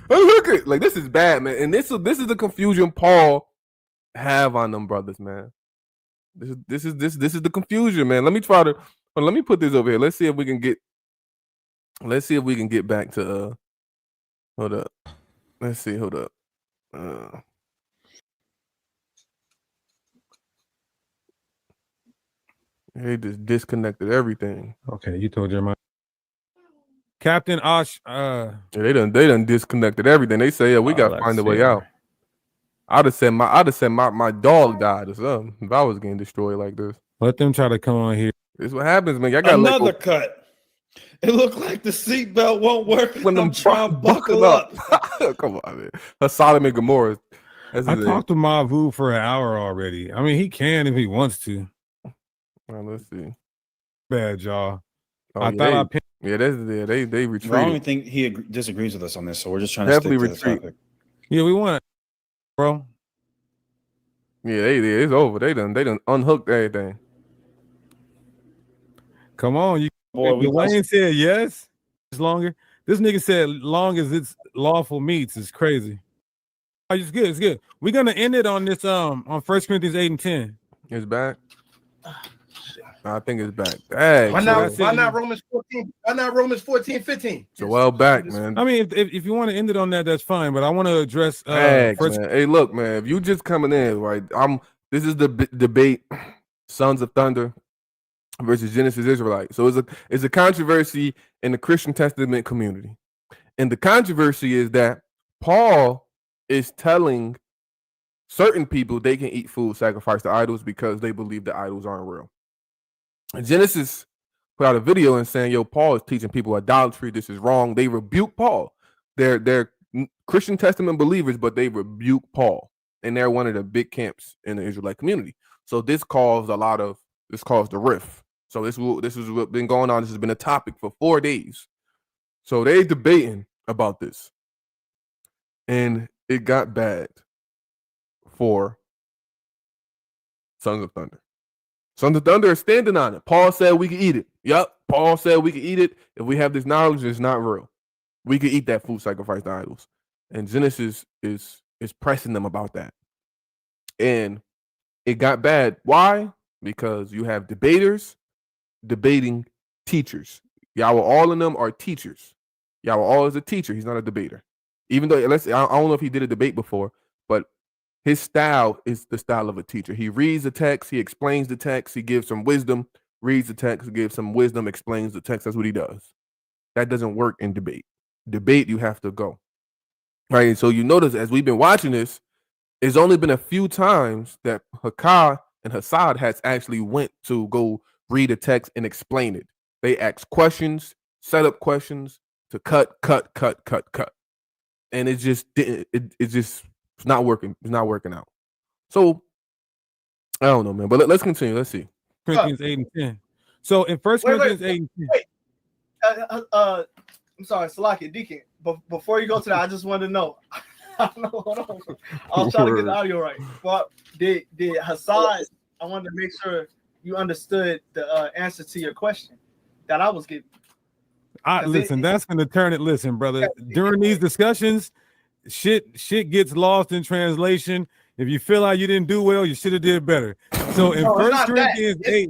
Unhook it. Like, this is bad, man. And this is the confusion Paul have on them brothers, man. This is the confusion, man. Let me put this over here. Let's see if we can get back to hold up. Let's see, hold up. They just disconnected everything. Okay, you told Jeremiah. Captain Osh, yeah, they done disconnected everything. They say, yeah, we gotta find a way out. I'd have said my dog died or something if I was getting destroyed like this. Let them try to come on here. This is what happens, man. Y'all got another cut. It looked like the seatbelt won't work when I'm trying to buckle up. Come on, man. That's Sodom and Gomorrah. I talked to Mavu for an hour already. I mean, he can if he wants to. Well, let's see. Bad, y'all. They retreated. I don't even think he disagrees with us on this, so we're just trying to definitely stick to retreat. the topic. Yeah, we want, bro. Yeah, it's over. They done unhooked everything. Come on, Wayne said yes. It's longer. This nigga said long as it's lawful meats. It's crazy. Oh, it's good. It's good. We're gonna end it on this on 1 Corinthians 8 and 10. It's back. I think it's back. Dang, why not Romans 14? Why not Romans 14:15? So well back, man. I mean, if you want to end it on that, that's fine. But I want to address man. Hey, look, man. If you just coming in, right? This is the debate: Sons of Thunder versus Genesis Israelite. So it's a controversy in the Christian Testament community, and the controversy is that Paul is telling certain people they can eat food sacrificed to idols because they believe the idols aren't real. And Genesis put out a video and saying, "Yo, Paul is teaching people idolatry. This is wrong." They rebuke Paul. They're Christian Testament believers, but they rebuke Paul, and they're one of the big camps in the Israelite community. So this caused the rift. So this is what's been going on. This has been a topic for 4 days. So they debating about this, and it got bad for Sons of Thunder. Sons of Thunder are standing on it. Paul said we can eat it. Yep. Paul said we can eat it. If we have this knowledge, it's not real. We can eat that food sacrificed to idols. And Genesis is pressing them about that. And it got bad. Why? Because you have debaters debating teachers. Yahweh, all of them are teachers. Yahweh all is a teacher. He's not a debater. Even though, I don't know if he did a debate before, but his style is the style of a teacher. He reads the text, he explains the text, he gives some wisdom, reads the text, gives some wisdom, explains the text. That's what he does. That doesn't work in debate. Debate, you have to go. Right? So you notice as we've been watching this, it's only been a few times that Hakah and Hassad has actually went to go read a text and explain it. They ask questions, set up questions to cut. And it's not working. It's not working out. So I don't know, man. But let's continue. Let's see. Corinthians 8 and 10. So in 1 Corinthians 8 and 10. I'm sorry, Salaki, Deacon. But before you go to that, I just wanted to know. Hold on. I was trying to get the audio right. But did Hassad? I wanted to make sure you understood the answer to your question that I was giving. Listen, that's going to turn it. Listen, brother. During these discussions, shit gets lost in translation. If you feel like you didn't do well, you should have did better. So in 1 Corinthians 8,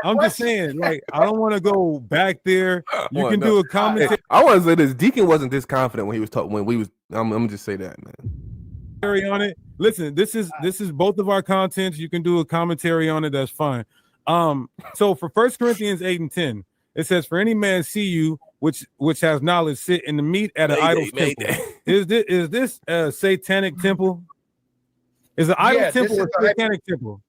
I'm just saying, like, I don't want to go back there. You can do a commentary. I want to say this: Deacon wasn't this confident when he was talking. When we was, I'm gonna just say that, man. On it. Listen, this is both of our contents. You can do a commentary on it. That's fine. So for 1 Corinthians 8 and 10, it says, "For any man see you which has knowledge sit in the meat at an idol's temple." Is this a satanic temple? Is an idol temple a satanic temple?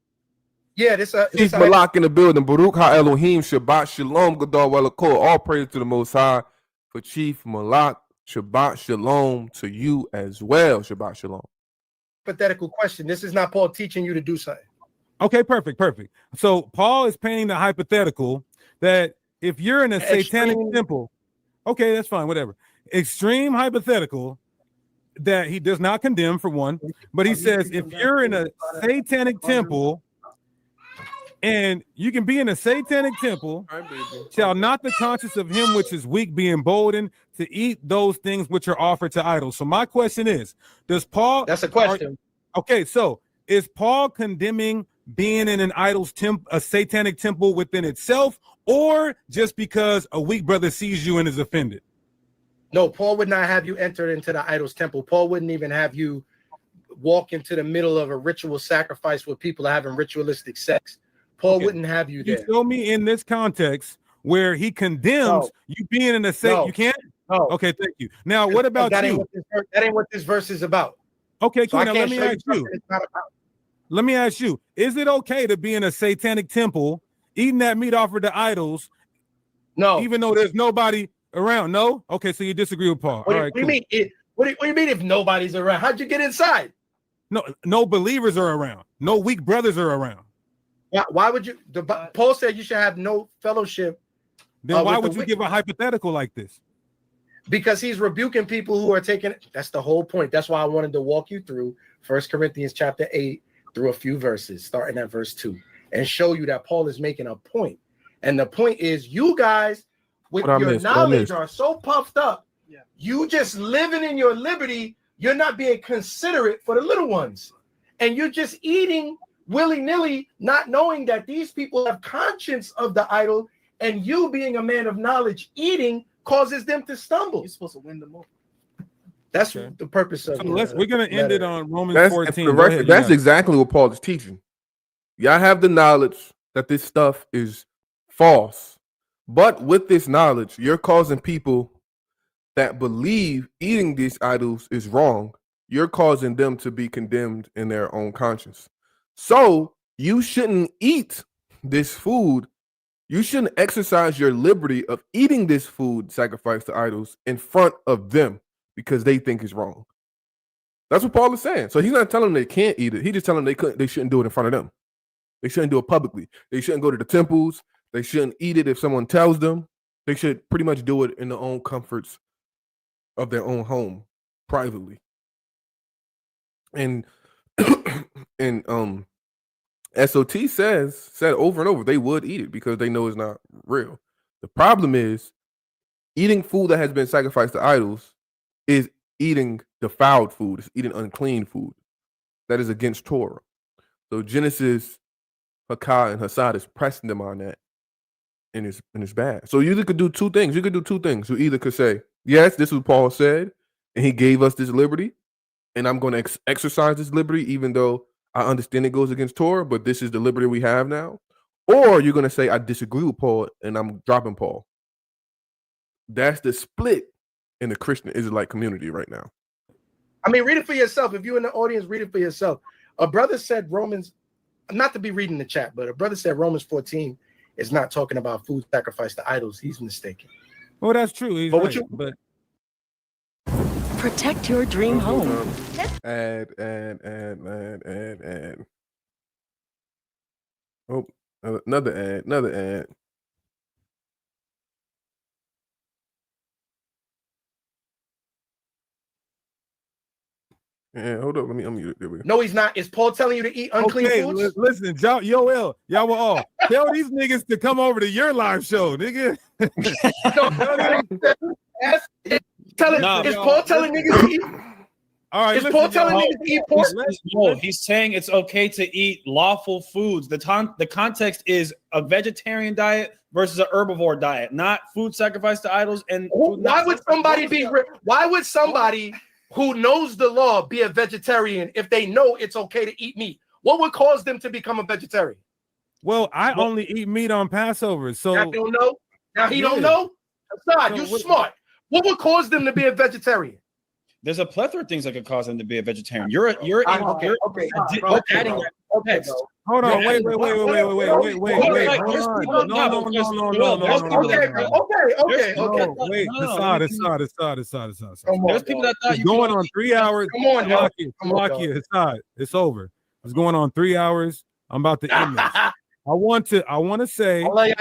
Yeah, this Chief Malak in the building. Baruch Ha Elohim Shabbat Shalom Gadol Welakol. All praise to the Most High for Chief Malak. Shabbat Shalom to you as well. Shabbat Shalom. Hypothetical question. This is not Paul teaching you to do something. Okay, perfect. So Paul is painting the hypothetical that if you're in a satanic temple, okay, that's fine, whatever. Extreme hypothetical that he does not condemn for one, but he says if you're in a satanic temple, and you can be in a satanic temple, shall not the conscience of him which is weak be emboldened to eat those things which are offered to idols? So my question is, does Paul... That's a question. Okay, so is Paul condemning being in an idol's a satanic temple within itself, or just because a weak brother sees you and is offended? No, Paul would not have you enter into the idol's temple. Paul wouldn't even have you walk into the middle of a ritual sacrifice where people are having ritualistic sex. Paul wouldn't have you there. You show me in this context where he condemns you being in a state. You can't? No. Okay, thank you. Now, what about you? That ain't what this verse is about. Okay, so cool. Now, let me ask you. Let me ask you, is it okay to be in a satanic temple, eating that meat offered to idols? No. Even though there's nobody around? No? Okay, so you disagree with Paul. What All right, do you mean? What do you mean if nobody's around? How'd you get inside? No believers are around. No weak brothers are around. Why would you? Paul said you should have no fellowship. Then why would you give a hypothetical like this? Because he's rebuking people who are taking. That's the whole point. That's why I wanted to walk you through 1 Corinthians chapter 8 through a few verses, starting at verse 2, and show you that Paul is making a point. And the point is, you guys, with your knowledge, are so puffed up. Yeah. You just living in your liberty. You're not being considerate for the little ones, and you're just eating willy-nilly, not knowing that these people have conscience of the idol, and you being a man of knowledge eating causes them to stumble. You're supposed to win them over. That's the purpose of it. We're going to end it on Romans 14. That's exactly what Paul is teaching. Y'all have the knowledge that this stuff is false, but with this knowledge, you're causing people that believe eating these idols is wrong. You're causing them to be condemned in their own conscience. So you shouldn't eat this food. You shouldn't exercise your liberty of eating this food sacrificed to idols in front of them because they think it's wrong. That's what Paul is saying. So he's not telling them they can't eat it. He's just telling them they shouldn't do it in front of them. They shouldn't do it publicly. They shouldn't go to the temples. They shouldn't eat it if someone tells them. They should pretty much do it in their own comforts of their own home, privately. And SOT said over and over they would eat it because they know it's not real. The problem is eating food that has been sacrificed to idols is eating defiled food. It's eating unclean food. That is against Torah. So Genesis, Hakah, and Hassad is pressing them on that. And it's bad. So you either could do two things. You could do two things. You either could say, yes, this is what Paul said, and he gave us this liberty, and I'm going to exercise this liberty, even though I understand it goes against Torah, but this is the liberty we have now. Or you're going to say, I disagree with Paul, and I'm dropping Paul. That's the split in the Christian Israelite community right now. I mean, read it for yourself. If you're in the audience, read it for yourself. A brother said Romans, not to be reading the chat, but a brother said Romans 14 is not talking about food sacrificed to idols. He's mistaken. Well, that's true. He's but right, protect your dream home. And. Oh, another ad. Yeah, hold up. Let me unmute it. There we go. No, he's not. Is Paul telling you to eat unclean foods? Listen, y'all were all tell these niggas to come over to your live show, nigga. Is Paul telling niggas to eat? All right, is Paul telling niggas to eat pork? No, he's saying it's okay to eat lawful foods. The context is a vegetarian diet versus an herbivore diet, not food sacrificed to idols. And why would somebody who knows the law be a vegetarian if they know it's okay to eat meat? What would cause them to become a vegetarian? Well, I only eat meat on Passover, so now he don't know. Now he don't know. Assad, you smart. What would cause them to be a vegetarian? There's a plethora of things that could cause them to be a vegetarian. You're adding that context. Hold on, wait. Okay. Wait, Hassad. There's people that thought you going on 3 hours. Come on, Hassad. It's over. It's going on 3 hours. I'm about to end this. I want to say water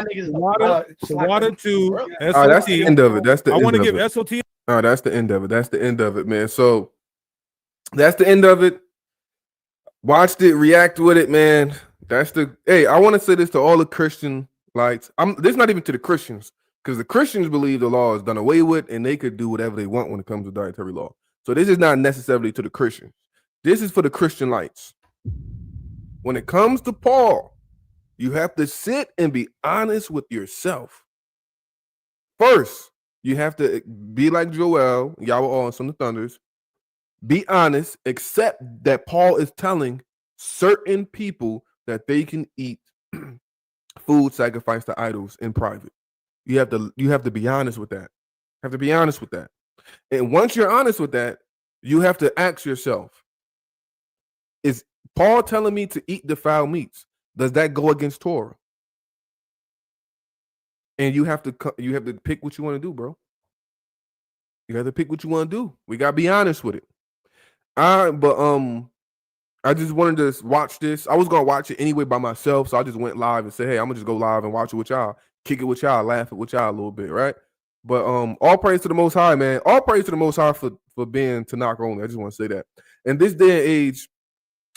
to SOT. That's the end of it. I want to give SOT. Oh, that's the end of it. That's the end of it, man. So that's the end of it. Watched it, react with it, man. Hey, I want to say this to all the Christian lights. This is not even to the Christians, because the Christians believe the law is done away with and they could do whatever they want when it comes to dietary law. So this is not necessarily to the Christians. This is for the Christian lights. When it comes to Paul, you have to sit and be honest with yourself. First, you have to be like Joel, y'all were all on some of the Thunders. Be honest, accept that Paul is telling certain people that they can eat food sacrificed to idols in private. You have to be honest with that. Have to be honest with that. And once you're honest with that, you have to ask yourself, is Paul telling me to eat defiled meats? Does that go against Torah? And you have to pick what you want to do, bro. You have to pick what you want to do. We gotta be honest with it. I just wanted to watch this. I was gonna watch it anyway by myself, so I just went live and said, "Hey, I'm gonna just go live and watch it with y'all, kick it with y'all, laugh it with y'all a little bit, right?" But all praise to the Most High, man. All praise to the Most High for being Tanakh only. I just want to say that. In this day and age,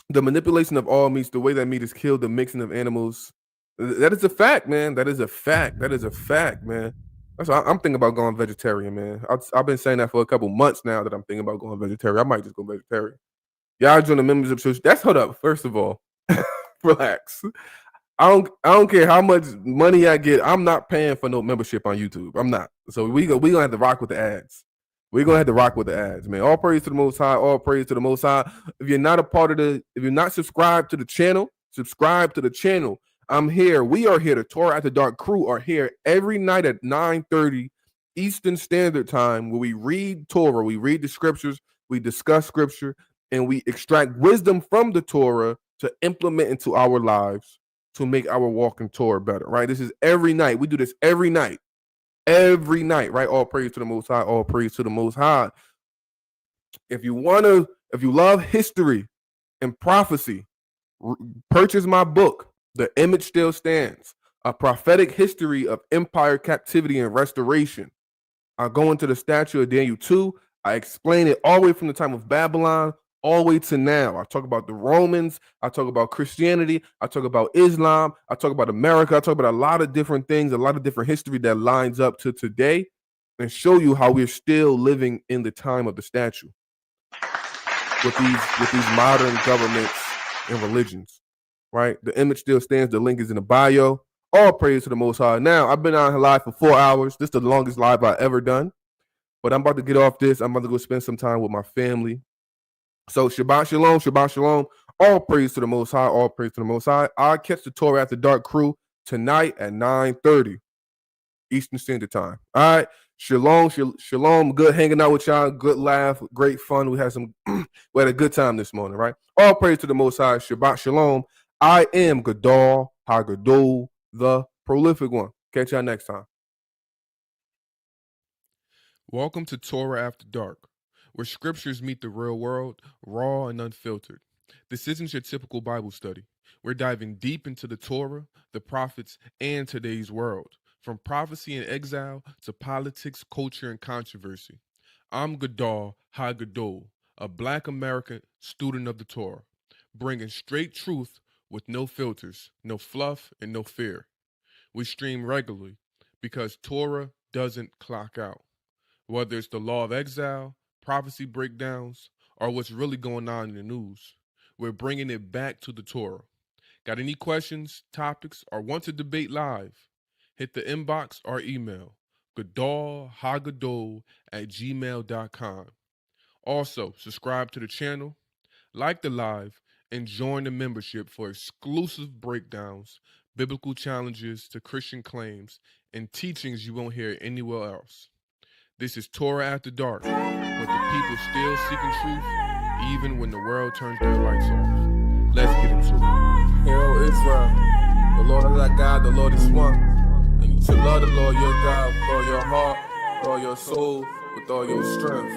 the manipulation of all meats, the way that meat is killed, the mixing of animals, that is a fact, man. That is a fact. That is a fact, man. That's why I'm thinking about going vegetarian, man. I've been saying that for a couple months now that I'm thinking about going vegetarian. I might just go vegetarian. Y'all join the membership church. That's hold up. First of all, relax. I don't care how much money I get. I'm not paying for no membership on YouTube. I'm not. So we gonna have to rock with the ads. We're gonna have to rock with the ads, man. All praise to the Most High. All praise to the Most High. If you're not a part of if you're not subscribed to the channel, subscribe to the channel. I'm here. We are here. The Torah After Dark crew are here every night at 9:30 Eastern Standard Time, where we read Torah, we read the scriptures, we discuss scripture, and we extract wisdom from the Torah to implement into our lives to make our walk in Torah better, right? This is every night. We do this every night, right? All praise to the Most High. All praise to the Most High. If you love history and prophecy, purchase my book, The Image Still Stands, a prophetic history of empire, captivity, and restoration. I go into the statue of Daniel 2. I explain it all the way from the time of Babylon all the way to now. I talk about the Romans. I talk about Christianity. I talk about Islam. I talk about America. I talk about a lot of different things, a lot of different history that lines up to today, and show you how we're still living in the time of the statue with these modern governments and religions, right? The image still stands. The link is in the bio. All praise to the Most High. Now, I've been on here live for 4 hours. This is the longest live I've ever done. But I'm about to get off this. I'm about to go spend some time with my family. So Shabbat Shalom, Shabbat Shalom. All praise to the Most High. All praise to the Most High. I'll catch the Torah After Dark crew tonight at 9:30 Eastern Standard Time. All right. Shalom, shalom. Good hanging out with y'all. Good laugh. Great fun. We had a good time this morning, right? All praise to the Most High. Shabbat Shalom. I am Gadol HaGadol, the prolific one. Catch y'all next time. Welcome to Torah After Dark, where scriptures meet the real world, raw and unfiltered. This isn't your typical Bible study. We're diving deep into the Torah, the prophets, and today's world, from prophecy and exile to politics, culture, and controversy. I'm Gadol HaGadol, a Black American student of the Torah, bringing straight truth with no filters, no fluff, and no fear. We stream regularly because Torah doesn't clock out. Whether it's the law of exile, prophecy breakdowns, or what's really going on in the news, we're bringing it back to the Torah. Got any questions, topics, or want to debate live? Hit the inbox or email gadolhagadol@gmail.com. Also, subscribe to the channel, like the live, and join the membership for exclusive breakdowns, biblical challenges to Christian claims, and teachings you won't hear anywhere else. This is Torah After Dark, with the people still seeking truth, even when the world turns their lights off. Let's get into it. Hail Israel, the Lord is our God, the Lord is one. And you should love the Lord your God with all your heart, with all your soul, with all your strength.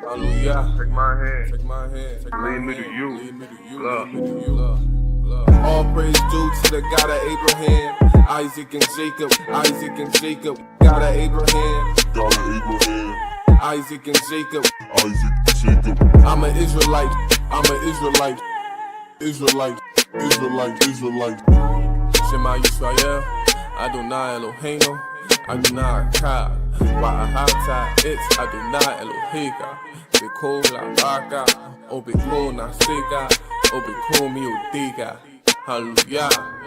Hallelujah. Take my hand. Take my hand. Take my Lead me hand. to you. Lead me to you. Love. Lead me to you. Love. All praise due to the God of Abraham, Isaac and Jacob, Isaac and Jacob. God of Abraham, God of Abraham, Isaac and Jacob, Isaac, Jacob. I'm an Israelite, I'm an Israelite, Israelite, Israelite, Israelite. Shema Yisrael, Adonai Eloheinu, Adonai Echad, Ba'ahata, it's Adonai Eloheka, B'kol La'baka, O B'kol Nasega, O B'kol Miodiga. Hallelujah.